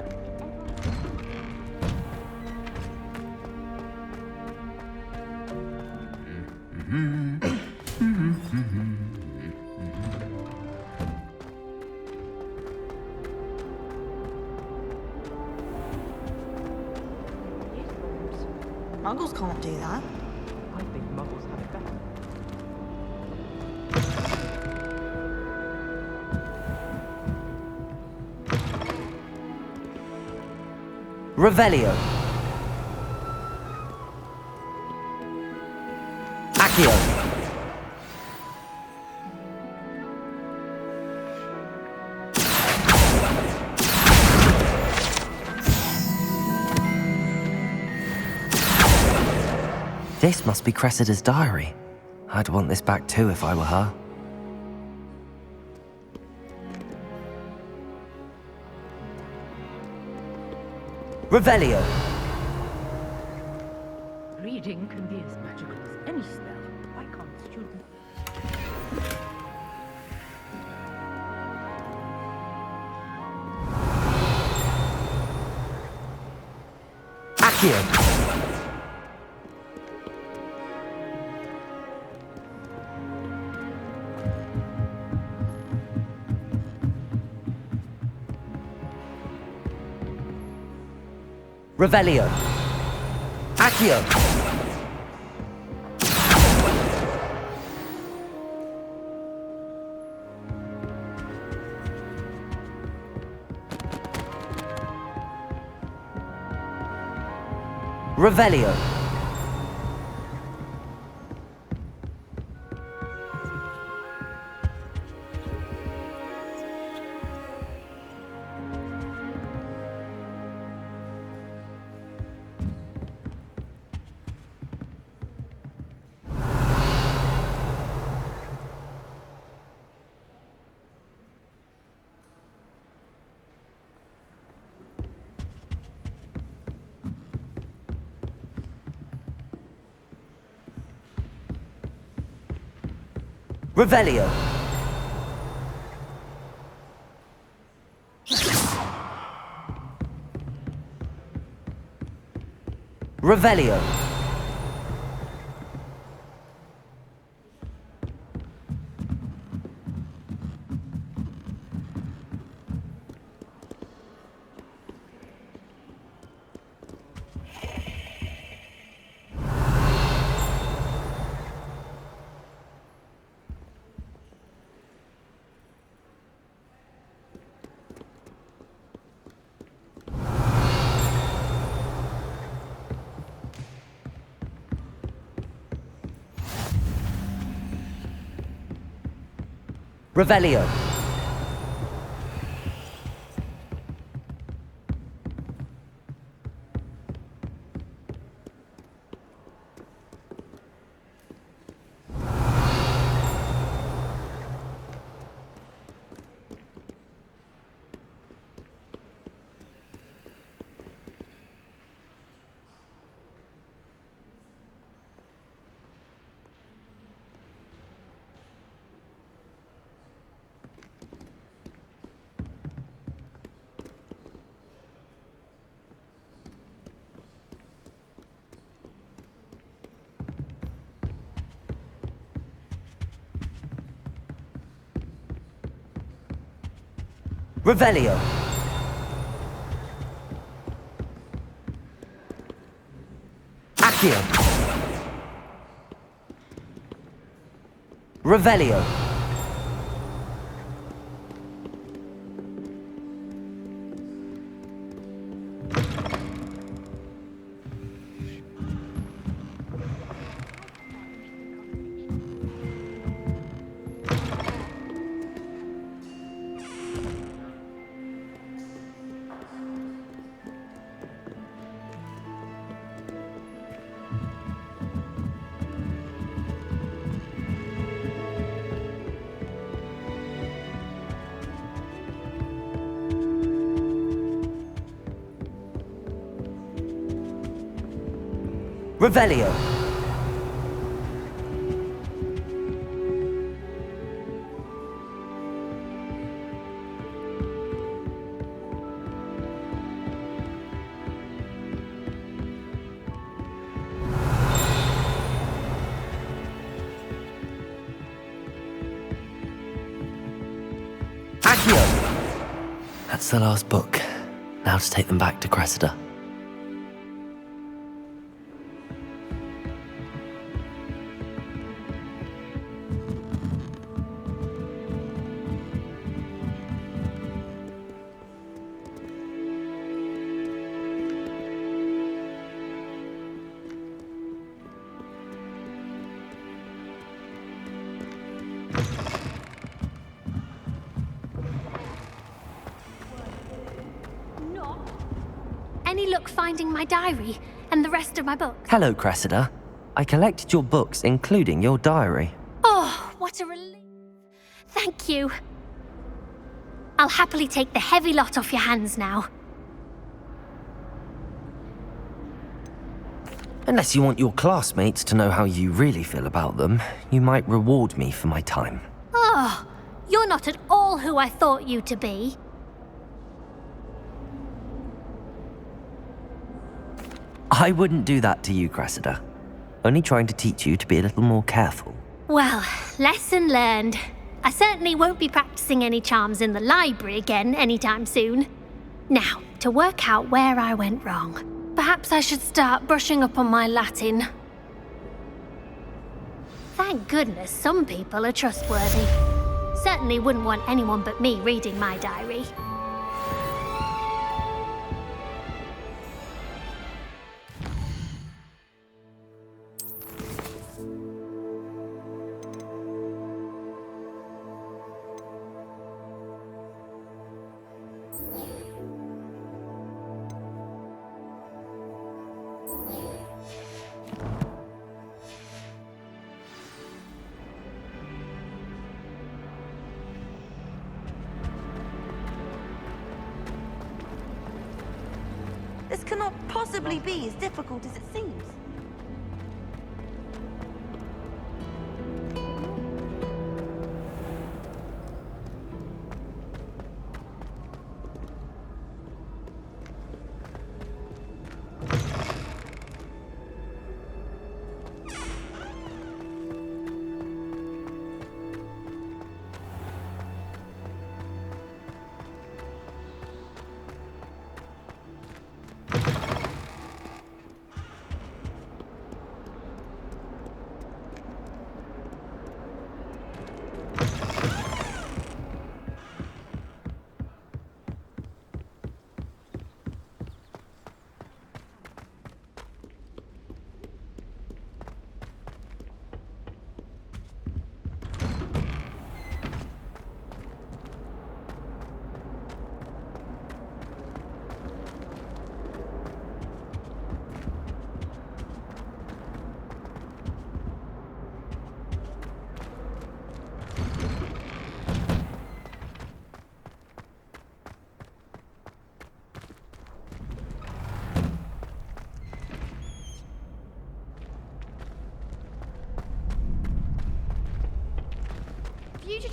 Muggles can't do that. I think Muggles have it better. Revelio. Accio. This must be Cressida's diary. I'd want this back too if I were her. Revelio. Reading can be as magical as any spell. Why can't students? Accio. Revelio. Accio. Revelio. Revelio. Revelio. Revelio. Revelio. Accio. Revelio. Revelio. Accio. That's the last book. Now to take them back to Cressida. Any luck finding my diary and the rest of my books? Hello, Cressida. I collected your books, including your diary. Oh, what a relief. Thank you. I'll happily take the heavy lot off your hands now. Unless you want your classmates to know how you really feel about them, you might reward me for my time. Oh, you're not at all who I thought you to be. I wouldn't do that to you, Cressida. Only trying to teach you to be a little more careful. Well, lesson learned. I certainly won't be practicing any charms in the library again anytime soon. Now, to work out where I went wrong. Perhaps I should start brushing up on my Latin. Thank goodness some people are trustworthy. Certainly wouldn't want anyone but me reading my diary. This cannot possibly be as difficult as it seems. Hey,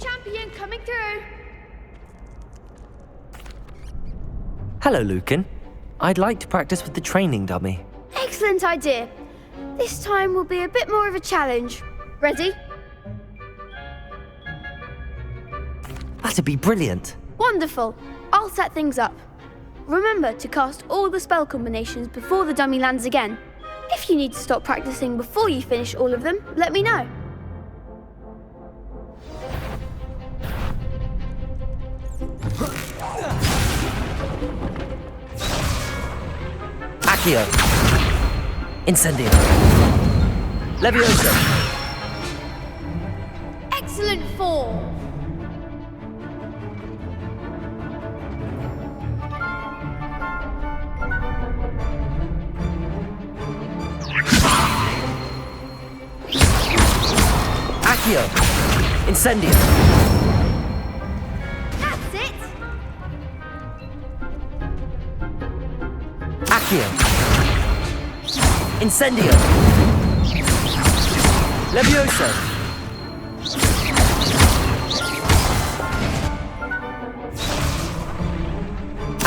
champion coming through. Hello, Lucan. I'd like to practice with the training dummy. Excellent idea. This time will be a bit more of a challenge. Ready? That'd be brilliant. Wonderful. I'll set things up. Remember to cast all the spell combinations before the dummy lands again. If you need to stop practicing before you finish all of them, let me know. Accio. Incendio. Leviosa. Excellent form. Accio. Incendio. That's it. Accio. Incendio. Leviosa.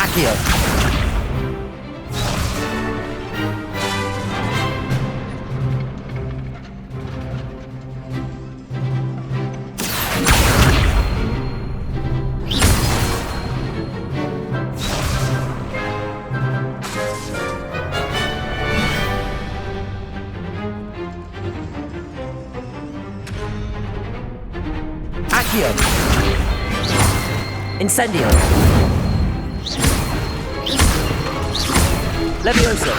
Accio. Accio. Incendio. Leviosa.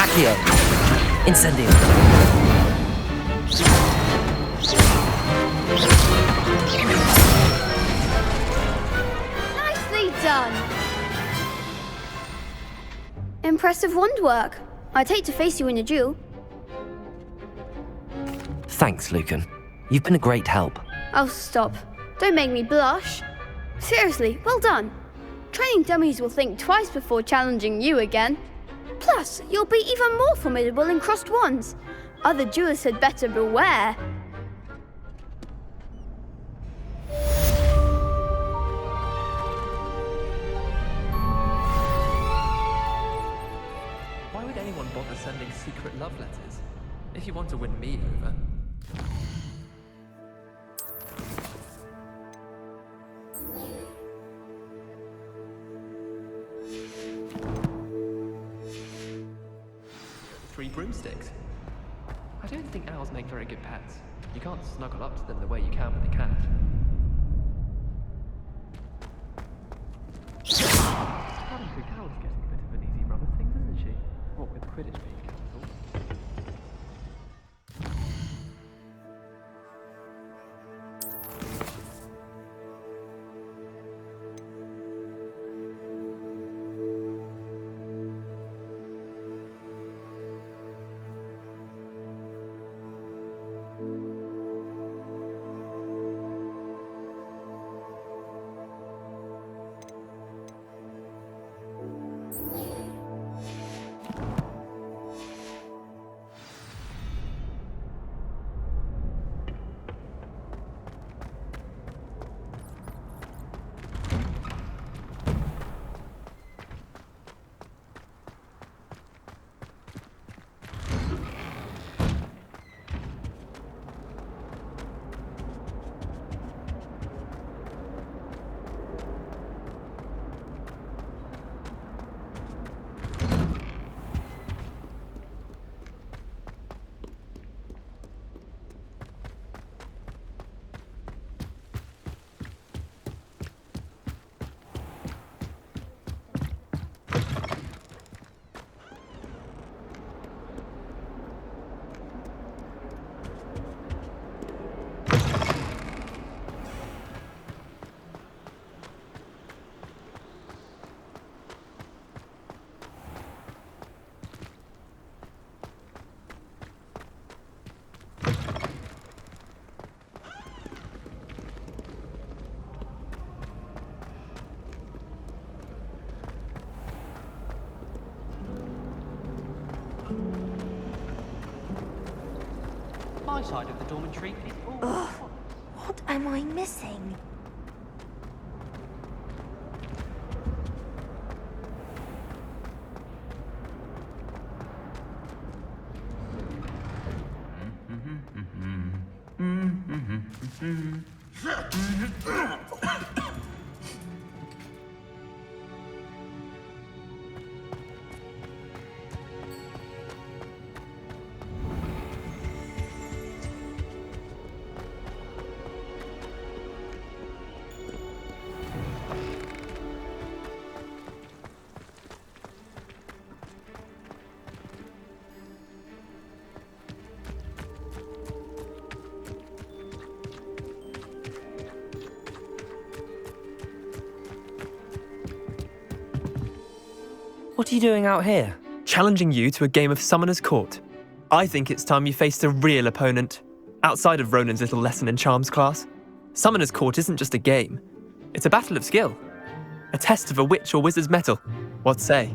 Accio. Incendio. Nicely done. Impressive wand work. I'd hate to face you in a duel. Thanks, Lucan. You've been a great help. Oh, stop. Don't make me blush. Seriously, well done. Training dummies will think twice before challenging you again. Plus, you'll be even more formidable in crossed wands. Other duelists had better beware. Why would anyone bother sending secret love letters? If you want to win me over. Three broomsticks. I don't think owls make very good pets. You can't snuggle up to them the way you can with a cat. Madam Cow's getting a bit of an easy run of things, isn't she? What with Quidditch being cancelled. side of the dormitory. Ugh, what am I missing? What are you doing out here? Challenging you to a game of Summoner's Court. I think it's time you faced a real opponent, outside of Ronin's little lesson in charms class. Summoner's Court isn't just a game. It's a battle of skill. A test of a witch or wizard's mettle. What say?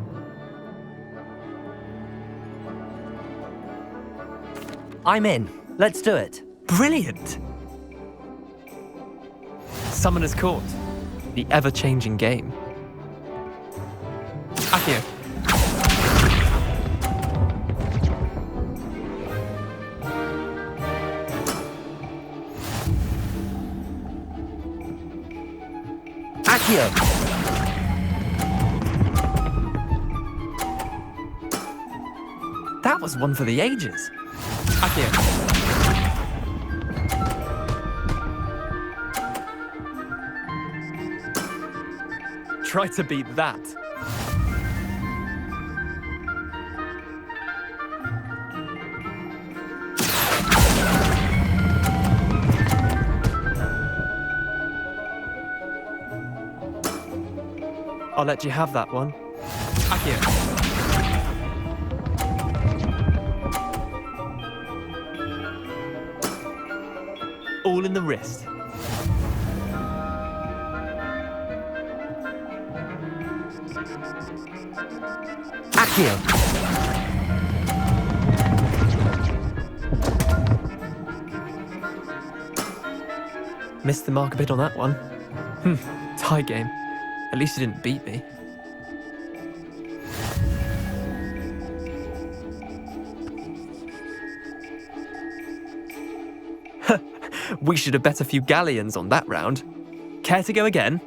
I'm in. Let's do it. Brilliant! Summoner's Court. The ever-changing game. Accio. Accio. That was one for the ages. Accio. Try to beat that. I'll let you have that one. Accio. All in the wrist. Accio. Missed the mark a bit on that one. Tie game. At least you didn't beat me. We should have bet a few galleons on that round. Care to go again?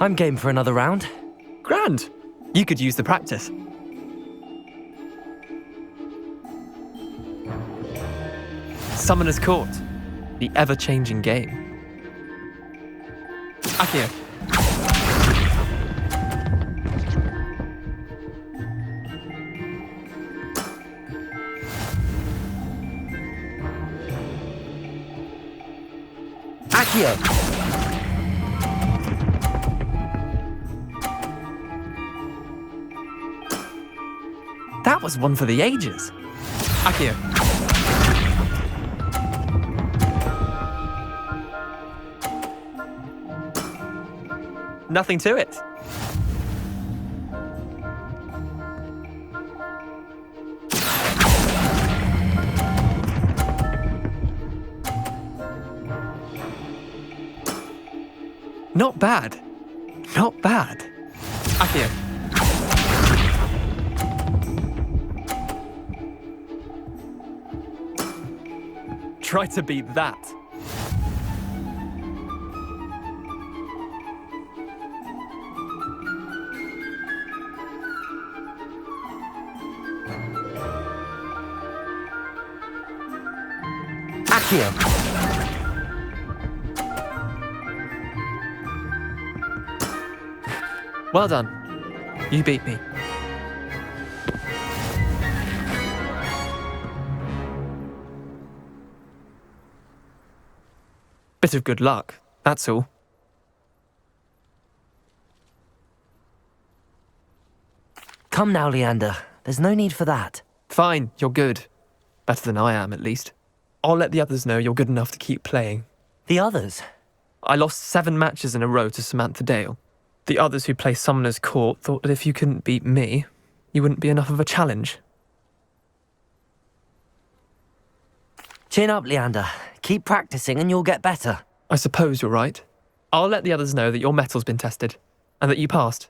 I'm game for another round. Grand. You could use the practice. Summoner's Court. The ever-changing game. Accio. Accio. That was one for the ages. Accio. Nothing to it. Not bad. Not bad. Accio. Try to beat that. Accio. Well done. You beat me. Bit of good luck, that's all. Come now, Leander. There's no need for that. Fine, you're good. Better than I am, at least. I'll let the others know you're good enough to keep playing. The others? I lost 7 matches in a row to Samantha Dale. The others who play Summoner's Court thought that if you couldn't beat me, you wouldn't be enough of a challenge. Chin up, Leander. Keep practicing and you'll get better. I suppose you're right. I'll let the others know that your metal's been tested, and that you passed.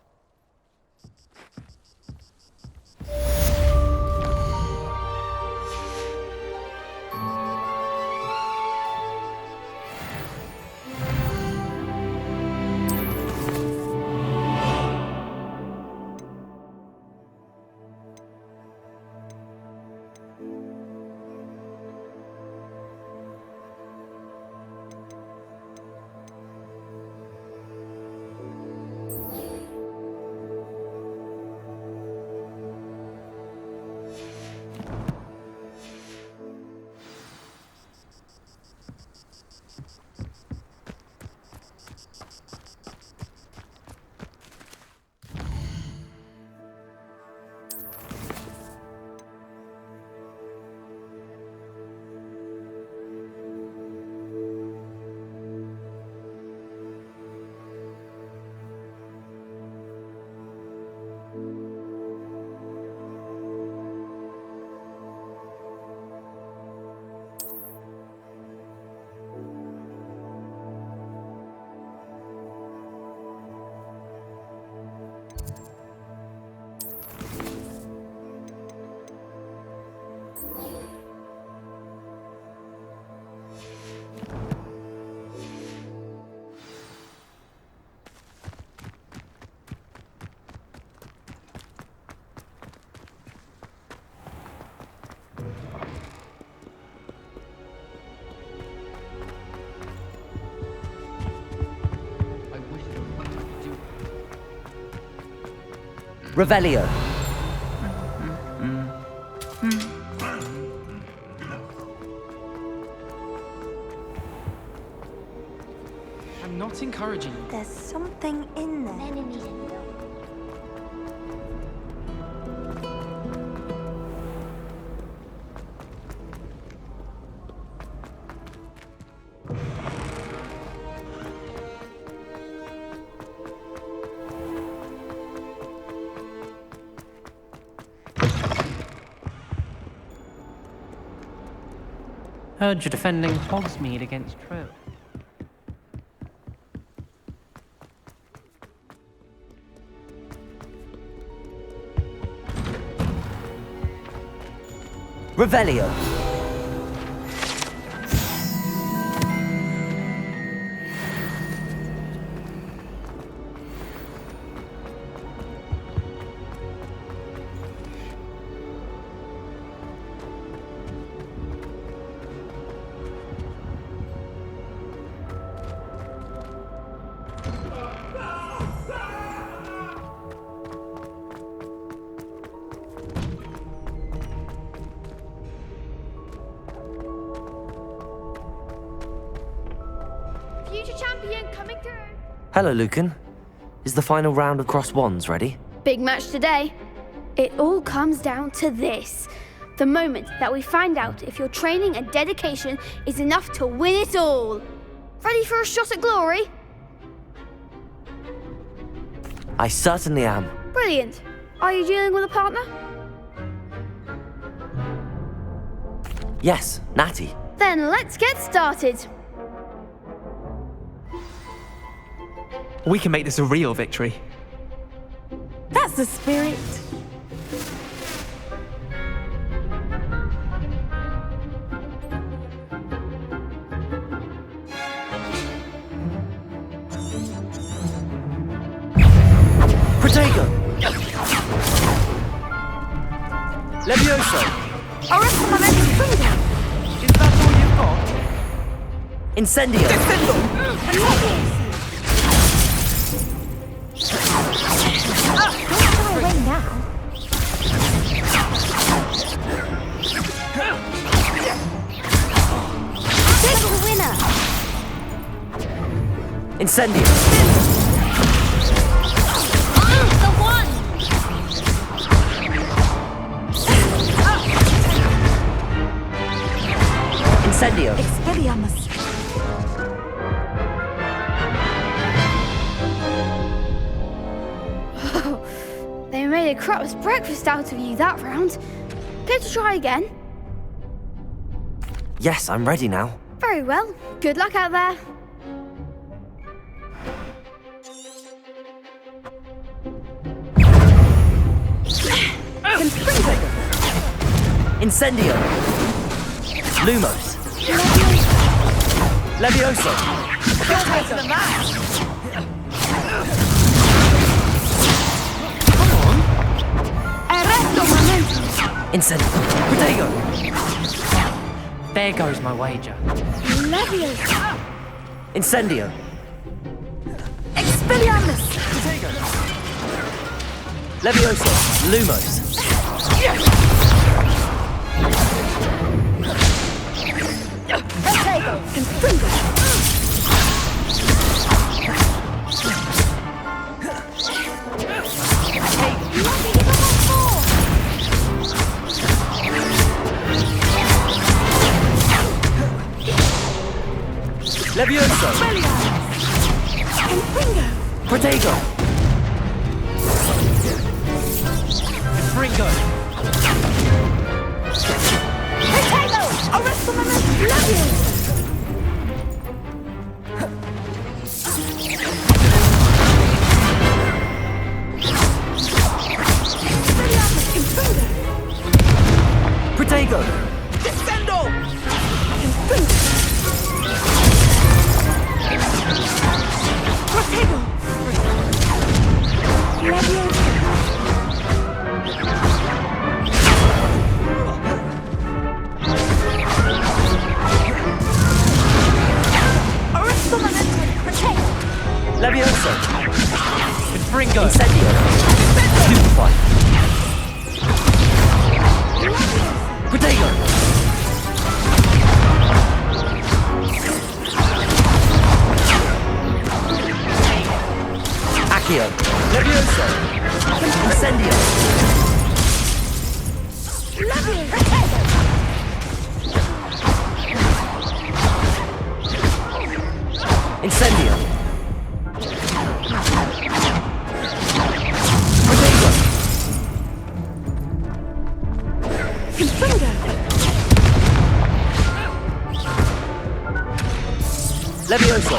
Revelio. I'm not encouraging you. There's something in there. Heard you're defending Hogsmeade against Duel. Revelio. Hello, Lucan. Is the final round of Cross Wands ready? Big match today. It all comes down to this. The moment that we find out if your training and dedication is enough to win it all. Ready for a shot at glory? I certainly am. Brilliant. Are you dealing with a partner? Yes, Natty. Then let's get started. We can make this a real victory. That's the spirit. Protego! Levioso! I reckon my legs are free now. Is that all you've got? Incendio! Don't throw away now. Take the winner! Incendio! The one! Incendio! Expelliarmus. They made a crap's breakfast out of you that round. Care to try again? Yes, I'm ready now. Very well. Good luck out there. Incendio! Lumos! Levioso! Incendio! Protego! There goes my wager. Incendio! Expelliarmus! Levioso! Lumos! Protego! Confringo! Levioso! Confringo! Protego! Fringo! Protego! Arrestumament! Levioso! Protego! Descendo! Protego! Levioso! Levioso! Confringo! Incendio! Stupefy! Protego! Accio! Levioso! Incendio! Incendio! Levioso!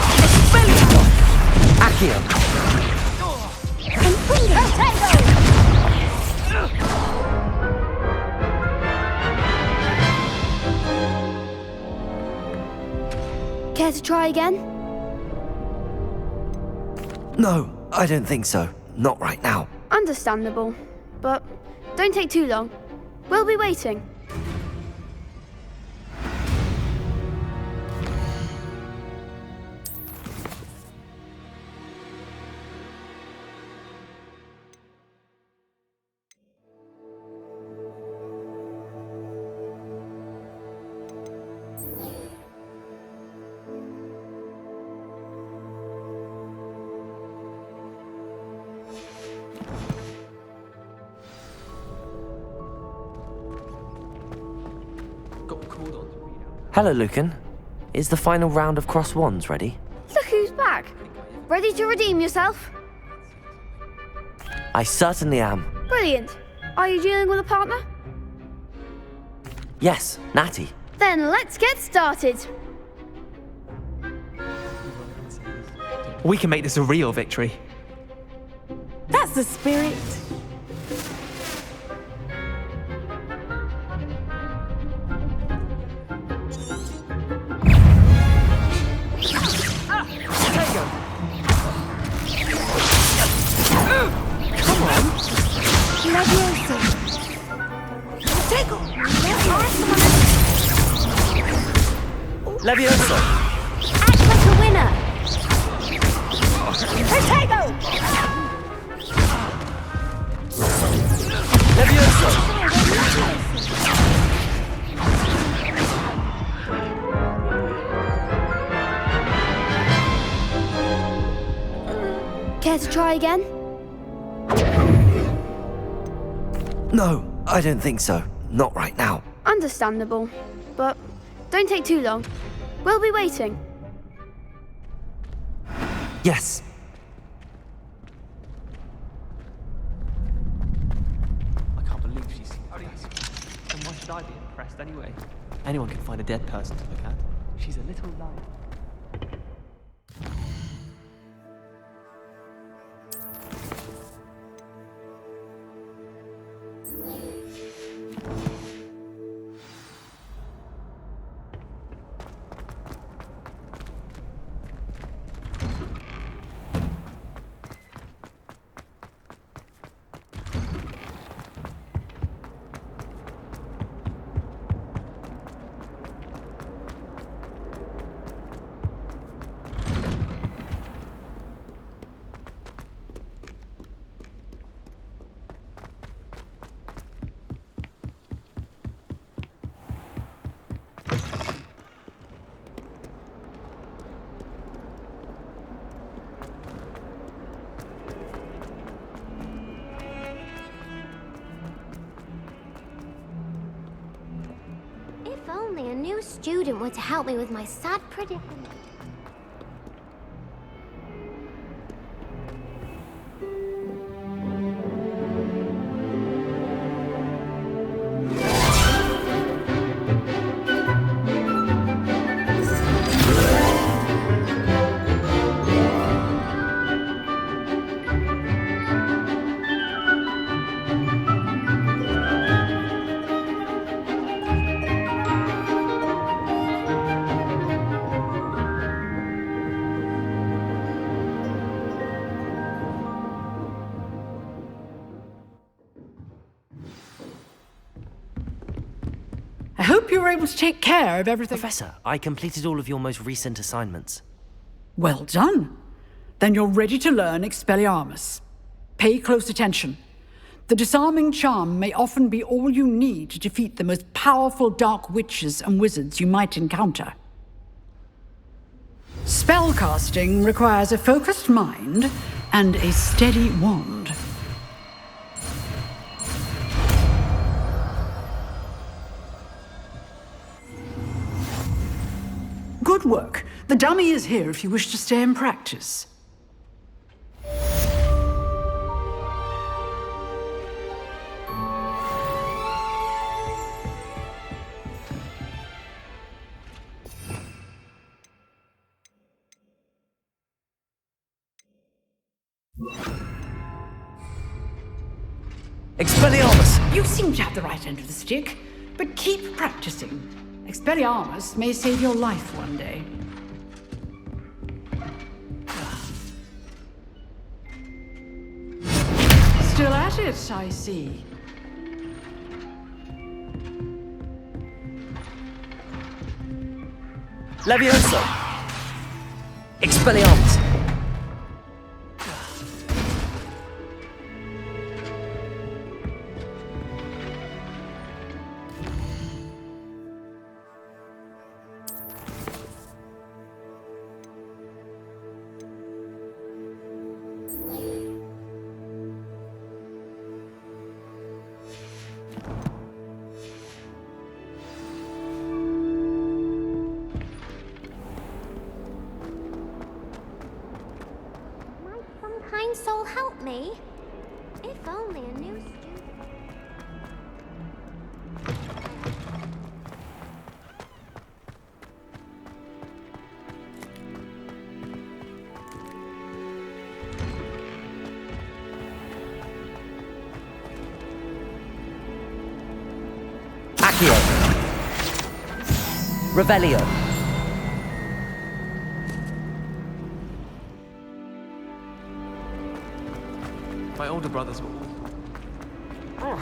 Accio! Care to try again? No, I don't think so. Not right now. Understandable. But don't take too long. We'll be waiting. Hello, Lucan. Is the final round of Cross Wands ready? Look who's back. Ready to redeem yourself? I certainly am. Brilliant. Are you dealing with a partner? Yes, Natty. Then let's get started. We can make this a real victory. That's the spirit. Levioso! Protego! Levioso! Act like a winner! Protego! Levioso! Care to try again? No, I don't think so. Not right now. Understandable. But don't take too long. We'll be waiting. Yes. I can't believe she's seen this. And why should I be impressed anyway? Anyone can find a dead person to look at. She's a little liar. If only a new student were to help me with my sad predicament. I hope you were able to take care of everything. Professor, I completed all of your most recent assignments. Well done. Then you're ready to learn Expelliarmus. Pay close attention. The disarming charm may often be all you need to defeat the most powerful dark witches and wizards you might encounter. Spellcasting requires a focused mind and a steady wand. Good work. The dummy is here if you wish to stay and practice. Expelliarmus! You seem to have the right end of the stick, but keep practicing. Expelliarmus may save your life one day. Still at it, I see. Levioso! Expelliarmus! Kind soul help me. If only a new student. Accio! Revelio! My older brothers were all...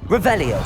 Revelio!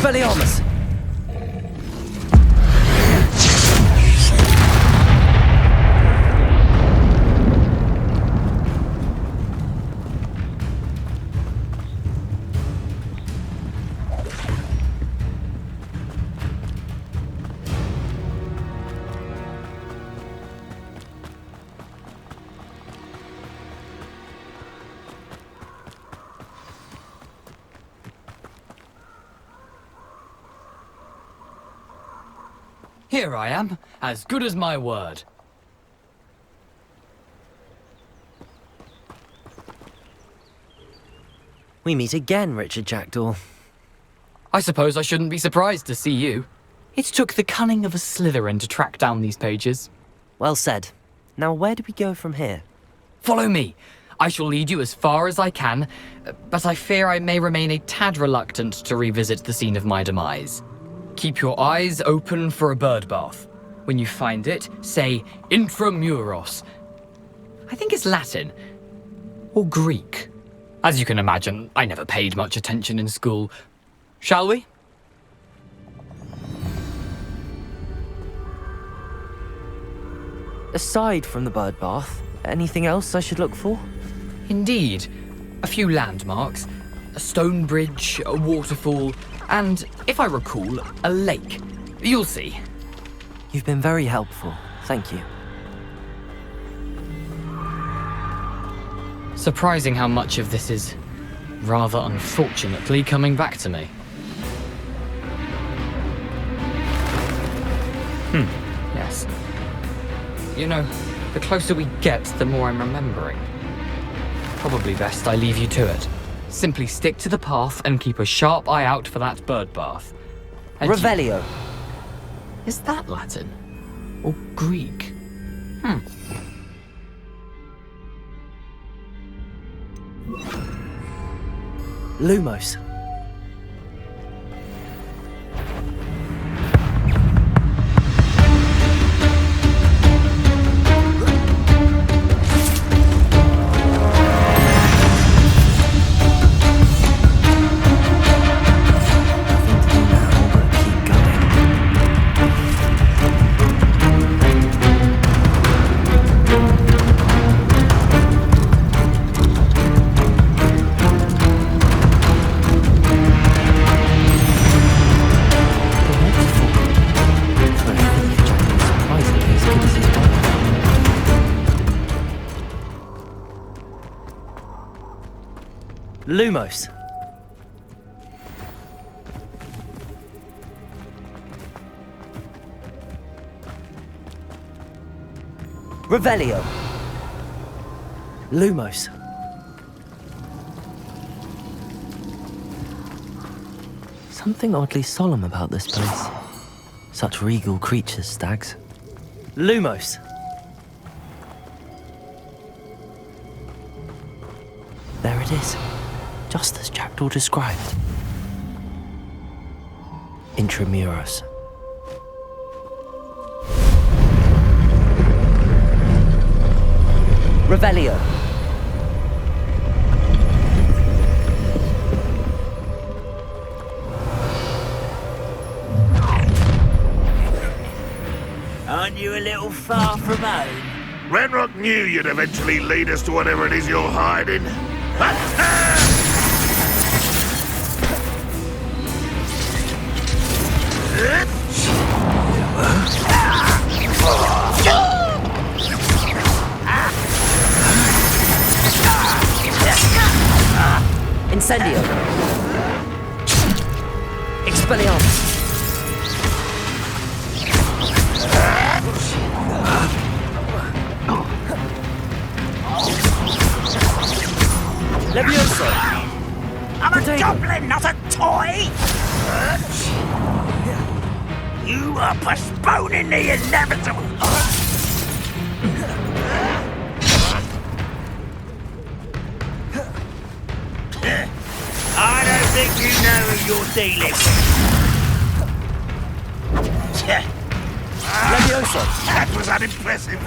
Expelliarmus! Here I am, as good as my word. We meet again, Richard Jackdaw. I suppose I shouldn't be surprised to see you. It took the cunning of a Slytherin to track down these pages. Well said. Now where do we go from here? Follow me. I shall lead you as far as I can, but I fear I may remain a tad reluctant to revisit the scene of my demise. Keep your eyes open for a bird bath. When you find it, say intramuros. I think it's Latin. Or Greek. As you can imagine, I never paid much attention in school. Shall we? Aside from the bird bath, anything else I should look for? Indeed. A few landmarks. A stone bridge, a waterfall, and, if I recall, a lake. You'll see. You've been very helpful. Thank you. Surprising how much of this is, rather unfortunately, coming back to me. Yes. You know, the closer we get, the more I'm remembering. Probably best I leave you to it. Simply stick to the path and keep a sharp eye out for that bird bath. And Revelio. Is that Latin? Or Greek? Lumos. Lumos. Revelio. Lumos. Something oddly solemn about this place. Such regal creatures, stags. Lumos. There it is. Just as Jackdaw described. Intramuros. Revelio. Aren't you a little far from home? Ranrock knew you'd eventually lead us to whatever it is you're hiding. Incendio. Expelliarmus. Levioso. I'm a goblin, not a toy! You are postponing the inevitable! I don't think you know who you're dealing with. Levioso. That was unimpressive.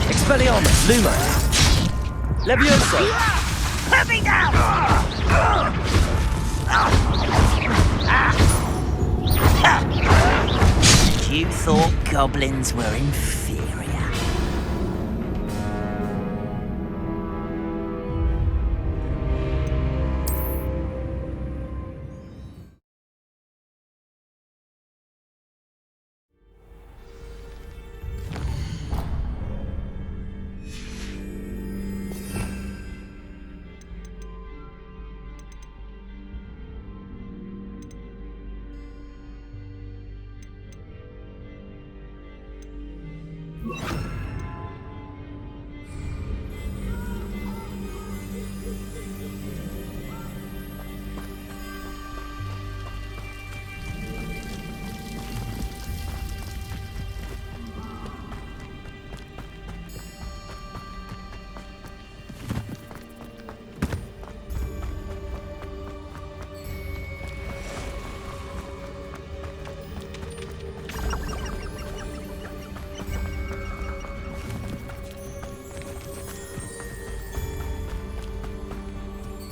Expelliarmus. Expelliarmus, Lumo. Levioso. Let me down! You thought goblins were inferior.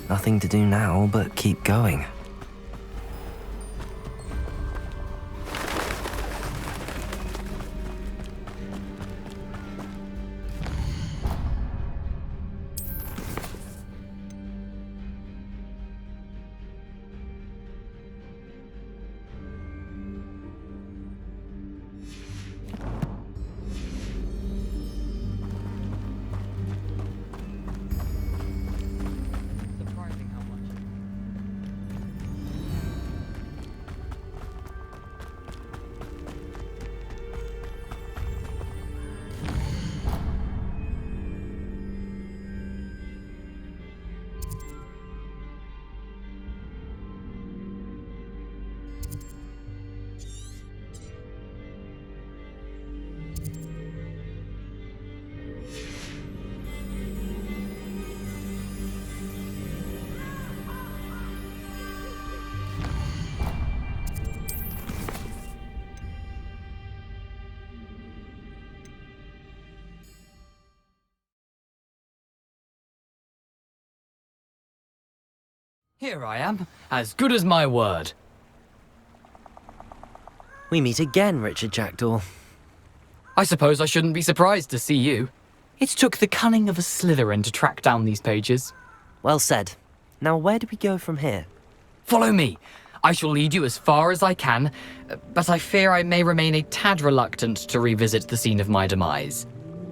Nothing to do now but keep going. Here I am, as good as my word. We meet again, Richard Jackdaw. I suppose I shouldn't be surprised to see you. It took the cunning of a Slytherin to track down these pages. Well said. Now where do we go from here? Follow me. I shall lead you as far as I can, but I fear I may remain a tad reluctant to revisit the scene of my demise.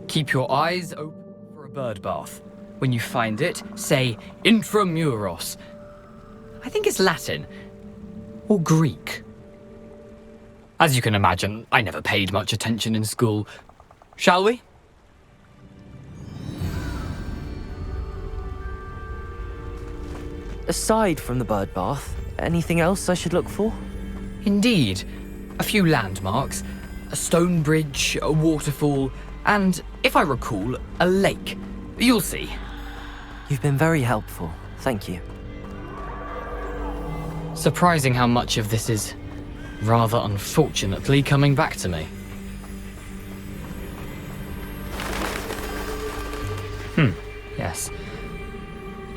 Keep your eyes open for a bird bath. When you find it, say intramuros. I think it's Latin. Or Greek. As you can imagine, I never paid much attention in school. Shall we? Aside from the bird bath, anything else I should look for? Indeed. A few landmarks, a stone bridge, a waterfall, and, if I recall, a lake. You'll see. You've been very helpful. Thank you. Surprising how much of this is, rather unfortunately, coming back to me. Yes.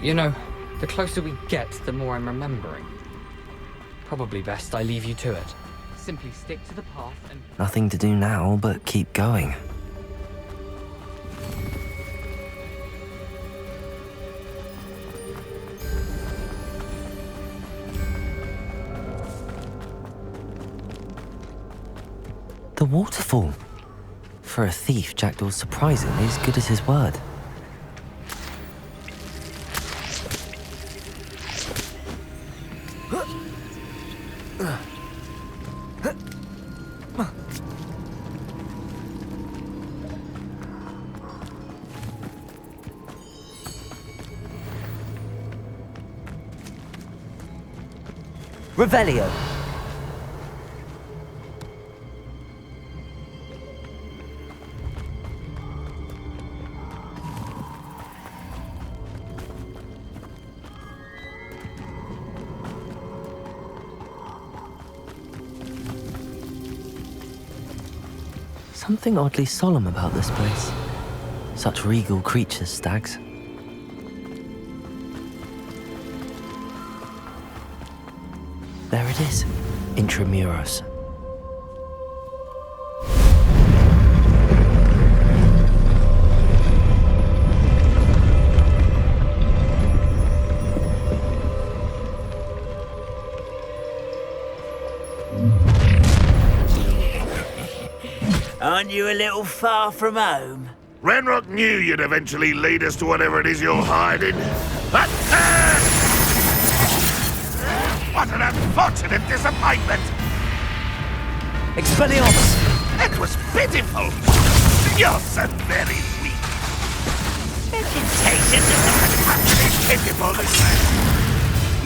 You know, the closer we get, the more I'm remembering. Probably best I leave you to it. Simply stick to the path and... Nothing to do now but keep going. The waterfall. For a thief, Jackdaw's surprisingly as good as his word. Revelio. Something oddly solemn about this place. Such regal creatures, stags. There it is, Intramuros. Aren't you a little far from home? Ranrock knew you'd eventually lead us to whatever it is you're hiding. What an unfortunate disappointment! Expelliarmus! That was pitiful! You're so very weak. Vegetation doesn't actually pitiful, is it?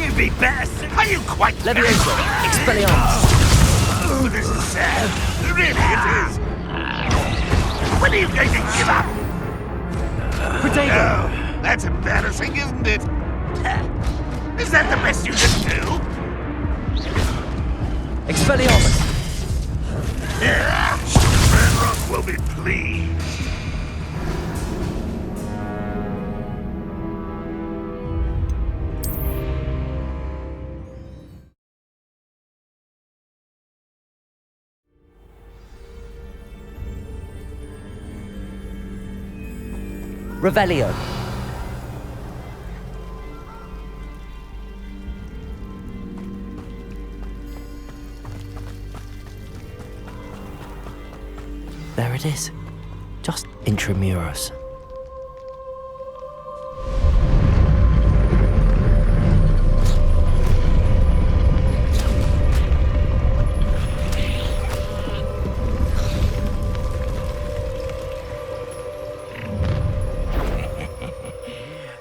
You'd be better. Are you quite Leviosa! Expelliarmus! Oh, this is sad. Really, it is. When are you going to give up? Potato! Oh, that's embarrassing, isn't it? Is that the best you can do? Expelliarmus! Ranrock will be pleased. Revelio. There it is, just Intramuros.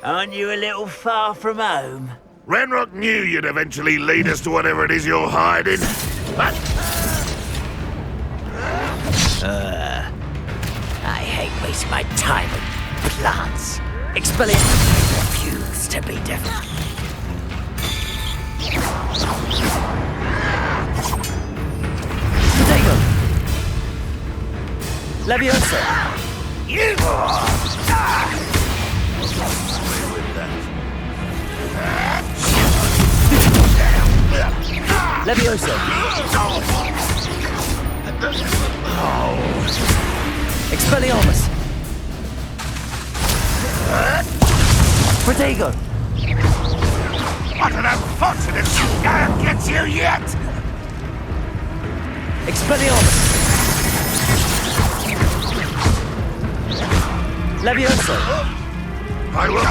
Aren't you a little far from home? Ranrock knew you'd eventually lead us to whatever it is you're hiding. I hate wasting my time with plants. Expelliarmus refuse to be different. Potato! Leviosa! You! Leviosa! Expelliarmus! Protego! What an unfortunate can't get you yet! Expelliarmus! Leviosa! I will...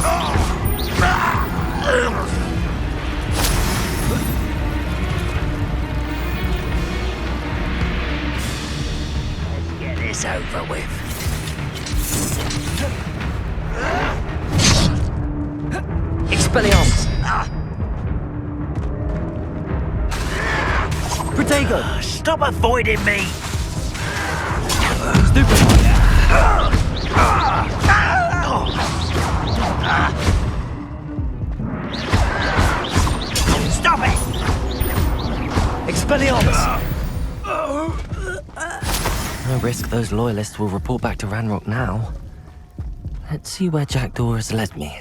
Let's get this over with. Expelliarmus! Protego! Stop avoiding me! Stupid! Stop it! Expelliarmus! No risk those loyalists will report back to Ranrock now. Let's see where Jackdaw has led me.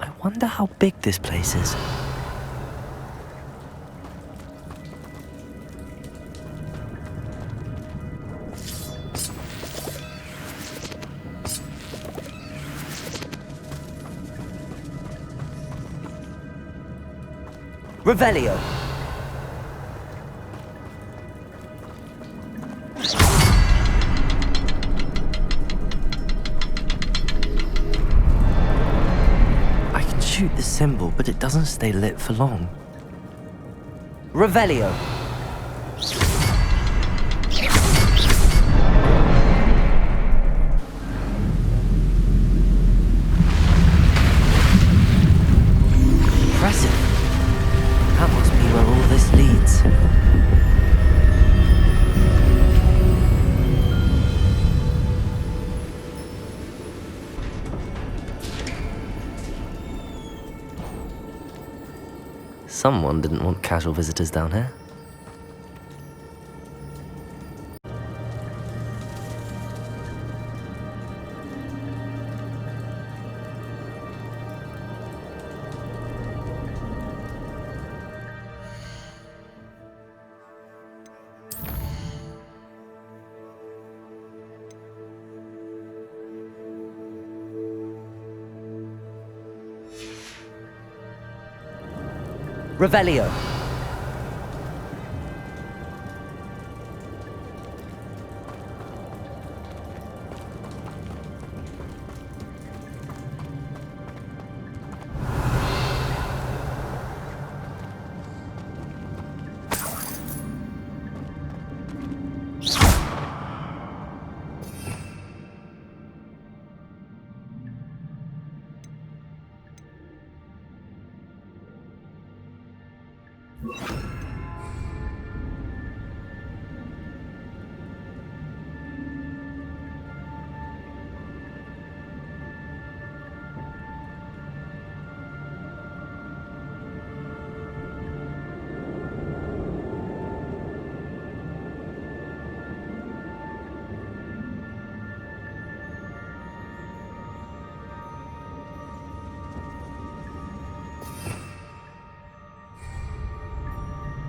I wonder how big this place is. Revelio. I can shoot the symbol, but it doesn't stay lit for long. Revelio. Someone didn't want casual visitors down here. Revelio.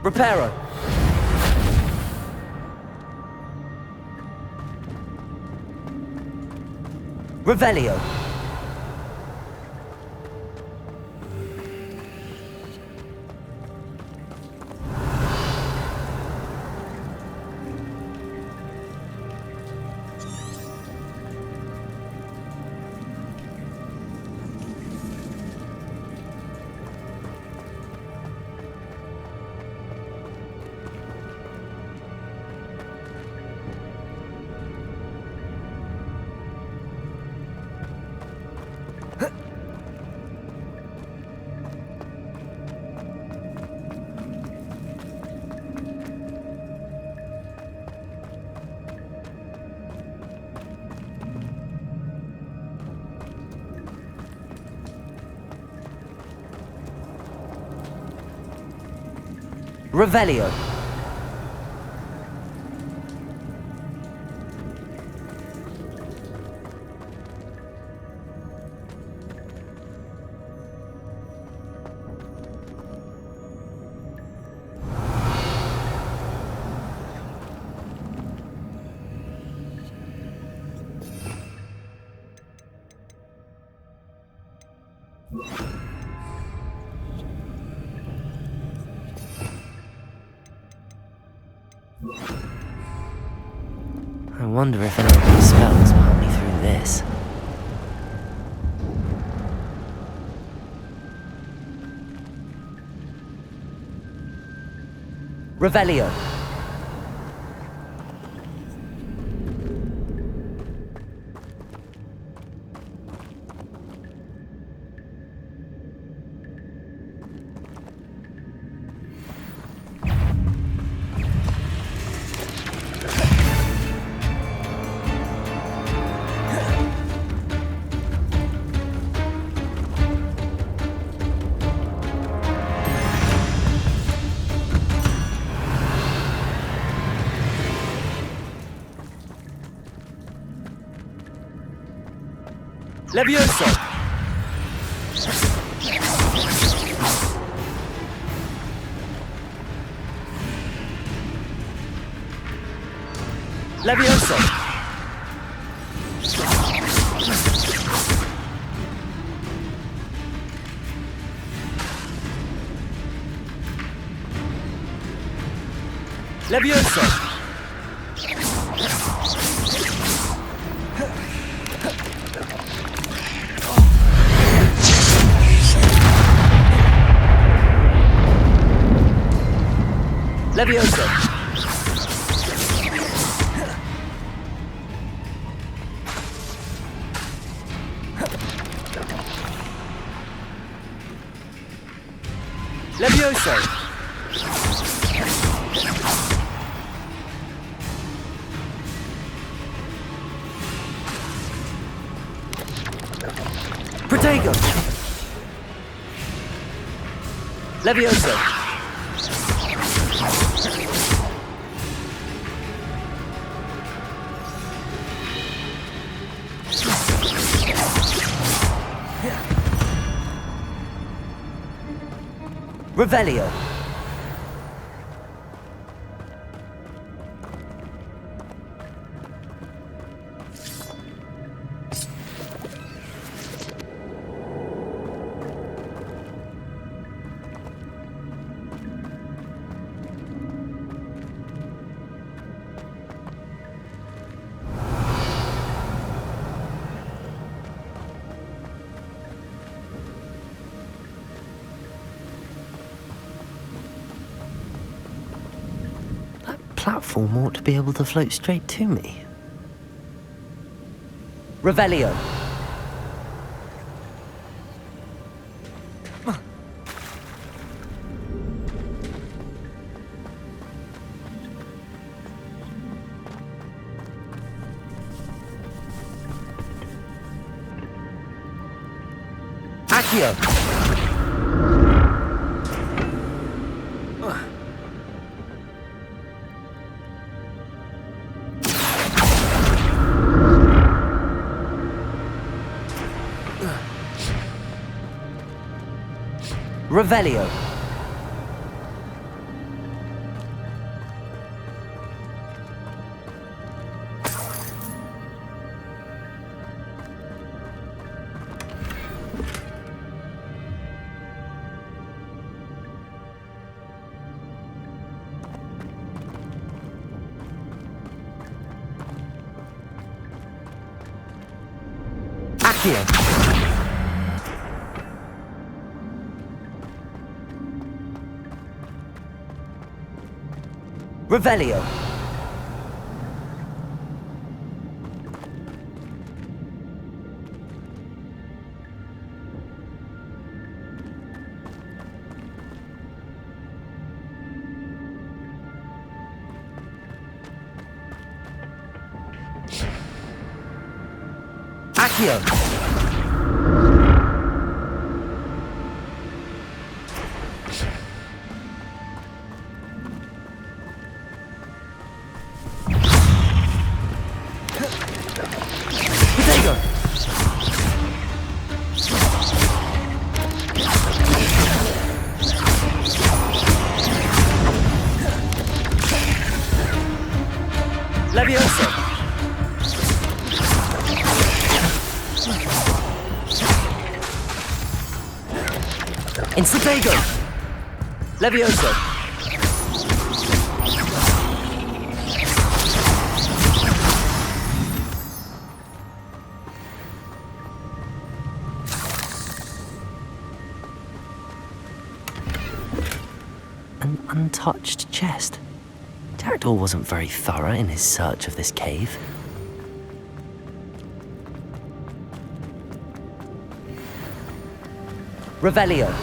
Reparo. Revelio. Revelio. I wonder if any of these spells will help me through this. Revelio. Levioso! Levioso! Levioso! Levioso! Levioso! Protego! Levioso! Revelio! Platform ought to be able to float straight to me. Revelio! Accio! Revelio. Accio. Revelio. Accio. Levioso. Incendio. Levioso. An untouched chest. Jackdaw wasn't very thorough in his search of this cave. Revelio.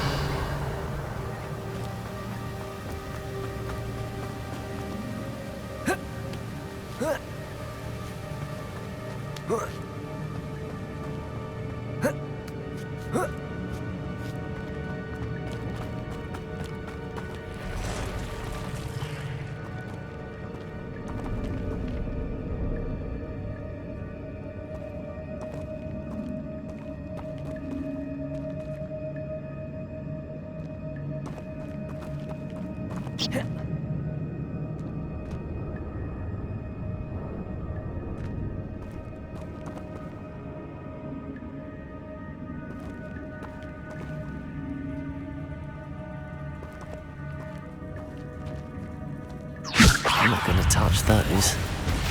I'm not going to touch those.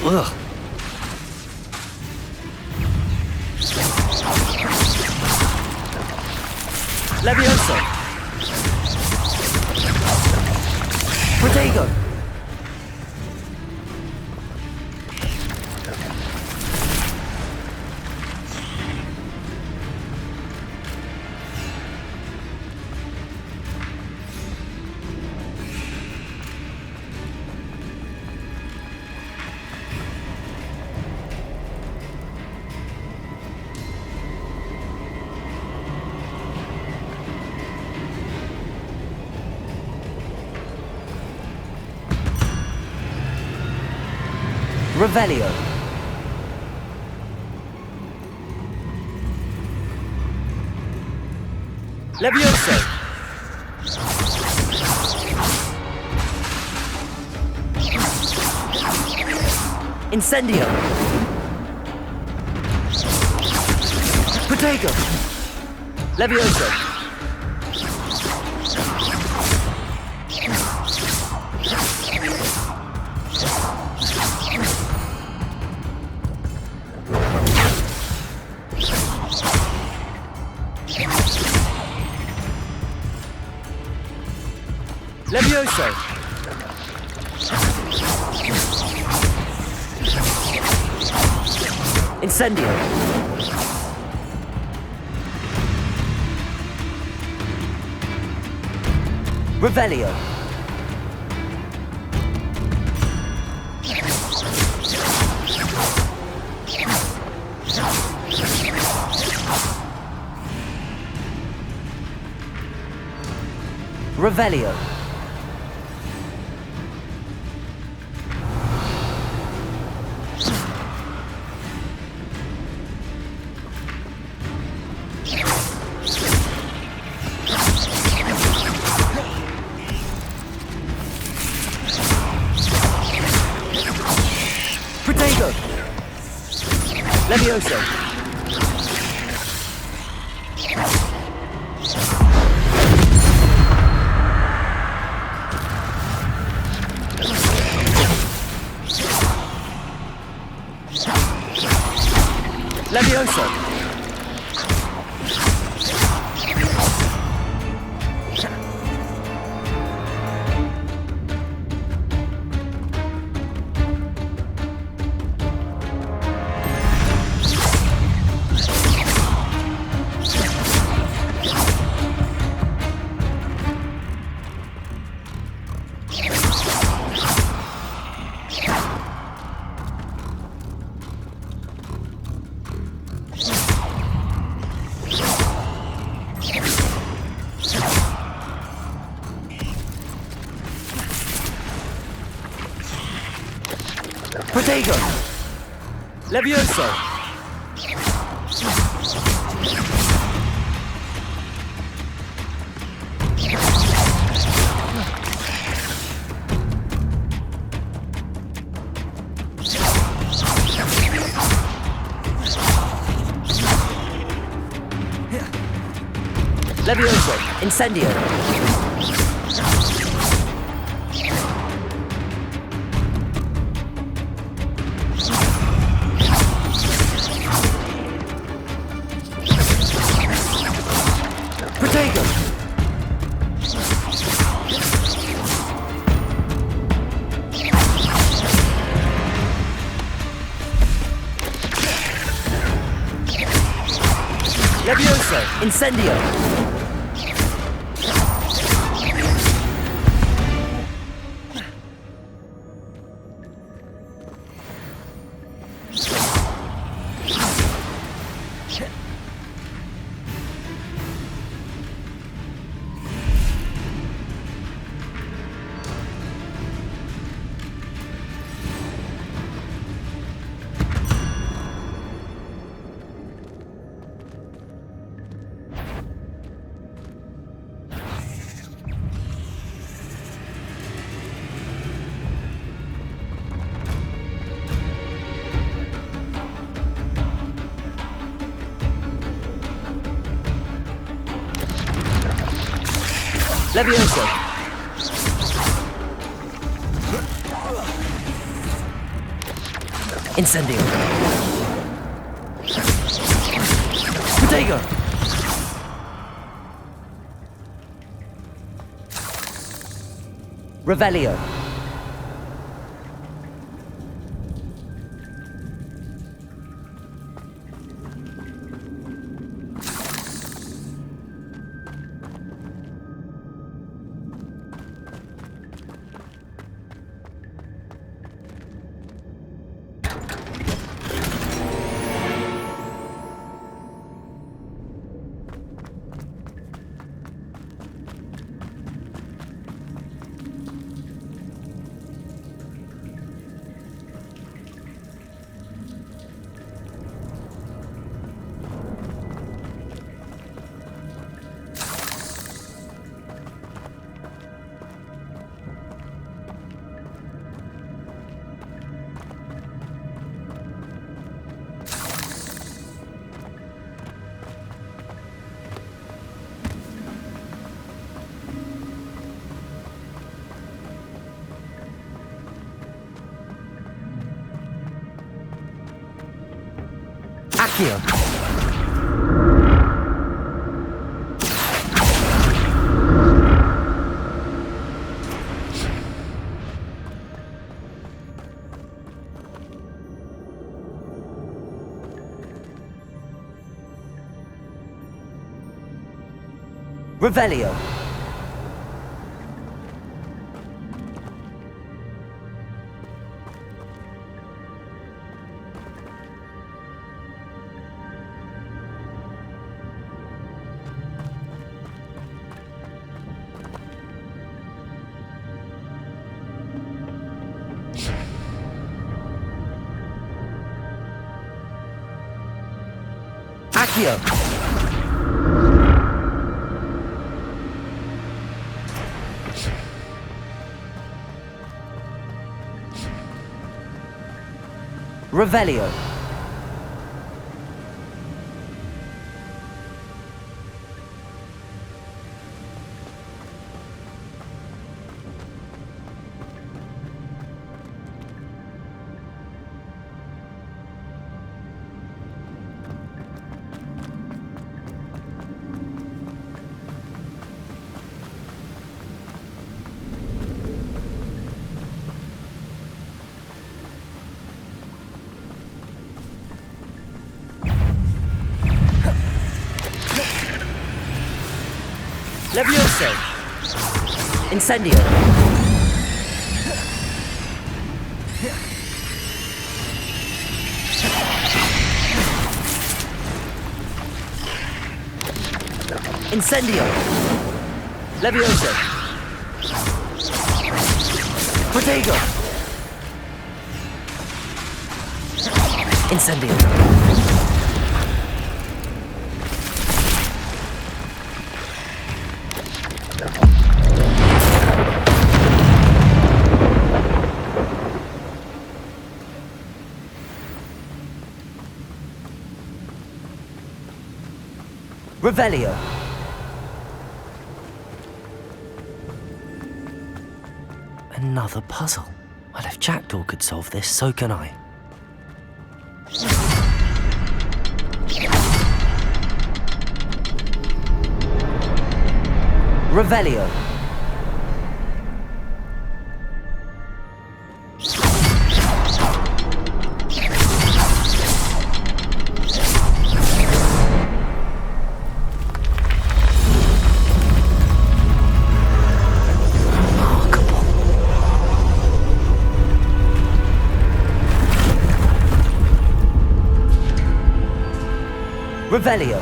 Ugh. Levioso. Protego. Revelio. Levioso. Incendio. Protego. Levioso. Levioso. Incendio. Revelio. Revelio. Protego. Levioso. Levioso. Protego. Levioso. Levioso. Incendio. Protego. Levioso. Incendio. Levioso. Incendio. Protego. Revelio. Accio. Revelio. Accio. Revelio. Levioso. Incendio. Incendio. Levioso. Protego. Incendio. Revelio. Another puzzle. Well, if Jackdaw could solve this, so can I. Revelio. Revelio.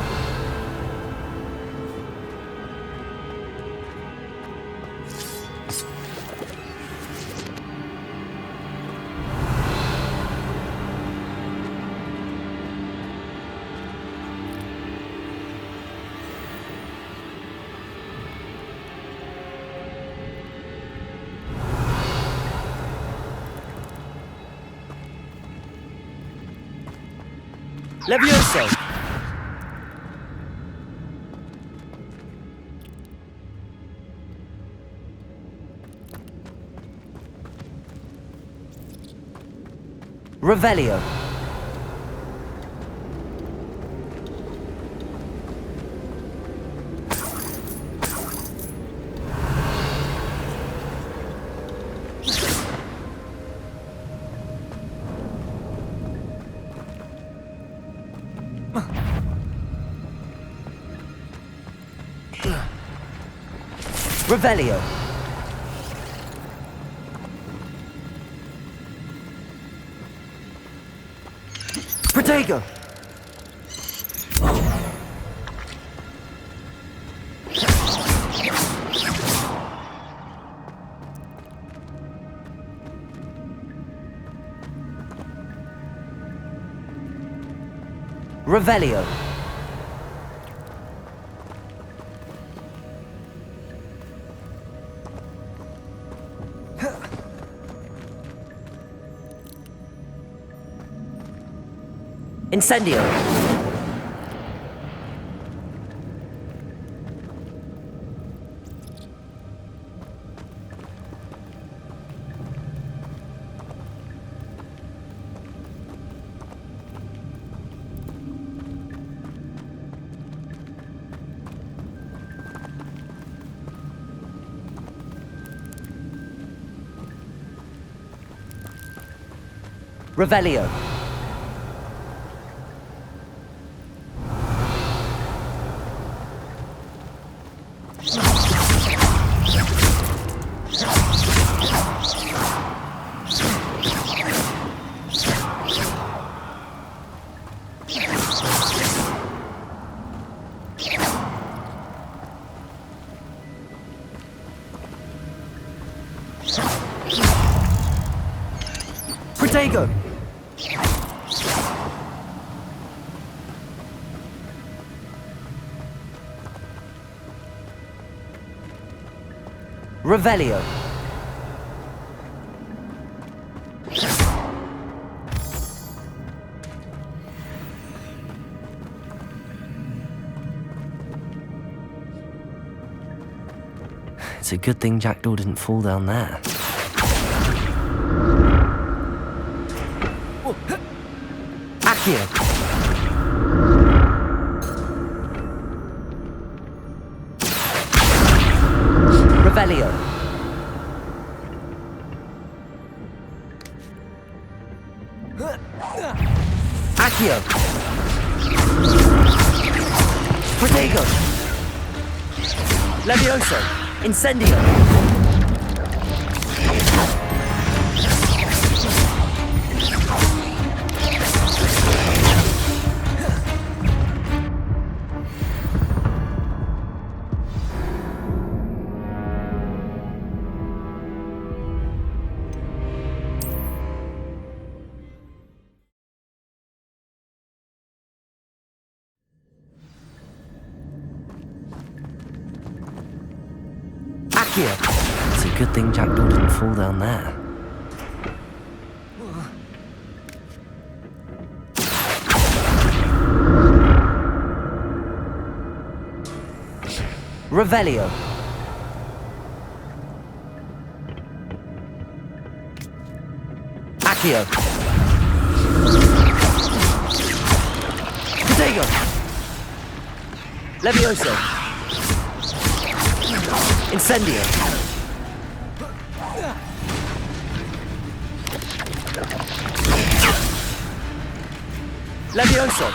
Levioso. Revelio. Revelio. Protego. Revelio. Incendio. Revelio. Protego. Revelio. It's a good thing Jackdaw didn't fall down there. Accio. Revelio. Accio. Protego. Levioso. Incendio. It's a good thing Jackdaw didn't fall down there. Revelio. Accio. Protego. Levioso. Incendio. Levioso.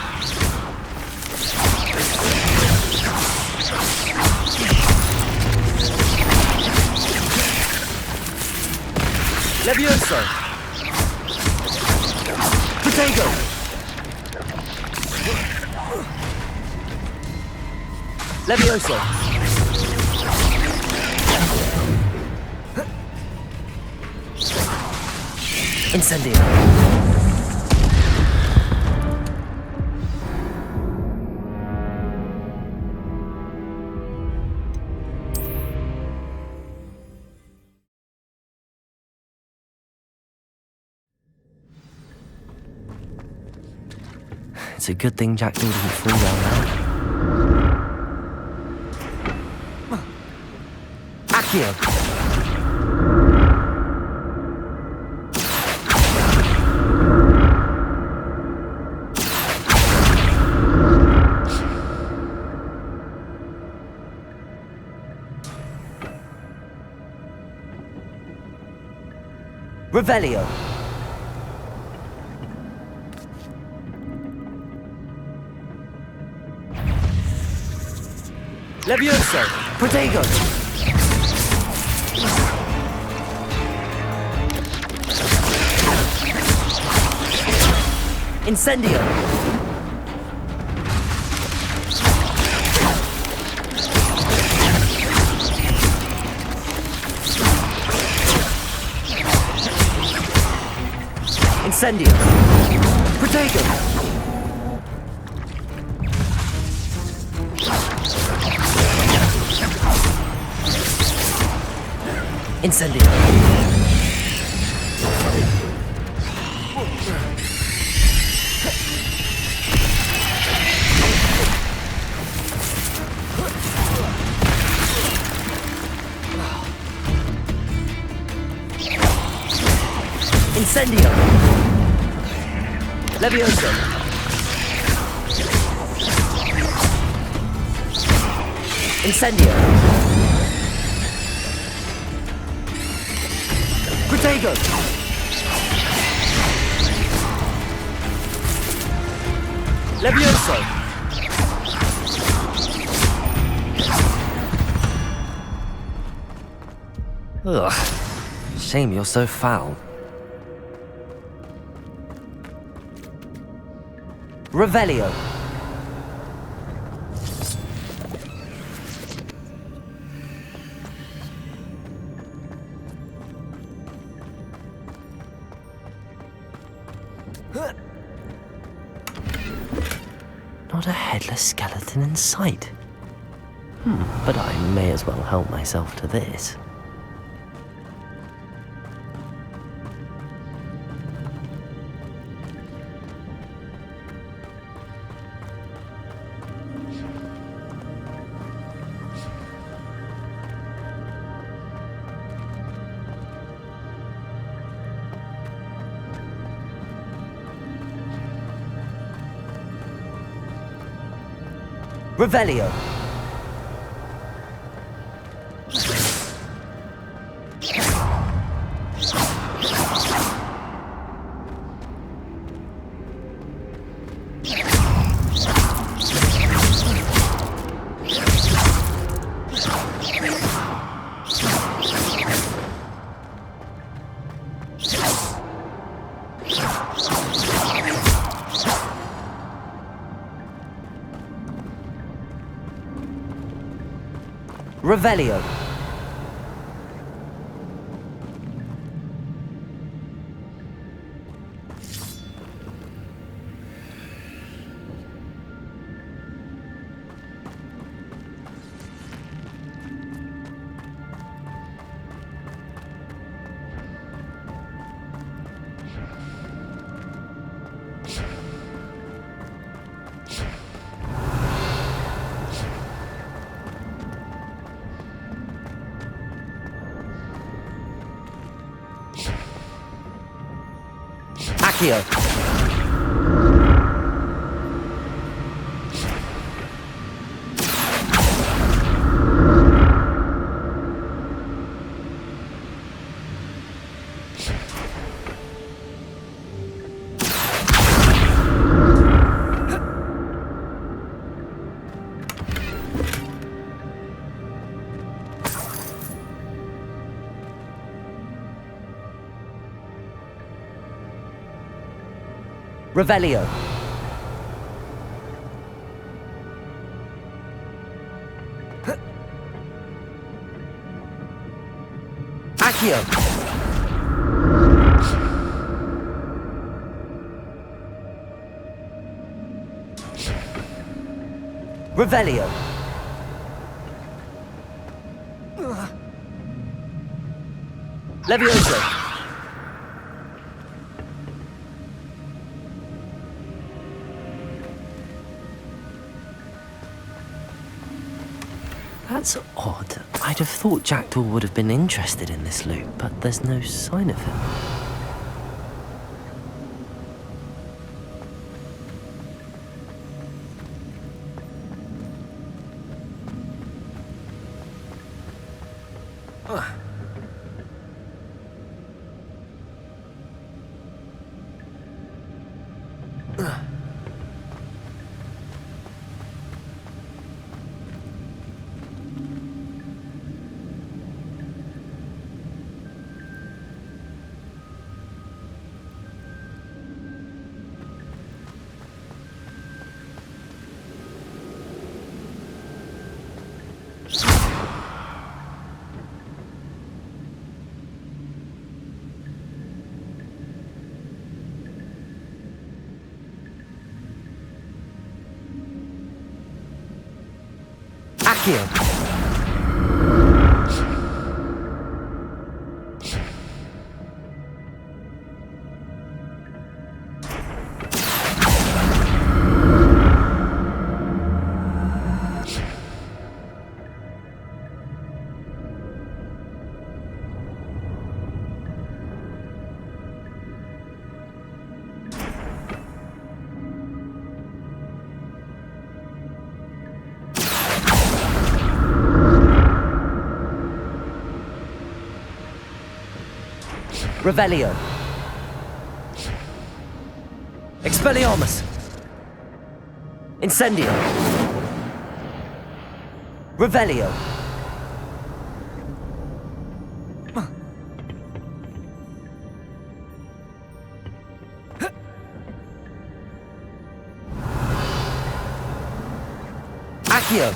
Levioso. Protego. Levioso. Incendio. It's a good thing Jackdaw didn't fall down there. Accio. Revelio. Levioso. Protego. Incendio. Incendio. Protego. Incendio. Incendio. Levioso. Incendio. Protego. Levioso! Ugh. Shame you're so foul. Revelio. Not a headless skeleton in sight. But I may as well help myself to this. Revelio. Revelio. Accio. Revelio. Accio. Revelio. Levioso. That's odd. I'd have thought Jackdaw would have been interested in this loot, but there's no sign of him. Accio. Revelio. Expelliarmus. Incendio. Revelio. Accio.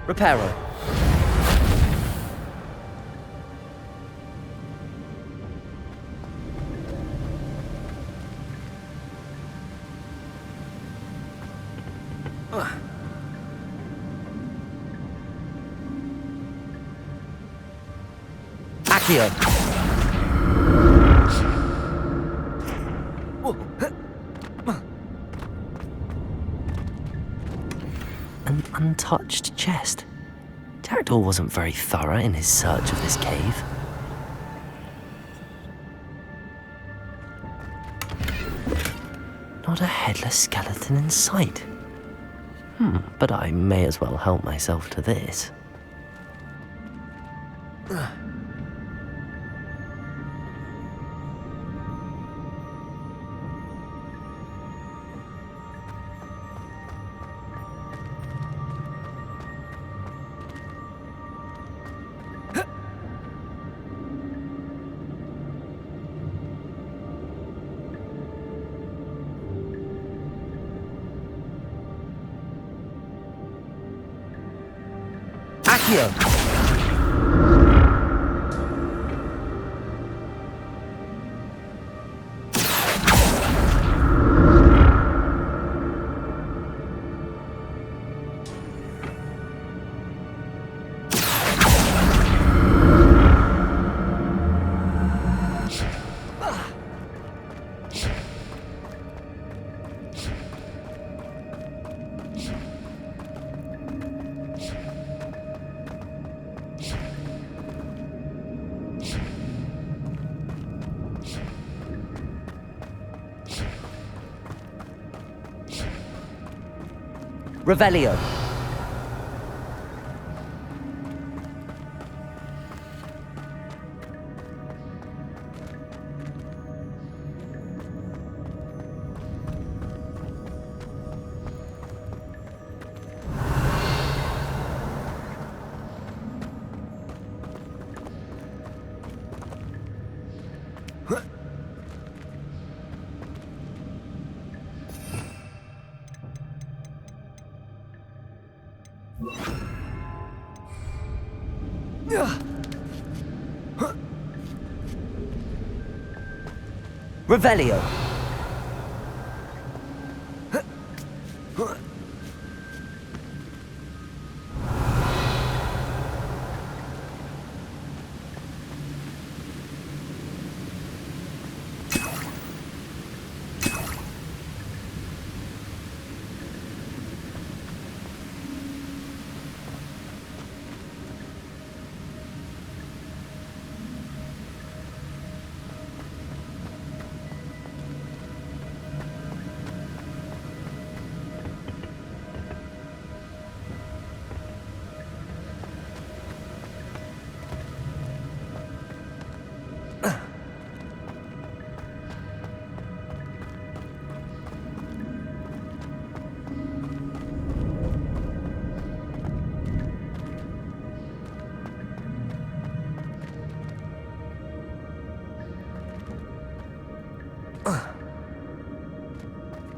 Reparo. Accio. An untouched chest. Jackdaw wasn't very thorough in his search of this cave. Not a headless skeleton in sight. But I may as well help myself to this. Accio. Revelio. Revelio.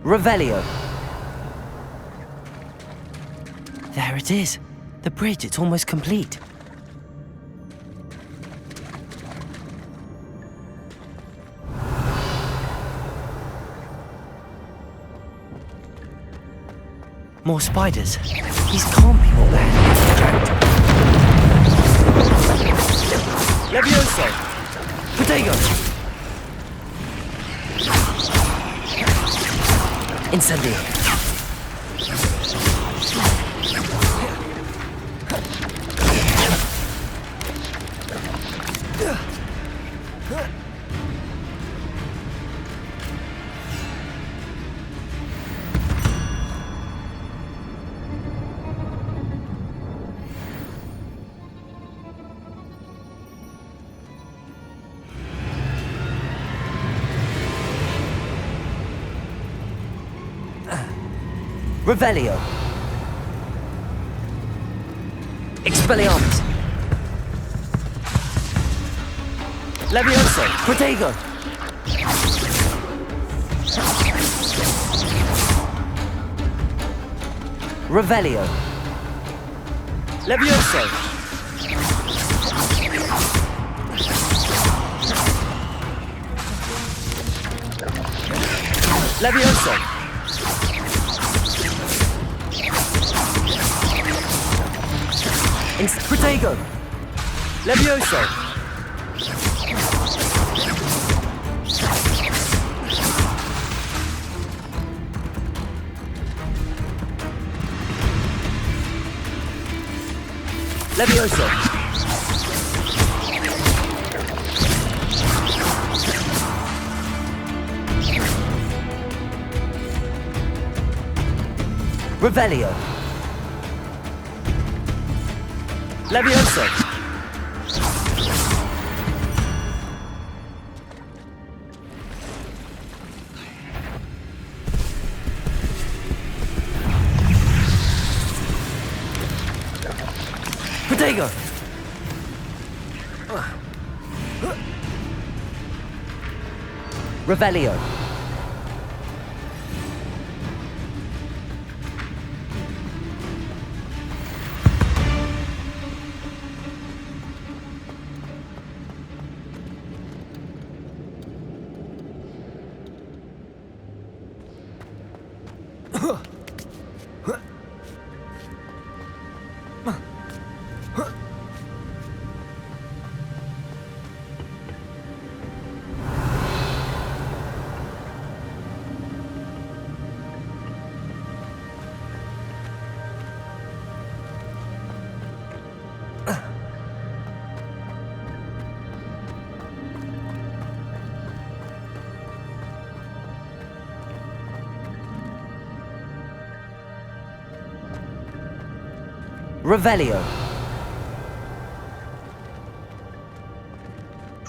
Revelio. There it is. The bridge, it's almost complete. More spiders. These can't be what they're. Levioso! Protego! Incendio! Revelio. Expelliarmus. Levioso. Protego. Revelio. Levioso. Levioso. Protego! Levioso! Levioso! Revelio! Levioso! Protego! Revelio! Revelio.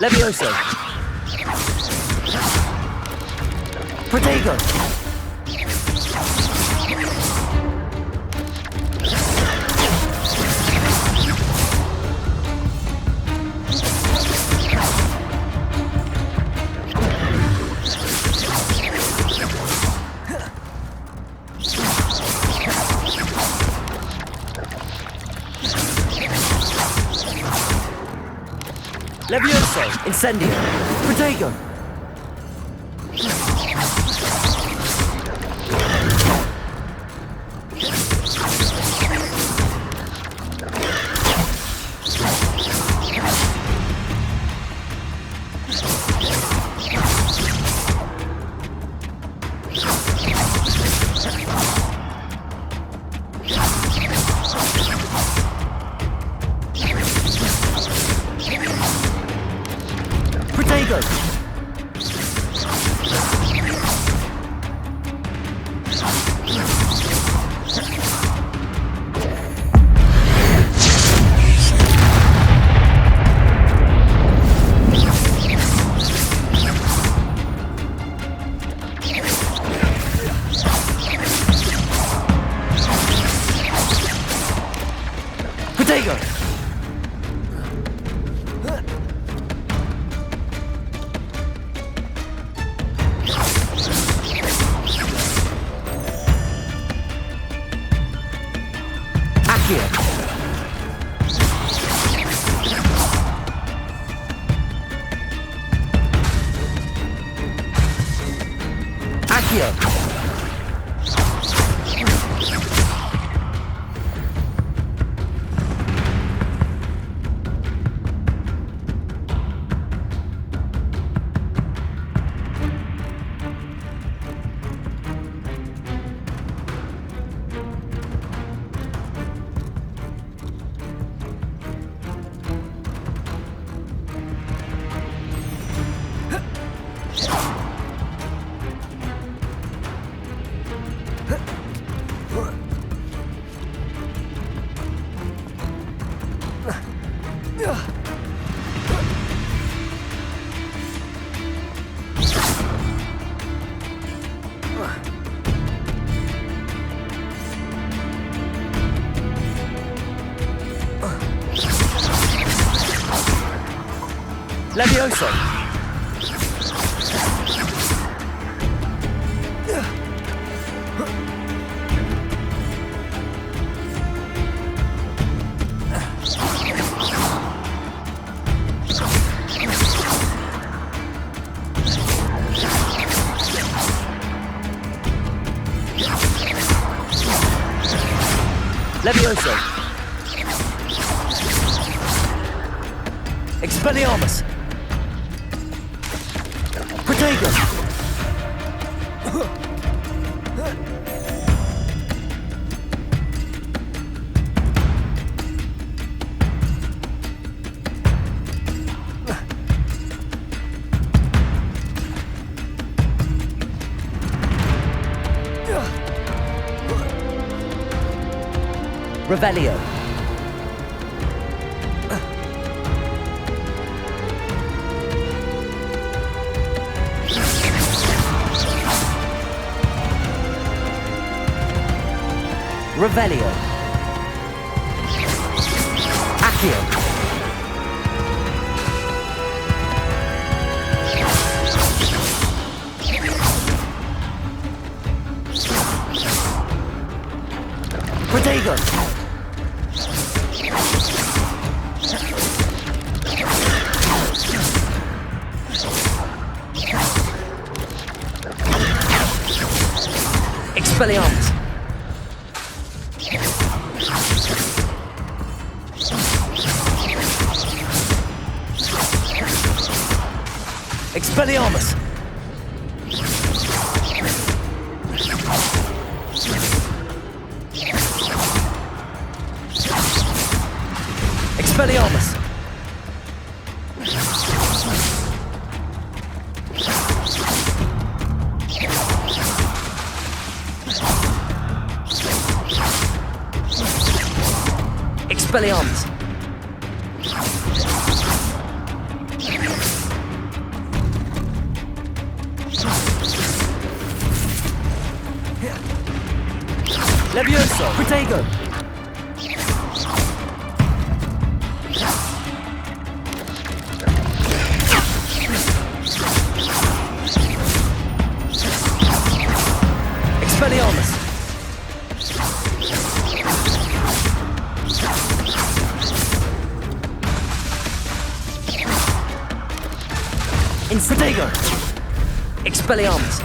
Levioso. Protego. Levioso! Incendio! Protego! Levioso! Levioso! Expelliarmus! Protego! Revelio. Revelio. Accio. Protego. Expelliarmus. Expelliarmus. Expelliarmus. Expelliarmus. Levioso. Protego. Expelliarmus. Protego. Expelliarmus.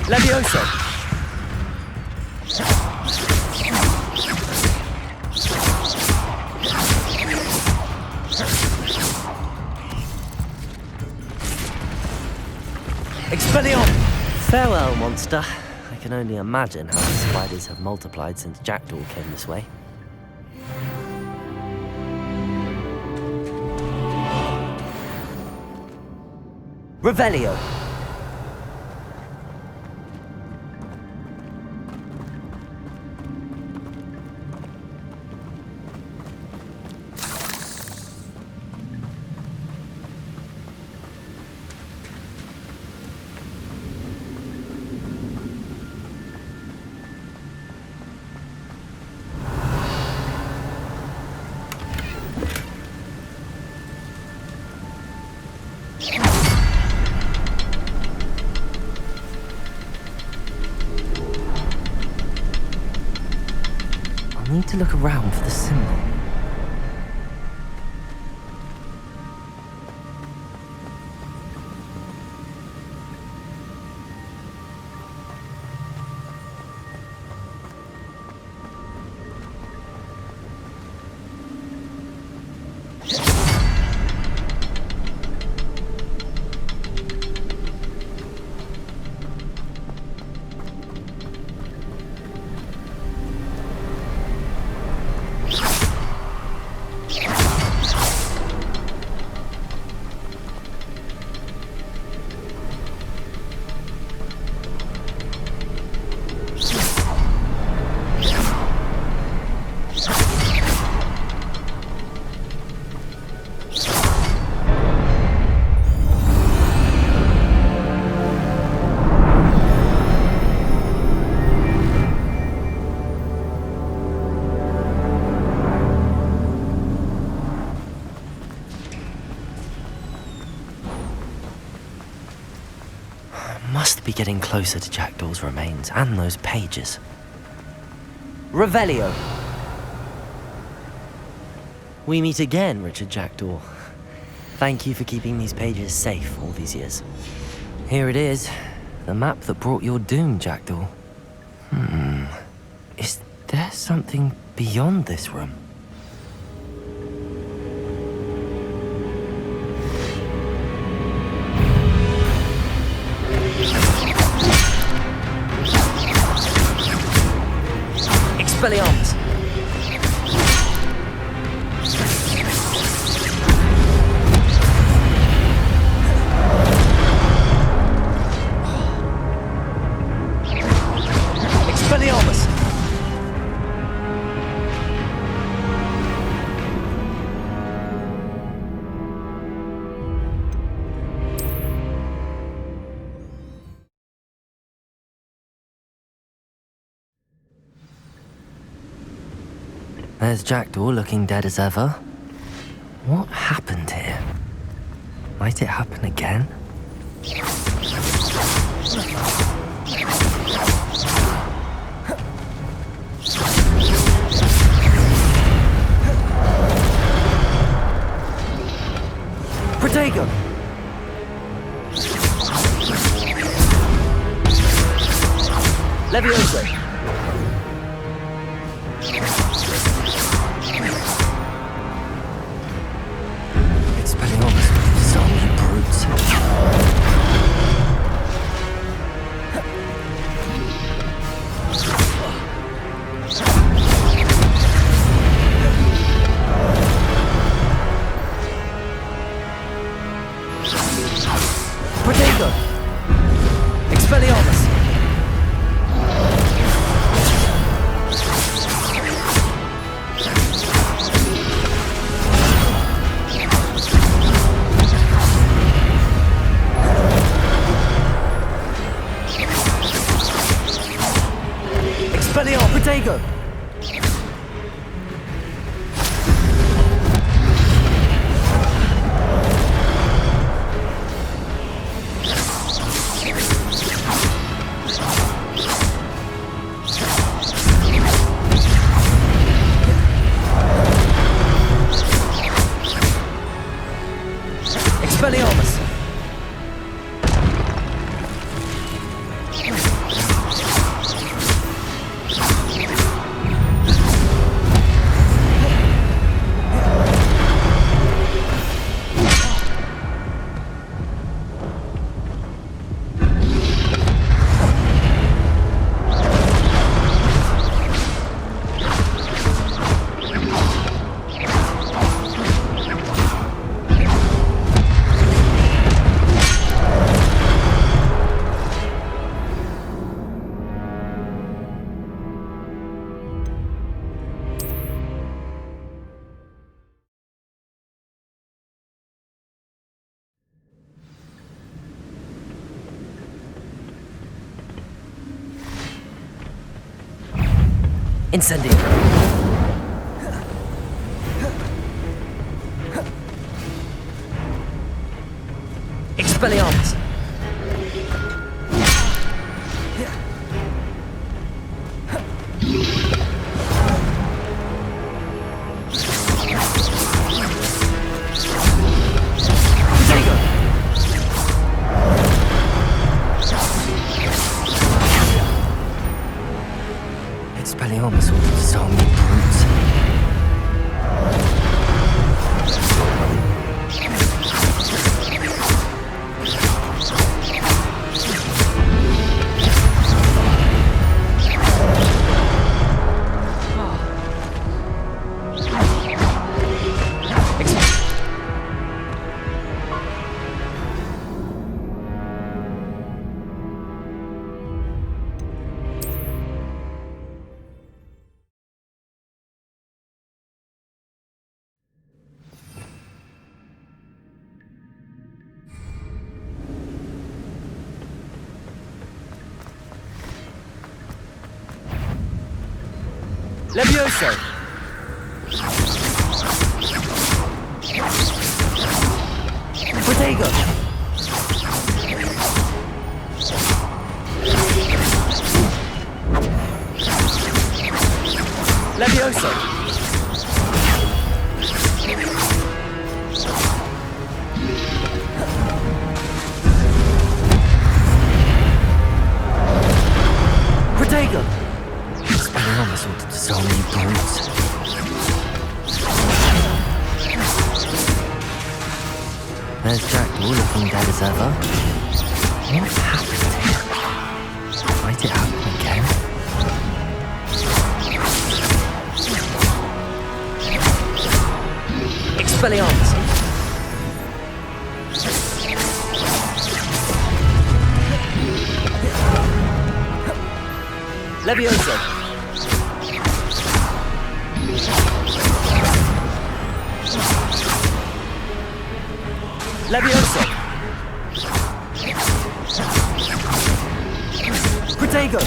Levioso. Expelliarmus. Farewell, monster. I can only imagine how the spiders have multiplied since Jackdaw came this way. Revelio. I need to look around for the symbol. be getting closer to Jackdaw's remains and those pages. Revelio. We meet again, Richard Jackdaw. Thank you for keeping these pages safe all these years. Here it is, the map that brought your doom, Jackdaw. Is there something beyond this room? Expelliarmus! Expelliarmus! There's Jackdaw looking dead as ever. What happened here? Might it happen again? Protego! Levioso! Expelliarmus, zombie brutes. Protego! Expelliarmus! Expelliarmus! Protego! Expelliarmus! Incendio! Expelliarmus! Expelliarmus, all the zombie brutes. Levioso! Protego! Levioso! Protego! Expelliarmus ought to disarm you brutes. There's Jackdaw looking dead as ever. What happened here? Might it happen again? Expelliarmus! Levioso! Levioso! Protego!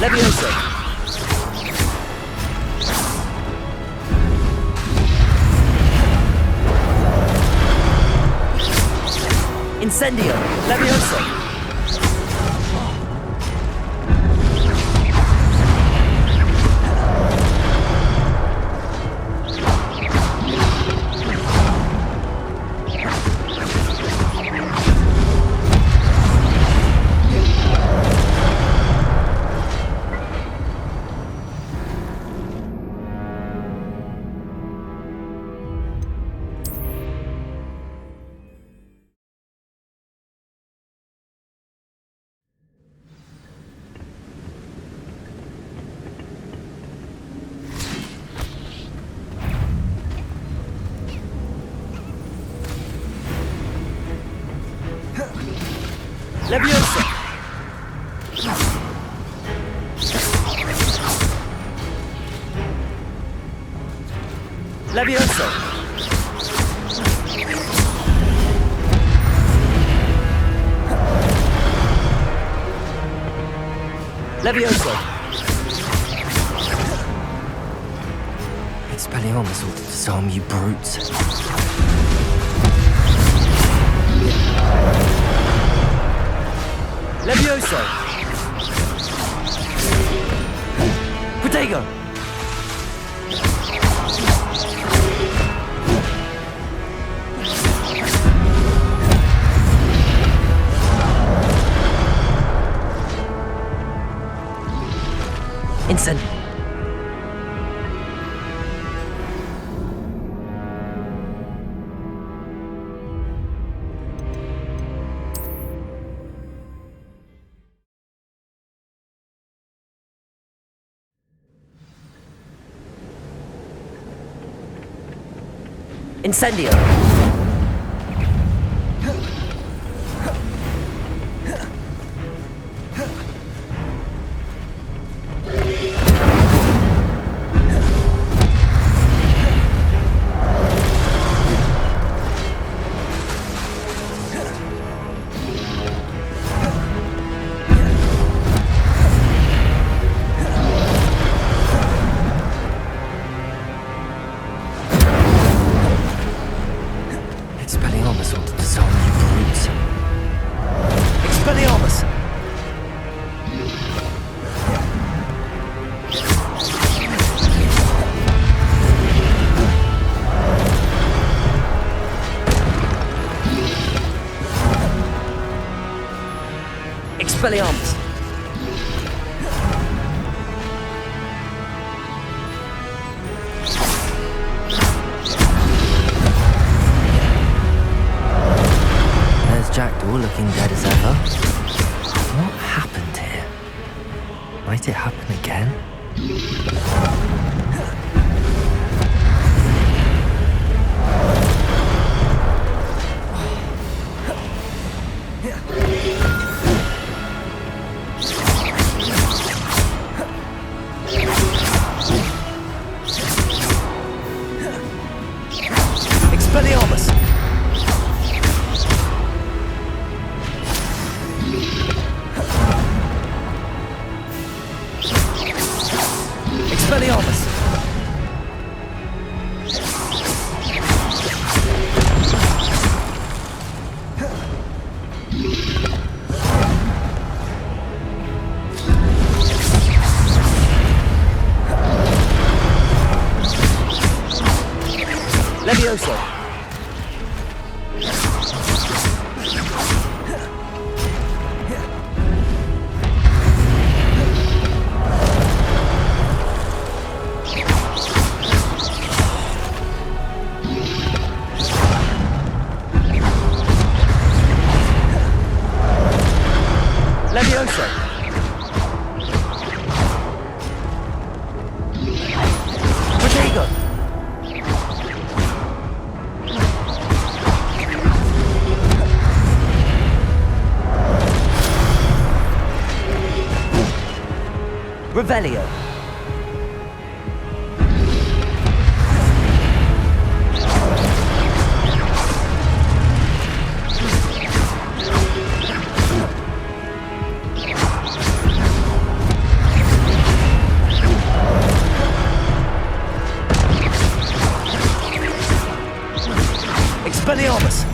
Levioso! Incendio! Levioso! Levioso! Levioso! Levioso! Expelliarmus ought to disarm you brutes. Levioso! Protego! Incendio! Incendio! Expelliarmus ought to disarm you brutes. Expelliarmus! Expelliarmus! Jackdaw looking dead as ever. What happened here? Might it happen again? Expelliarmus! Expelliarmus! Levioso! Levioso! Protego! Revelio! Expelliarmus!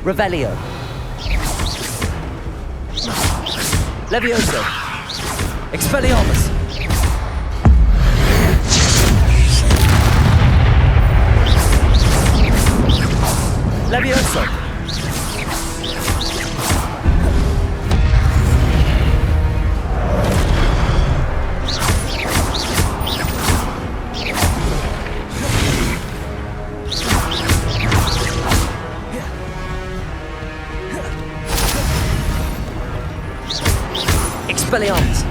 Revelio! Levioso! Expelliarmus! Levioso! Expelliarmus!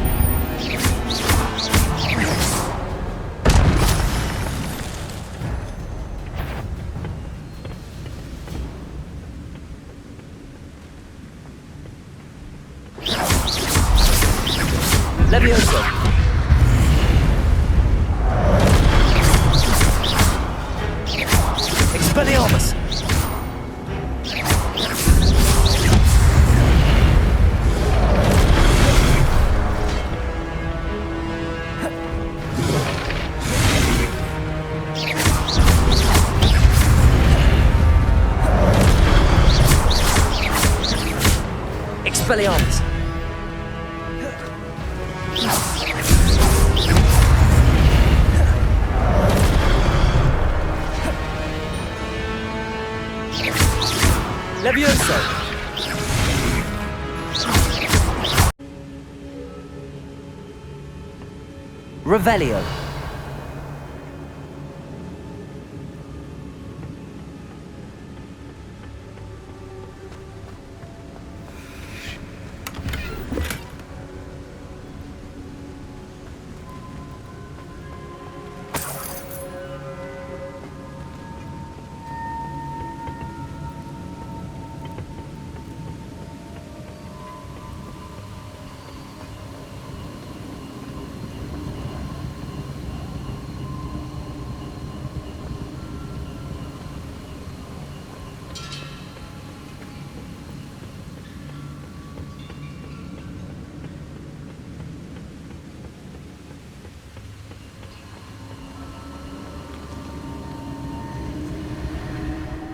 Levioso! Expelliarmus! Expelliarmus! Levioso! Revelio!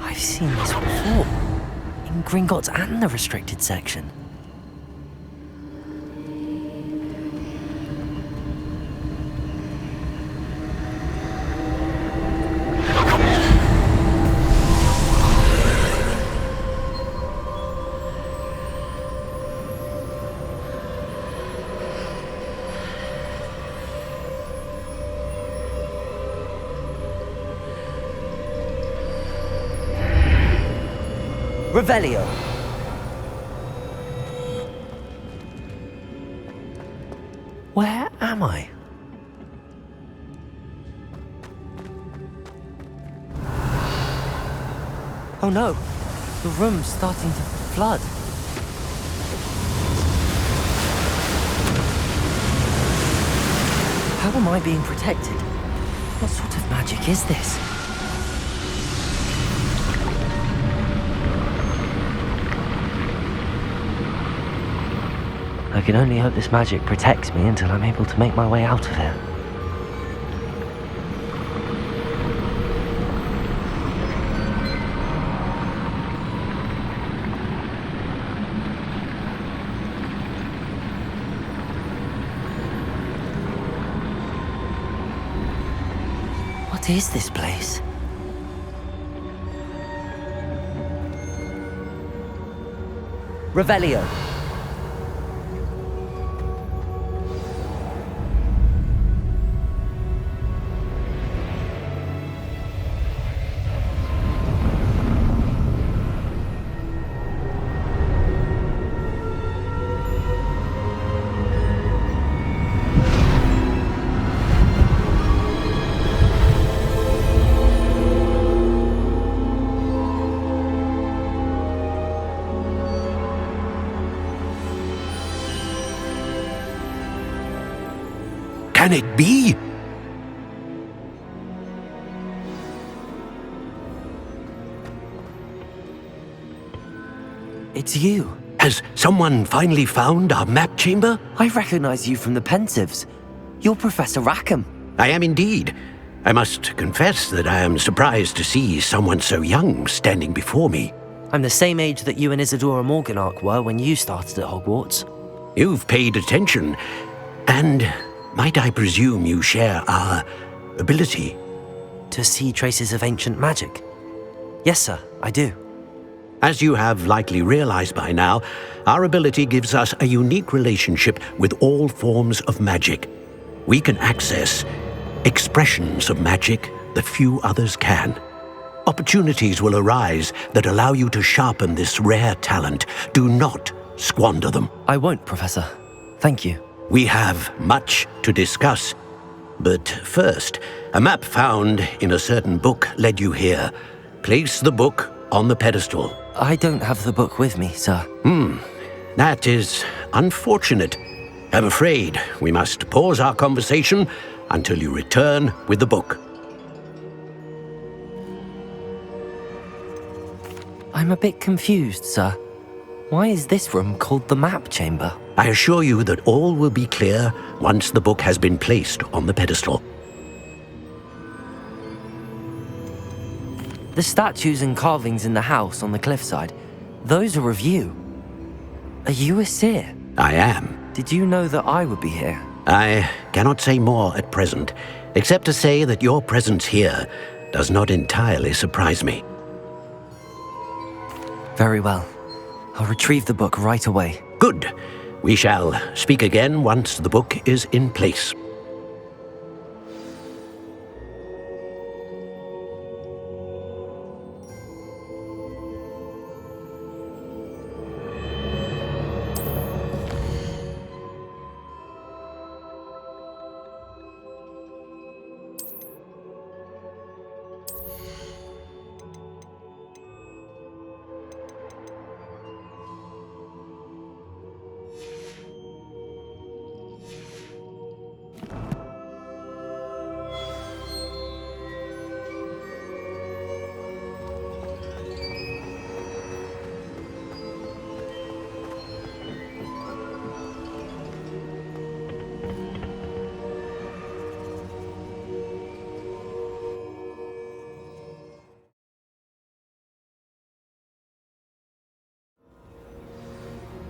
I've seen this before. In Gringotts and the restricted section. Revelio! Where am I? Oh no, the room's starting to flood. How am I being protected? What sort of magic is this? I can only hope this magic protects me until I'm able to make my way out of here. What is this place? Revelio. Can it be? It's you. Has someone finally found our map chamber? I recognize you from the Pensives. You're Professor Rackham. I am indeed. I must confess that I am surprised to see someone so young standing before me. I'm the same age that you and Isidora Morganc were when you started at Hogwarts. You've paid attention, and might I presume you share our ability? To see traces of ancient magic? Yes, sir, I do. As you have likely realized by now, our ability gives us a unique relationship with all forms of magic. We can access expressions of magic that few others can. Opportunities will arise that allow you to sharpen this rare talent. Do not squander them. I won't, Professor. Thank you. We have much to discuss. But first, a map found in a certain book led you here. Place the book on the pedestal. I don't have the book with me, sir. That is unfortunate. I'm afraid we must pause our conversation until you return with the book. I'm a bit confused, sir. Why is this room called the map chamber? I assure you that all will be clear once the book has been placed on the pedestal. The statues and carvings in the house on the cliffside, those are of you. Are you a seer? I am. Did you know that I would be here? I cannot say more at present, except to say that your presence here does not entirely surprise me. Very well. I'll retrieve the book right away. Good. We shall speak again once the book is in place.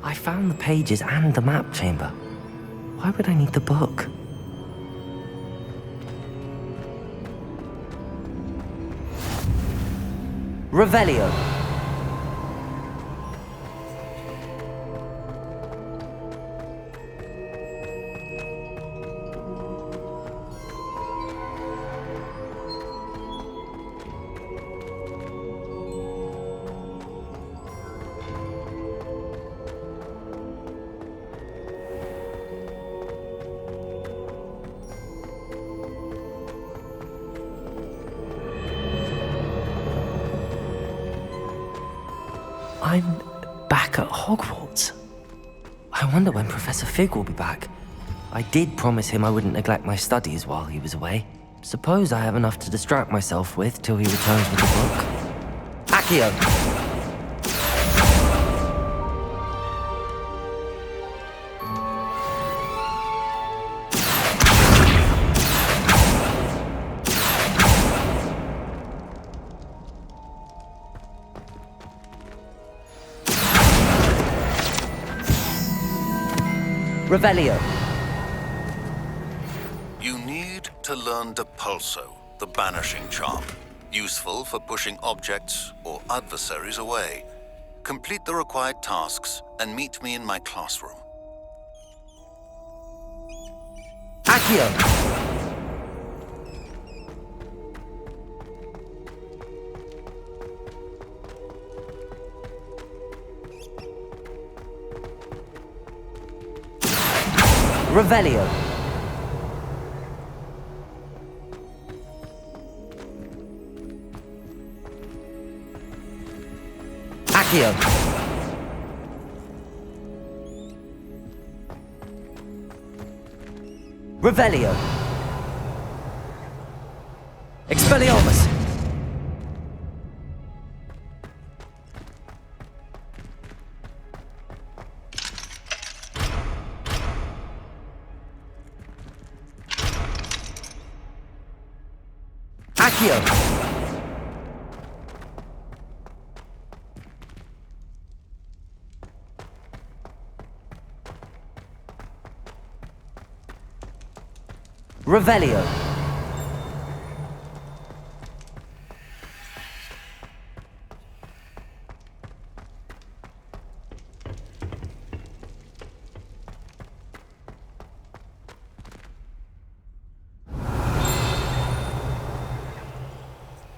I found the pages and the map chamber. Why would I need the book? Revelio. I'm back at Hogwarts. I wonder when Professor Fig will be back. I did promise him I wouldn't neglect my studies while he was away. Suppose I have enough to distract myself with till he returns with the book. Accio! Revelio. You need to learn Depulso. the Banishing Charm, useful for pushing objects or adversaries away. Complete the required tasks and meet me in my classroom. Accio! Revelio. Accio. Revelio. Expelliarmus. Accio. Revelio.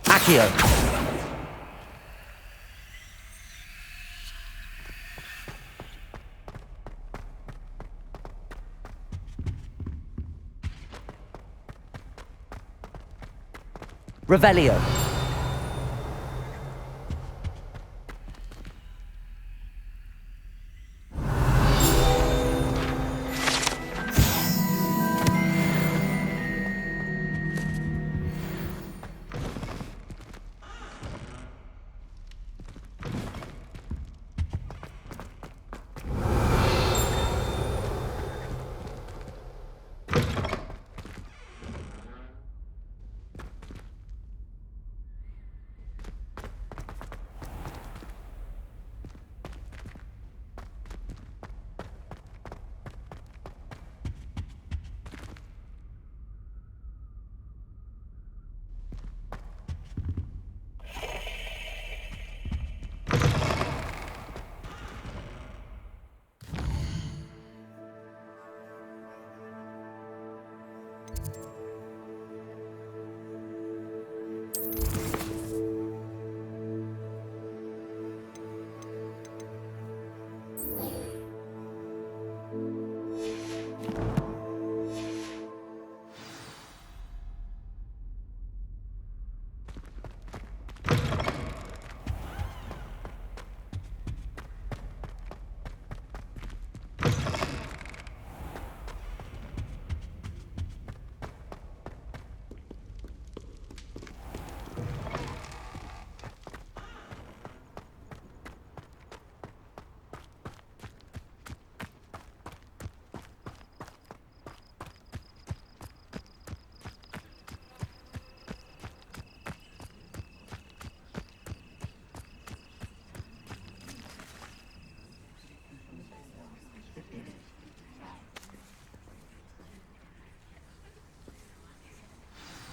Accio. Revelio.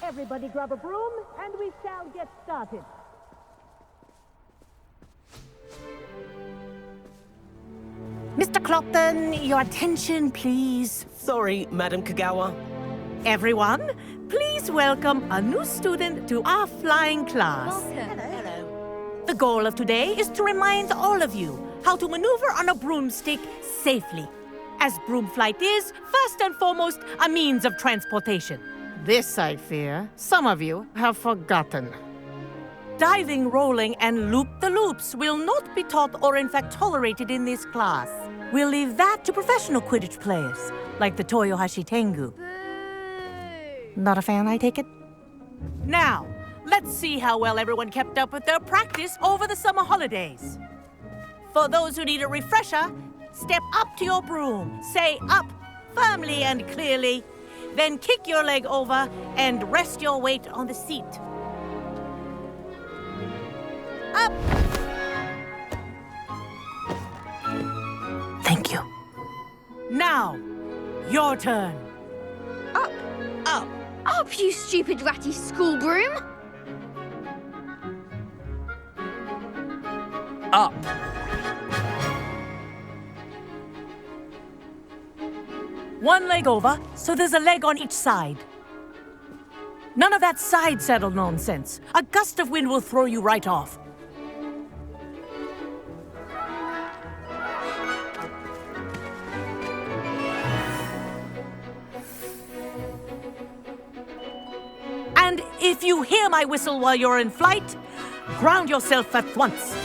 Everybody grab a broom, and we shall get started. Mr. Clopton, your attention, please. Sorry, Madam Kagawa. Everyone, please welcome a new student to our flying class. Hello. The goal of today is to remind all of you how to maneuver on a broomstick safely, as broom flight is, first and foremost, a means of transportation. This, I fear, some of you have forgotten. Diving, rolling, and loop-the-loops will not be taught or in fact tolerated in this class. We'll leave that to professional Quidditch players, like the Toyohashi Tengu. Not a fan, I take it? Now, let's see how well everyone kept up with their practice over the summer holidays. For those who need a refresher, step up to your broom, say up, firmly and clearly, then kick your leg over and rest your weight on the seat. Up! Thank you. Now, your turn. Up, up, up. Stop, you stupid ratty school broom! Up. One leg over, so there's a leg on each side. None of that side saddle nonsense. A gust of wind will throw you right off. And if you hear my whistle while you're in flight, ground yourself at once.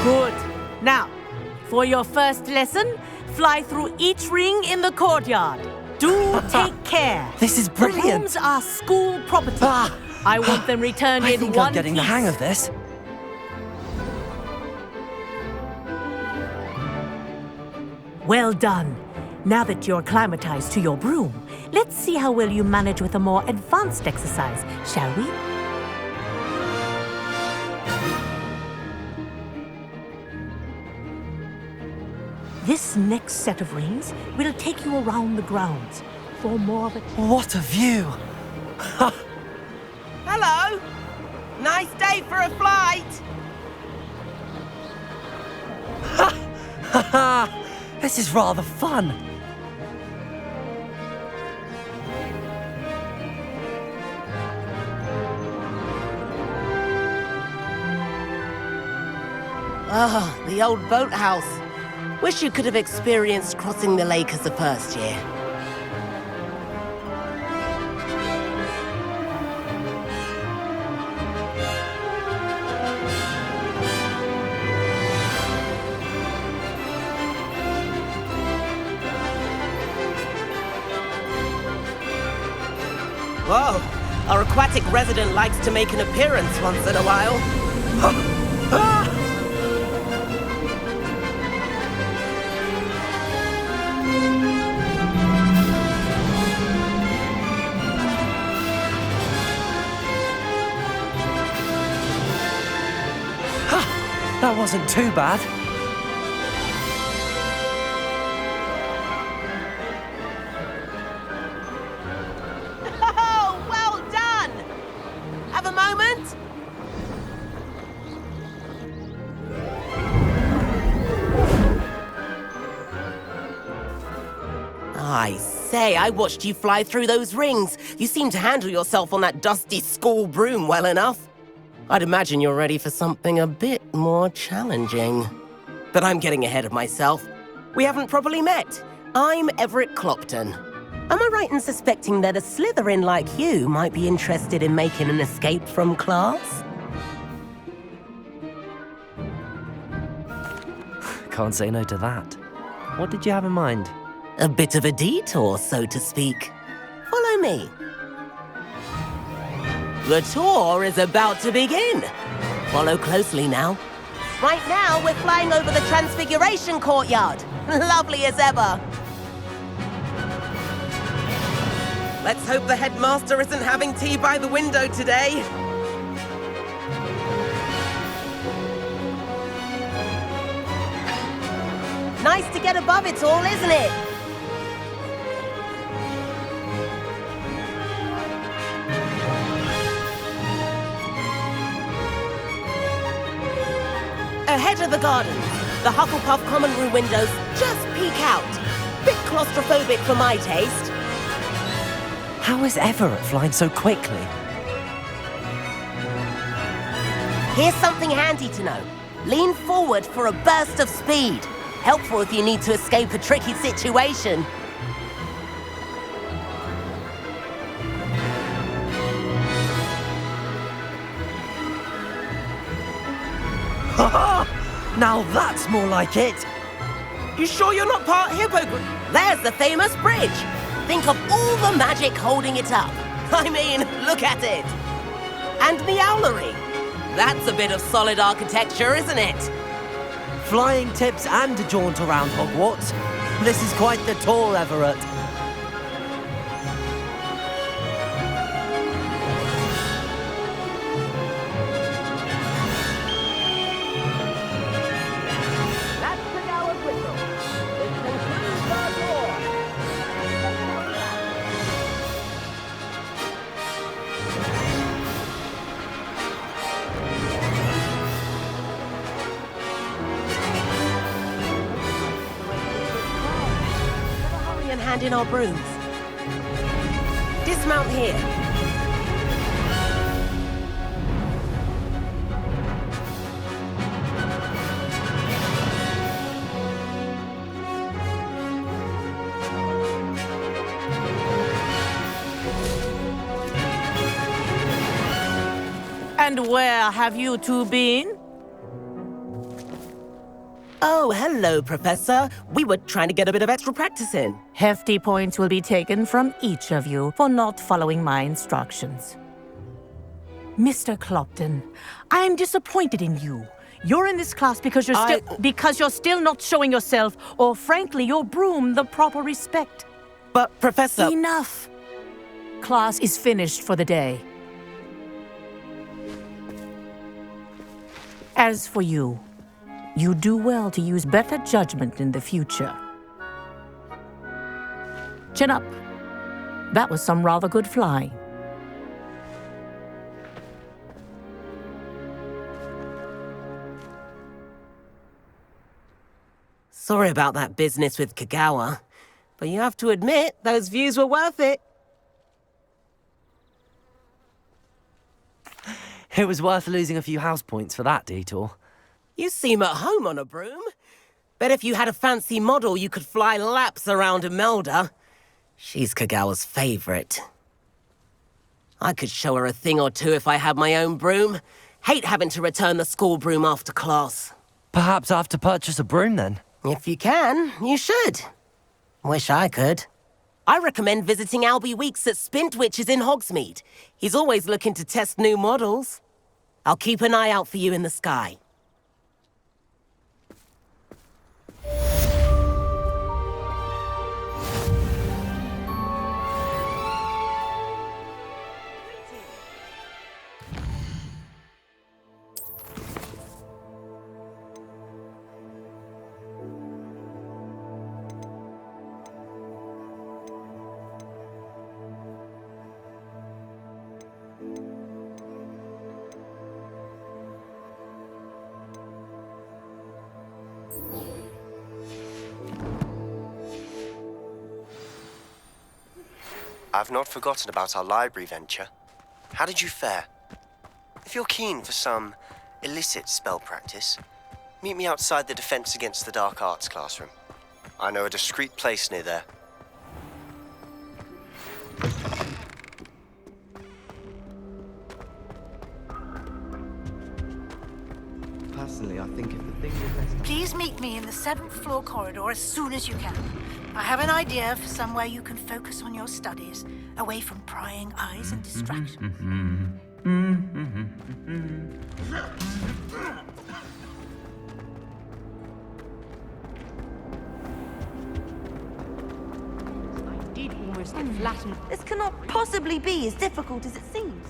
Good. Now, for your first lesson, fly through each ring in the courtyard. Do take care. This is brilliant. The rooms are school property. I want them returned I in think one I'm getting the piece. hang of this. Well done. Now that you're acclimatized to your broom, let's see how well you manage with a more advanced exercise, shall we? This next set of rings will take you around the grounds for more of a... What a view! Hello! Nice day for a flight! This is rather fun. Ah, the old boathouse. Wish you could have experienced crossing the lake as a first year. Whoa, our aquatic resident likes to make an appearance once in a while. That wasn't too bad. Oh, well done! Have a moment? I say, I watched you fly through those rings. You seem to handle yourself on that dusty school broom well enough. I'd imagine you're ready for something a bit more challenging. But I'm getting ahead of myself. We haven't properly met. I'm Everett Clopton. Am I right in suspecting that a Slytherin like you might be interested in making an escape from class? Can't say no to that. What did you have in mind? A bit of a detour, so to speak. Follow me. The tour is about to begin. Follow closely now. Right now, we're flying over the Transfiguration Courtyard. Lovely as ever. Let's hope the headmaster isn't having tea by the window today. Nice to get above it all, isn't it? Ahead of the gardens, the Hufflepuff common room windows just peek out. Bit claustrophobic for my taste. How is Everett flying so quickly? Here's something handy to know. Lean forward for a burst of speed. Helpful if you need to escape a tricky situation. Now that's more like it. You sure you're not part hippogriff? There's the famous bridge. Think of all the magic holding it up. I mean, look at it. And Meowlery. That's a bit of solid architecture, isn't it? Flying tips and a jaunt around Hogwarts. This is quite the tour, Everett. and hand in our brooms. Dismount here. And where have you two been? Oh, hello, Professor. We were trying to get a bit of extra practice in. Hefty points will be taken from each of you for not following my instructions. Mr. Clopton, I am disappointed in you. You're in this class because you're still not showing yourself, or frankly, your broom the proper respect. But, Professor... Enough. Class is finished for the day. As for you, you do well to use better judgment in the future. Chin up. That was some rather good flying. Sorry about that business with Kagawa, but you have to admit, those views were worth it. It was worth losing a few house points for that detour. You seem at home on a broom. Bet if you had a fancy model, you could fly laps around Imelda. She's Kagawa's favorite. I could show her a thing or two if I had my own broom. Hate having to return the school broom after class. Perhaps I have to purchase a broom then? If you can, you should. Wish I could. I recommend visiting Albie Weeks at Spintwitches in Hogsmeade. He's always looking to test new models. I'll keep an eye out for you in the sky. I've not forgotten about our library venture. How did you fare? If you're keen for some illicit spell practice, meet me outside the Defense Against the Dark Arts classroom. I know a discreet place near there. Personally, I think if the thing you're best... Please meet me in the 7th floor corridor as soon as you can. I have an idea for somewhere you can focus on your studies, away from prying eyes and distraction. I did almost get flattened. This cannot possibly be as difficult as it seems.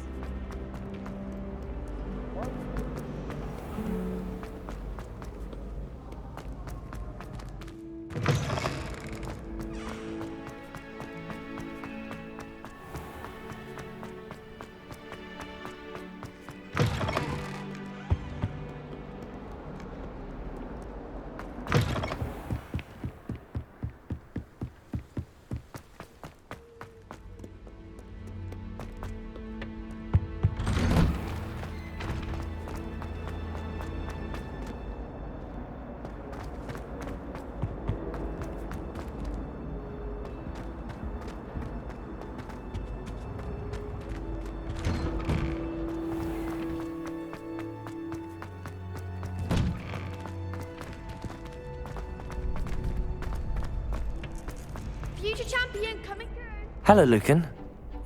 Future champion coming through. Hello, Lucan.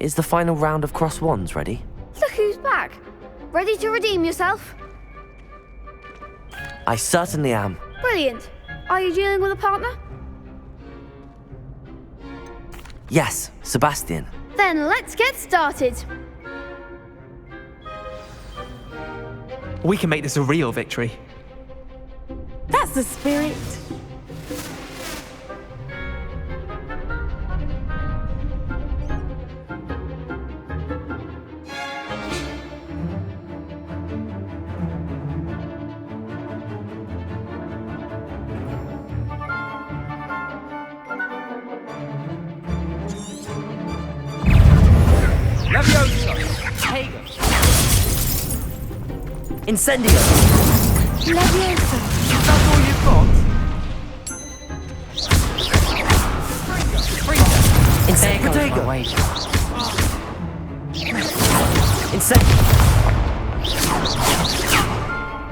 Is the final round of Cross Wands ready? Look who's back. Ready to redeem yourself? I certainly am. Brilliant. Are you dealing with a partner? Yes, Sebastian. Then let's get started. We can make this a real victory. That's the spirit. Levioso! Hager! Incendio! Levioso! That's all you've got? Incendio! Incendio!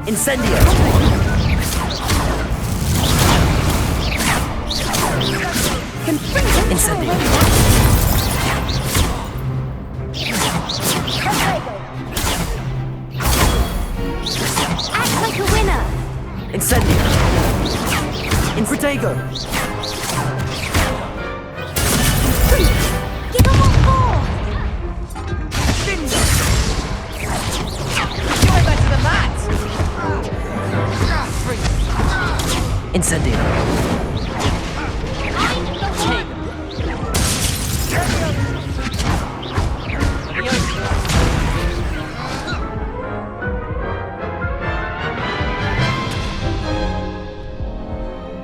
Incendio! Incendio! Act like a winner! Incendio! Infratago! Give them what for! You're better than that! Incendio!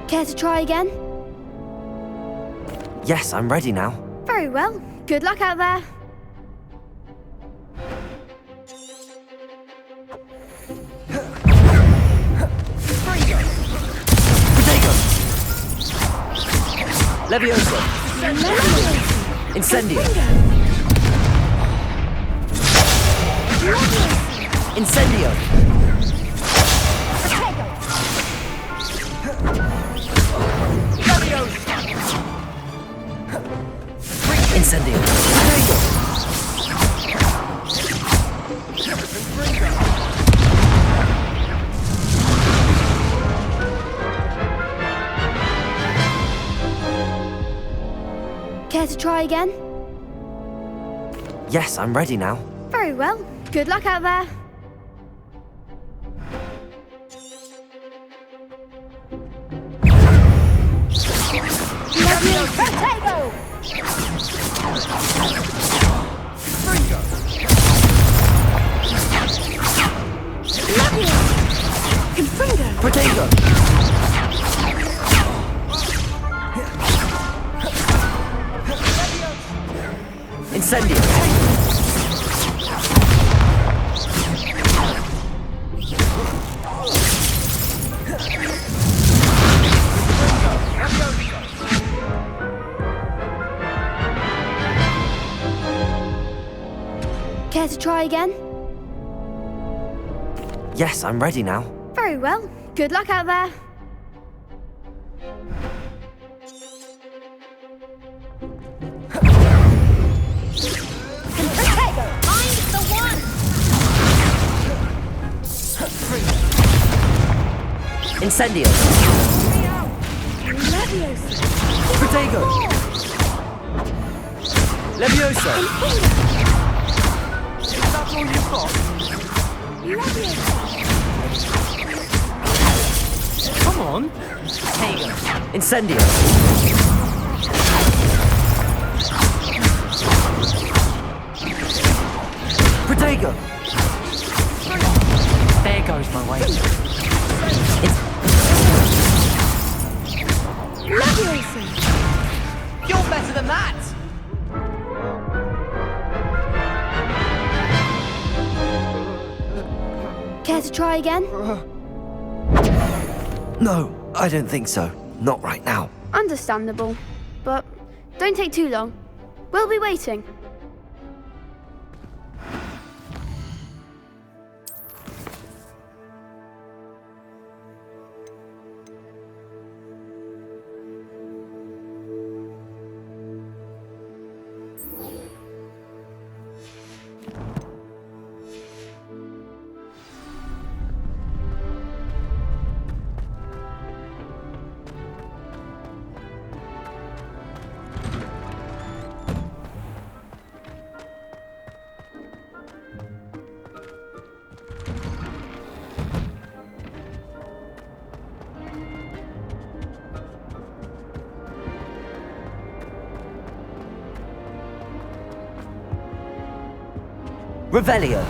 Care to try again? Yes, I'm ready now. Very well. Good luck out there. Levioso! Incendio! Incendio! Incendio! Care to try again? Yes, I'm ready now. Very well. Good luck out there. Potato! Potato! Incendio! Care to try again? Yes, I'm ready now. Very well. Good luck out there. Find the one! Incendio! Potato! Levioso! That's all you've got? Come on! Hager! Incendio! Potato! There goes my way. You're better than that! Care to try again? No, I don't think so. Not right now. Understandable. But don't take too long. We'll be waiting. Revelio.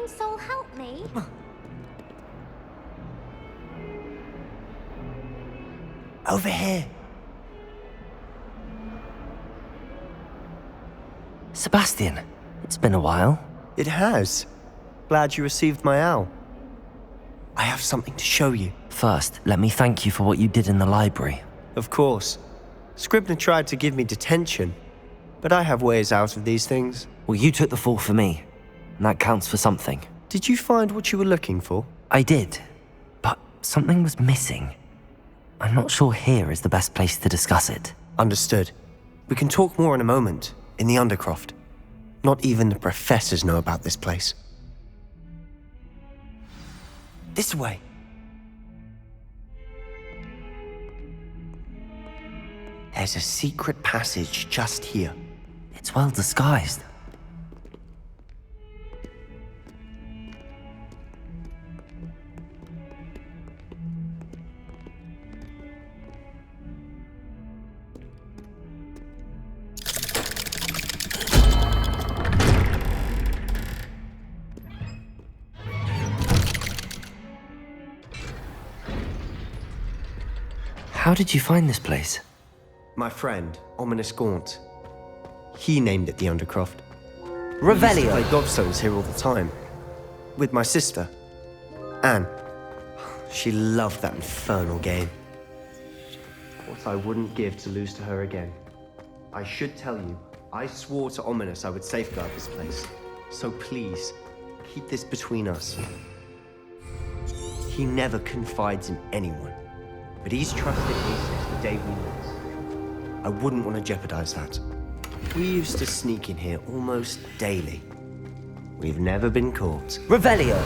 kind soul help me? Over here. Sebastian, it's been a while. It has. Glad you received my owl. I have something to show you. First, let me thank you for what you did in the library. Of course. Scribner tried to give me detention, but I have ways out of these things. Well, you took the fall for me, and that counts for something. Did you find what you were looking for? I did, but something was missing. I'm not sure here is the best place to discuss it. Understood. We can talk more in a moment, in the Undercroft. Not even the professors know about this place. This way. There's a secret passage just here. It's well disguised. How did you find this place? My friend, Ominous Gaunt. He named it the Undercroft. Revelio. We used to play gobstones here all the time. With my sister, Anne. She loved that infernal game. What I wouldn't give to lose to her again. I should tell you, I swore to Ominous I would safeguard this place. So please, keep this between us. He never confides in anyone, but he's trusted me since the day we met. I wouldn't want to jeopardize that. We used to sneak in here almost daily. We've never been caught. Revelio!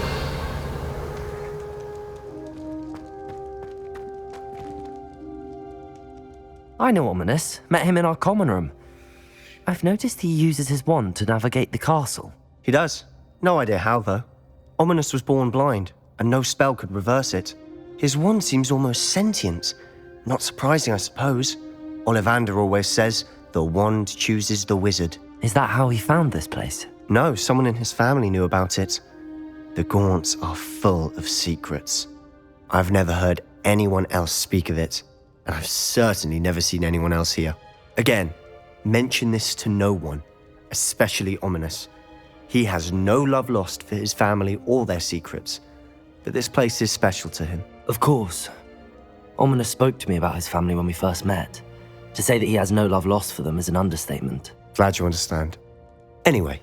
I know Ominous. Met him in our common room. I've noticed he uses his wand to navigate the castle. He does. No idea how, though. Ominous was born blind, and no spell could reverse it. His wand seems almost sentient. Not surprising, I suppose. Ollivander always says, the wand chooses the wizard. Is that how he found this place? No, someone in his family knew about it. The Gaunts are full of secrets. I've never heard anyone else speak of it, and I've certainly never seen anyone else here. Again, mention this to no one, especially Ominous. He has no love lost for his family or their secrets, but this place is special to him. Of course. Ominous spoke to me about his family when we first met. To say that he has no love lost for them is an understatement. Glad you understand. Anyway,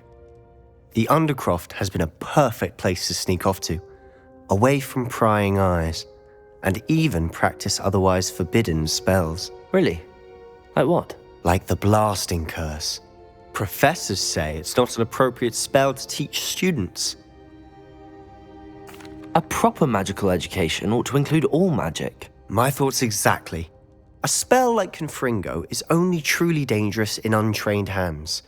the Undercroft has been a perfect place to sneak off to, away from prying eyes, and even practice otherwise forbidden spells. Really? Like what? Like the blasting curse. Professors say it's not an appropriate spell to teach students. A proper magical education ought to include all magic. My thoughts exactly. A spell like Confringo is only truly dangerous in untrained hands.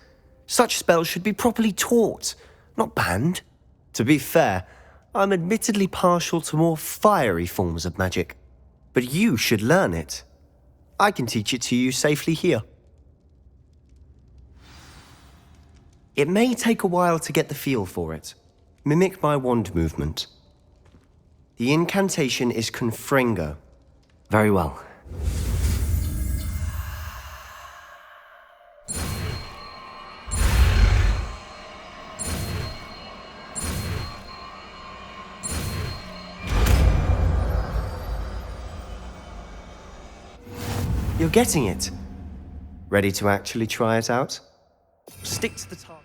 Such spells should be properly taught, not banned. To be fair, I'm admittedly partial to more fiery forms of magic. But you should learn it. I can teach it to you safely here. It may take a while to get the feel for it. Mimic my wand movement. The incantation is Confringo. Very well. You're getting it. Ready to actually try it out? Stick to the target.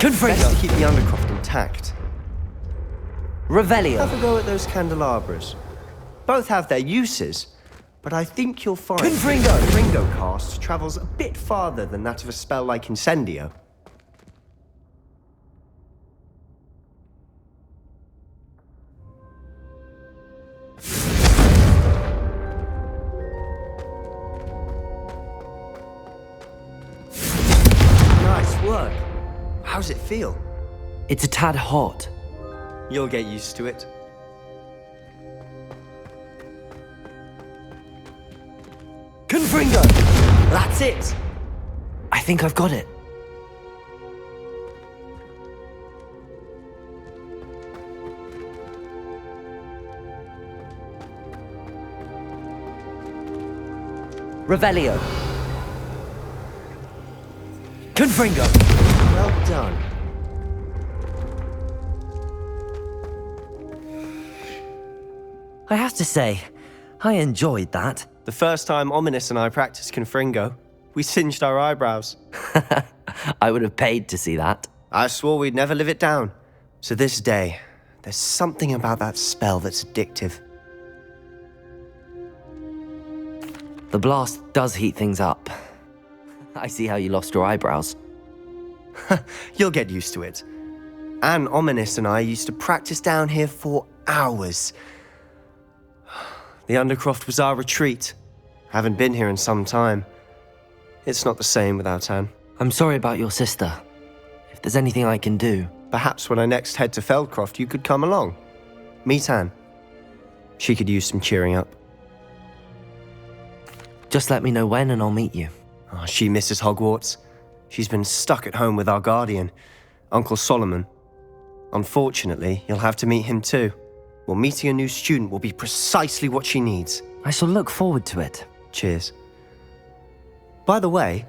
Best to keep the Undercroft intact. Revelio. Have a go at those candelabras. Both have their uses, but I think you'll find Confringo cast travels a bit farther than that of a spell like Incendio. Nice work. How's it feel? It's a tad hot. You'll get used to it. Confringo! That's it! I think I've got it. Revelio. Confringo. Well done. I have to say, I enjoyed that. The first time Ominous and I practiced Confringo, we singed our eyebrows. I would have paid to see that. I swore we'd never live it down. To this day, there's something about that spell that's addictive. The blast does heat things up. I see how you lost your eyebrows. You'll get used to it. Anne Ominous and I used to practice down here for hours. The Undercroft was our retreat. Haven't been here in some time. It's not the same without Anne. I'm sorry about your sister. If there's anything I can do... Perhaps when I next head to Feldcroft, you could come along. Meet Anne. She could use some cheering up. Just let me know when and I'll meet you. Oh, she misses Hogwarts. She's been stuck at home with our guardian, Uncle Solomon. Unfortunately, you'll have to meet him too. Well, meeting a new student will be precisely what she needs. I shall look forward to it. Cheers. By the way,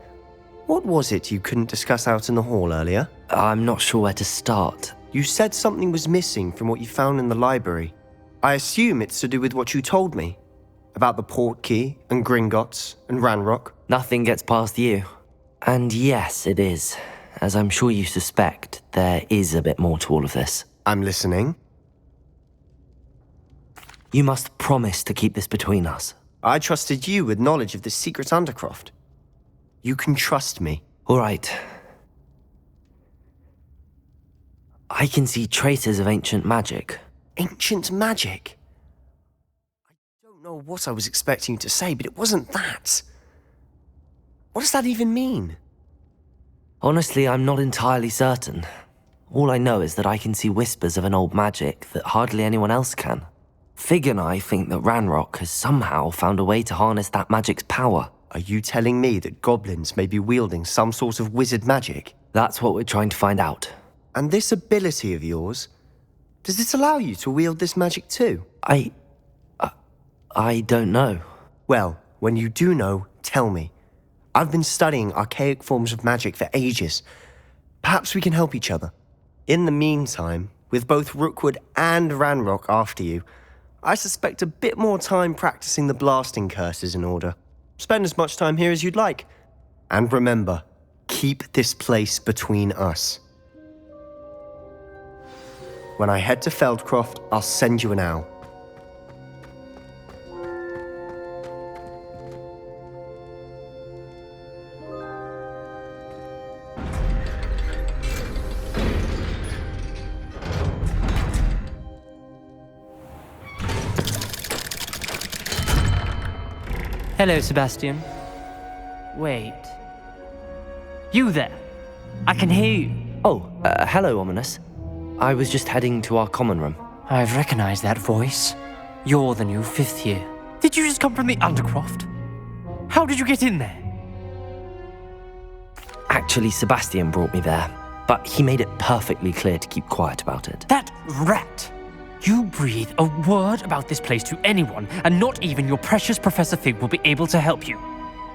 what was it you couldn't discuss out in the hall earlier? I'm not sure where to start. You said something was missing from what you found in the library. I assume it's to do with what you told me. About the Portkey and Gringotts and Ranrock. Nothing gets past you. And yes, it is. As I'm sure you suspect, there is a bit more to all of this. I'm listening. You must promise to keep this between us. I trusted you with knowledge of the secret Undercroft. You can trust me. All right. I can see traces of ancient magic. Ancient magic? I don't know what I was expecting you to say, but it wasn't that. What does that even mean? Honestly, I'm not entirely certain. All I know is that I can see whispers of an old magic that hardly anyone else can. Fig and I think that Ranrock has somehow found a way to harness that magic's power. Are you telling me that goblins may be wielding some sort of wizard magic? That's what we're trying to find out. And this ability of yours, does it allow you to wield this magic too? I don't know. Well, when you do know, tell me. I've been studying archaic forms of magic for ages. Perhaps we can help each other. In the meantime, with both Rookwood and Ranrock after you, I suspect a bit more time practicing the blasting curse is in order. Spend as much time here as you'd like. And remember, keep this place between us. When I head to Feldcroft, I'll send you an owl. Hello, Sebastian. Wait. You there? I can hear you. Oh, hello, Ominous. I was just heading to our common room. I've recognized that voice. You're the new 5th year. Did you just come from the Undercroft? How did you get in there? Actually, Sebastian brought me there, but he made it perfectly clear to keep quiet about it. That rat! You breathe a word about this place to anyone, and not even your precious Professor Fig will be able to help you.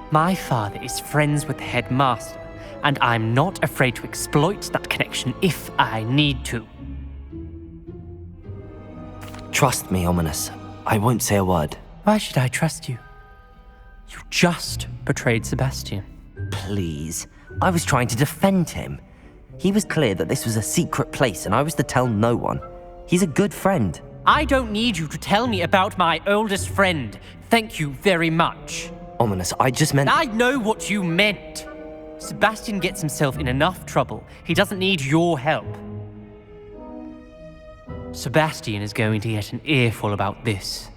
My father is friends with the headmaster, and I'm not afraid to exploit that connection if I need to. Trust me, Ominous. I won't say a word. Why should I trust you? You just betrayed Sebastian. Please. I was trying to defend him. He was clear that this was a secret place, and I was to tell no one. He's a good friend. I don't need you to tell me about my oldest friend. Thank you very much. Ominous, I just meant... I know what you meant. Sebastian gets himself in enough trouble. He doesn't need your help. Sebastian is going to get an earful about this.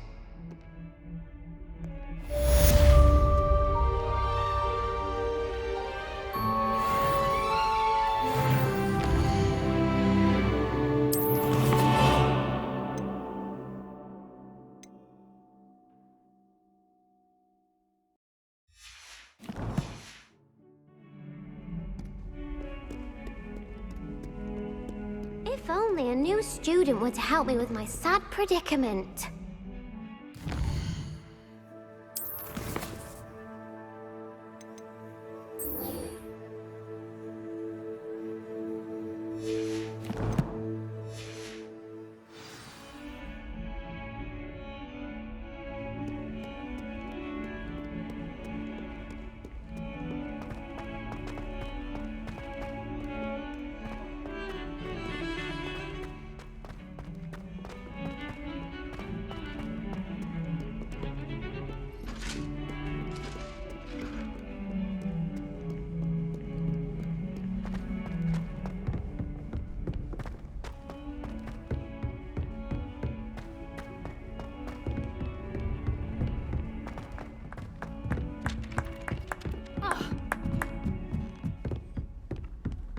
If only a new student were to help me with my sad predicament.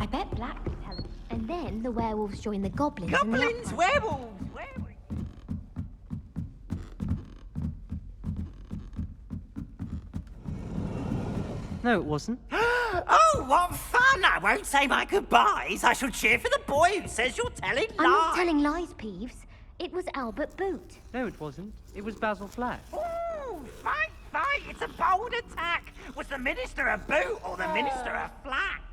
I bet Black could tell us. And then the werewolves join the goblins. Goblins, werewolves! No, it wasn't. Oh, what fun! I won't say my goodbyes. I shall cheer for the boy who says you're telling lies. I'm not telling lies, Peeves. It was Albert Boot. No, it wasn't. It was Basil Flack. Ooh, fight! It's a bold attack. Was the minister a boot or the minister a flack?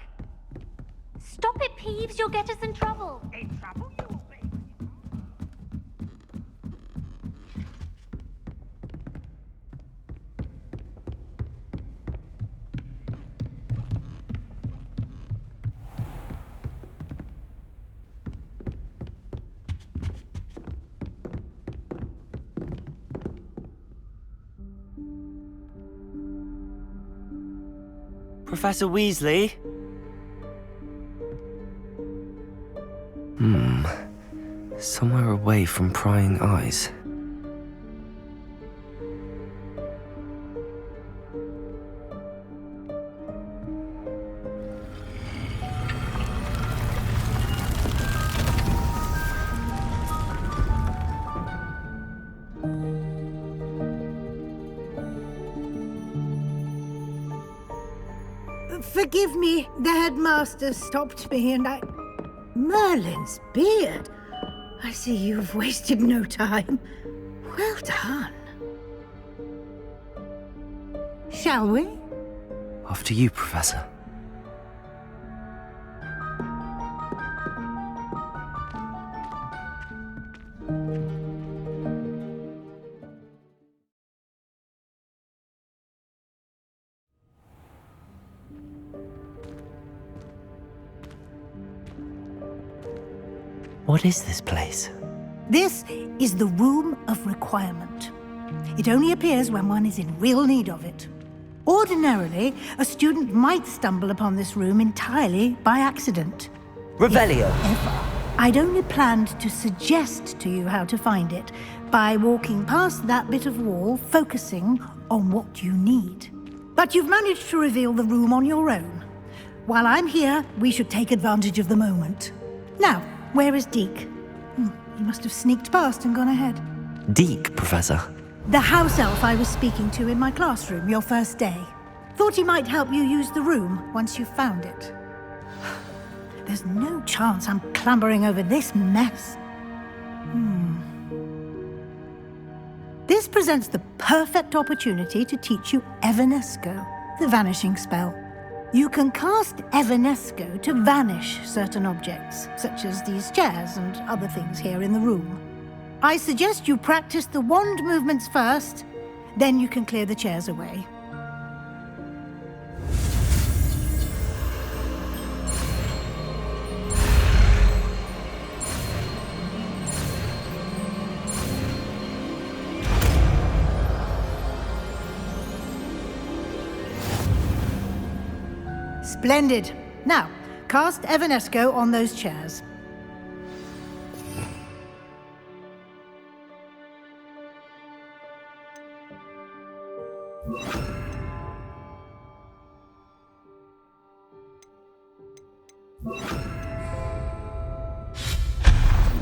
Stop it, Peeves. You'll get us in trouble. In trouble you will be. Professor Weasley? Somewhere away from prying eyes. Forgive me, the headmaster stopped me and I... Merlin's beard! I see you've wasted no time. Well done. Shall we? After you, Professor. What is this place? This is the Room of Requirement. It only appears when one is in real need of it. Ordinarily, a student might stumble upon this room entirely by accident. Revelio. I'd only planned to suggest to you how to find it by walking past that bit of wall, focusing on what you need. But you've managed to reveal the room on your own. While I'm here, we should take advantage of the moment. Now, where is Deke? He must have sneaked past and gone ahead. Deke, Professor. The house elf I was speaking to in my classroom your first day. Thought he might help you use the room once you found it. There's no chance I'm clambering over this mess. This presents the perfect opportunity to teach you Evanesco, the vanishing spell. You can cast Evanesco to vanish certain objects, such as these chairs and other things here in the room. I suggest you practice the wand movements first, then you can clear the chairs away. Splendid. Now, cast Evanesco on those chairs.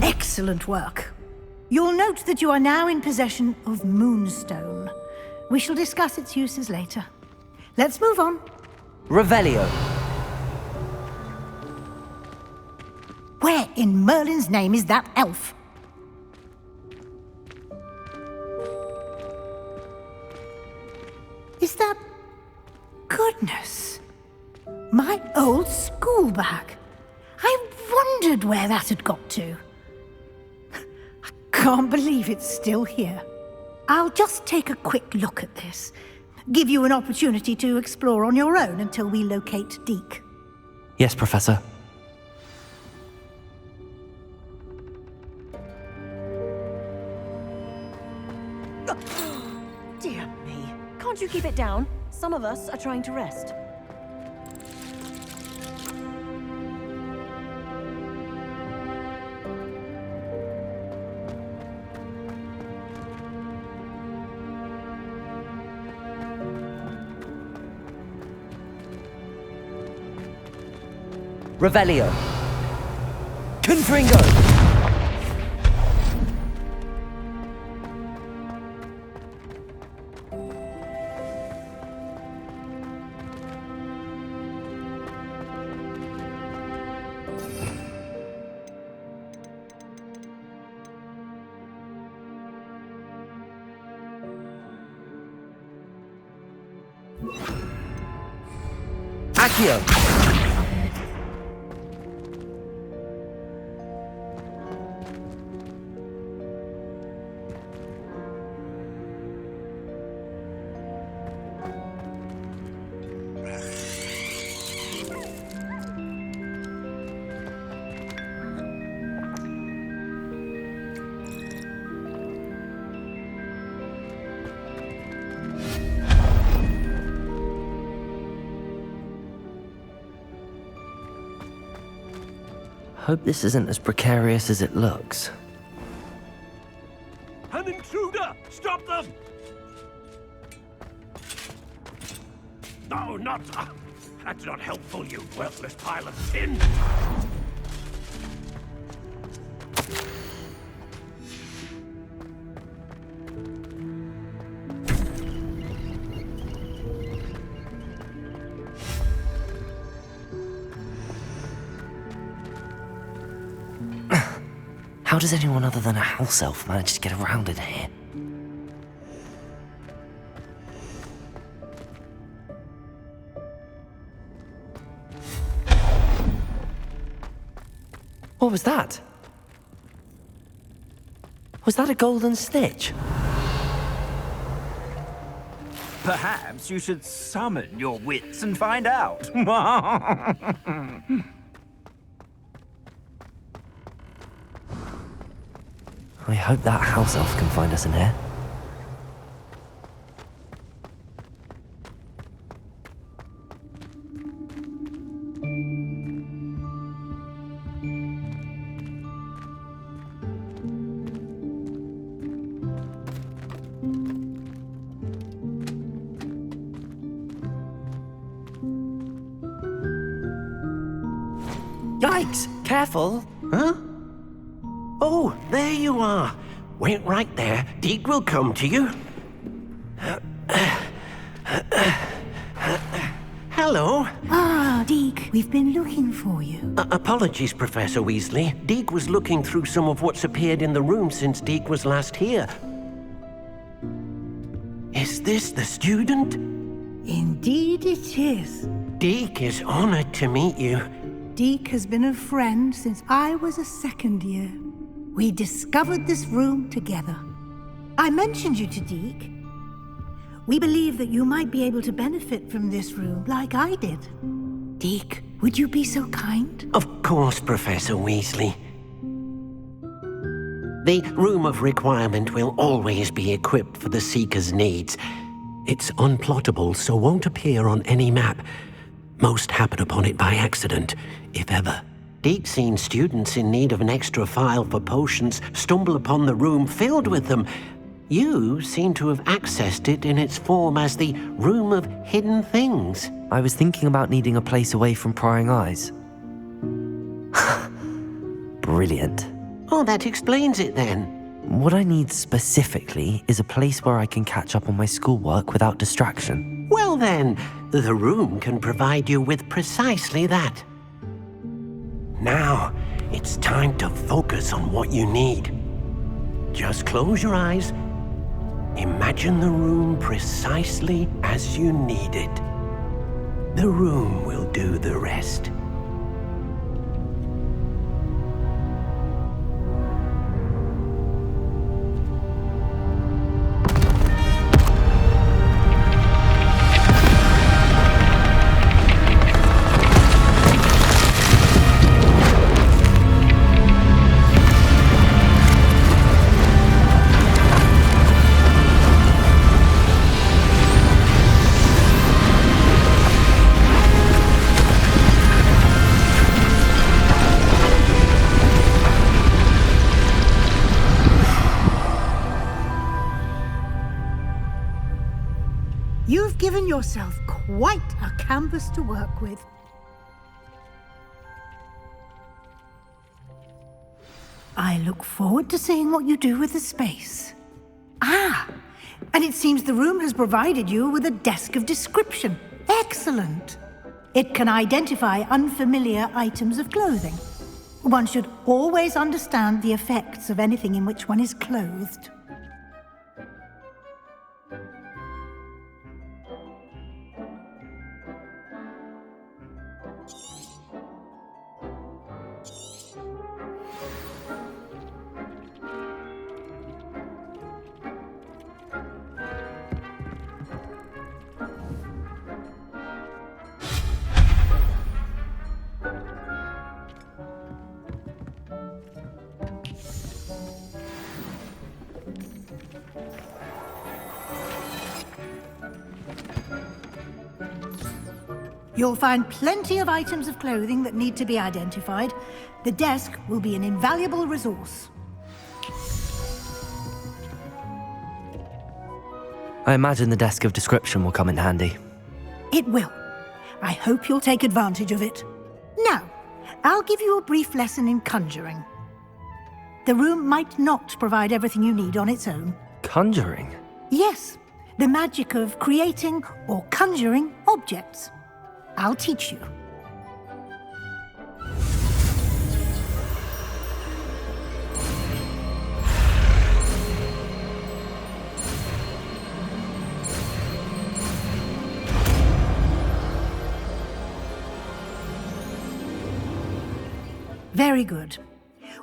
Excellent work. You'll note that you are now in possession of Moonstone. We shall discuss its uses later. Let's move on. Revelio. Where in Merlin's name is that elf? Is that... Goodness. My old school bag. I wondered where that had got to. I can't believe it's still here. I'll just take a quick look at this. Give you an opportunity to explore on your own until we locate Deke. Yes, Professor. Dear me. Can't you keep it down? Some of us are trying to rest. Revelio. Confringo. Accio. Hope this isn't as precarious as it looks. An intruder! Stop them! No, not... that's not helpful, you worthless pile of tin! How does anyone other than a house elf manage to get around in here? What was that? Was that a golden stitch? Perhaps you should summon your wits and find out. I hope that house elf can find us in here. Yikes! Careful! Huh? Oh, there you are. Wait right there. Deke will come to you. Hello. Ah, Deke, we've been looking for you. Apologies, Professor Weasley. Deke was looking through some of what's appeared in the room since Deke was last here. Is this the student? Indeed it is. Deke is honored to meet you. Deke has been a friend since I was a second year. We discovered this room together. I mentioned you to Deke. We believe that you might be able to benefit from this room like I did. Deke, would you be so kind? Of course, Professor Weasley. The Room of Requirement will always be equipped for the Seeker's needs. It's unplottable, so won't appear on any map. Most happen upon it by accident, if ever. Deke's seen students in need of an extra file for potions stumble upon the room filled with them. You seem to have accessed it in its form as the Room of Hidden Things. I was thinking about needing a place away from prying eyes. Brilliant. Oh, that explains it then. What I need specifically is a place where I can catch up on my schoolwork without distraction. Well then, the room can provide you with precisely that. Now, It's time to focus on what you need. Just close your eyes. Imagine the room precisely as you need it. The room will do the rest. You've given yourself quite a canvas to work with. I look forward to seeing what you do with the space. Ah, and it seems the room has provided you with a desk of description. Excellent. It can identify unfamiliar items of clothing. One should always understand the effects of anything in which one is clothed. You'll find plenty of items of clothing that need to be identified. The desk will be an invaluable resource. I imagine the desk of description will come in handy. It will. I hope you'll take advantage of it. Now, I'll give you a brief lesson in conjuring. The room might not provide everything you need on its own. Conjuring? Yes, the magic of creating or conjuring objects. I'll teach you. Very good.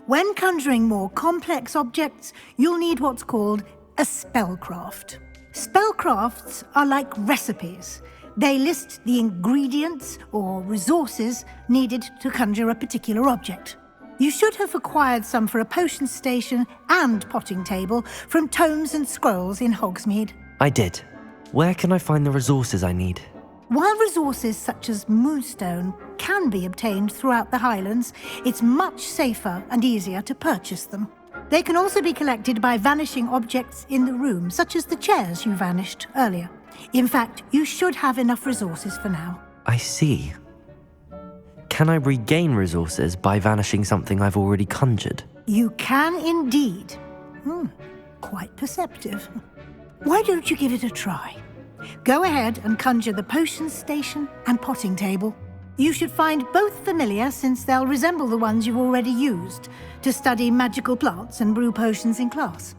When conjuring more complex objects, you'll need what's called a spellcraft. Spellcrafts are like recipes. They list the ingredients or resources needed to conjure a particular object. You should have acquired some for a potion station and potting table from tomes and scrolls in Hogsmeade. I did. Where can I find the resources I need? While resources such as moonstone can be obtained throughout the Highlands, it's much safer and easier to purchase them. They can also be collected by vanishing objects in the room, such as the chairs you vanished earlier. In fact, you should have enough resources for now. I see. Can I regain resources by vanishing something I've already conjured? You can indeed. Quite perceptive. Why don't you give it a try? Go ahead and conjure the potion station and potting table. You should find both familiar, since they'll resemble the ones you've already used to study magical plants and brew potions in class.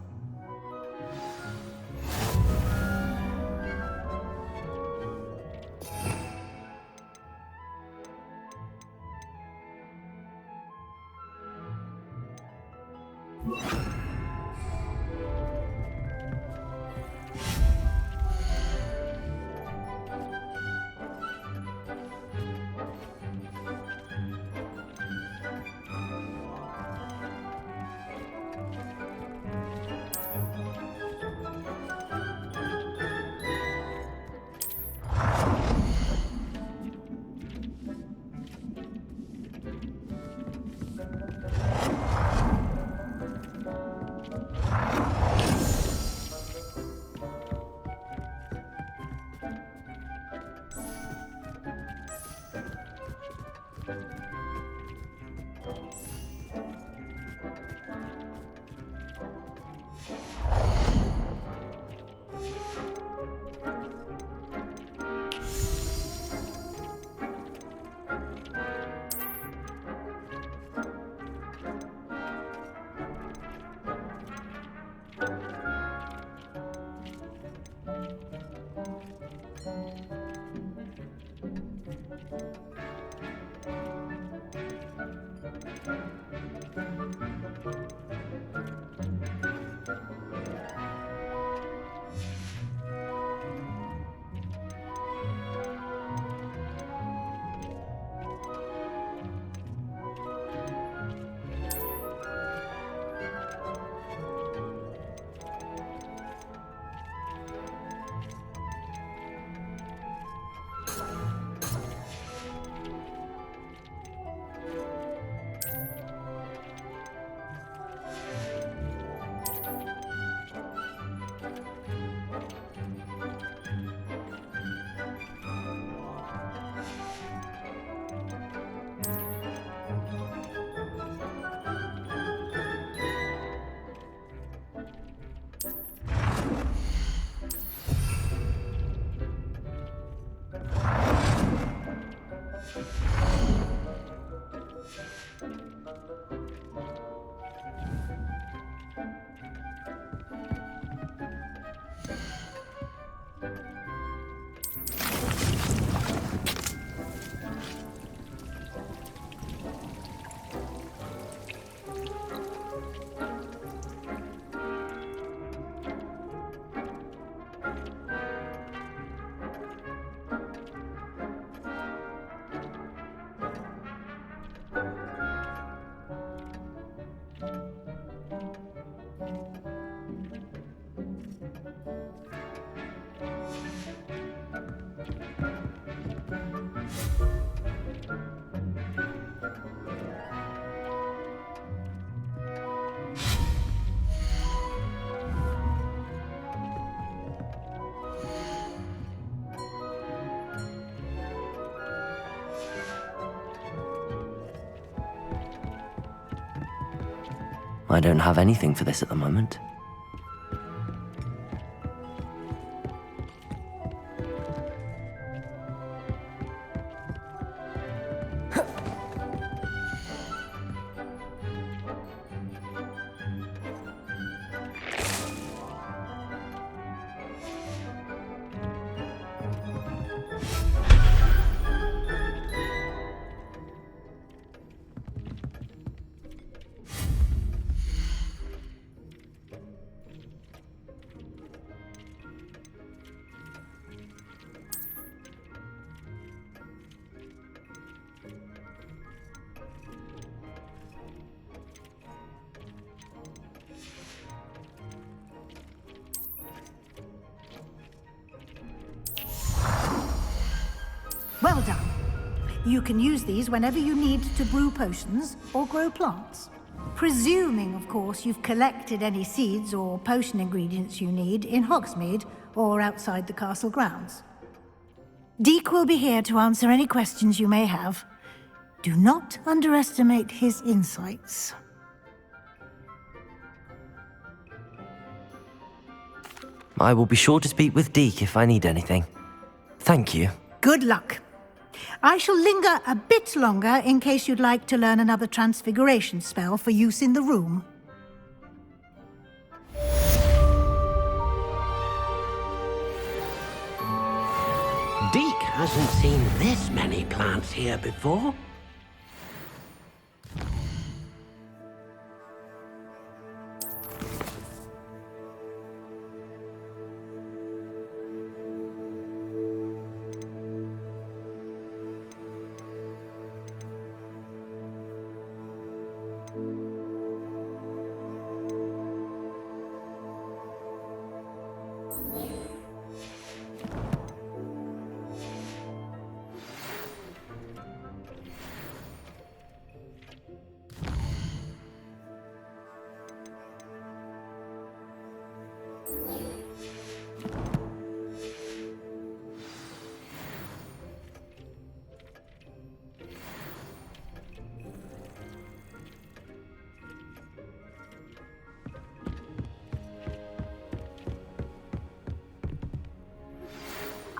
I don't have anything for this at the moment. Well done. You can use these whenever you need to brew potions or grow plants. Presuming, of course, you've collected any seeds or potion ingredients you need in Hogsmeade or outside the castle grounds. Deek will be here to answer any questions you may have. Do not underestimate his insights. I will be sure to speak with Deek if I need anything. Thank you. Good luck. I shall linger a bit longer in case you'd like to learn another transfiguration spell for use in the room. Deek hasn't seen this many plants here before.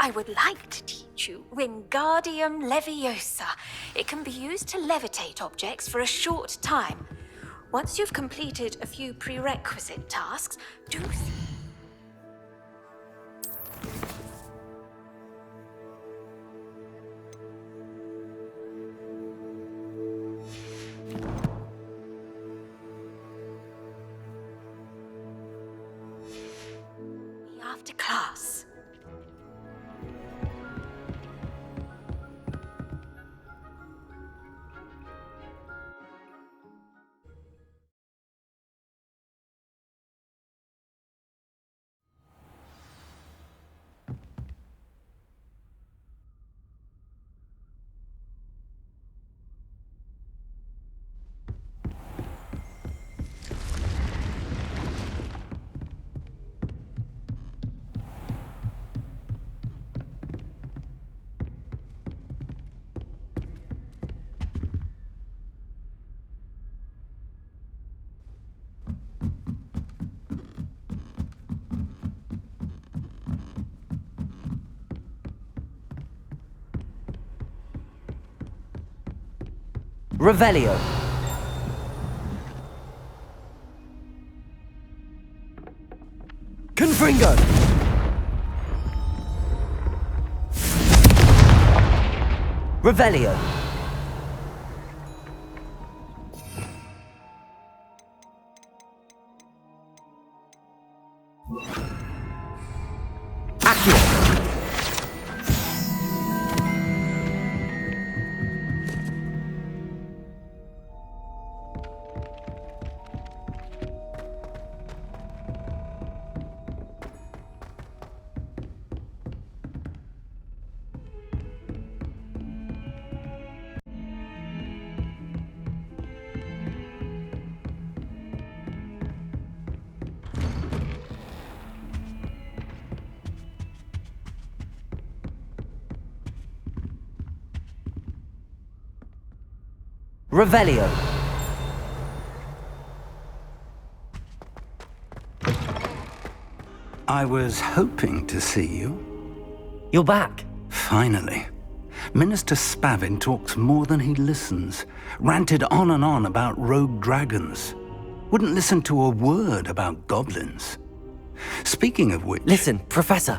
I would like to teach you Wingardium Leviosa. It can be used to levitate objects for a short time. Once you've completed a few prerequisite tasks, do after class. Revelio. Confringo. Revelio. Accio. Revelio. I was hoping to see you. You're back. Finally. Minister Spavin talks more than he listens. Ranted on and on about rogue dragons. Wouldn't listen to a word about goblins. Speaking of which... Listen, Professor.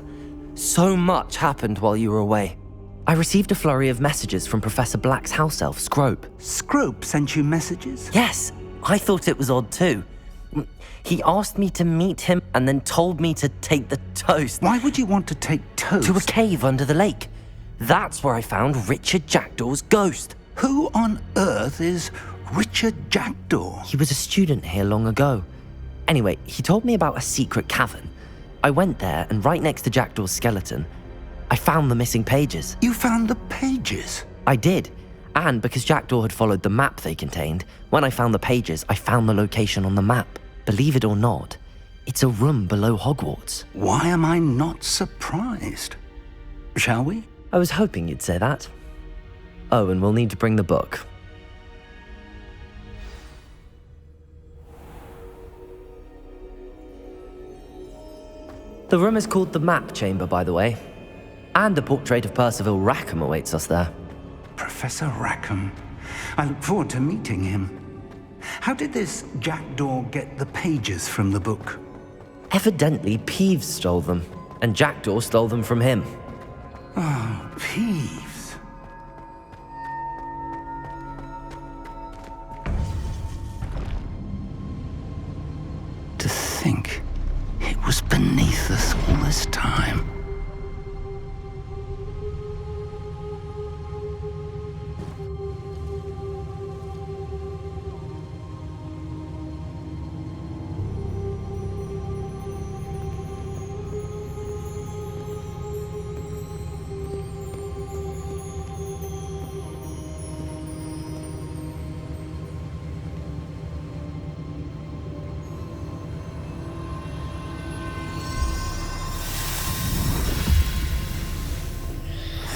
So much happened while you were away. I received a flurry of messages from Professor Black's house elf, Scrope. Scrope sent you messages? Yes. I thought it was odd too. He asked me to meet him and then told me to take the toast. Why would you want to take toast? To a cave under the lake. That's where I found Richard Jackdaw's ghost. Who on earth is Richard Jackdaw? He was a student here long ago. Anyway, he told me about a secret cavern. I went there, and right next to Jackdaw's skeleton, I found the missing pages. You found the pages? I did. And because Jackdaw had followed the map they contained, when I found the pages, I found the location on the map. Believe it or not, it's a room below Hogwarts. Why am I not surprised? Shall we? I was hoping you'd say that. Oh, and we'll need to bring the book. The room is called the Map Chamber, by the way. And a portrait of Percival Rackham awaits us there. Professor Rackham. I look forward to meeting him. How did this Jackdaw get the pages from the book? Evidently, Peeves stole them, and Jackdaw stole them from him. Oh, Peeves. To think it was beneath us all this time.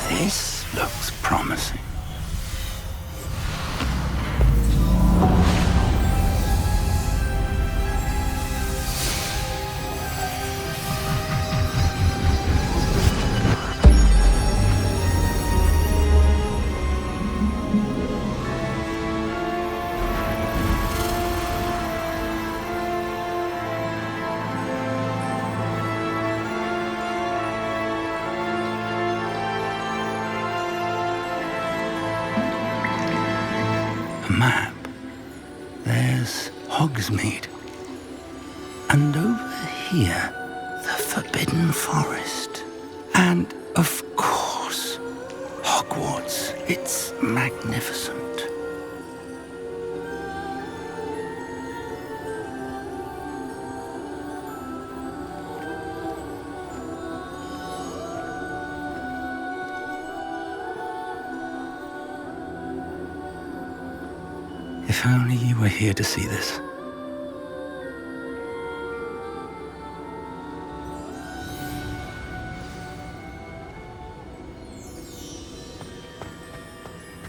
This looks promising. Map. There's Hogsmeade. And over here, the Forbidden Forest. And, of course, Hogwarts. It's magnificent. If only you were here to see this.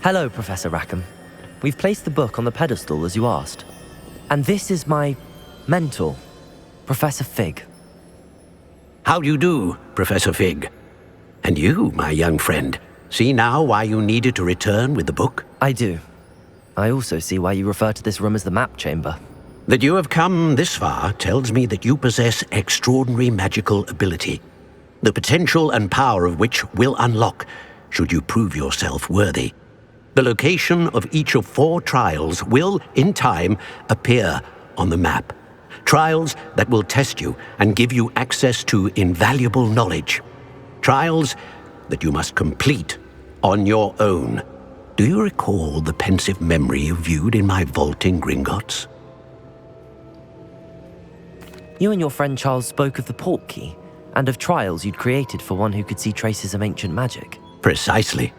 Hello, Professor Rackham. We've placed the book on the pedestal as you asked. And this is my mentor, Professor Fig. How do you do, Professor Fig? And you, my young friend, see now why you needed to return with the book? I do. I also see why you refer to this room as the Map Chamber. That you have come this far tells me that you possess extraordinary magical ability, the potential and power of which will unlock should you prove yourself worthy. The location of each of 4 trials will, in time, appear on the map. Trials that will test you and give you access to invaluable knowledge. Trials that you must complete on your own. Do you recall the pensive memory you viewed in my vault in Gringotts? You and your friend Charles spoke of the port key and of trials you'd created for one who could see traces of ancient magic. Precisely.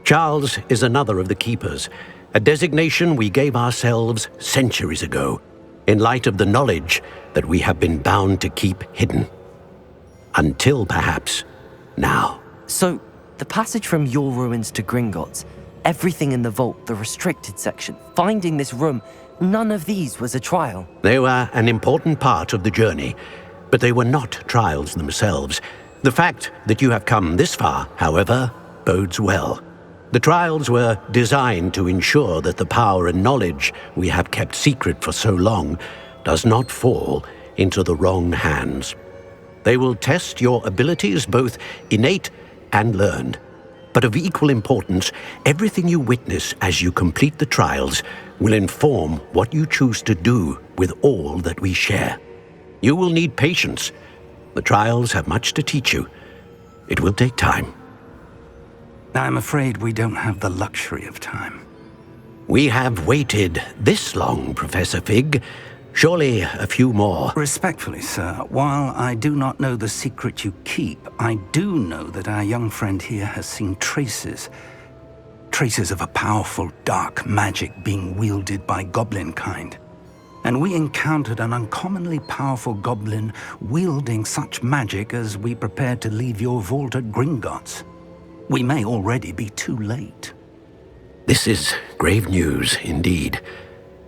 Charles is another of the keepers, a designation we gave ourselves centuries ago, in light of the knowledge that we have been bound to keep hidden. Until perhaps now. So, the passage from your ruins to Gringotts, everything in the vault, the restricted section, finding this room, none of these was a trial. They were an important part of the journey, But they were not trials themselves. The fact that you have come this far, however, bodes well. The trials were designed to ensure that the power and knowledge we have kept secret for so long does not fall into the wrong hands. They will test your abilities, both innate and learned. But of equal importance, everything you witness as you complete the trials will inform what you choose to do with all that we share. You will need patience. The trials have much to teach you. It will take time. I'm afraid we don't have the luxury of time. We have waited this long, Professor Fig. Surely a few more. Respectfully, sir, while I do not know the secret you keep, I do know that our young friend here has seen traces of a powerful dark magic being wielded by goblin kind. And we encountered an uncommonly powerful goblin wielding such magic as we prepared to leave your vault at Gringotts. We may already be too late. This is grave news indeed.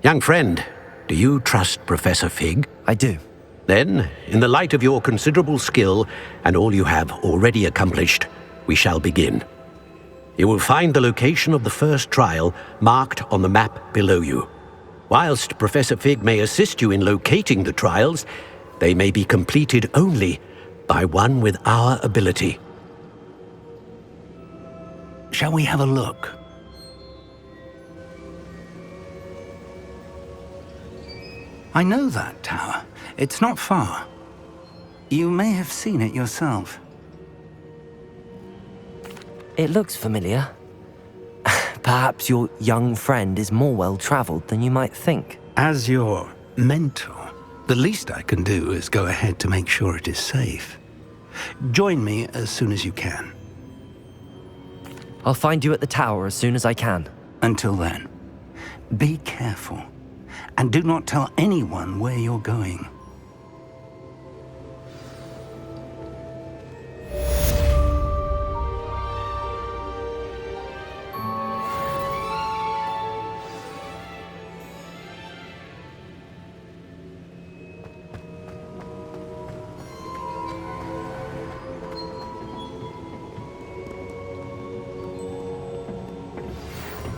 Young friend, do you trust Professor Fig? I do. Then, in the light of your considerable skill and all you have already accomplished, we shall begin. You will find the location of the first trial marked on the map below you. Whilst Professor Fig may assist you in locating the trials, they may be completed only by one with our ability. Shall we have a look? I know that tower. It's not far. You may have seen it yourself. It looks familiar. Perhaps your young friend is more well-traveled than you might think. As your mentor, the least I can do is go ahead to make sure it is safe. Join me as soon as you can. I'll find you at the tower as soon as I can. Until then, be careful. And do not tell anyone where you're going.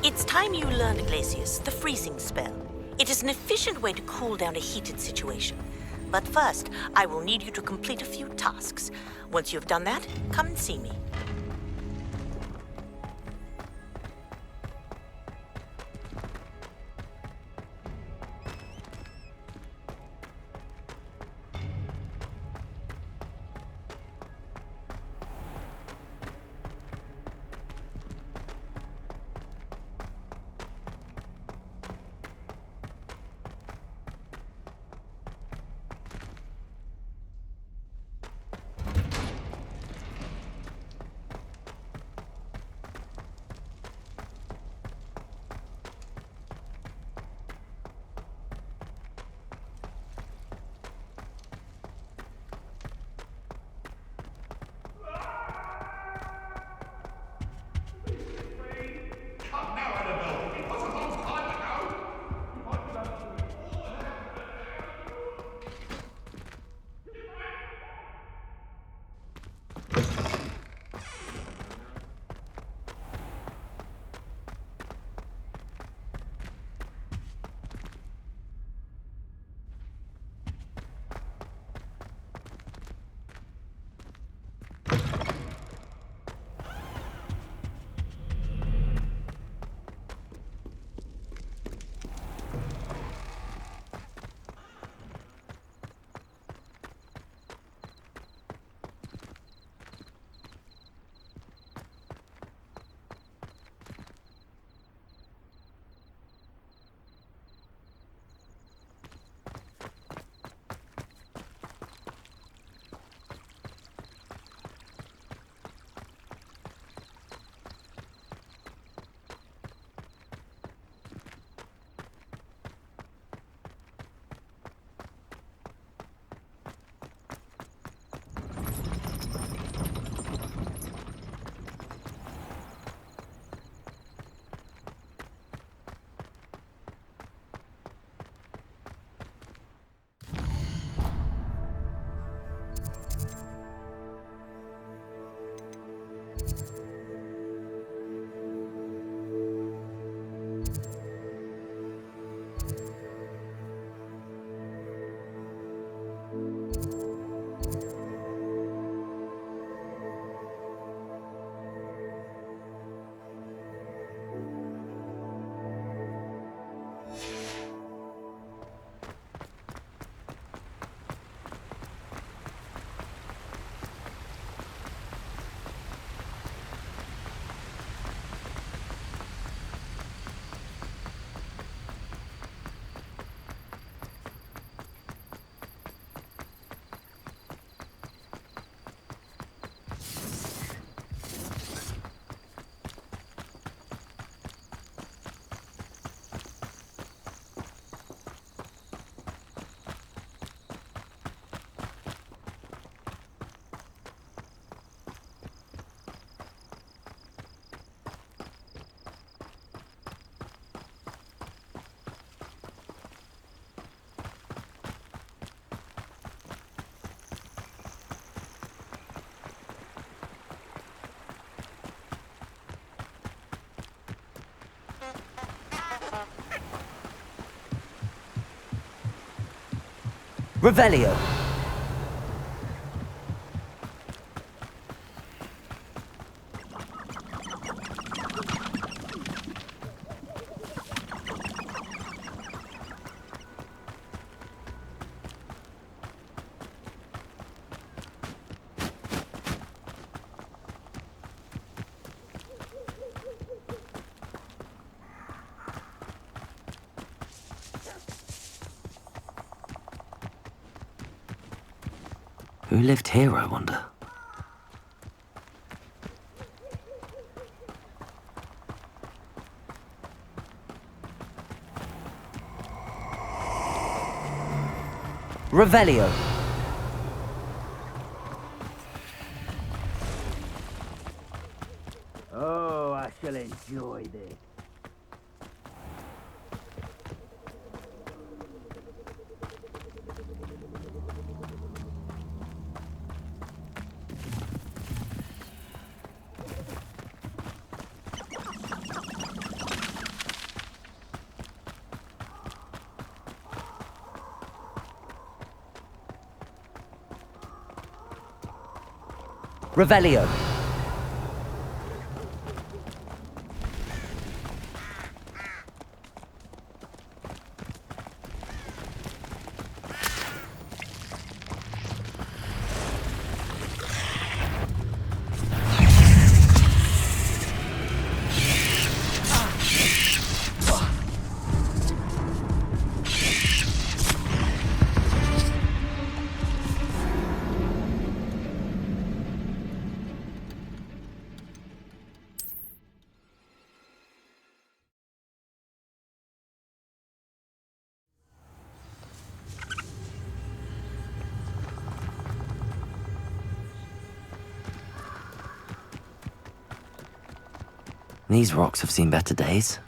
It's time you learned, Glacius, the freezing spell. It is an efficient way to cool down a heated situation. But first, I will need you to complete a few tasks. Once you have done that, come and see me. Revelio. Who lived here, I wonder? Revelio. Oh, I shall enjoy this. Revelio. These rocks have seen better days.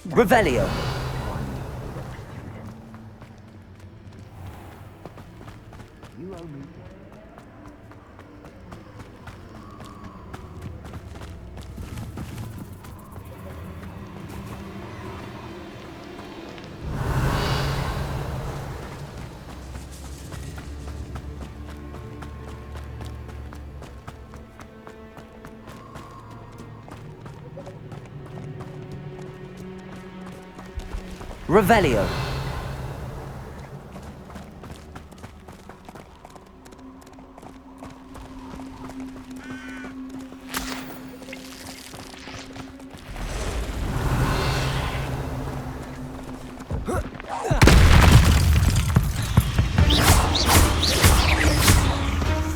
Revelio. Revelio.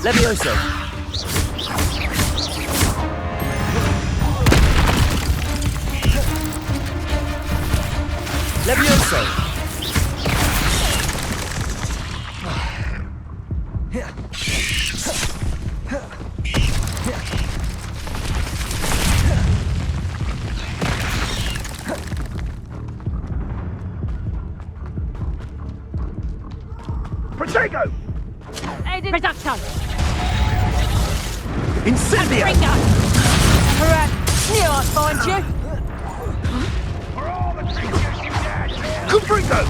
Levioso. Levioso. Protego! Reduction! Incendio! Knew I'd find you! Gringo!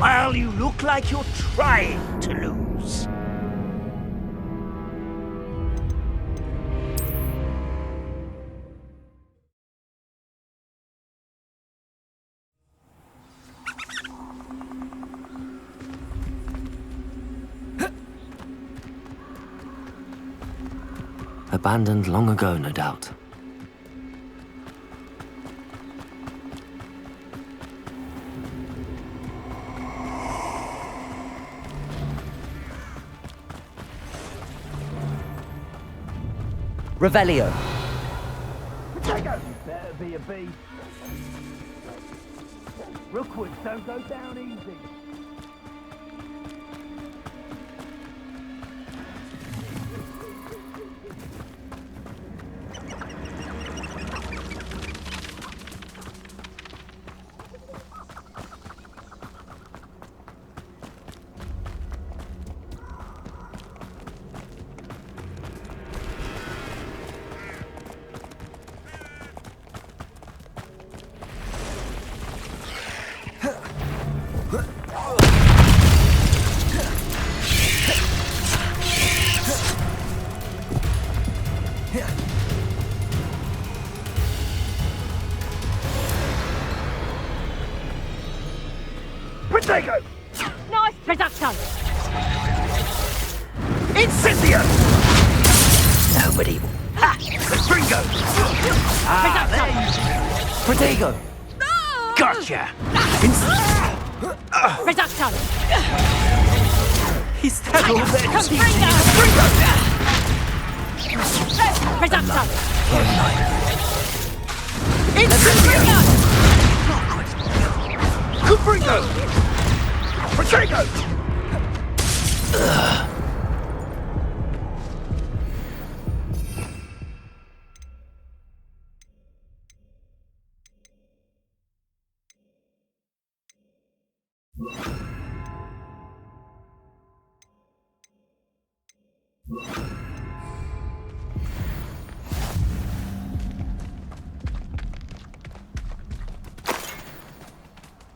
Well, you look like you're trying to lose. Abandoned long ago, no doubt. Revelio. Better be a beast. Rookwood don't go down easy. Protego! Nice production! Incendio! Nobody. Ha! Gringotts! Protego! Gotcha! Production! He's had all that. Production! Incendio! Gringo! Protego!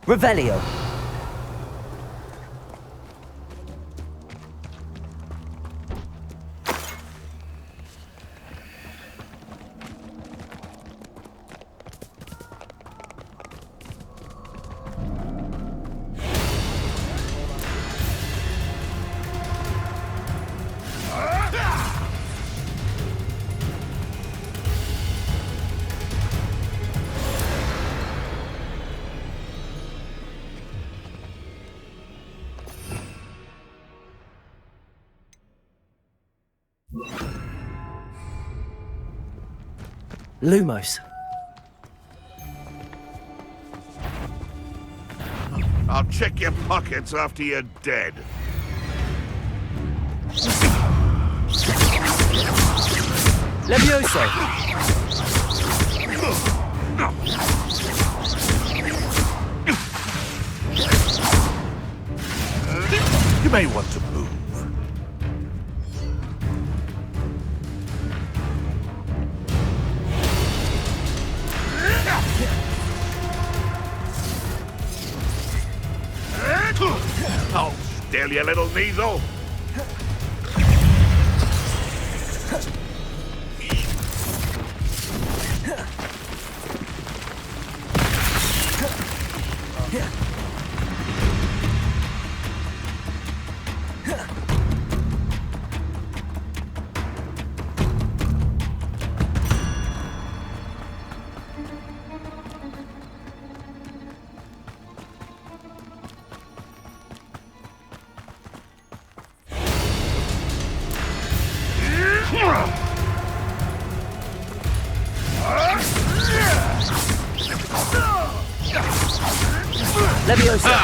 Revelio. Lumos. I'll check your pockets after you're dead. Levioso. You may want to move. Oh, still, you little weasel. Leviosa.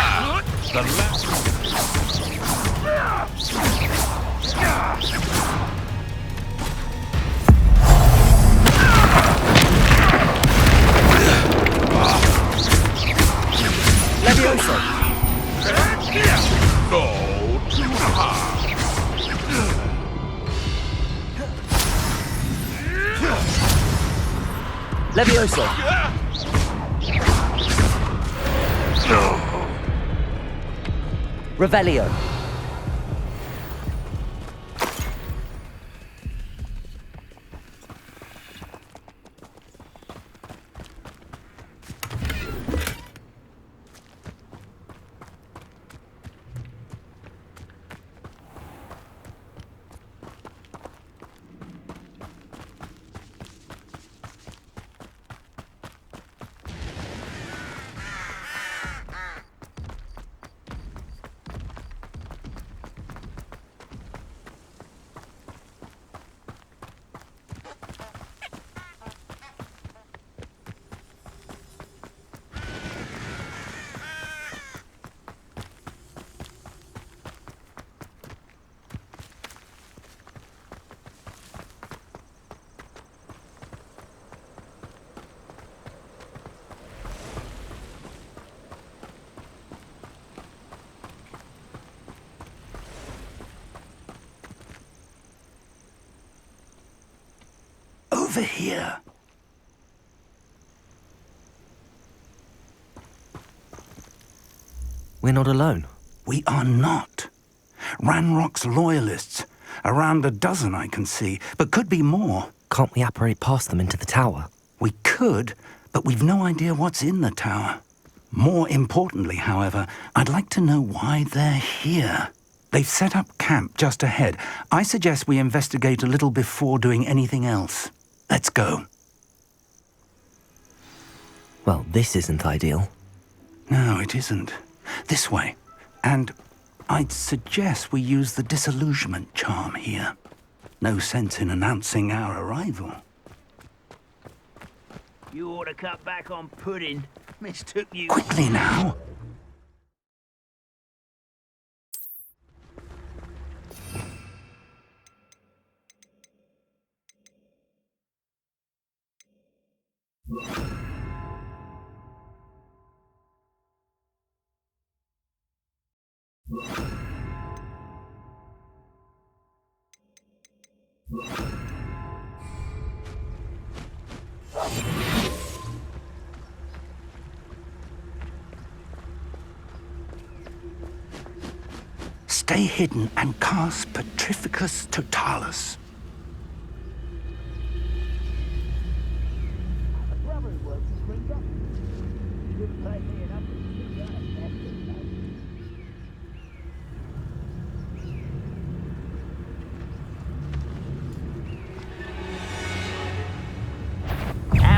Leviosa. Go to hard. Leviosa. Revelio. Over here. We're not alone. We are not. Ranrock's loyalists. Around a dozen I can see, but could be more. Can't we apparate past them into the tower? We could, but we've no idea what's in the tower. More importantly, however, I'd like to know why they're here. They've set up camp just ahead. I suggest we investigate a little before doing anything else. Let's go. Well, this isn't ideal. No, it isn't. This way. And I'd suggest we use the disillusionment charm here. No sense in announcing our arrival. You ought to cut back on pudding. Mistook you. Quickly now. Stay hidden and cast Petrificus Totalis.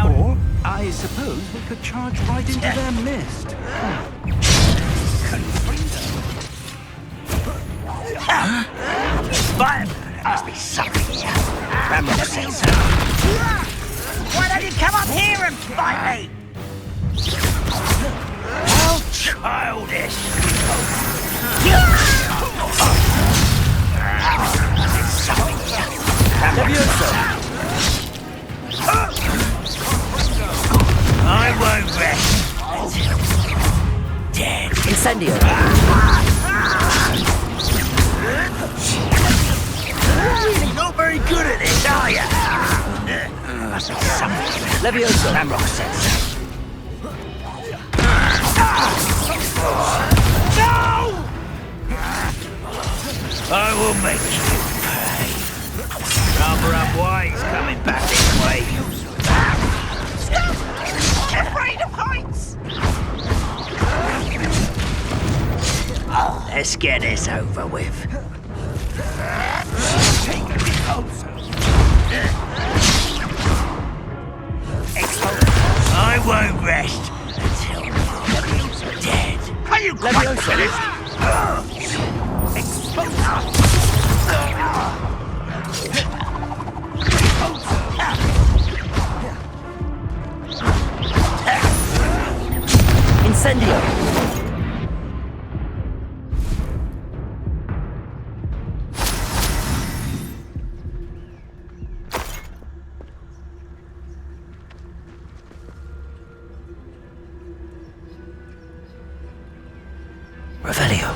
Or, I suppose we could charge right into their mist. But there must be something here. Ranrock says so. Why don't you come up here and fight me? How childish! I won't rest until dead. Incendio! Not very good at this, are you? Must be something. Levioso! Ranrock says. No! I will make you pay. Rather unwise coming back this way. Stop! I'm afraid of heights! Let's get this over with. Take a bit closer. I won't rest until Leviosa's dead. Are you quite finished? Incendio! Revelio.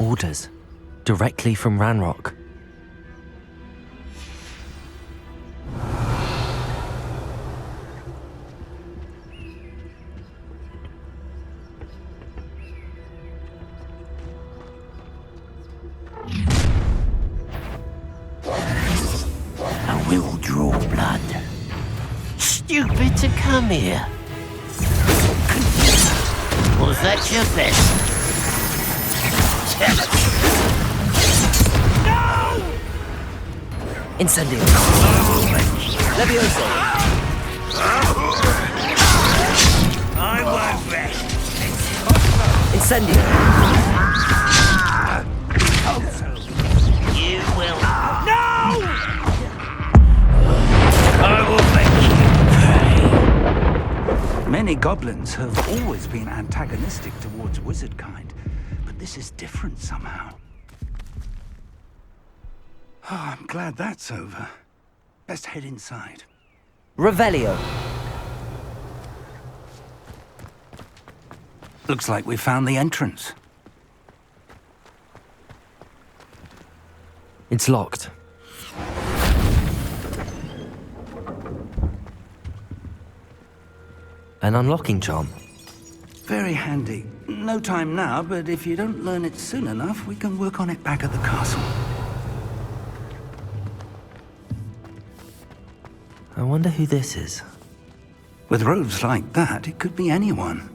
Orders. Directly from Ranrock. I will draw blood. Stupid to come here. Was that your best? No! Incendio. Leviosa. I won't rest. Incendio. You will. No! I will make you pay. Many goblins have always been antagonistic towards wizard kind, but this is different somehow. Oh, I'm glad that's over. Best head inside. Revelio. Looks like we found the entrance. It's locked. An unlocking charm. Very handy. No time now, but if you don't learn it soon enough, we can work on it back at the castle. I wonder who this is. With robes like that, it could be anyone.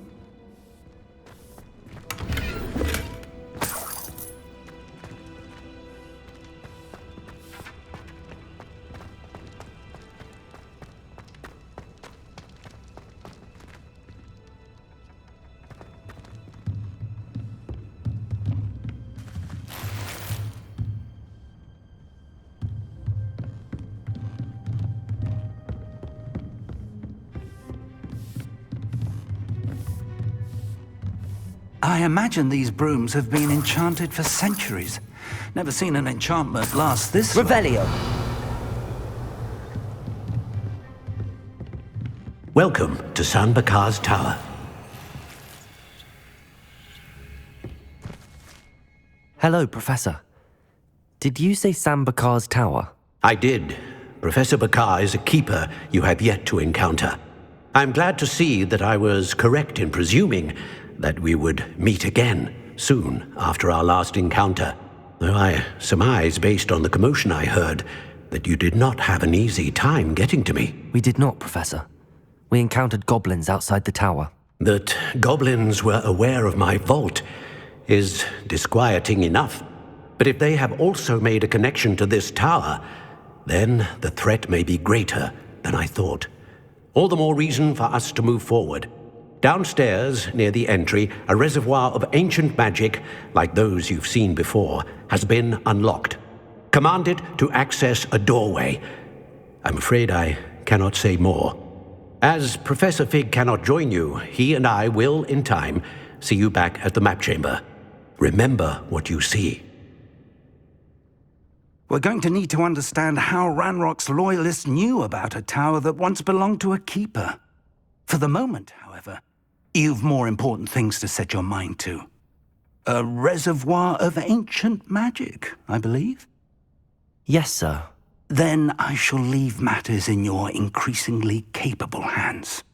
I imagine these brooms have been enchanted for centuries. Never seen an enchantment last this long. Revelio. Welcome to San Bakar's Tower. Hello, Professor. Did you say San Bakar's Tower? I did. Professor Bakar is a keeper you have yet to encounter. I'm glad to see that I was correct in presuming that we would meet again soon after our last encounter, though I surmise, based on the commotion I heard, that you did not have an easy time getting to me. We did not, Professor. We encountered goblins outside the tower. That goblins were aware of my vault is disquieting enough. But if they have also made a connection to this tower, then the threat may be greater than I thought. All the more reason for us to move forward. Downstairs, near the entry, a reservoir of ancient magic, like those you've seen before, has been unlocked. Command it to access a doorway. I'm afraid I cannot say more. As Professor Fig cannot join you, he and I will, in time, see you back at the map chamber. Remember what you see. We're going to need to understand how Ranrock's loyalists knew about a tower that once belonged to a keeper. For the moment, however, you've more important things to set your mind to. A reservoir of ancient magic, I believe? Yes, sir. Then I shall leave matters in your increasingly capable hands.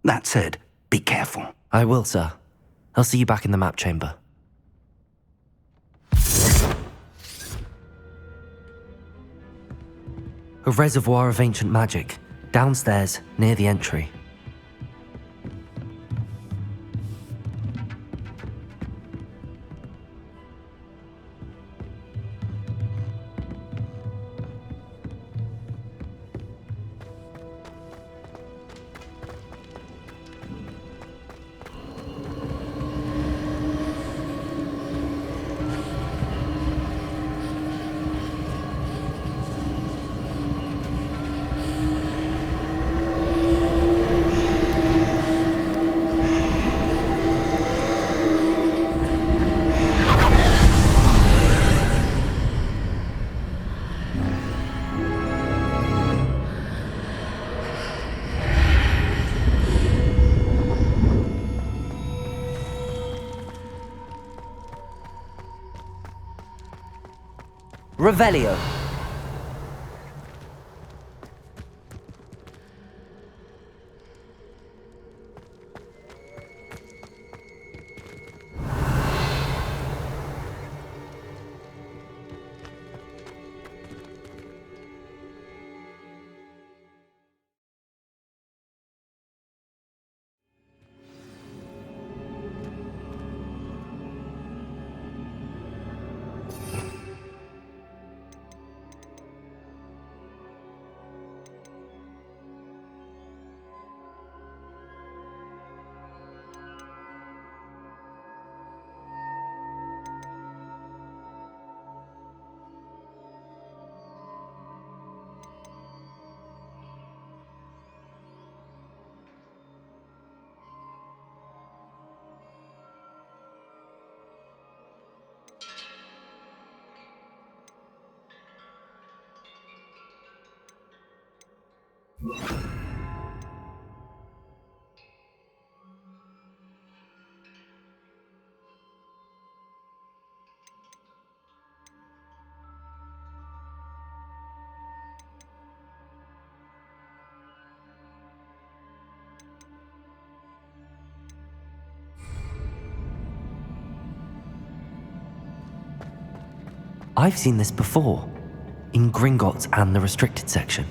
That said, be careful. I will, sir. I'll see you back in the map chamber. A reservoir of ancient magic, downstairs, near the entry. Revelio. I've seen this before, in Gringotts and the restricted section.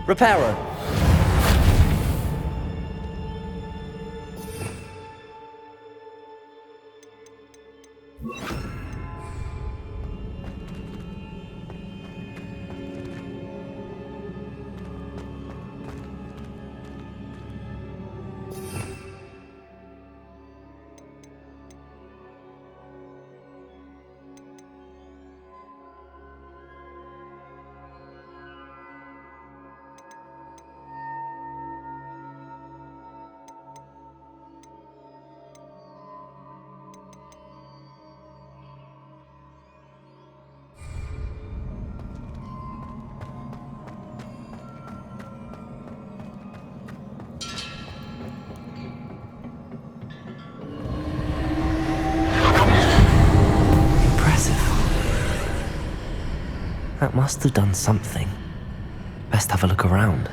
Reparo. That must have done something. Best have a look around.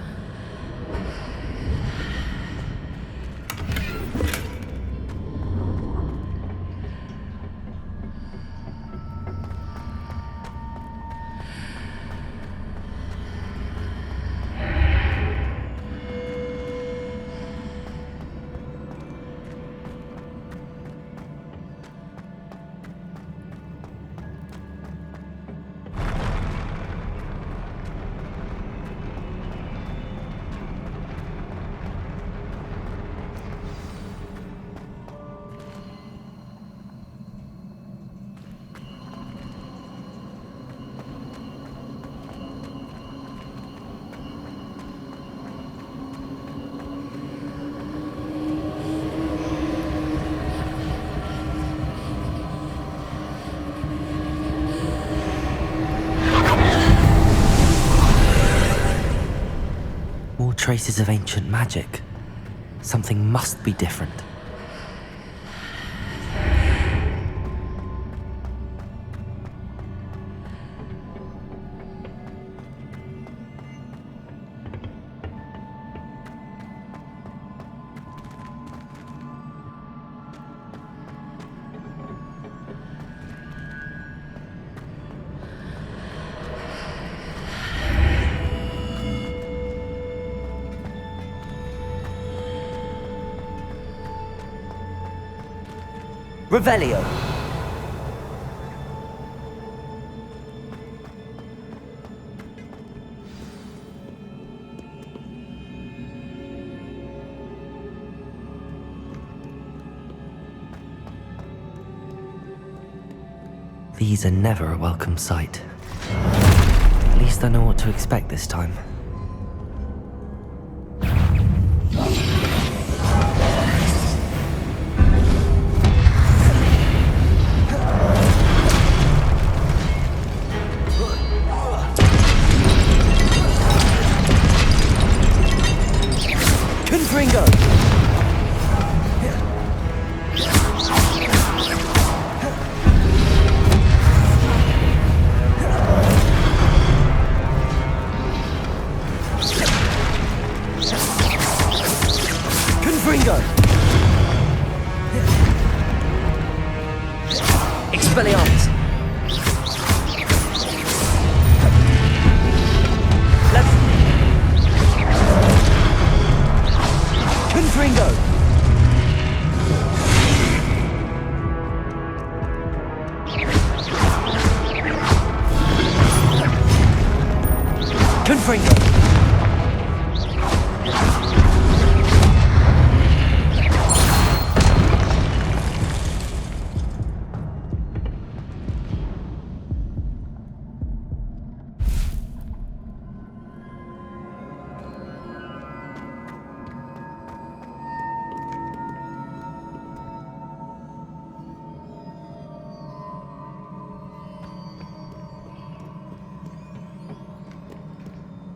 Traces of ancient magic. Something must be different. Revelio. These are never a welcome sight. At least I know what to expect this time. Confringo! Confringo! Expelliarmus! Confringo! Confringo!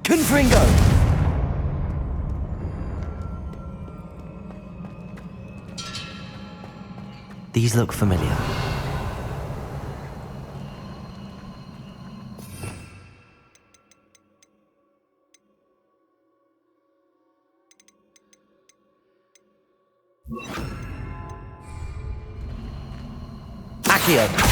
Confringo! These look familiar. Accio!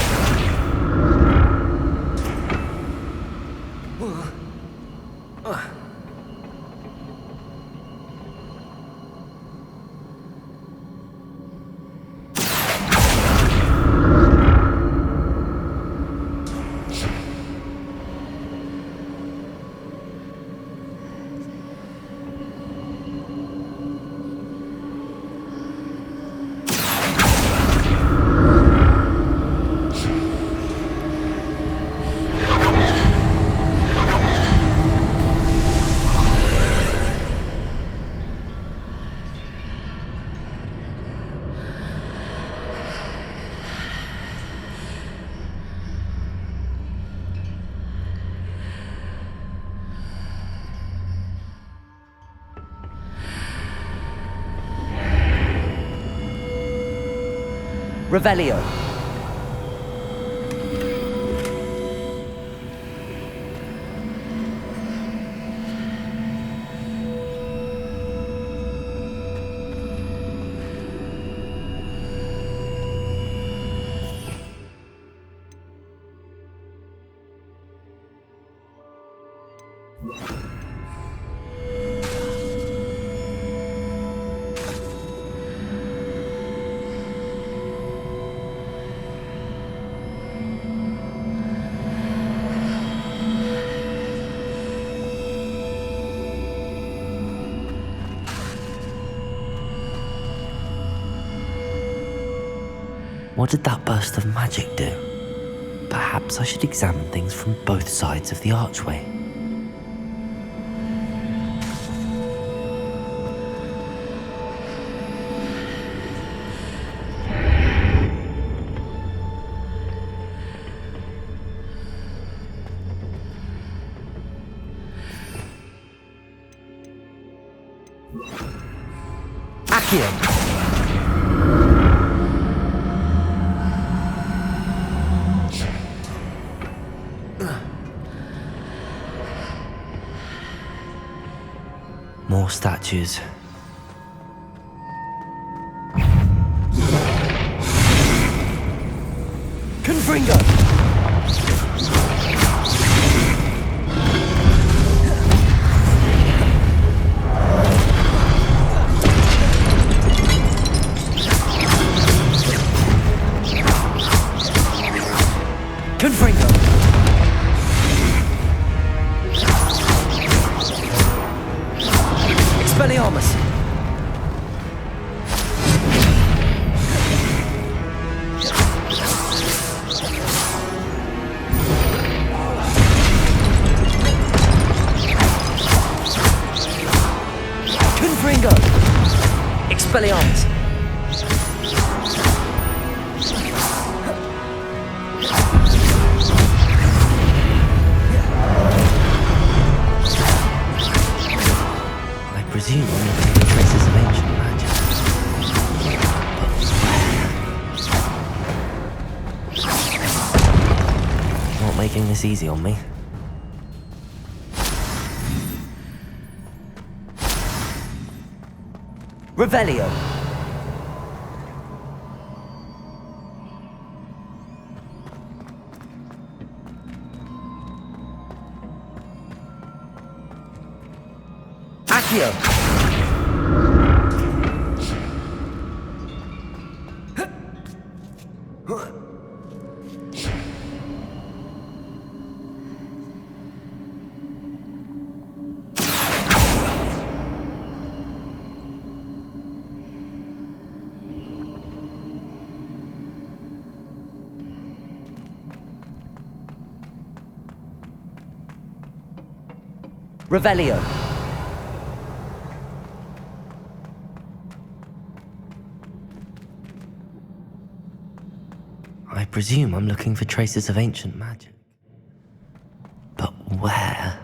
Revelio. What did that burst of magic do? Perhaps I should examine things from both sides of the archway. Accio! More statues. Confringo! Confringo! Expelliarmus! Confringo! Expelliarmus! I presume I'm looking for traces of ancient magic. But not making this easy on me. Revelio! Accio! Revelio. I presume I'm looking for traces of ancient magic. But where?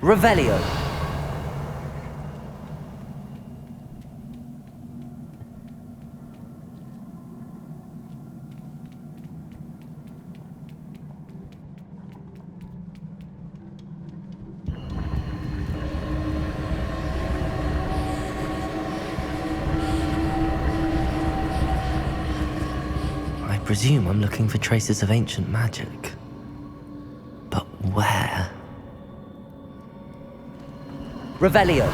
Revelio. I presume I'm looking for traces of ancient magic. But where? Revelio.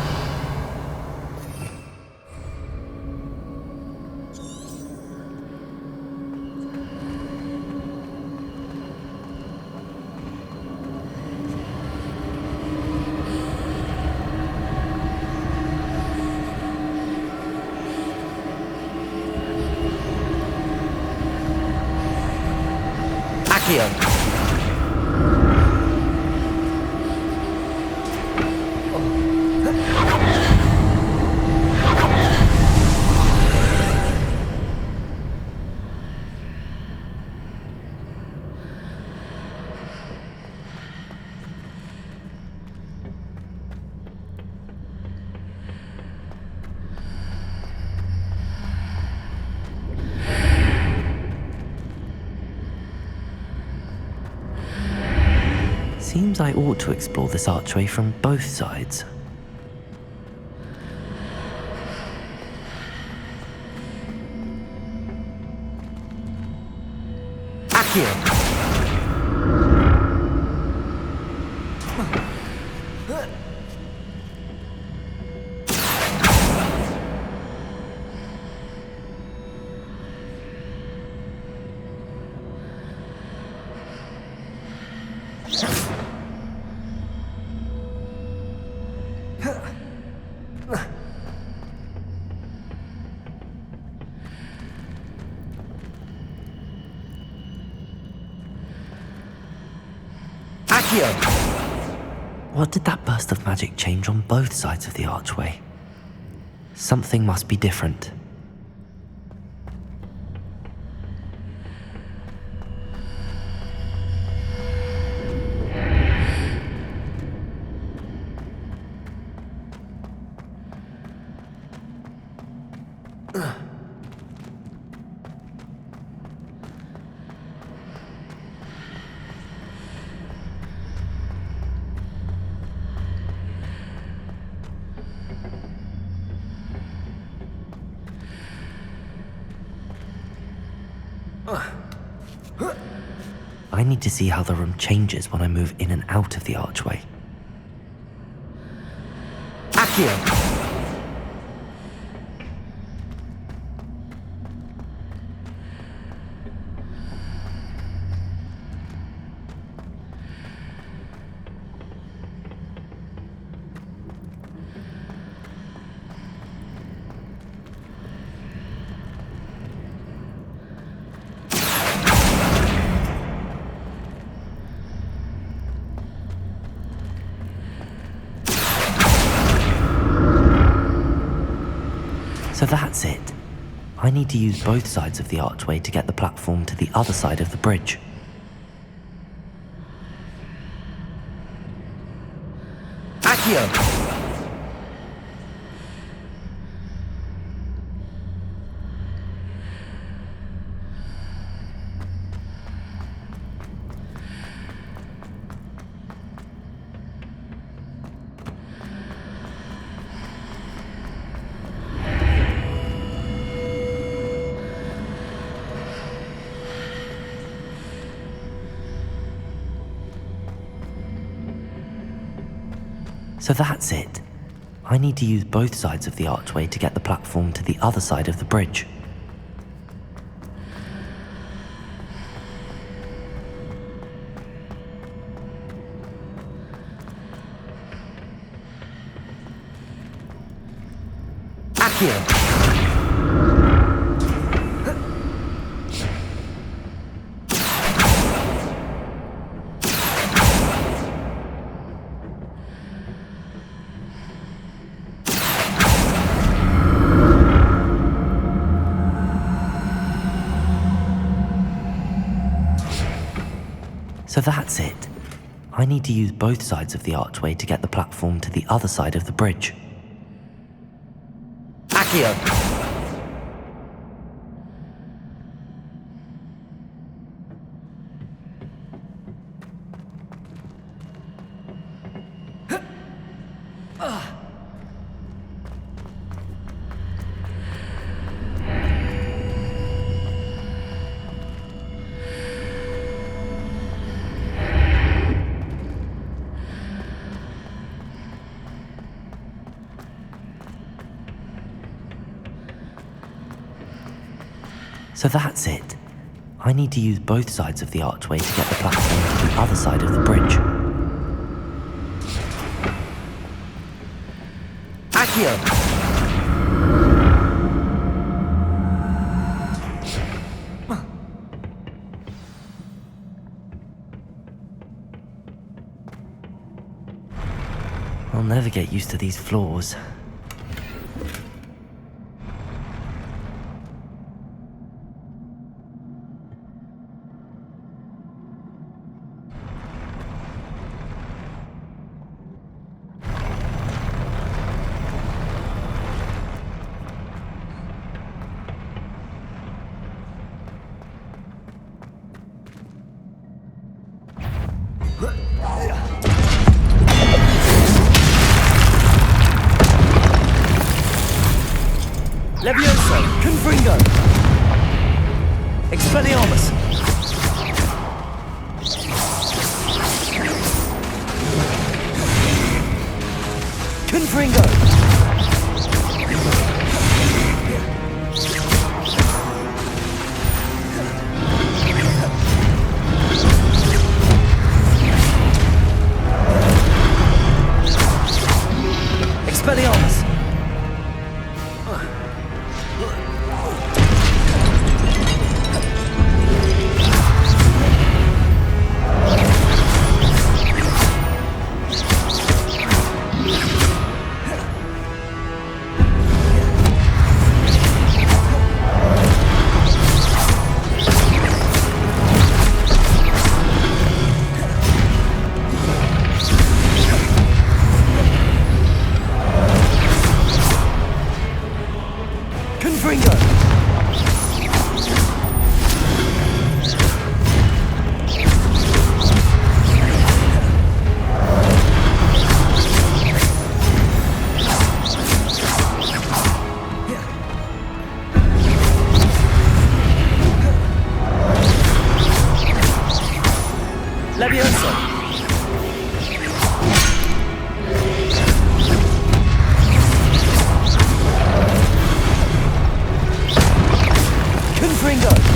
Accio. Seems I ought to explore this archway from both sides. Accio! What did that burst of magic change on both sides of the archway? Something must be different. I need to see how the room changes when I move in and out of the archway. Accio! So that's it. I need to use both sides of the archway to get the platform to the other side of the bridge. Accio! So that's it. I need to use both sides of the archway to get the platform to the other side of the bridge. Accio! So that's it. I need to use both sides of the archway to get the platform to the other side of the bridge. Accio! So that's it. I need to use both sides of the archway to get the platform to the other side of the bridge. Accio! I'll never get used to these floors. Levioso! Confringo! Expelliarmus! Confringo! Expelliarmus! Levioso! Confringo!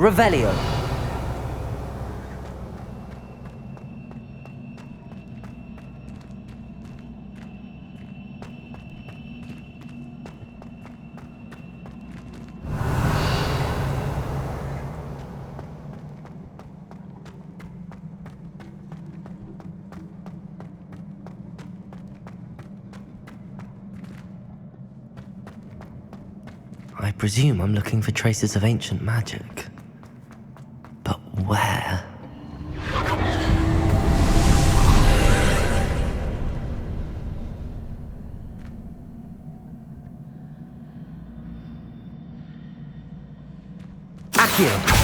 Revelio. I presume I'm looking for traces of ancient magic. But where? Accio!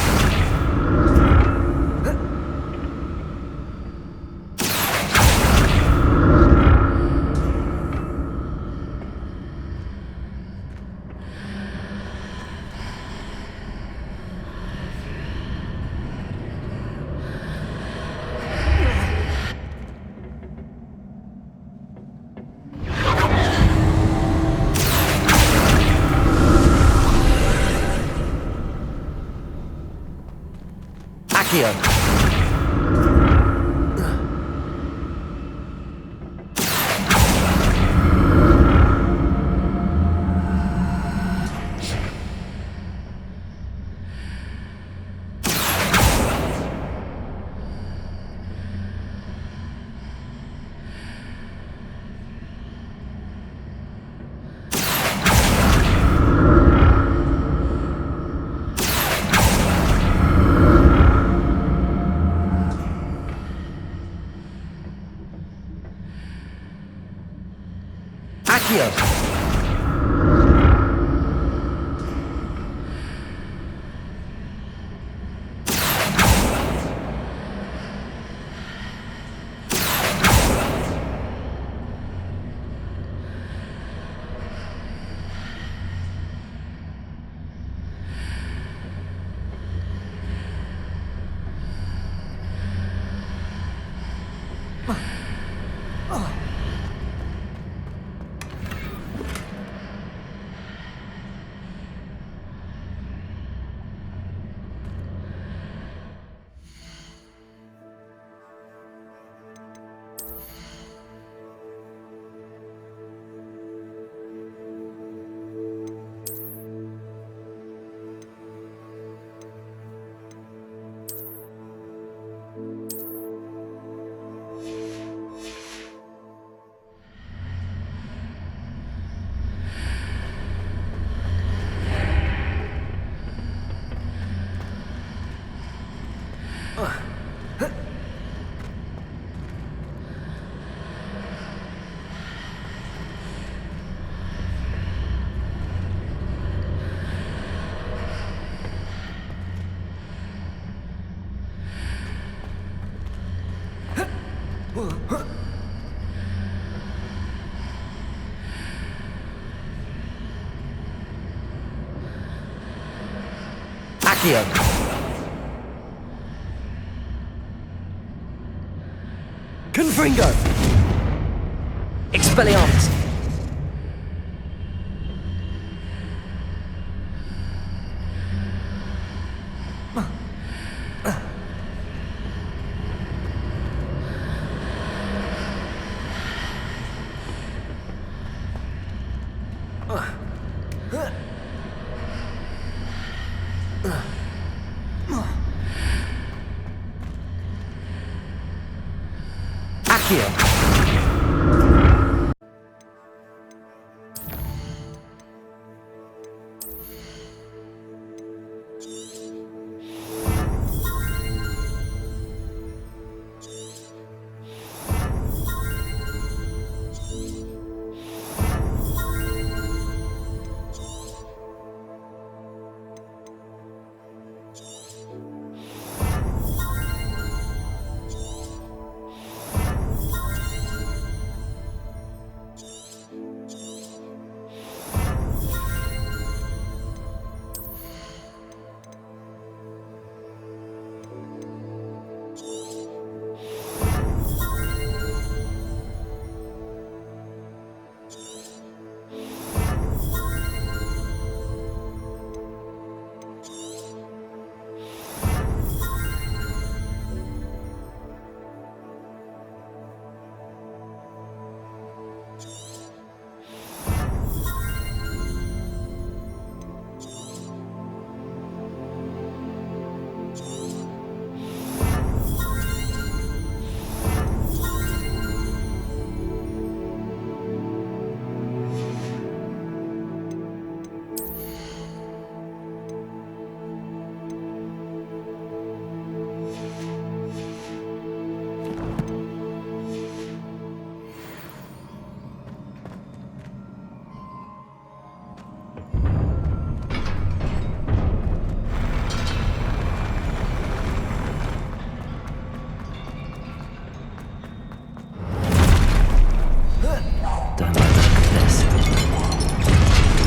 Accio! Confringo! Expelliarmus! Accio.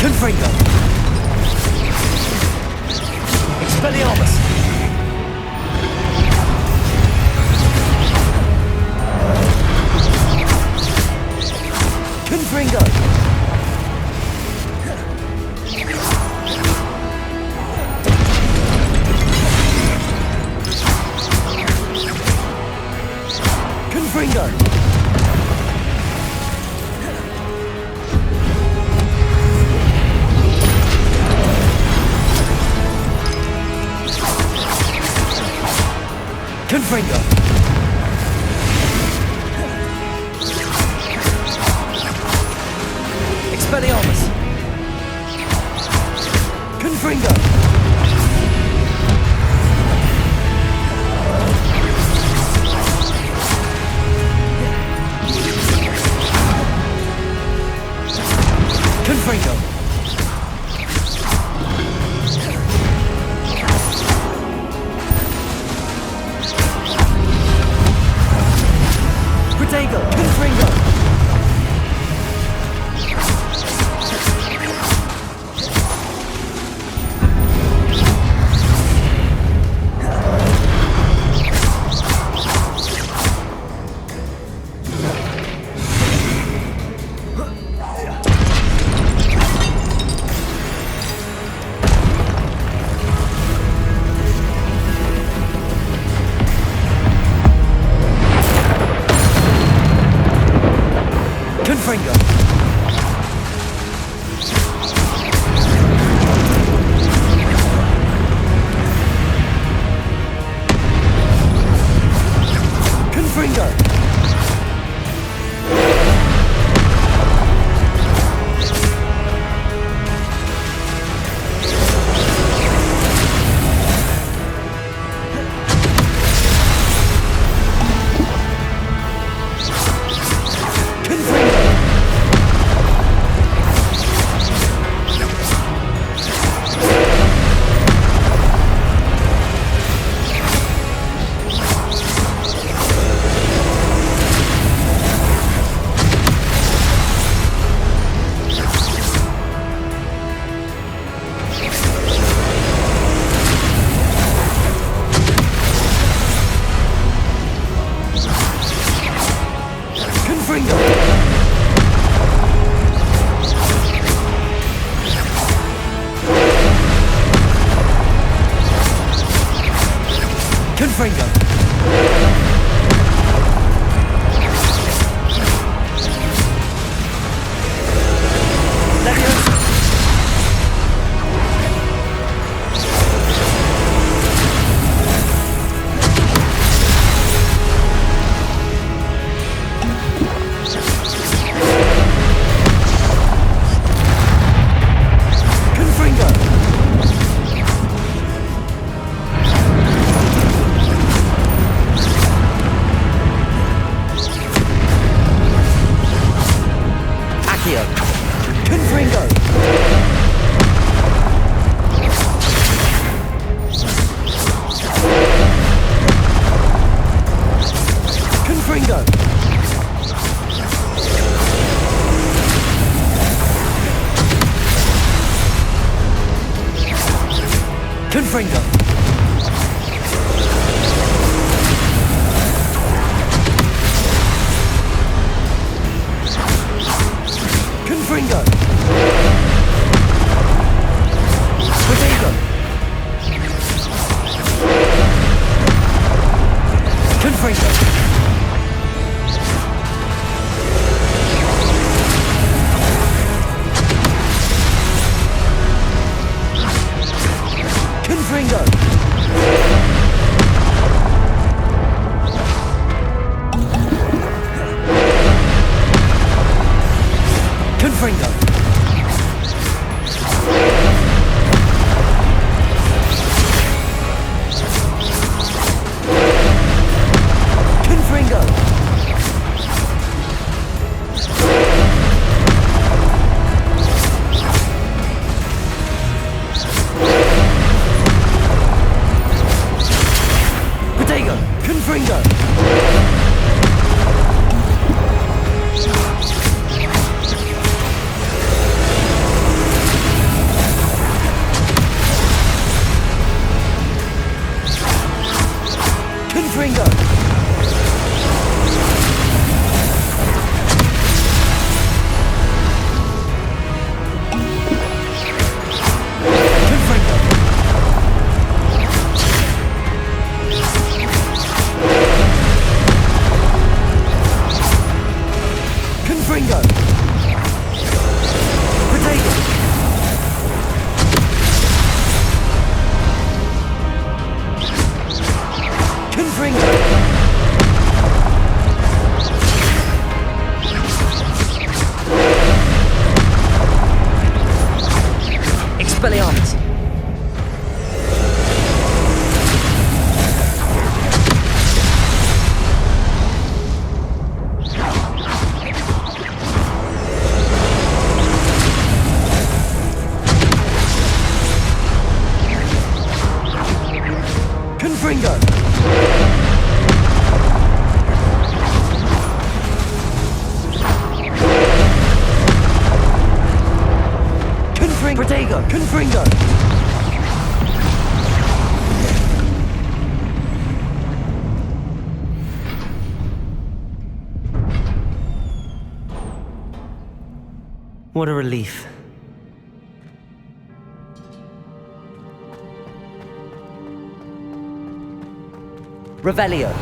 Confringo! Expelliarmus! Confringo! Confringo! Confringo! Expelliarmus! Confringo! Confringo! Protego! Confringo! Confringo! Confringo! Confringo! Leviosa! Confringo! Confringo! Protego! Confringo! Confringo! Confringo! Confringo! Protego! Confringo! Confringo! Confringo! Confringo! Protego! Confringo! Expelliarmus! Confringo! Confringo! Protego! Confringo! What a relief. Revelio.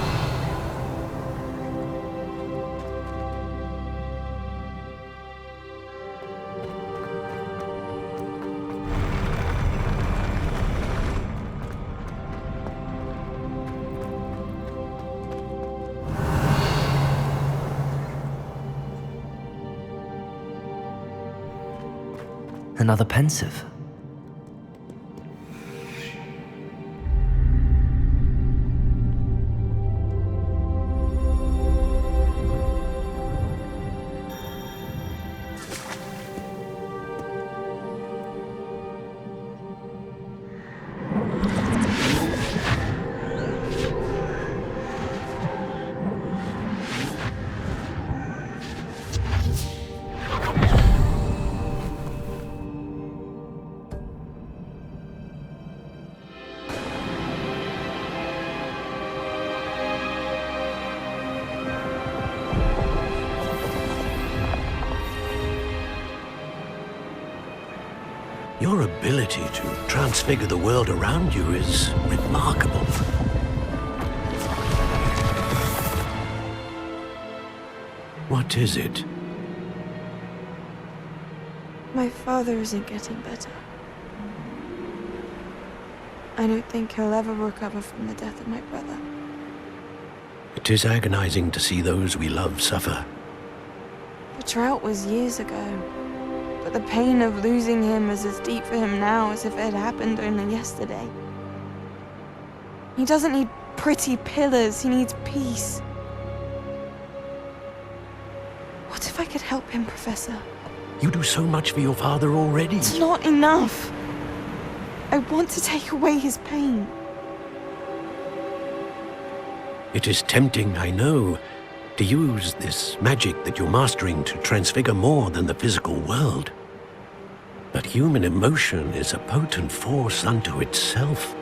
Another Pensive. Your ability to transfigure the world around you is remarkable. What is it? My father isn't getting better. I don't think he'll ever recover from the death of my brother. It is agonizing to see those we love suffer. The drought was years ago, but the pain of losing him is as deep for him now as if it had happened only yesterday. He doesn't need pretty pillars, he needs peace. What if I could help him, Professor? You do so much for your father already. It's not enough. I want to take away his pain. It is tempting, I know, to use this magic that you're mastering to transfigure more than the physical world. But human emotion is a potent force unto itself.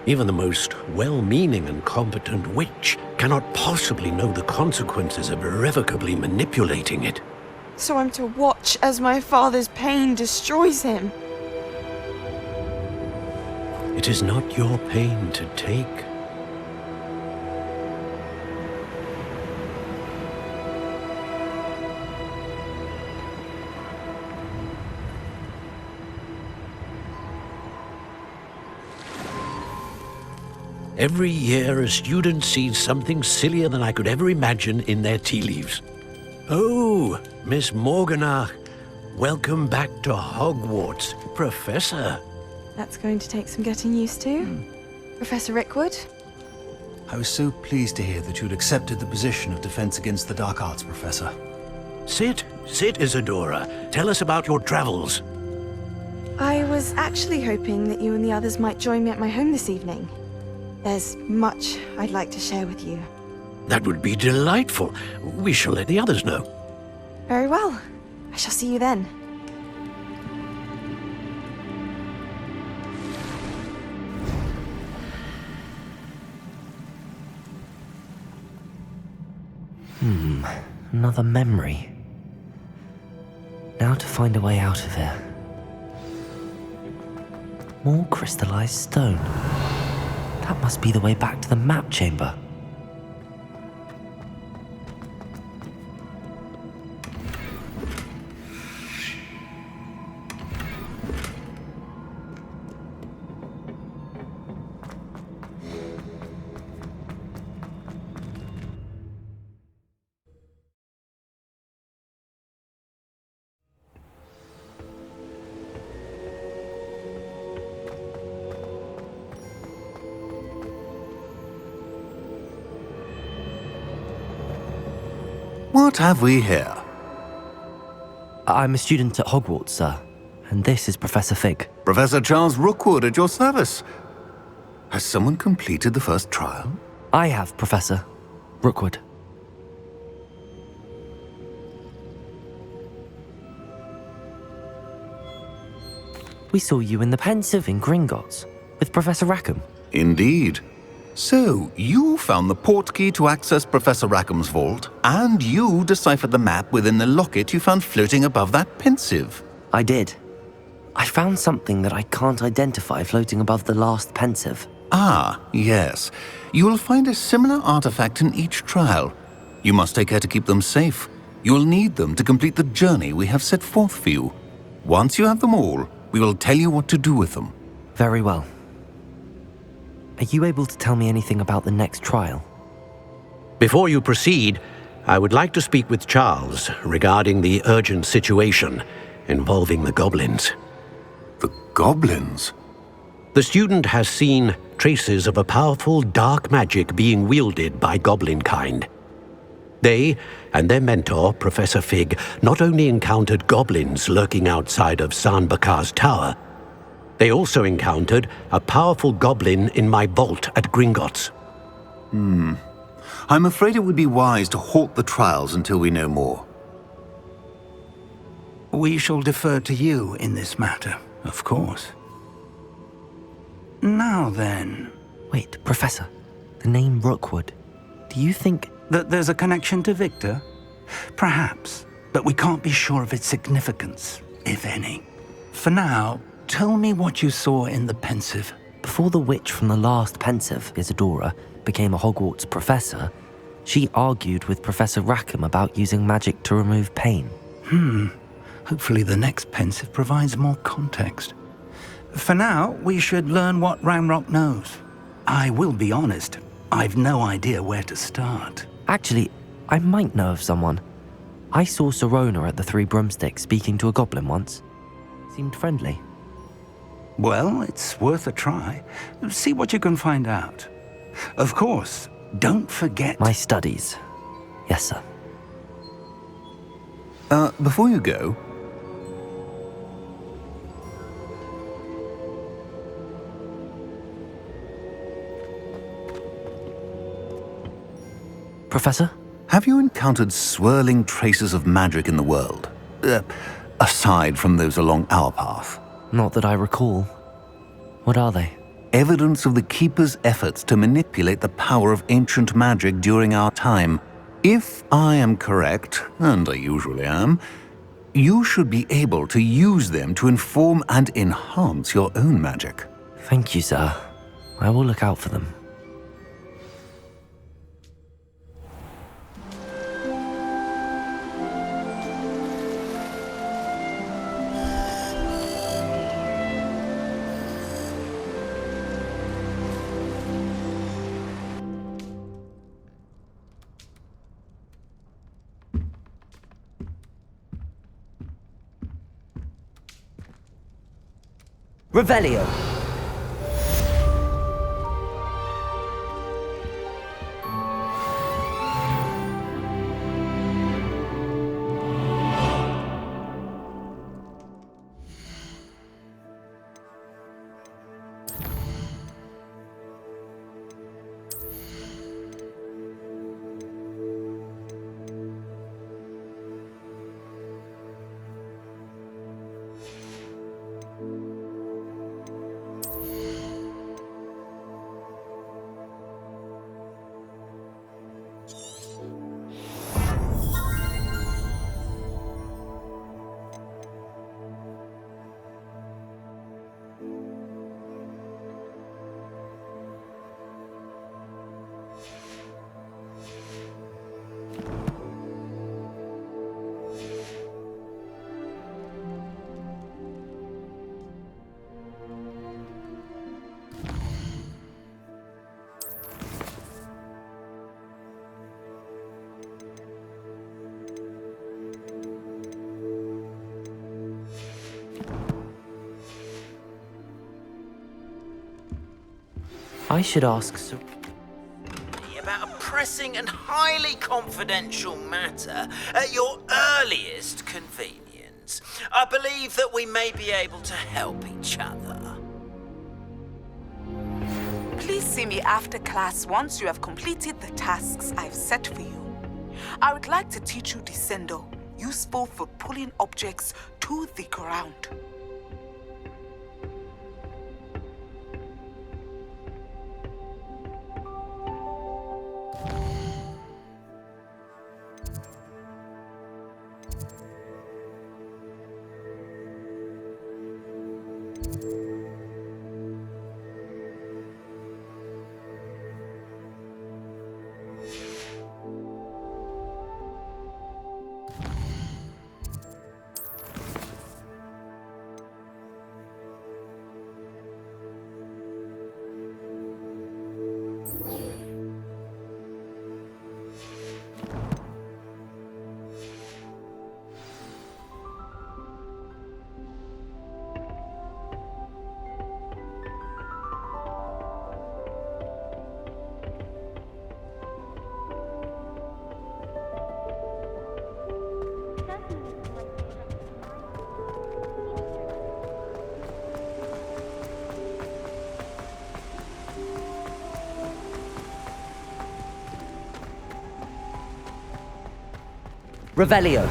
Even the most well-meaning and competent witch cannot possibly know the consequences of irrevocably manipulating it. So I'm to watch as my father's pain destroys him. It is not your pain to take. Every year, a student sees something sillier than I could ever imagine in their tea leaves. Oh, Miss Morganc, welcome back to Hogwarts, Professor. That's going to take some getting used to. Professor Rookwood? I was so pleased to hear that you'd accepted the position of Defense Against the Dark Arts, Professor. Sit, Isidora. Tell us about your travels. I was actually hoping that you and the others might join me at my home this evening. There's much I'd like to share with you. That would be delightful. We shall let the others know. Very well. I shall see you then. Another memory. Now to find a way out of here. More crystallized stone. That must be the way back to the map chamber. What have we here? I'm a student at Hogwarts, sir. And this is Professor Fig. Professor Charles Rookwood at your service. Has someone completed the first trial? I have, Professor Rookwood. We saw you in the Pensive in Gringotts with Professor Rackham. Indeed. So, you found the portkey to access Professor Rackham's vault, and you deciphered the map within the locket you found floating above that Pensive. I did. I found something that I can't identify floating above the last Pensive. Ah, yes. You will find a similar artifact in each trial. You must take care to keep them safe. You will need them to complete the journey we have set forth for you. Once you have them all, we will tell you what to do with them. Very well. Are you able to tell me anything about the next trial? Before you proceed, I would like to speak with Charles regarding the urgent situation involving the goblins. The goblins? The student has seen traces of a powerful dark magic being wielded by goblin kind. They and their mentor, Professor Fig, not only encountered goblins lurking outside of Sanbakar's tower, they also encountered a powerful goblin in my vault at Gringotts. I'm afraid it would be wise to halt the trials until we know more. We shall defer to you in this matter, of course. Now then... Wait, Professor. The name Rookwood. Do you think... that there's a connection to Victor? Perhaps, but we can't be sure of its significance, if any. For now, tell me what you saw in the Pensive. Before the witch from the last Pensive, Isidora, became a Hogwarts professor, she argued with Professor Rackham about using magic to remove pain. Hopefully the next Pensive provides more context. For now, we should learn what Ranrock knows. I will be honest, I've no idea where to start. Actually, I might know of someone. I saw Serona at the Three Broomsticks speaking to a goblin once. Seemed friendly. Well, it's worth a try. See what you can find out. Of course, don't forget... My studies. Yes, sir. Before you go... Professor? Have you encountered swirling traces of magic in the world? aside from those along our path? Not that I recall. What are they? Evidence of the Keeper's efforts to manipulate the power of ancient magic during our time. If I am correct, and I usually am, you should be able to use them to inform and enhance your own magic. Thank you, sir. I will look out for them. Revelio. I should ask Sir... about a pressing and highly confidential matter at your earliest convenience. I believe that we may be able to help each other. Please see me after class once you have completed the tasks I've set for you. I would like to teach you Descendo, useful for pulling objects to the ground. Revelio.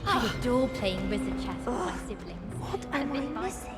I adore playing wizard chess with my siblings. What am I missing?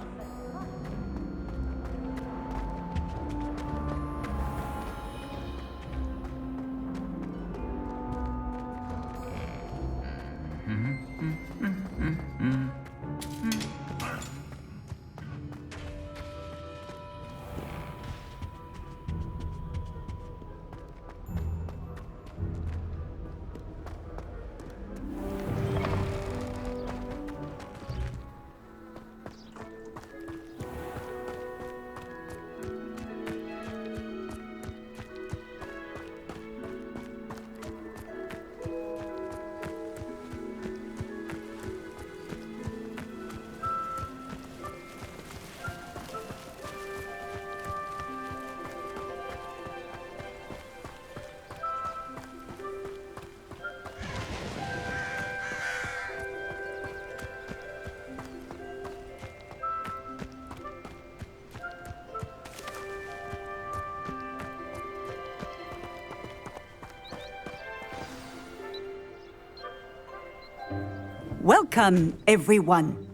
Welcome, everyone.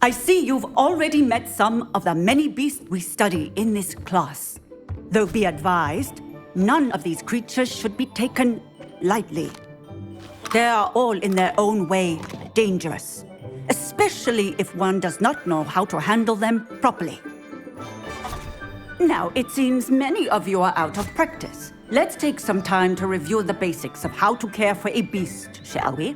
I see you've already met some of the many beasts we study in this class. Though be advised, none of these creatures should be taken lightly. They are all in their own way dangerous, especially if one does not know how to handle them properly. Now, it seems many of you are out of practice. Let's take some time to review the basics of how to care for a beast, shall we?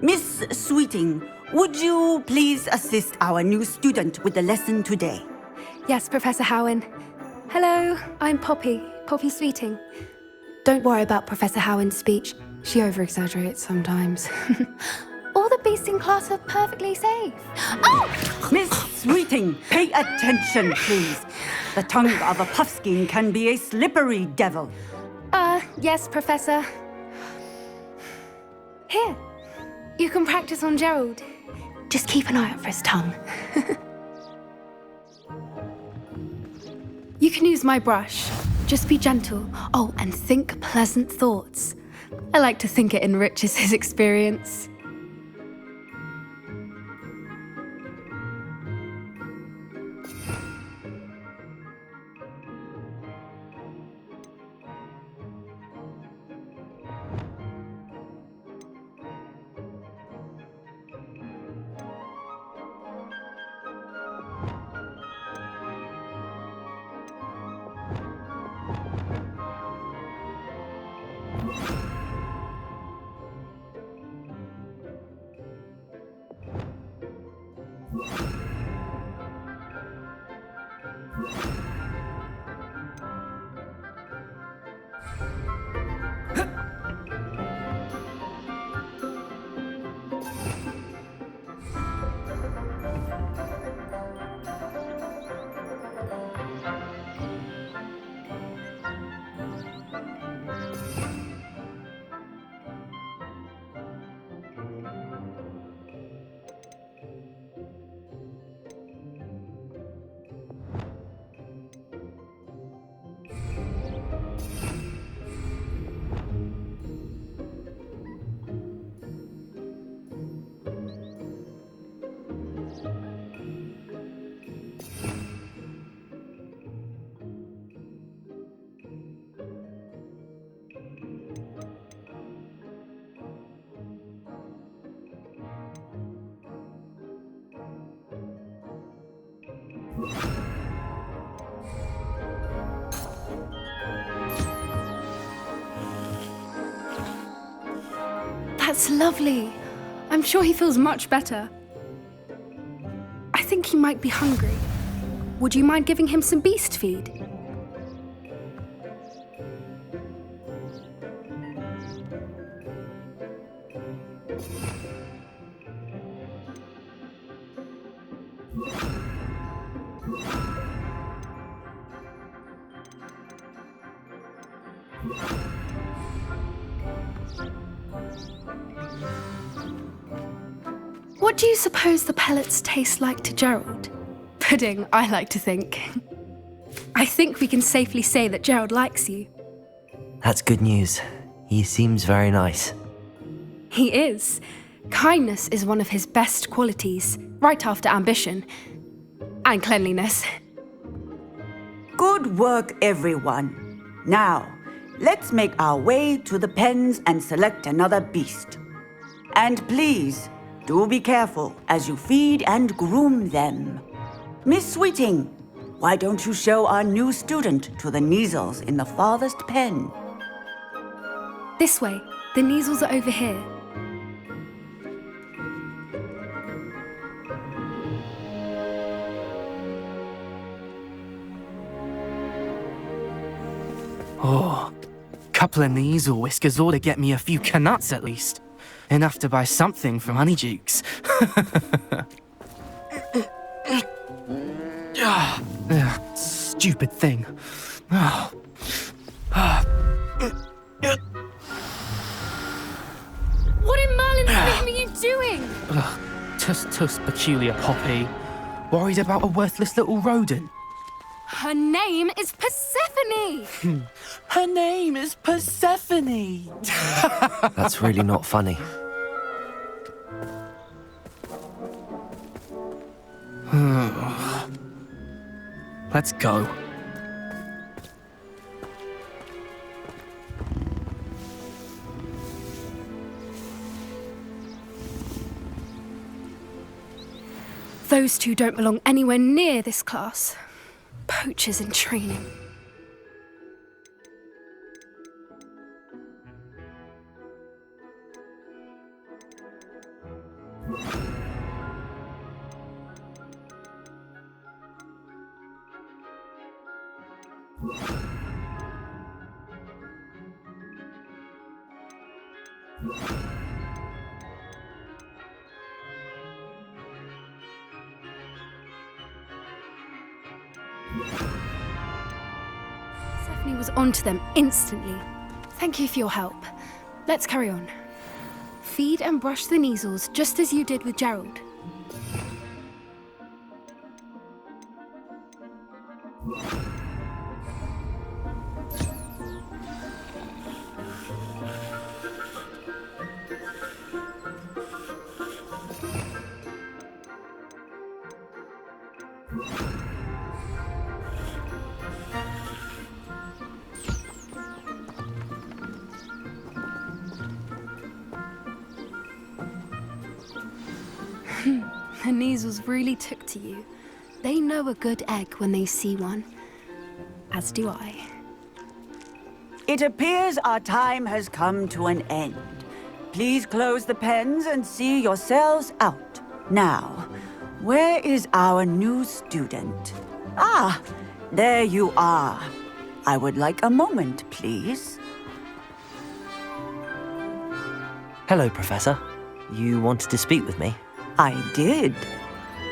Miss Sweeting, would you please assist our new student with the lesson today? Yes, Professor Howen. Hello, I'm Poppy Sweeting. Don't worry about Professor Howen's speech. She over-exaggerates sometimes. All the beasts in class are perfectly safe. Oh! Miss Sweeting, pay attention, please. The tongue of a puffskein can be a slippery devil. Yes, Professor. Here, you can practice on Gerald. Just keep an eye out for his tongue. You can use my brush. Just be gentle. Oh, and think pleasant thoughts. I like to think it enriches his experience. That's lovely. I'm sure he feels much better. I think he might be hungry. Would you mind giving him some beast feed? What do you suppose the pellets taste like to Gerald? Pudding, I like to think. I think we can safely say that Gerald likes you. That's good news. He seems very nice. He is. Kindness is one of his best qualities, right after ambition. And cleanliness. Good work, everyone. Now, let's make our way to the pens and select another beast. And please, do be careful as you feed and groom them. Miss Sweeting, why don't you show our new student to the Kneazles in the farthest pen? This way. The Kneazles are over here. Oh, couple of Kneazle whiskers ought to get me a few Gringotts at least. Enough to buy something from Honeydukes. Stupid thing. What in Merlin's name are you doing? Tuss peculiar Poppy. Worried about a worthless little rodent. Her name is Persephone! Her name is Persephone! That's really not funny. Let's go. Those two don't belong anywhere near this class. Poachers in training. Stephanie was onto them instantly. Thank you for your help. Let's carry on. Feed and brush the measles just as you did with Gerald. The measles really took to you. They know a good egg when they see one. As do I. It appears our time has come to an end. Please close the pens and see yourselves out. Now, where is our new student? Ah, there you are. I would like a moment, please. Hello, Professor. You wanted to speak with me? I did.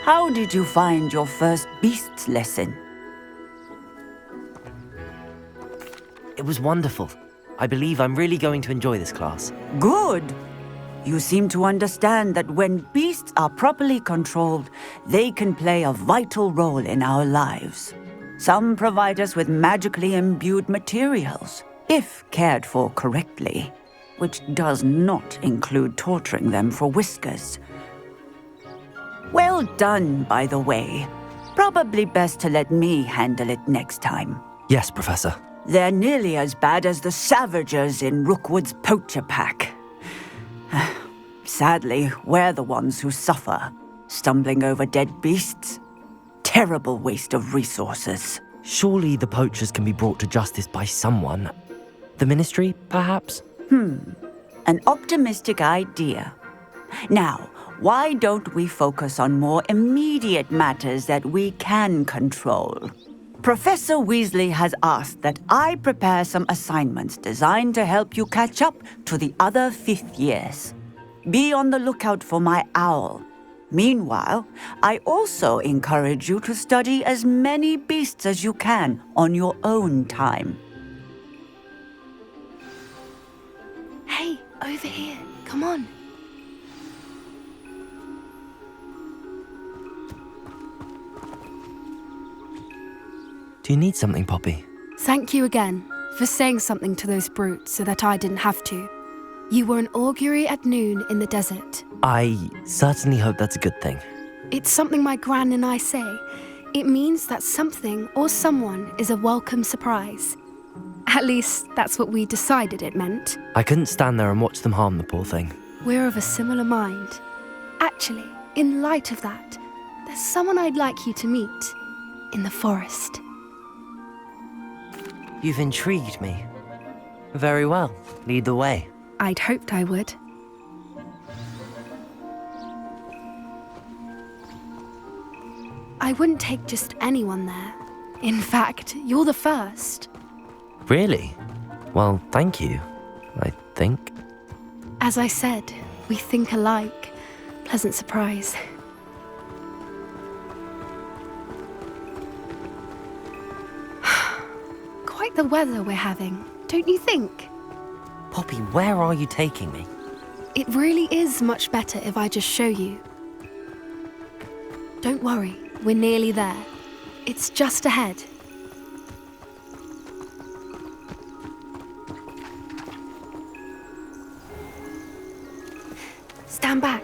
How did you find your first beasts lesson? It was wonderful. I believe I'm really going to enjoy this class. Good. You seem to understand that when beasts are properly controlled, they can play a vital role in our lives. Some provide us with magically imbued materials, if cared for correctly, which does not include torturing them for whiskers. Well done, by the way. Probably best to let me handle it next time. Yes, Professor. They're nearly as bad as the Savagers in Rookwood's poacher pack. Sadly, we're the ones who suffer, stumbling over dead beasts. Terrible waste of resources. Surely the poachers can be brought to justice by someone. The Ministry, perhaps? An optimistic idea. Now, why don't we focus on more immediate matters that we can control? Professor Weasley has asked that I prepare some assignments designed to help you catch up to the other 5th years. Be on the lookout for my owl. Meanwhile, I also encourage you to study as many beasts as you can on your own time. Hey, over here. Come on. Do you need something, Poppy? Thank you again for saying something to those brutes so that I didn't have to. You were an augury at noon in the desert. I certainly hope that's a good thing. It's something my gran and I say. It means that something or someone is a welcome surprise. At least, that's what we decided it meant. I couldn't stand there and watch them harm the poor thing. We're of a similar mind. Actually, in light of that, there's someone I'd like you to meet. In the forest. You've intrigued me. Very well. Lead the way. I'd hoped I would. I wouldn't take just anyone there. In fact, you're the first. Really? Well, thank you, I think. As I said, we think alike. Pleasant surprise. Quite the weather we're having, don't you think? Poppy, where are you taking me? It really is much better if I just show you. Don't worry, we're nearly there. It's just ahead. Stand back.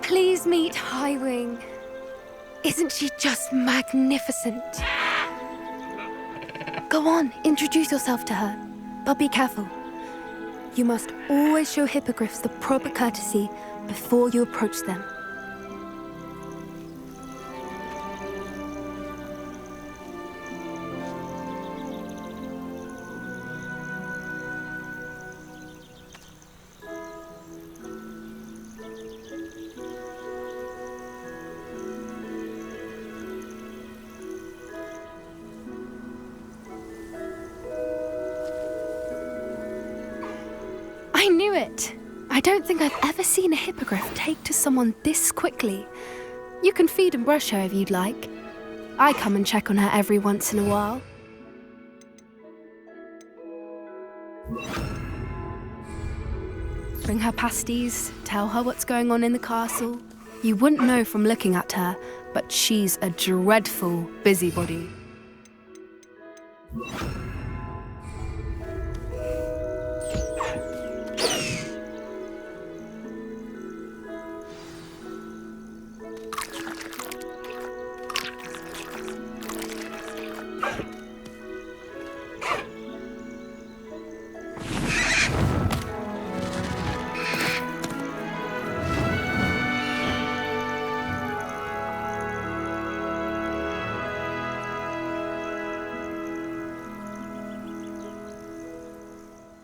Please meet Highwing. Isn't she just magnificent? Go on, introduce yourself to her. But be careful. You must always show hippogriffs the proper courtesy before you approach them. I knew it! I don't think I've ever seen a hippogriff take to someone this quickly. You can feed and brush her if you'd like. I come and check on her every once in a while. Bring her pasties, tell her what's going on in the castle. You wouldn't know from looking at her, but she's a dreadful busybody.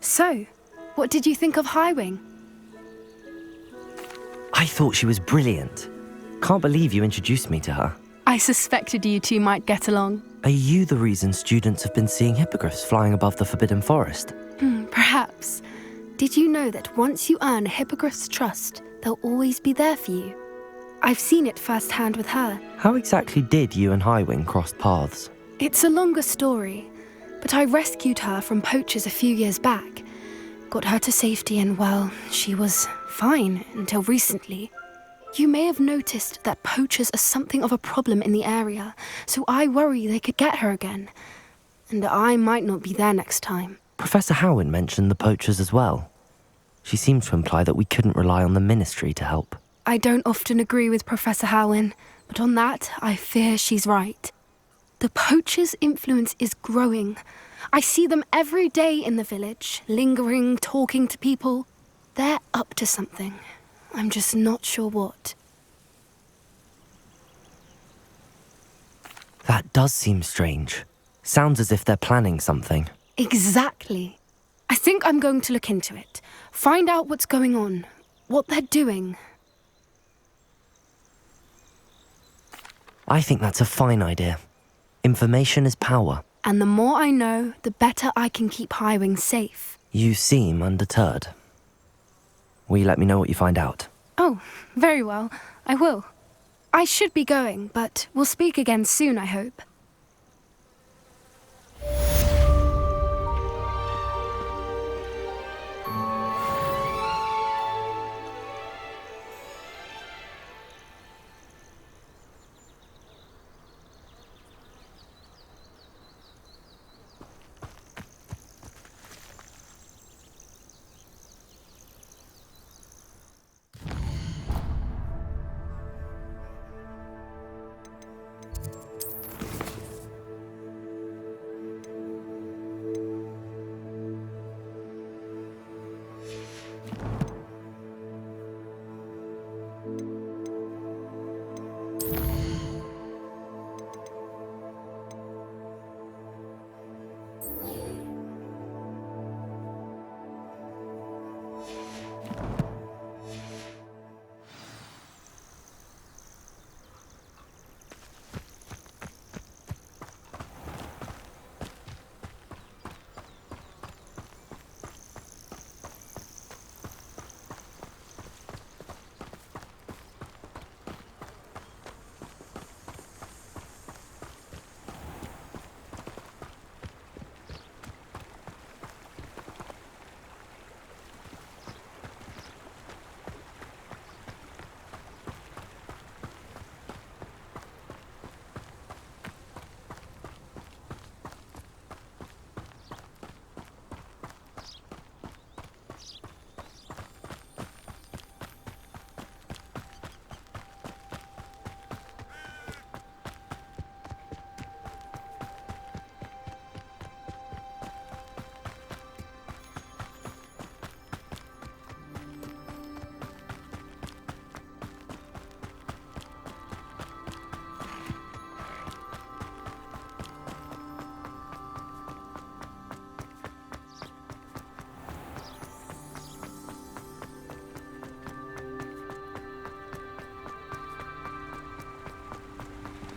So, what did you think of Highwing? I thought she was brilliant. Can't believe you introduced me to her. I suspected you two might get along. Are you the reason students have been seeing hippogriffs flying above the Forbidden Forest? Perhaps. Did you know that once you earn a hippogriff's trust, they'll always be there for you? I've seen it firsthand with her. How exactly did you and Highwing cross paths? It's a longer story, but I rescued her from poachers a few years back. Got her to safety and, well, she was fine until recently. You may have noticed that poachers are something of a problem in the area, so I worry they could get her again. And I might not be there next time. Professor Howin mentioned the poachers as well. She seemed to imply that we couldn't rely on the ministry to help. I don't often agree with Professor Howin, but on that, I fear she's right. The poachers' influence is growing. I see them every day in the village, lingering, talking to people. They're up to something. I'm just not sure what. That does seem strange. Sounds as if they're planning something. Exactly. I think I'm going to look into it. Find out what's going on, what they're doing. I think that's a fine idea. Information is power. And the more I know, the better I can keep Highwing safe. You seem undeterred. Will you let me know what you find out? Oh, very well. I will. I should be going, but we'll speak again soon, I hope.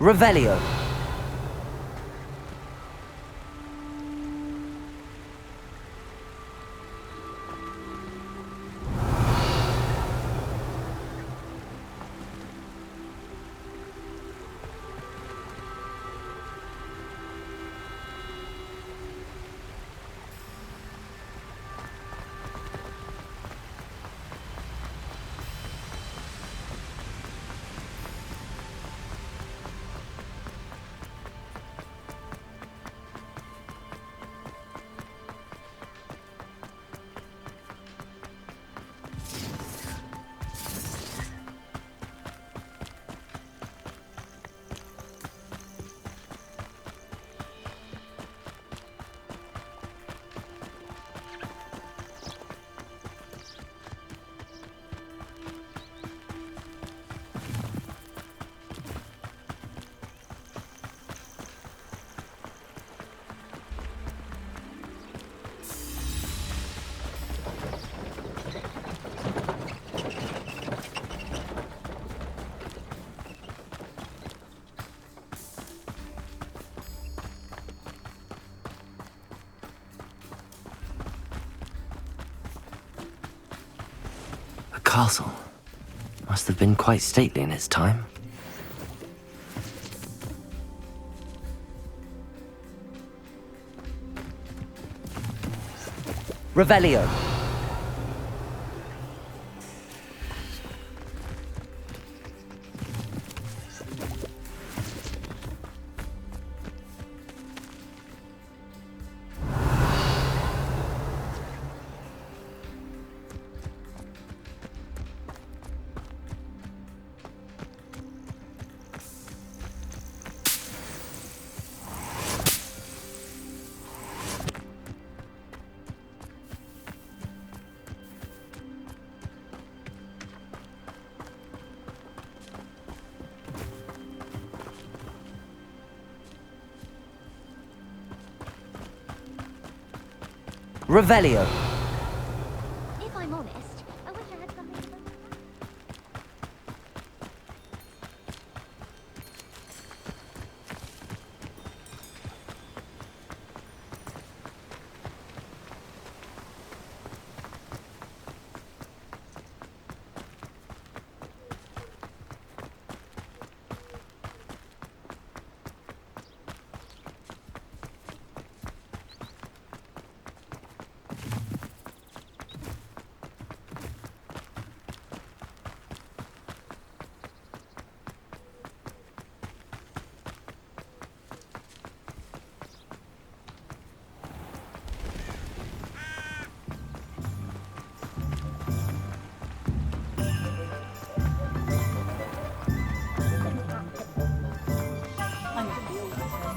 Revelio. Castle. Must have been quite stately in its time. Revelio. Revelio. If I'm honest, I wish I had something to...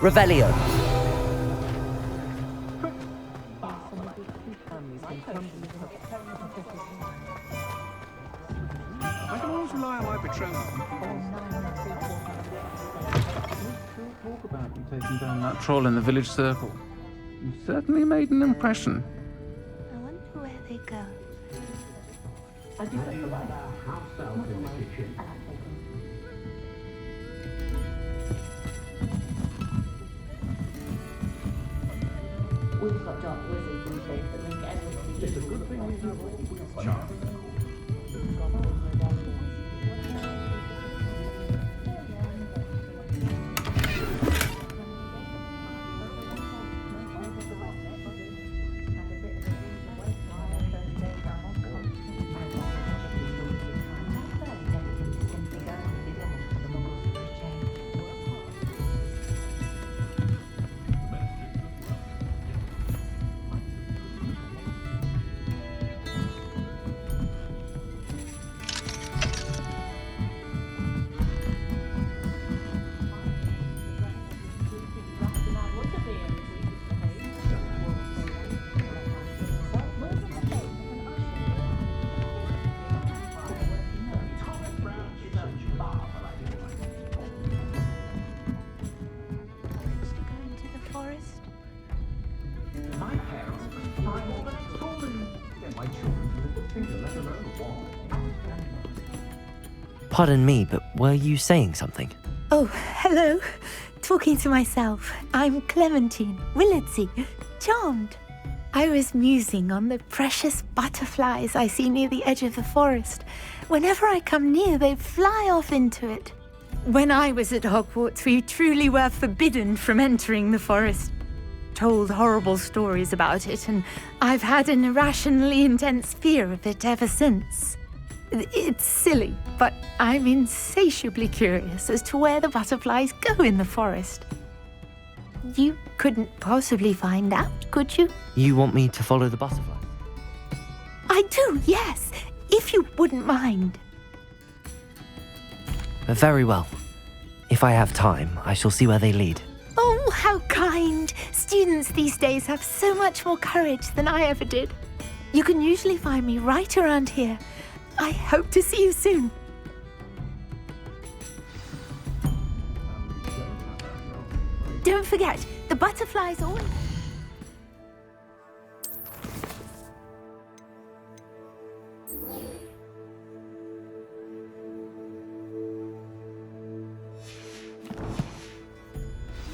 Revelio. I can always rely on my betrothed. Talk about you taking down that troll in the village circle. You certainly made an impression. I wonder where they go. We've got dark wizards in place that make everything. It's a good thing we have all charm. Pardon me, but were you saying something? Oh, hello. Talking to myself. I'm Clementine, Willardsey, charmed. I was musing on the precious butterflies I see near the edge of the forest. Whenever I come near, they fly off into it. When I was at Hogwarts, we truly were forbidden from entering the forest. Told horrible stories about it, and I've had an irrationally intense fear of it ever since. It's silly, but I'm insatiably curious as to where the butterflies go in the forest. You couldn't possibly find out, could you? You want me to follow the butterfly? I do, yes, if you wouldn't mind. Very well. If I have time, I shall see where they lead. Oh, how kind! Students these days have so much more courage than I ever did. You can usually find me right around here. I hope to see you soon. Don't forget, the butterflies always...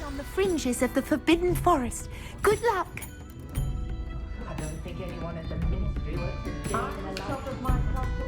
on the fringes of the Forbidden Forest. Good luck! I don't think anyone at the Ministry works a day in the life of my castle.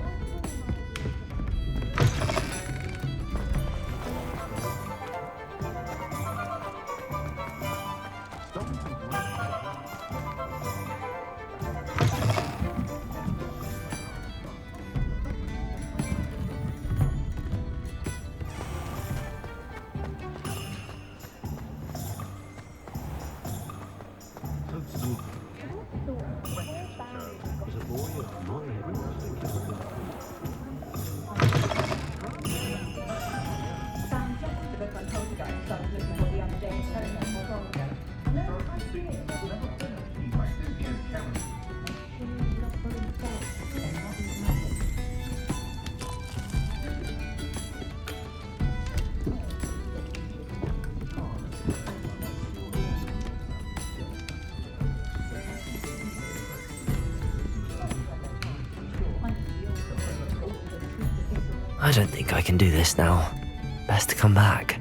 I don't think I can do this now. Best to come back.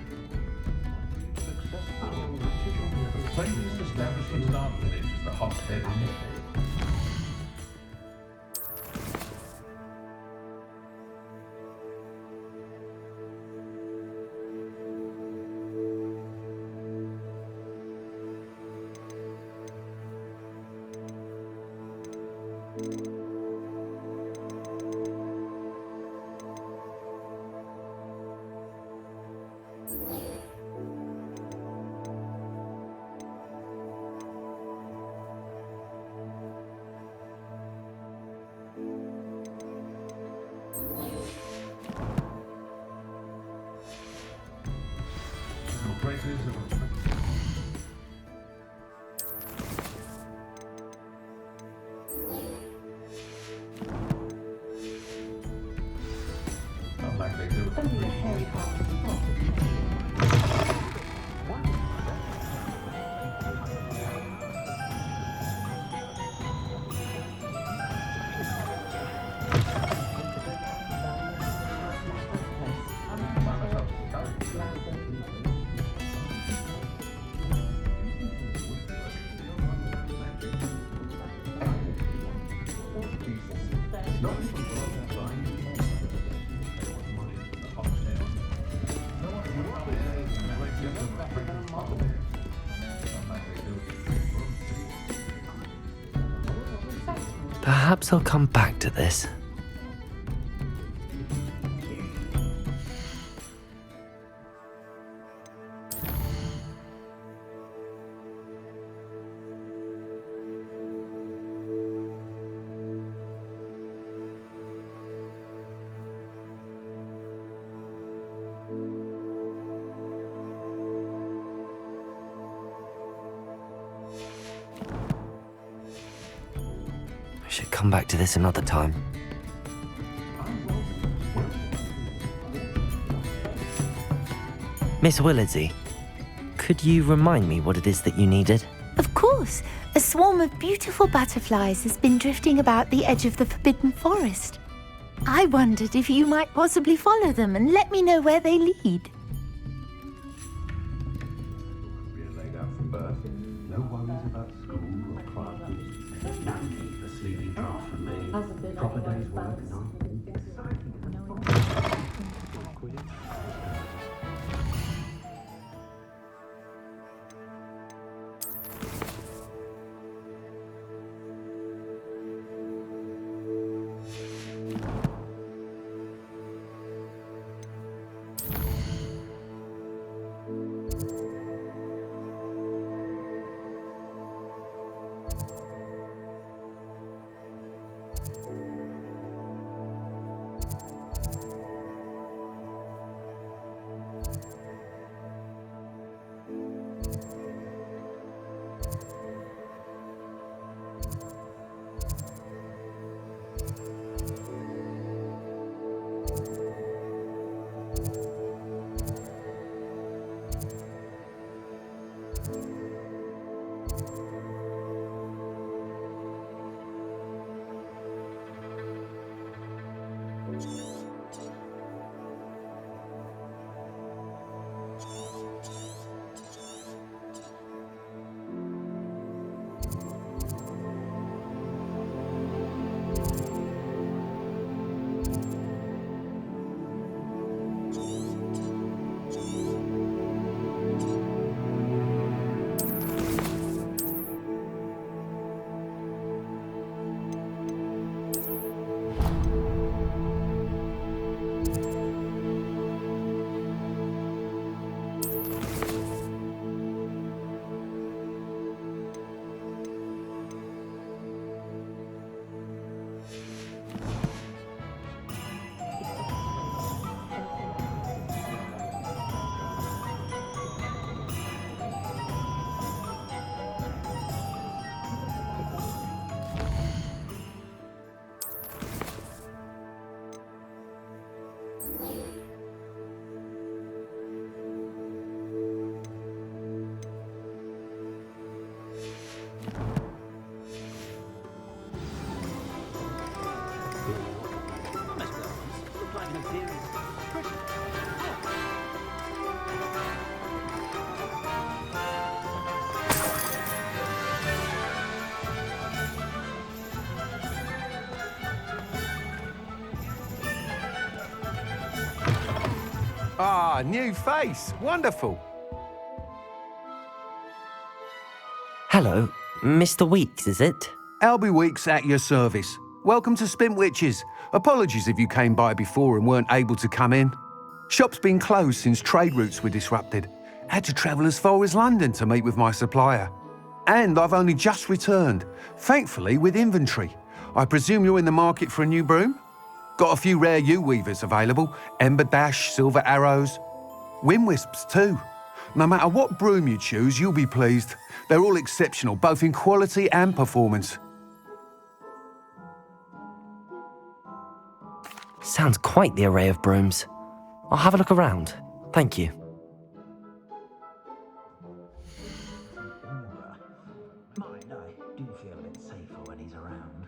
Perhaps I'll come back to this. I should come back to this another time. Miss Willardsey, could you remind me what it is that you needed? Of course. A swarm of beautiful butterflies has been drifting about the edge of the Forbidden Forest. I wondered if you might possibly follow them and let me know where they lead. Ah, new face. Wonderful. Hello, Mr. Weeks, is it? Albie Weeks at your service. Welcome to Spintwitches. Apologies if you came by before and weren't able to come in. Shop's been closed since trade routes were disrupted. Had to travel as far as London to meet with my supplier. And I've only just returned, thankfully with inventory. I presume you're in the market for a new broom? Got a few rare U-weavers available, Ember Dash, Silver Arrows, Wind Wisps too. No matter what broom you choose, you'll be pleased. They're all exceptional, both in quality and performance. Sounds quite the array of brooms. I'll have a look around. Thank you. Mind, I do feel a bit safer when he's around.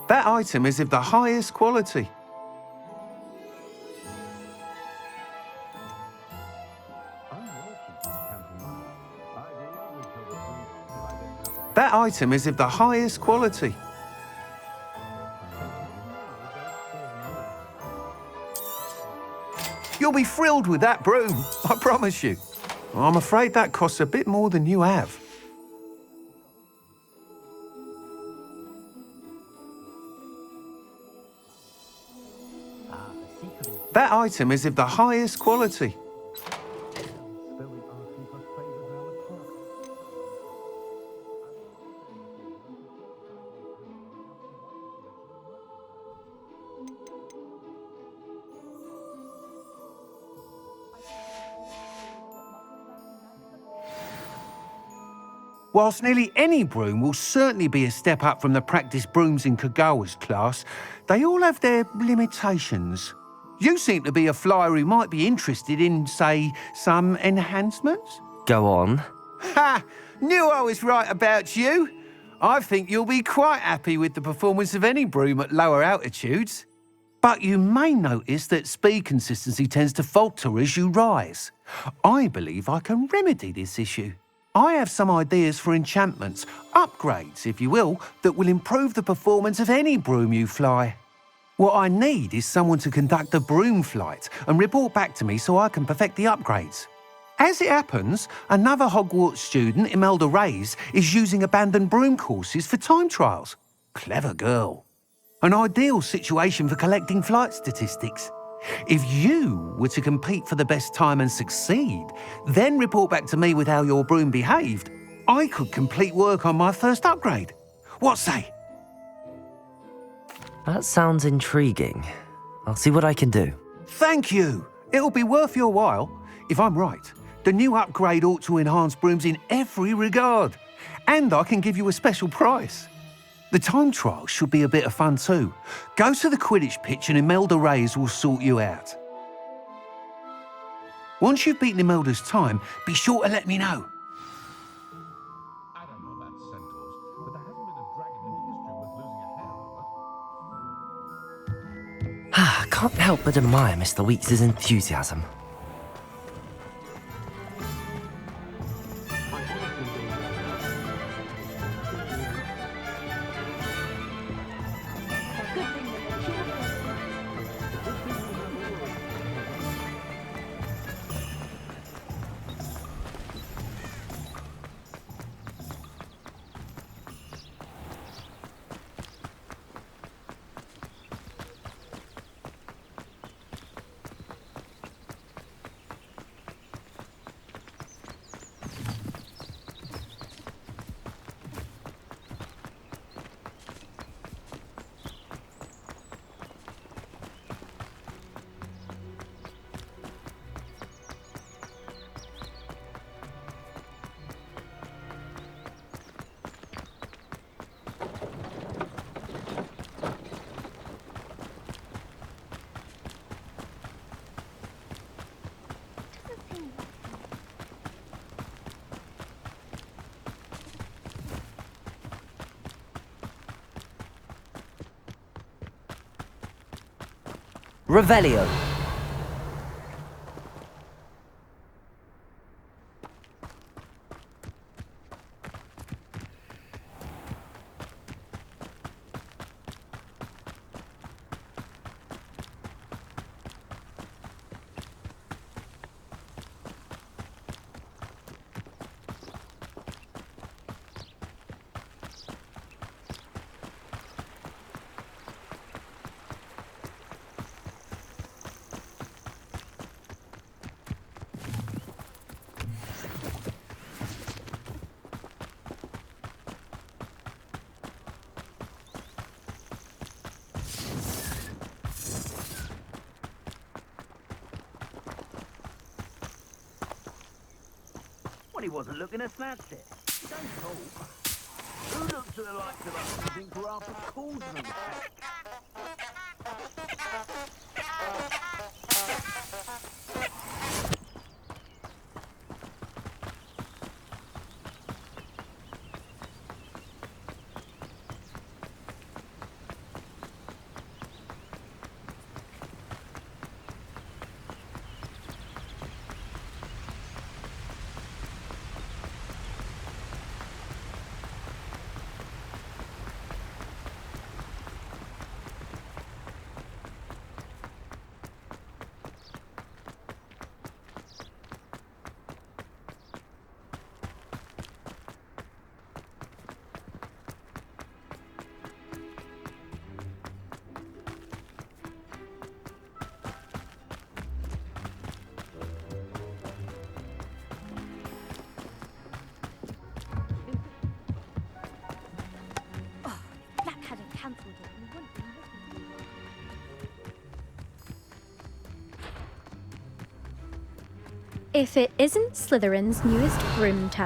That item is of the highest quality. That item is of the highest quality. You'll be thrilled with that broom, I promise you. I'm afraid that costs a bit more than you have. That item is of the highest quality. Whilst nearly any broom will certainly be a step up from the practice brooms in Kagawa's class, they all have their limitations. You seem to be a flyer who might be interested in, say, some enhancements? Go on. Ha! Knew I was right about you. I think you'll be quite happy with the performance of any broom at lower altitudes. But you may notice that speed consistency tends to falter as you rise. I believe I can remedy this issue. I have some ideas for enchantments, upgrades, if you will, that will improve the performance of any broom you fly. What I need is someone to conduct a broom flight and report back to me so I can perfect the upgrades. As it happens, another Hogwarts student, Imelda Reyes, is using abandoned broom courses for time trials. Clever girl. An ideal situation for collecting flight statistics. If you were to compete for the best time and succeed, then report back to me with how your broom behaved, I could complete work on my first upgrade. What say? That sounds intriguing. I'll see what I can do. Thank you. It'll be worth your while. If I'm right, the new upgrade ought to enhance brooms in every regard. And I can give you a special price. The time trial should be a bit of fun too. Go to the Quidditch pitch and Imelda Reyes will sort you out. Once you've beaten Imelda's time, be sure to let me know. I don't know about centaurs, but there hasn't been a dragon in history worth losing a hair over. Can't help but admire Mr. Weeks' enthusiasm. Revelio. He wasn't looking to snatch it. Don't talk. Who looks at the likes of us and think we're after causing them? If it isn't Slytherin's newest broom tower.